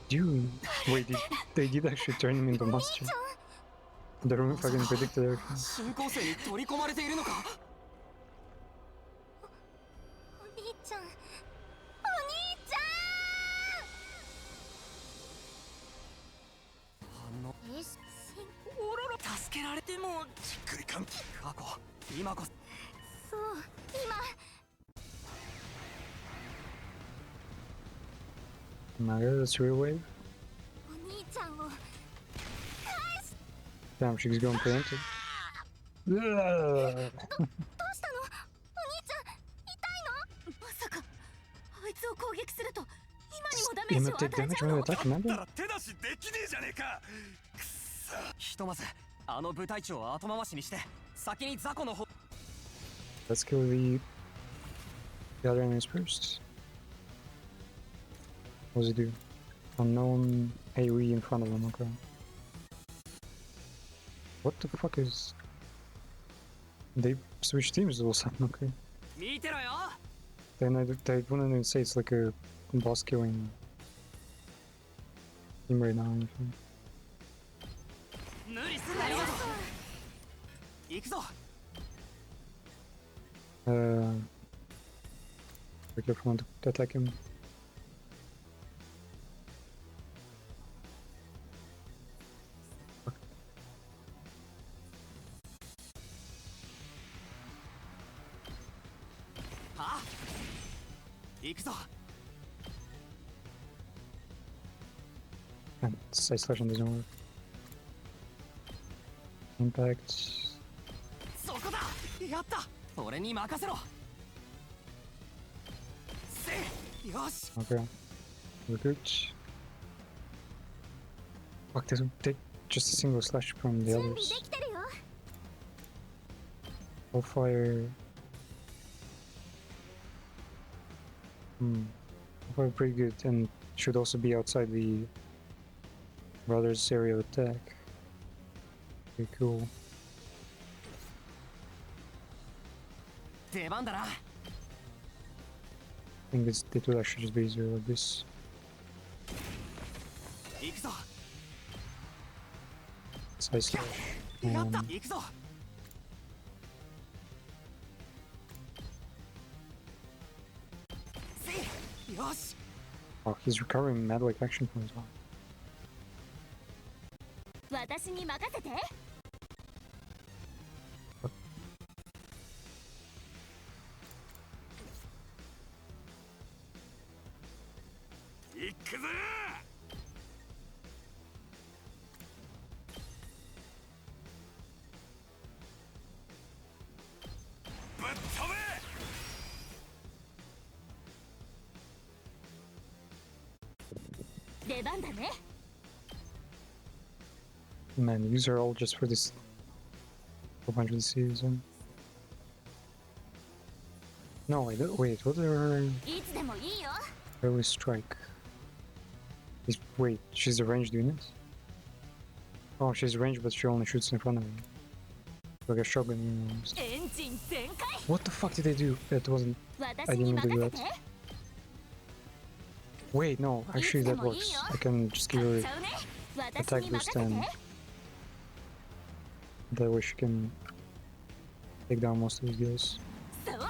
Dude, wait, they did actually turn him into a monster. The room fucking predicted everything. 新構成に取り込まれているのかお兄ちゃん。お兄ち反応ゃん。え、おろろ助けられてもじっくり感過去今こそそう今。 My god, that's real wave. お兄ちゃんを。 Damn, she's going preemptive. Ugh. どうしたの？お兄ちゃん痛いの？まさかあいつを攻撃すると今にもダメージを Imitate 与え damage ちゃう when の？ you attack, remember? ら手出しできねえじゃねえかくっさひとまずあの部隊長を後回しにして先に雑魚の方 Let's kill the other enemies first. What does he do? Unknown AoE in front of him, okay. What the fuck is... They switched teams all of a sudden, okay. 見てろよ Then I wouldn't even say it's like a boss killing team right now or anything. 無理すんなよ行くぞ Be careful not to attack him. Ha! は行くぞ And side slashing doesn't work. Impact. そこだやった俺に任せろせいよし Okay. We're good. Fuck, this would take just a single slash from the 準備で others. きてるよ。 Hellfire. Hellfire pretty good and should also be outside the brothers' area of attack. Okay, cool. 出番だな I think it will actually just be easier like this. 行くぞ Side slash. やった And 行くぞ せいよし oh, he's recovering mad like action points. Wow. 私に任せて。行くぜ出番だね。 Man, these are all just for this whole bunch of the season. No, wait, what are いつでもいいよ。 early strike? Wait, she's a ranged unit? Oh, she's ranged, but she only shoots in front of me. Like a shotgun unit. エンジン全開。 What the fuck did they do? That wasn't. 私に任せて。 Wait, no, actually that works. I can just give her ちゃうね。私 attack に任 boost せて。 and that way she can take down most of these guys. それ。こ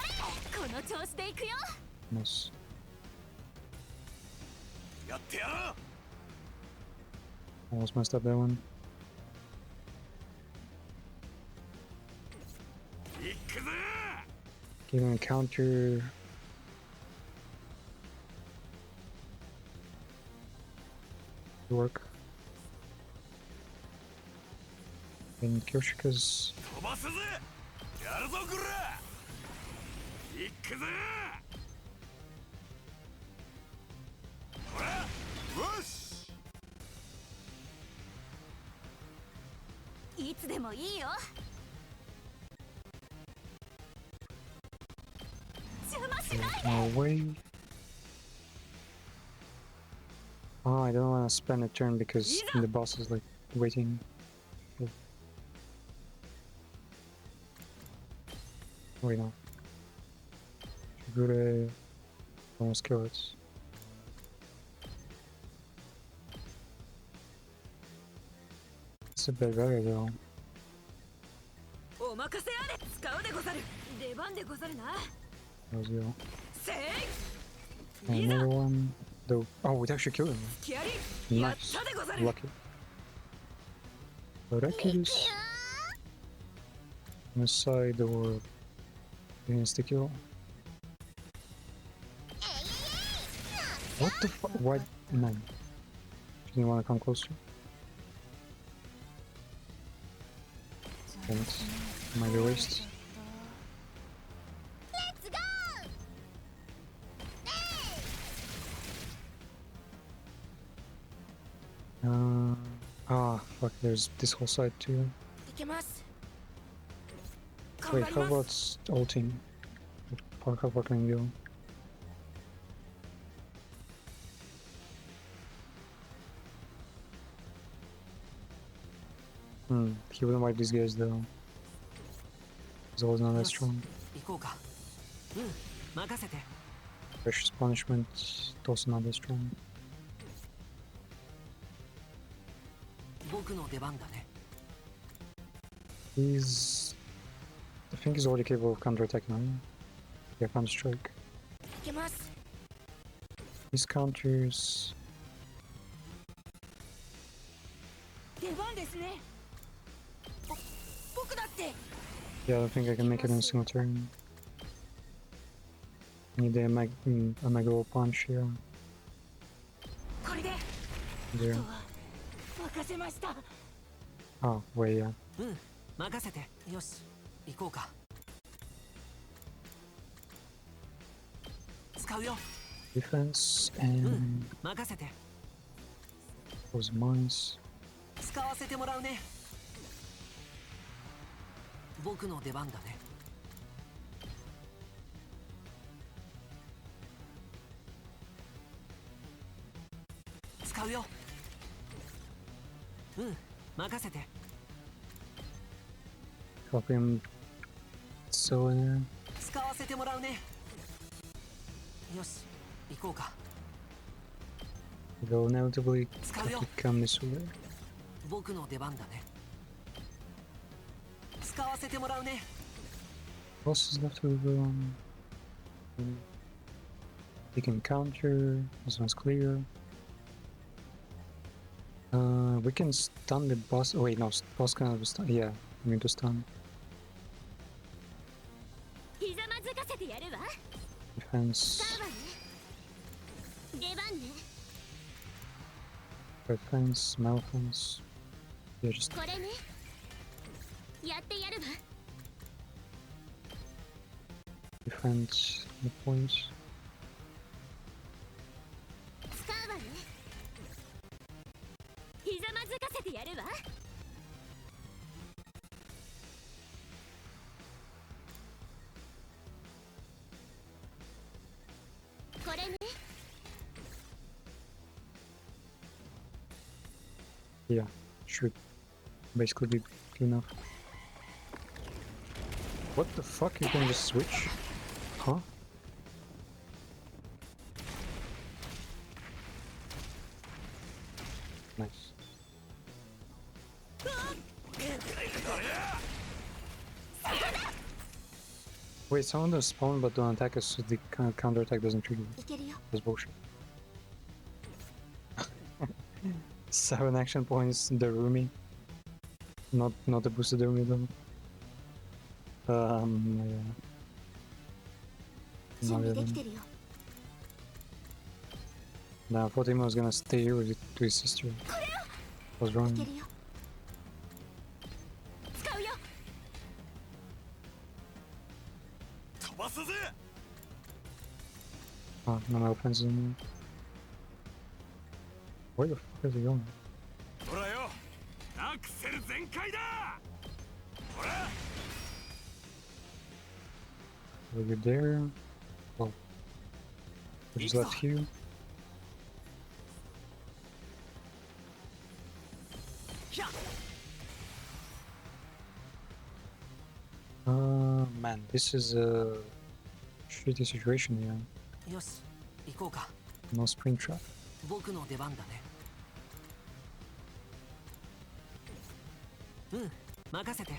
の調子でいくよ。 Nice. Almost messed up that one. Giving a counter. Work. And Kyoshika's. "いつでもいいよ。邪魔しないで。 No way. Oh, I don't want to spend a turn because the boss is like waiting. Wait, no. Shigure almost kill it. It's a bit better though. お任せあれ。使うでござる。出番でござるな。 That was good. せい。 And another one. Though. Oh, it actually killed him. きやり。やっ Nice. たでござる。 Lucky. Oraculus. On the side or insta kill. What the fuck? Why? No. She didn't want to come closer. Damn it. Might be a waste. Let's go! Fuck, there's this whole side too. いけます。 Wait, how about ulting? How far can you go? He wouldn't wipe these guys though. He's always not that strong. 行こうか。うん、任せて。 Precious punishment, also not that strong. 僕の出番だね。 He's... I think he's already capable of counterattack now. Yeah, counter strike. いけます。 These counters... 出番ですね。僕だって。 Yeah, I don't think I can make it in a single turn. Need a mega roll punch here. これで。 There. 任せました。 Oh, wait, yeah. うん、任せて。よし、行こうか。使うよ。 Defense うん and... 任せて。 those mines. 使わせてもらうね。僕の出番だね。使うよ。うん、任せて。 Help him. So in there. 使わせてもらうね。よし、行こうか。 They'll inevitably 使うよ。 come this way. 僕の出番だね。使わせてもらうね。 Boss is left with he can counter. This one's clear. We can stun the boss. Oh, wait, no, boss cannot be stun. Yeah, we need to stun. ひざまずかせてやるわ。 Defense. 使うわね。出番ね。 Defense, malfence. Yeah, just これね。やってやるわ。defense the points. 使うわね。ひざまずかせてやるわ。これね。 Yeah, should basically be good enough. What the fuck? You can just switch? Huh? Nice. Wait, some of them spawn but don't attack us, so the counter attack doesn't trigger. いけるよ。 That's bullshit. 7 action points, the Rumi. Not the boosted Rumi though. Yeah. 準 Not 備で really. きてるよ。 Nah, I thought he was gonna stay here with his sister. Was い wrong. けるよ。使うよ。 飛ばすぜ。 Oh, no, my offense is in there. Where the fuck is he going? ほらよ。アクセル全開だ。ほら。 Are you there? Oh. We just left here. Man, this is a shitty situation here. よし行こうか。 No spring trap. 僕の出番だね。うん任せて。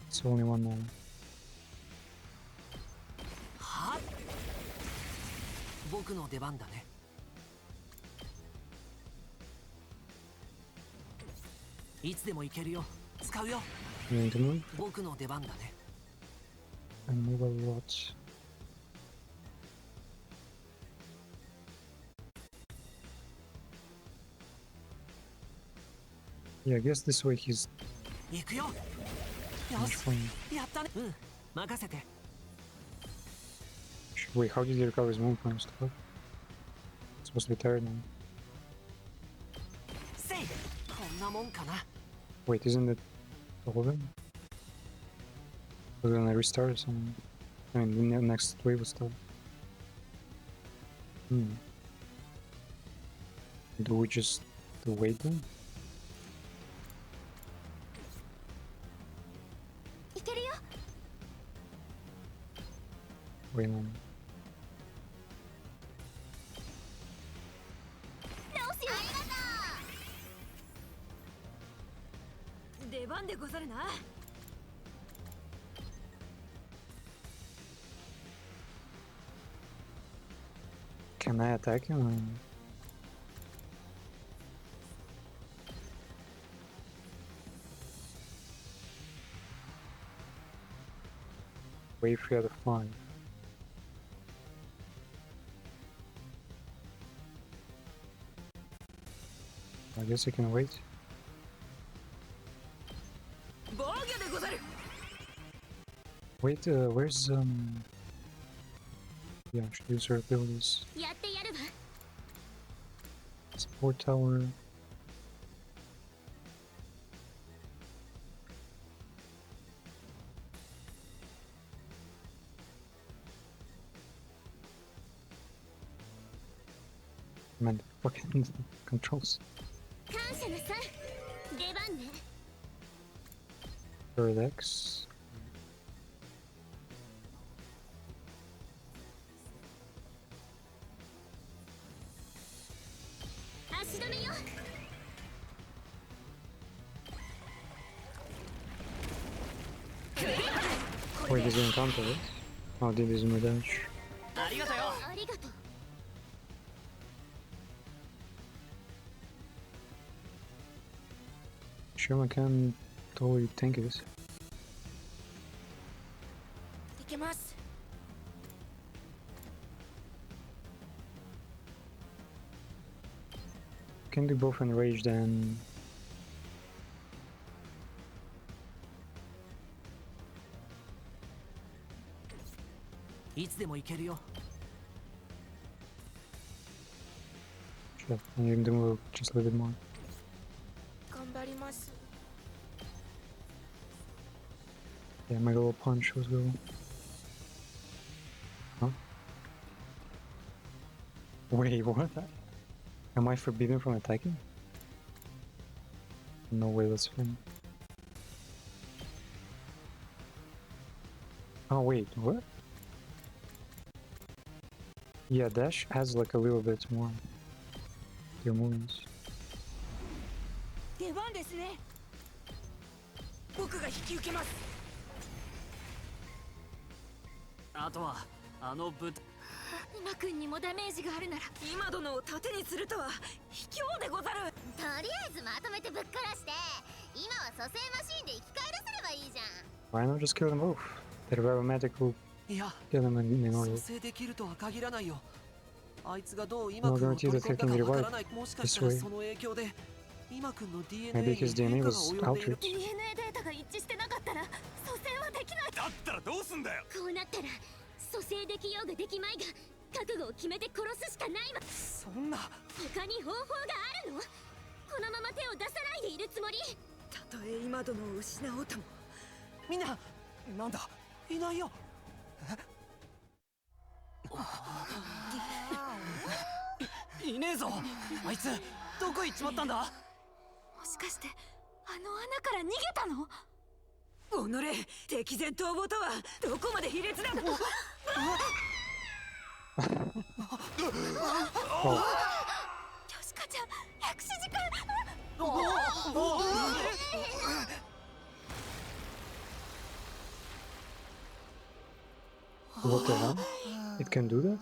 It's only one now. はっ僕の出番だね。いつでも行けるよ。使うよ。 You need to move 僕の出番だね。 and move a lot. Yeah, I guess this way he's 行くよ。よ much し fun. やったね。うん任せて。 Wait, how did he recover his movement and stuff? Supposed to be tired now. せいこんなもんかな。 Wait, isn't it all of them? We're gonna restart or something. I mean, the next wave will start. Do we just wait then? いけるよ。 Wait, no. 直すよ。ありがとう。出番でござるな。 Can I attack him? Wave 3 out of 5. I guess I can wait. 防御でござる。 Wait, where's Yeah, I should use her abilities. やってやるわ。 Support tower. Man, fucking controls. 感謝なさい。出番ね。 Third X. 足止めよ。 Wait, there's an encounter, right? Oh, did there's no dash. ありがとうよ。ありがとう。 Sure, I can totally tank it. いけます。 Can do both enraged and いつでも行けるよ。 Shit, I need him to move just a little bit more. 頑張ります。 Yeah, my little punch was good. Huh? Wait, what? Am I forbidden from attacking? No way, that's fine. Oh wait, what? Yeah, dash has like a little bit more. Your movements. 出番ですね。僕が引き受けます。あとはあの豚今君にもダメージがあるなら。今殿を盾にするとは卑怯でござる。とりあえずまとめてぶっ殺して、今は蘇生マシンで生き返らせればいいじゃん。 Why not just kill them both? That aromatic will いや、 kill them in 蘇 order. 生できるとは限らないよ。あいつがどう今 No 君を guarantee 取り that 込ん they だ can か be わからない。 revived もしかしたら this way. その影響で今君の DNA Maybe に his 変 DNA 化が was 及んでいる。 altered. DNA データが一致してなかったら蘇生はできない。だったらどうすんだよ。こうなったら蘇生できようができまいが覚悟を決めて殺すしかないわ。そんな。他に方法があるの？このまま手を出さないでいるつもり？たとえ今殿を失おうとも。みんな、なんだ、いないよ。いねえぞ。あいつどこ行っちまったんだ。もしかしてあの穴から逃げたの？おのれ、敵前逃亡とはどこまで卑劣なの。Oh, ヨシカちゃん、薬師寺君。 what the hell? It can do that?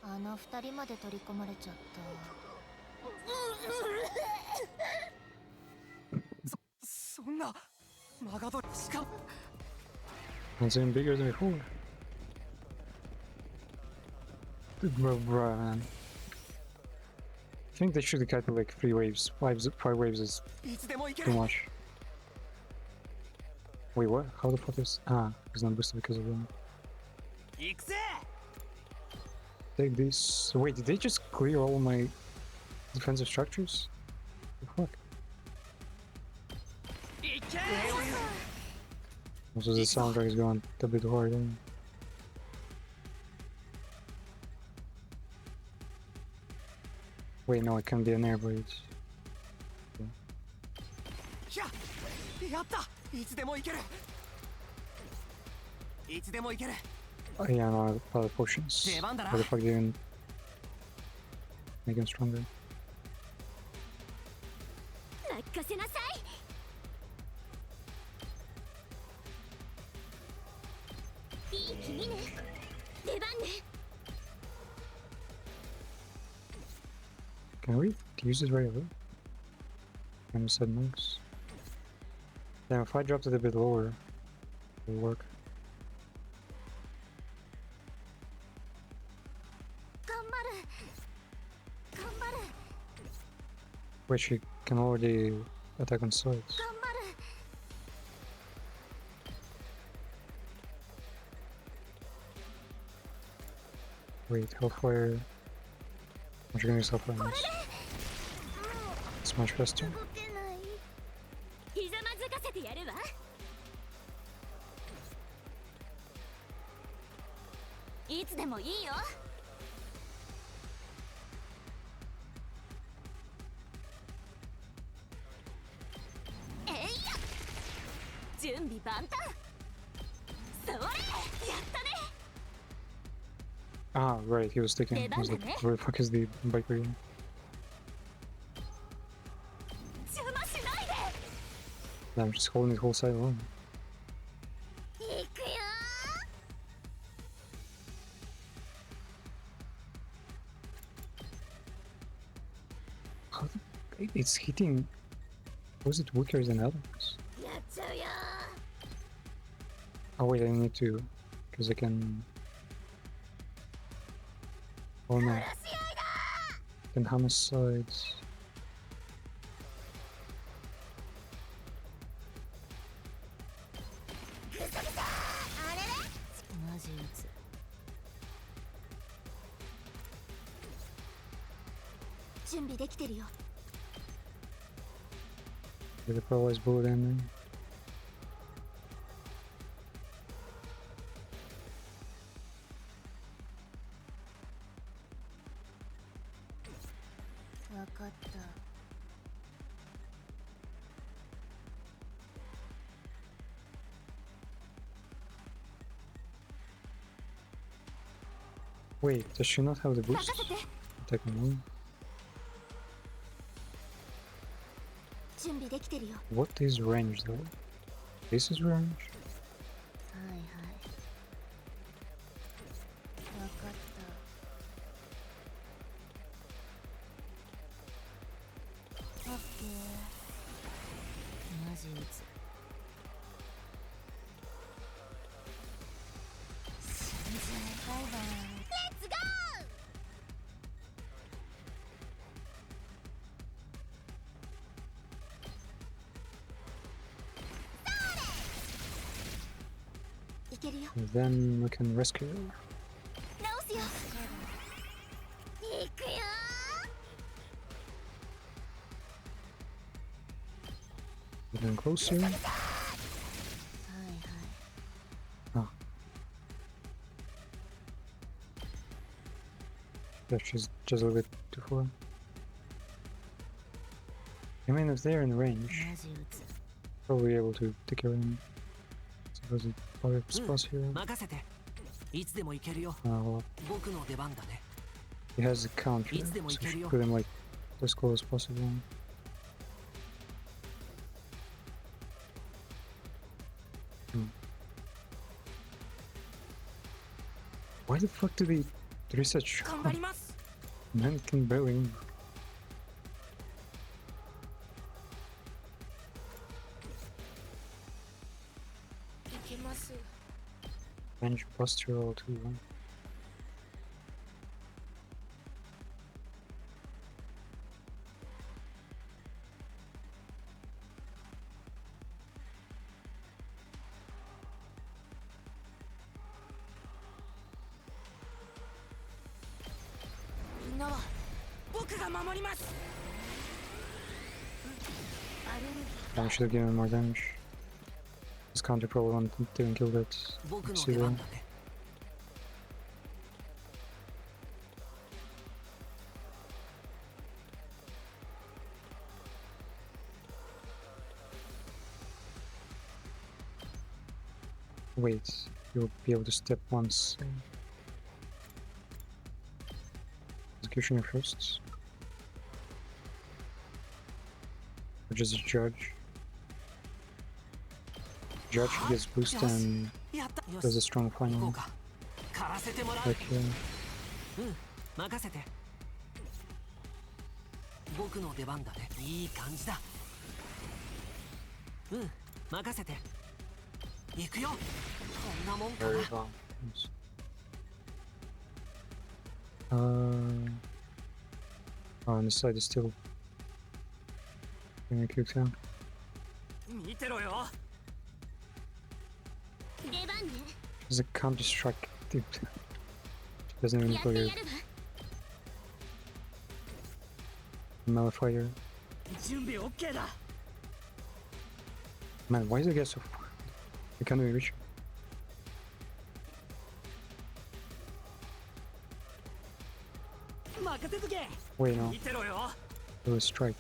あの二人まで取り込まれちゃった。そんなマガドリしかも。 It's even bigger than before. Bruh, man. I think they should have got like 3 waves. 5 waves is いつでも行け too る。 much. Wait, what? How the fuck is... Ah, he's not boosted because of them. 行くぜ。 Take this... Wait, did they just clear all my defensive structures? The fuck? 行け。 Also, the soundtrack is going a bit hard, eh? Wait, no, it can be an air blade. やった。いつでも行ける。いつでも行ける。 Oh, yeah, no, other potions. Llevan, How the fuck do you make him stronger? 任せなさい。いい気味ね。出番ね。 Can we use it right away? And said monks. Damn, if I dropped it a bit lower, it'll work. 頑張る。頑張る。 Wait, she can already attack on sides. 頑張る。 Wait, Hellfire. I'm just gonna use Hellfire on this. It's much faster. 動けない。ひざまずかせてやるわ。いつでもいいよ。えいや。準備万端。それ。やったね。 Ah, right, he was sticking. I was like, where the fuck is the biker again? 邪魔しないで。 I'm just holding the whole side alone. 行くよ。 How it's hitting. Was it weaker than others? やっちゃうよ。 Oh wait, I need to, because I can. Oh no. 殺し合いだ。 Can homicides. ぐさぐさ。あれれ。マジ打つ。準備できてるよ。 With the paralyzed bullet ending. わかった。 Wait, does she not have the boost? 任せて。 Attack on one. 準備できてるよ。 What is range though? This is range? はいはい。わかった。オッケー。マジ撃つ。死んじゃえ。バイバイ。レッツゴー。 いけるよ。 And then we can rescue her. 直すよ。いくよ。 Getting closer. はいはい。 Ah. Yeah, she's just a little bit too far. I mean, if they're in range, マジ撃つ。 probably able to take care of them. Suppose it fire spots here. 任せて。いつでも行けるよ。 Well, 僕の出番だね。 he has a counter, It's the so she Moikerio. put him like as close as possible. Why the fuck do they research? 頑張ります。 Man can barely move. いけます。 Range Buster all too long. みんなは僕が守ります。 I should have given him more damage. His counter probably didn't kill that 僕の出 civilian. 番だね。 Wait, you'll be able to step once. Executioner first. Or just a judge. Judge gets boost and やった。よ does し a strong 行こう final. か。狩らせてもらう。 Like here. うん任せて。僕の出番だね。いい感じだ。うん任せて。行くよ。こんなもんか Very な。 long. Yes. Oh, and the side is still getting a kick down. 見てろよ。 出番ね。 There's a counter strike, dude. She doesn't even やっ play て her やるわ。 Malefire. 準備 OK だ。 Man, why is the guy so far? I can't even reach him. 任せとけ。 Wait, no. 見てろよ。 It was strike.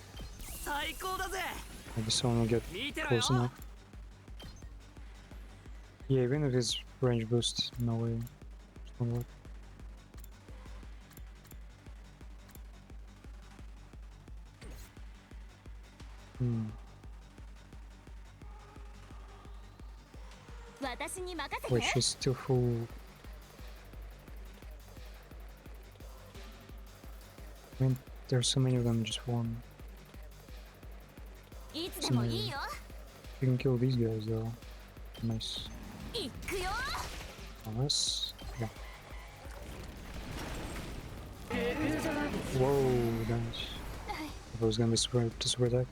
最高だぜ。 Maybe someone will get 見てろよ。 close enough. Yeah, even with his range boost, no way. It won't work. Hmm. 私に任せ Wait, て。 she's still full. I mean, there's so many of them, just one. いつでもいいよ。 You can kill these guys though. Nice. いくよ。 Unless. Yeah. Whoa, nice. If it was gonna be super attack.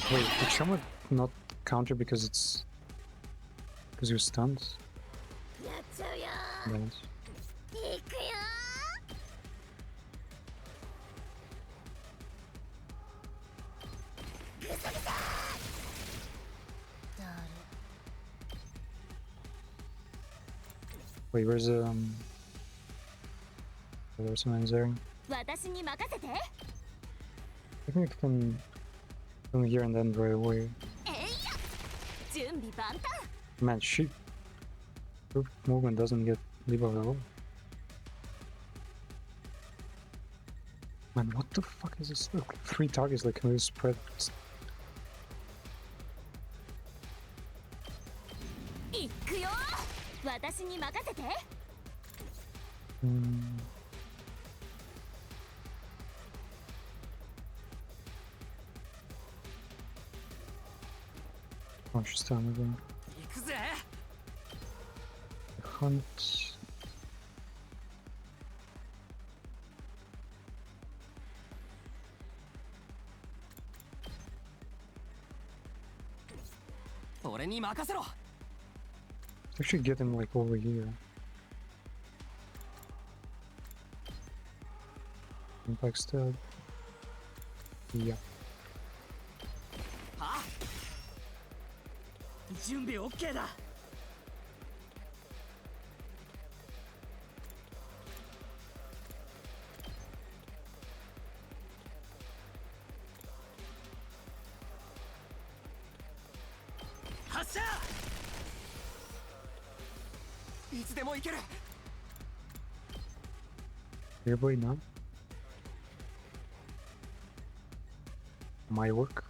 Wait, did Shama not counter because it's. Because he was stunned? やっちゃうよ。 Nice. いくよ。Wait, where's there's some ends there. 私に任せて。 I think I can come here and then right away. えいや。準備万端。 Man, she her movement doesn't get debuffed at all. Man, what the fuck is this? Look, 3 targets, like, can we spread? いくよ。私に任せて。 Oh, she's down again. 行くぜ。 Hunt. 俺に任せろ。 Actually get him like over here. Backstab. Yeah. はあ。準備 OK だ。発射。いつでも行ける。 Everybody now? My work?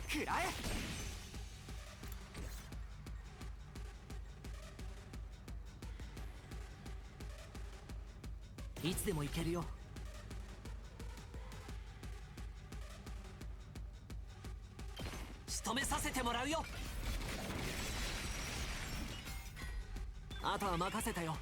食らえ。 いつでも行けるよ。仕留めさせてもらうよ。あとは任せたよ。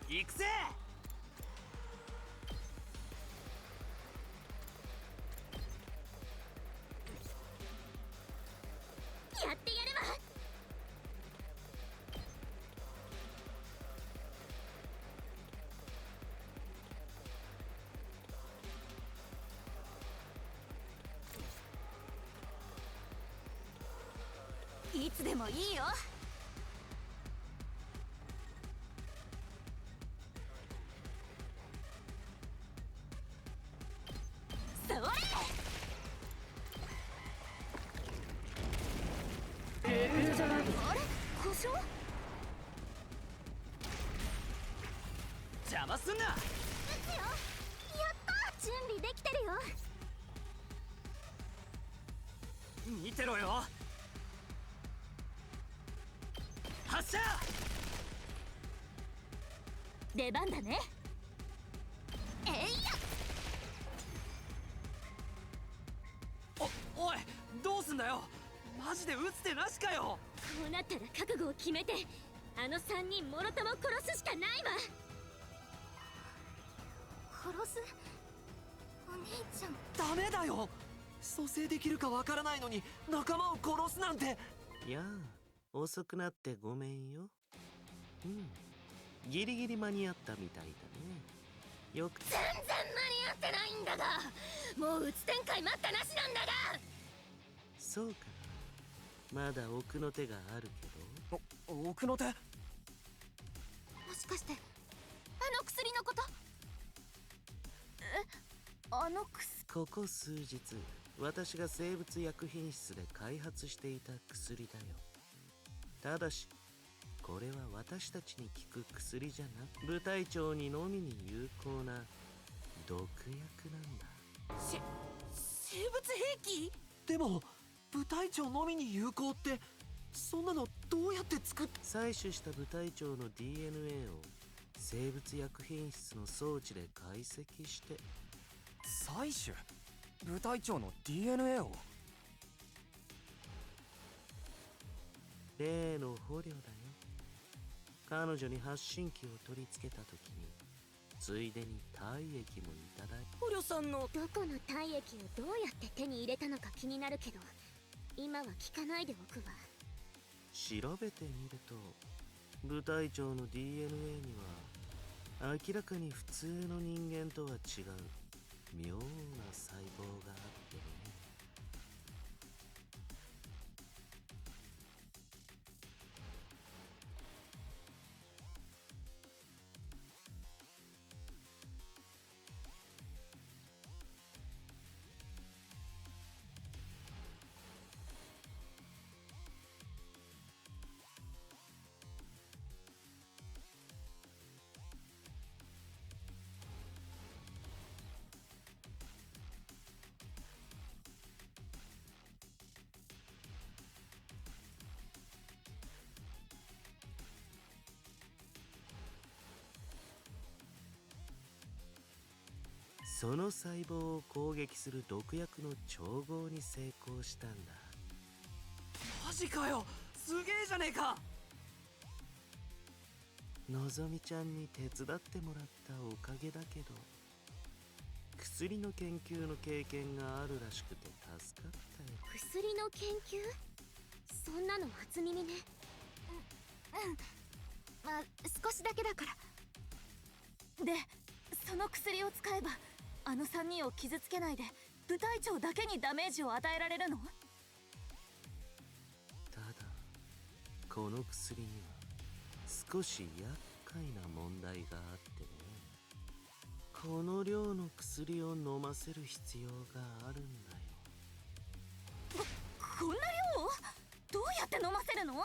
行くぜ。やってやるわ。いつでもいいよ。それ。あれ、故障？邪魔すんな。撃つよ。やった。準備できてるよ。見てろよ。発射。出番だね。えいや。おい、どうすんだよ。マジで撃つ手なしかよ。こうなったら覚悟を決めて、あの3人もろとも殺すしかないわ。殺す？お兄ちゃん。ダメだよ。蘇生できるかわからないのに仲間を殺すなんて。やあ、遅くなってごめんよ。ギリギリ間に合ったみたいだね。よく全然間に合ってないんだが、もう打つ展開待ったなしなんだが。そうか、まだ奥の手があるけど。奥の手？もしかしてあの薬のこと？あの薬。ここ数日私が生物薬品室で開発していた薬だよ。ただしこれは私たちに効く薬じゃなく、部隊長にのみに有効な毒薬なんだ。生物兵器？でも部隊長のみに有効って、そんなのどうやって作っ…採取した部隊長の DNA を生物薬品室の装置で解析して。採取？部隊長の DNA を？例の捕虜だよ。彼女に発信機を取り付けた時についでに体液もいただいた。捕虜さんの…どこの体液をどうやって手に入れたのか気になるけど、今は聞かないでおくわ。調べてみると部隊長の DNA には明らかに普通の人間とは違う妙な細胞があってね。その細胞を攻撃する毒薬の調合に成功したんだ。マジかよ、すげえじゃねえか。のぞみちゃんに手伝ってもらったおかげだけど、薬の研究の経験があるらしくて助かったよ。薬の研究？そんなの初耳ね。まあ少しだけだから。で、その薬を使えばあの3人を傷つけないで部隊長だけにダメージを与えられるの？ただこの薬には少し厄介な問題があってね。この量の薬を飲ませる必要があるんだよ。こんな量をどうやって飲ませるの？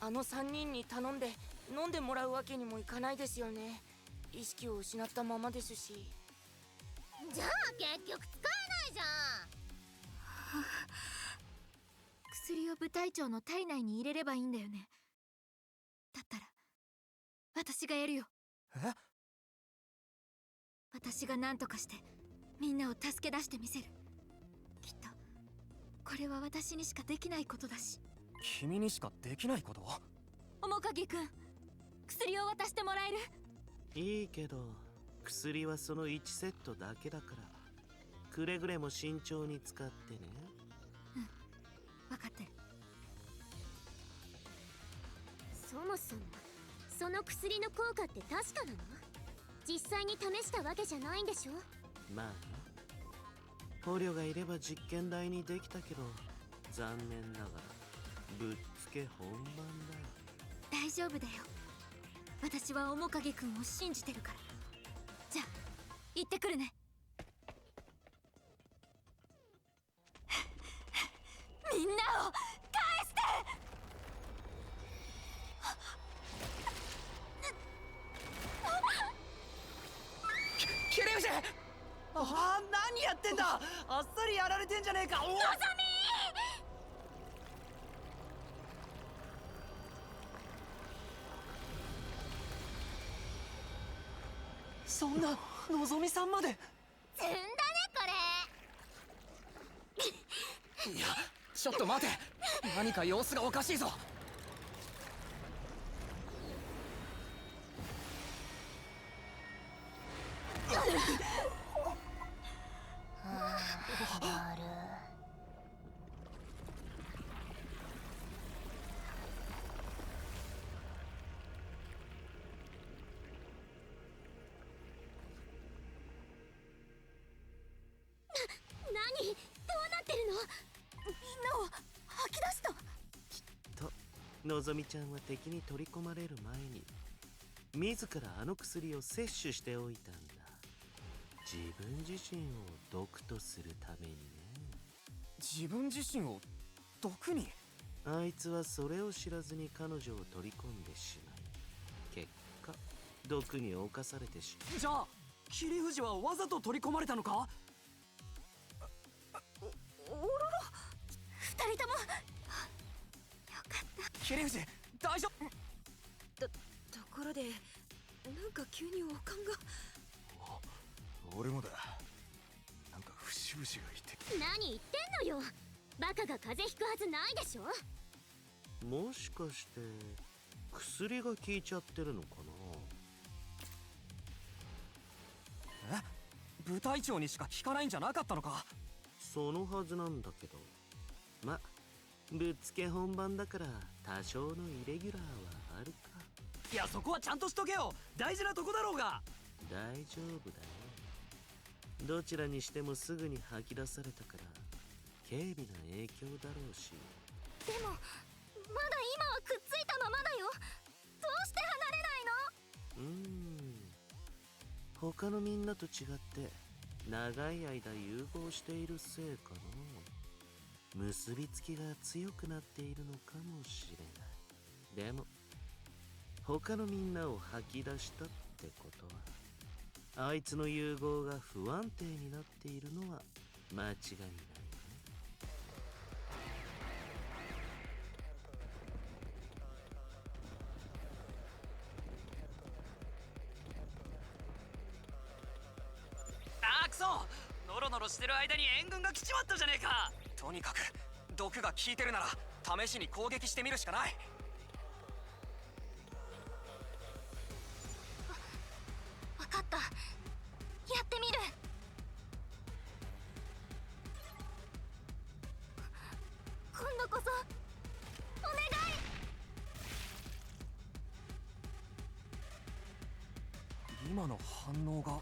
あの3人に頼んで飲んでもらうわけにもいかないですよね。意識を失ったままですし。じゃあ結局使えないじゃん。薬を部隊長の体内に入れればいいんだよね。だったら私がやるよ。え？私が何とかしてみんなを助け出してみせる。きっとこれは私にしかできないことだし。君にしかできないこと？面影くん、薬を渡してもらえる？いいけど薬はその1セットだけだからくれぐれも慎重に使ってね。分かってる。そもそもその薬の効果って確かなの？実際に試したわけじゃないんでしょ？まあね、捕虜がいれば実験台にできたけど残念ながらぶっつけ本番だよ。大丈夫だよ。私は面影くんを信じてるから。じゃあ行ってくるね。みんなを返して！キレウジ！ああ、何やってんだ。あっさりやられてんじゃねえか。のぞみ！そんな、のぞみさんまで。ずんだねこれ。いや、ちょっと待て。何か様子がおかしいぞ。何？どうなってるの？みんなを吐き出した？とのぞみちゃんは敵に取り込まれる前に自らあの薬を摂取しておいたんだ。自分自身を毒とするためにね。自分自身を毒に？あいつはそれを知らずに彼女を取り込んでしまい、結果毒に侵されてしまう。じゃあ桐生寺はわざと取り込まれたのか？おろろ、二人ともよかった。桐生寺大丈夫？ところで、なんか急に悪感が。俺もだ。なんか節々がいて。何言ってんのよ。バカが風邪ひくはずないでしょ。もしかして薬が効いちゃってるのかな。部隊長にしか効かないんじゃなかったのか？そのはずなんだけど、ま、ぶっつけ本番だから多少のイレギュラーはあるか。いや、そこはちゃんとしとけよ。大事なとこだろうが。大丈夫だよ。どちらにしてもすぐに吐き出されたから軽微な影響だろうし。でもまだ今はくっついたままだよ。どうして離れないの？他のみんなと違って長い間融合しているせいかな。結びつきが強くなっているのかもしれない。でも他のみんなを吐き出したってことは、あいつの融合が不安定になっているのは間違いないね。あーくそ、ノロノロしてる間に援軍が来ちまったじゃねえか。とにかく毒が効いてるなら試しに攻撃してみるしかない。分かった、やってみる。今度こそお願い。今の反応が。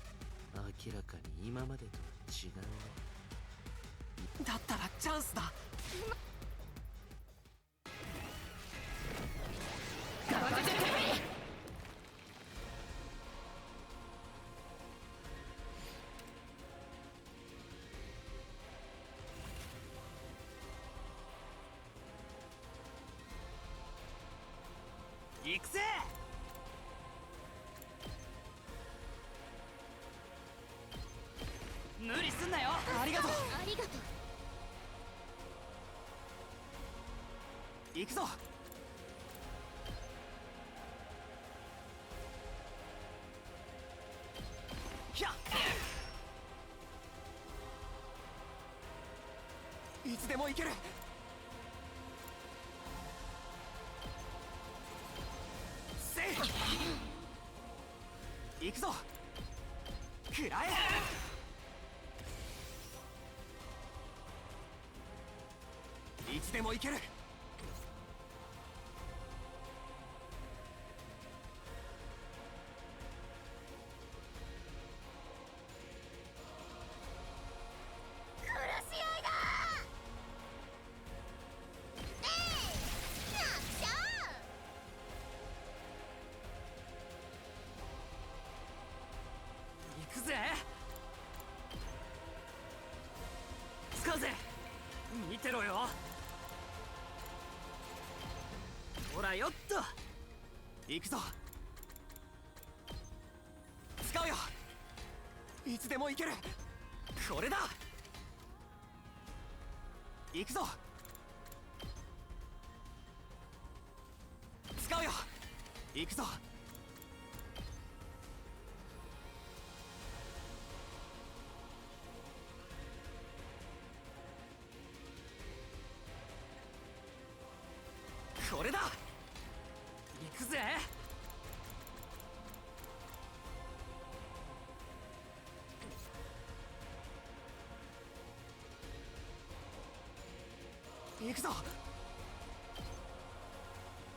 明らかに今までとは違うね。だったらチャンスだ。行くぜ。無理すんなよ。ありがとう。ありがとう。行くぞ。ひゃっ。いつでも行ける。せい。行くぞ。食らえ。いつでも行ける。殺し合いだ。楽勝。行くぜ。使うぜ。見てろよ。ほらよっと。行くぞ。使うよ。いつでも行ける。これだ。行くぞ。使うよ。行くぞ。これだ。行くぜ。行くぞ。は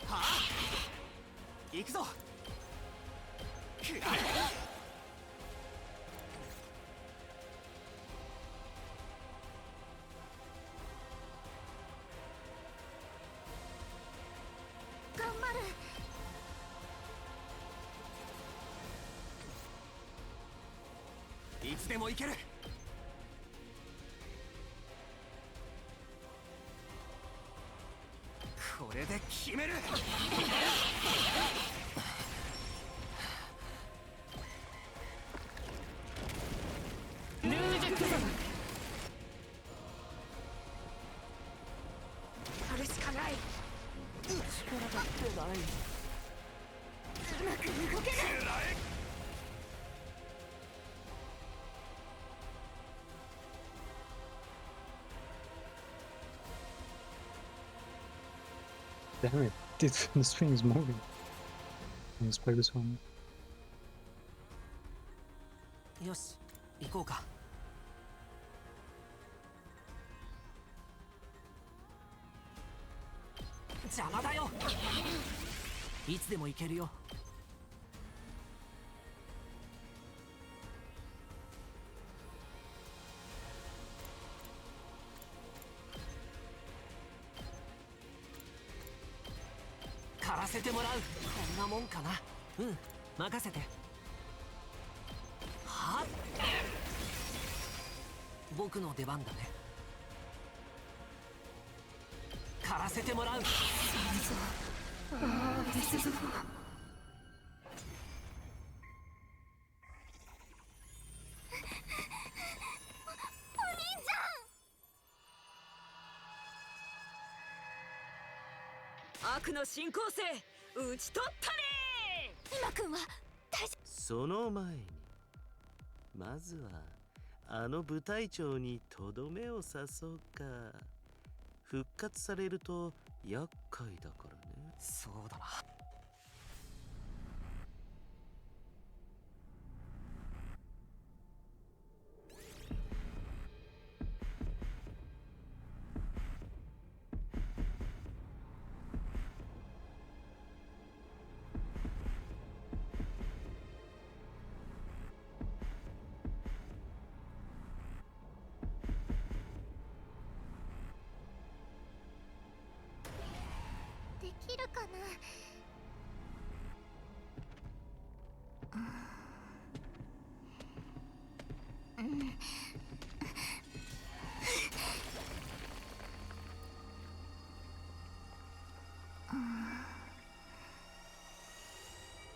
あ。行くぞ。くらえ。頑張る。いつでも行ける。これで決める。ルージュクゼやるしかない。力が出ない。うまく動けない。Damn it, this thing is moving. Let's play this one. よし、行こうか。邪魔だよ。いつでも行けるよ。狩らせてもらう。こんなもんかな。うん、任せて。はっ、僕の出番だね。狩らせてもらう。悪の進行性討ち取ったね。今くんは大丈その前にまずはあの部隊長にとどめを刺そうか。復活されると厄介だからね。そうだな。夫できるかな。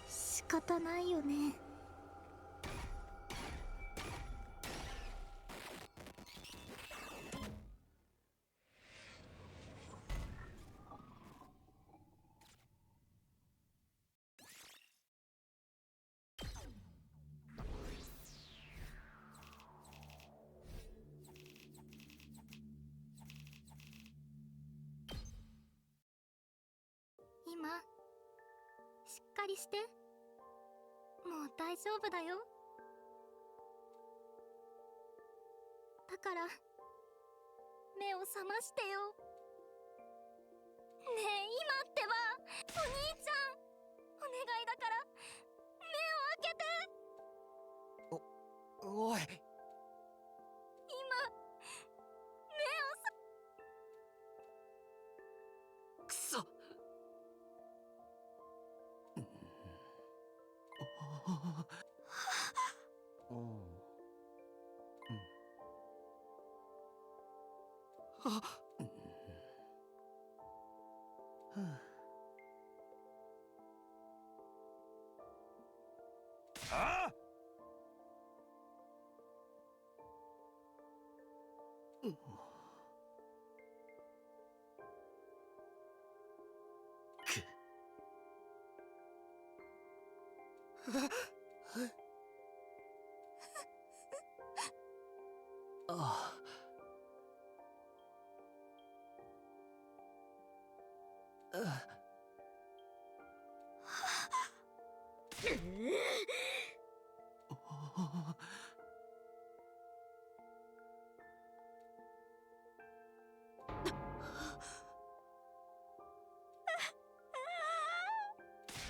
仕方ないよね。今しっかりして。もう大丈夫だよ。だから目を覚ましてよ。ねえ今ってば、お兄ちゃんお願いだから目を開けて。おい、今目をさ。くそ。ああ、ああ。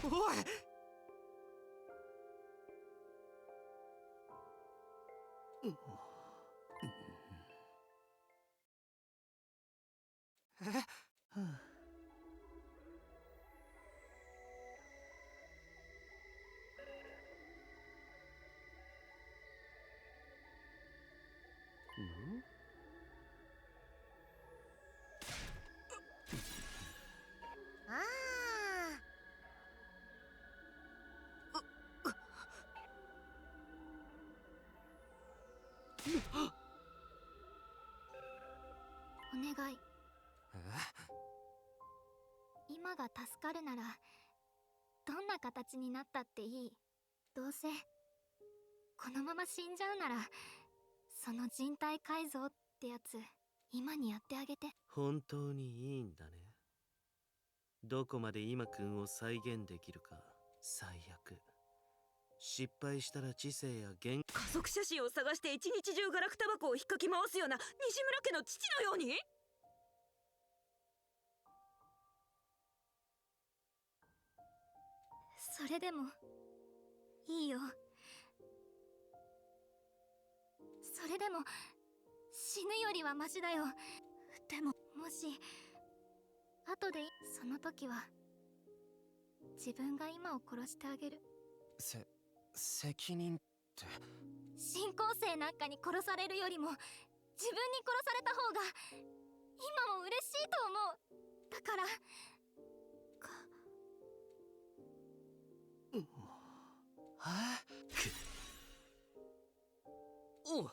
おい。あお願い。今が助かるならどんな形になったっていい。どうせこのまま死んじゃうならその人体改造ってやつ今にやってあげて。本当にいいんだね。どこまで今くんを再現できるか。最悪失敗したら知性や言家族写真を探して一日中ガラクタ箱を引っかき回すような西村家の父のように。それでもいいよ。それでも死ぬよりはマシだよ。でももし後でその時は自分が今を殺してあげる。責任って。新校生なんかに殺されるよりも自分に殺された方が今も嬉しいと思う。だからおう。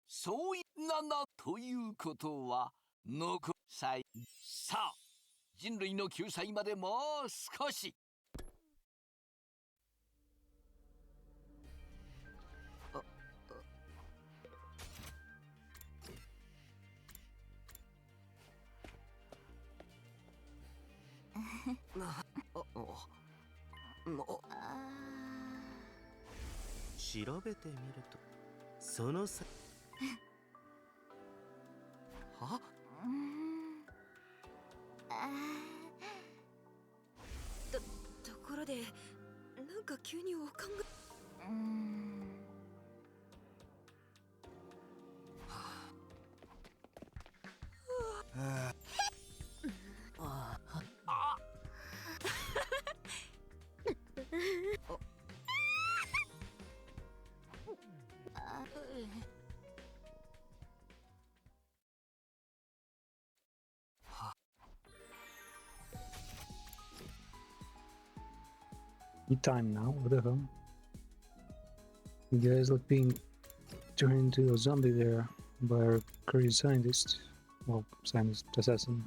そうい7ということは残さあ人類の救済までもう少し。調べてみるとそのさはところでなんか急におかんがEat time now? What the hell? You guys look being turned into a zombie there by our crazy scientist. Well, scientist assassin.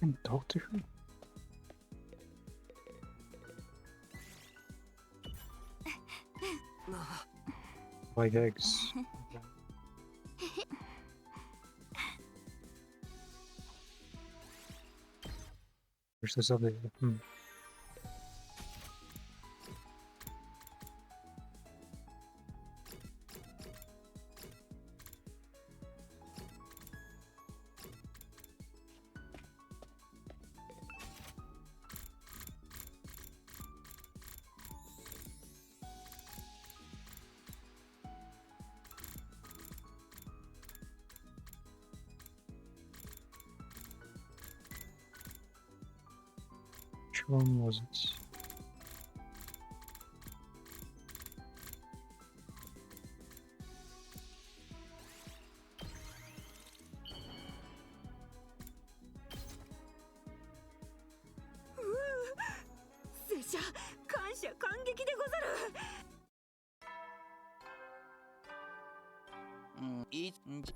And talk to her? Like eggs. Where's the zombie? Which one was it?拙者感謝感激でござる。いんじ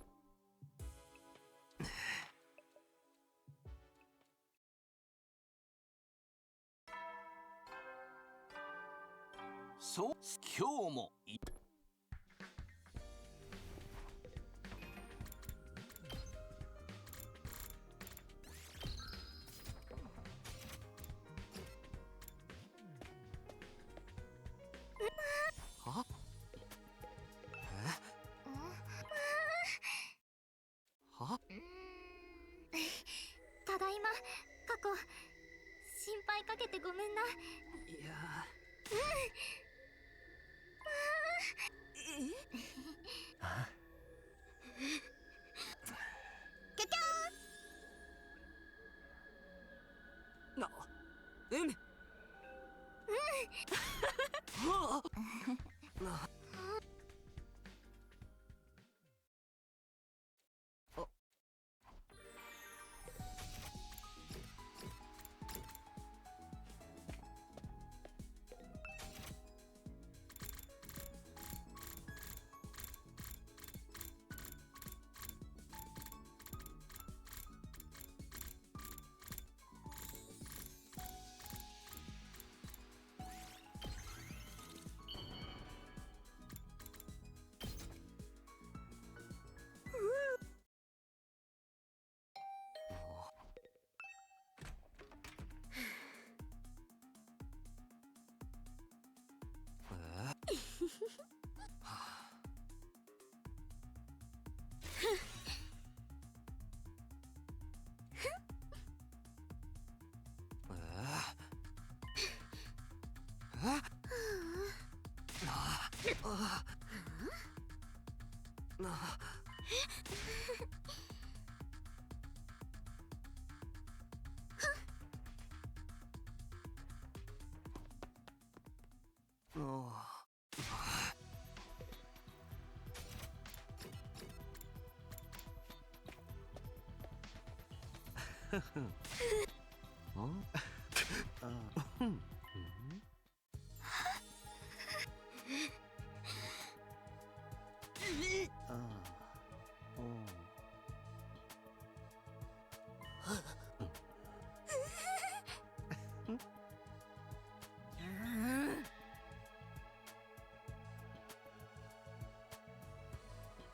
そう今日もは子心配かけてごめんな。いやキャキャなはあな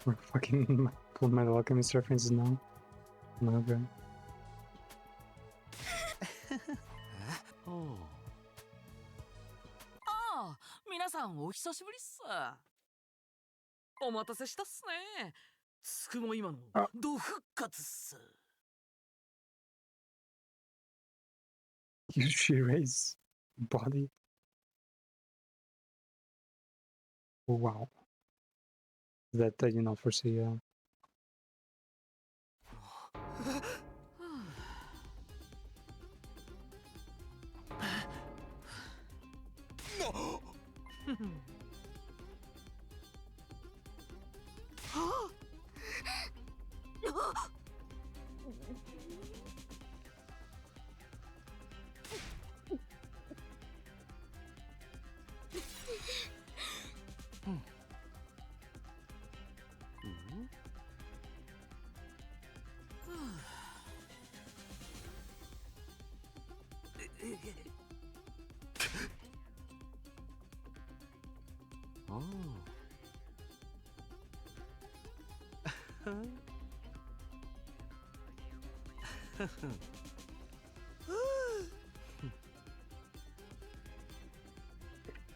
We're fucking Full Metal Alchemist references now. Oh my god. ああ、皆さんお久しぶりっす。お待たせしたっすね。つくも今のド復活っす。Yushire's body. Oh, wow. That I did not foresee, yeah.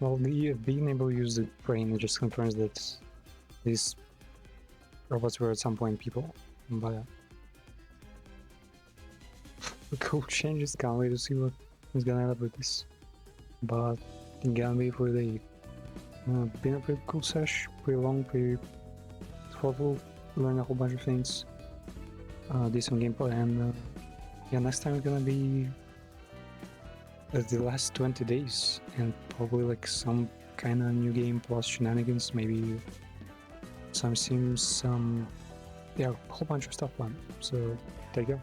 Well, being able to use the brain just confirms that these robots were at some point people. But cool changes, can't wait to see what is gonna end up with this. But it can be for the been a pretty cool sesh, pretty long, pretty thoughtful, learn a whole bunch of things, decent gameplay, and yeah, next time it's gonna be the last 20 days, and probably like some kind of new game plus shenanigans, maybe some sims, some, yeah, a whole bunch of stuff planned. So there you go.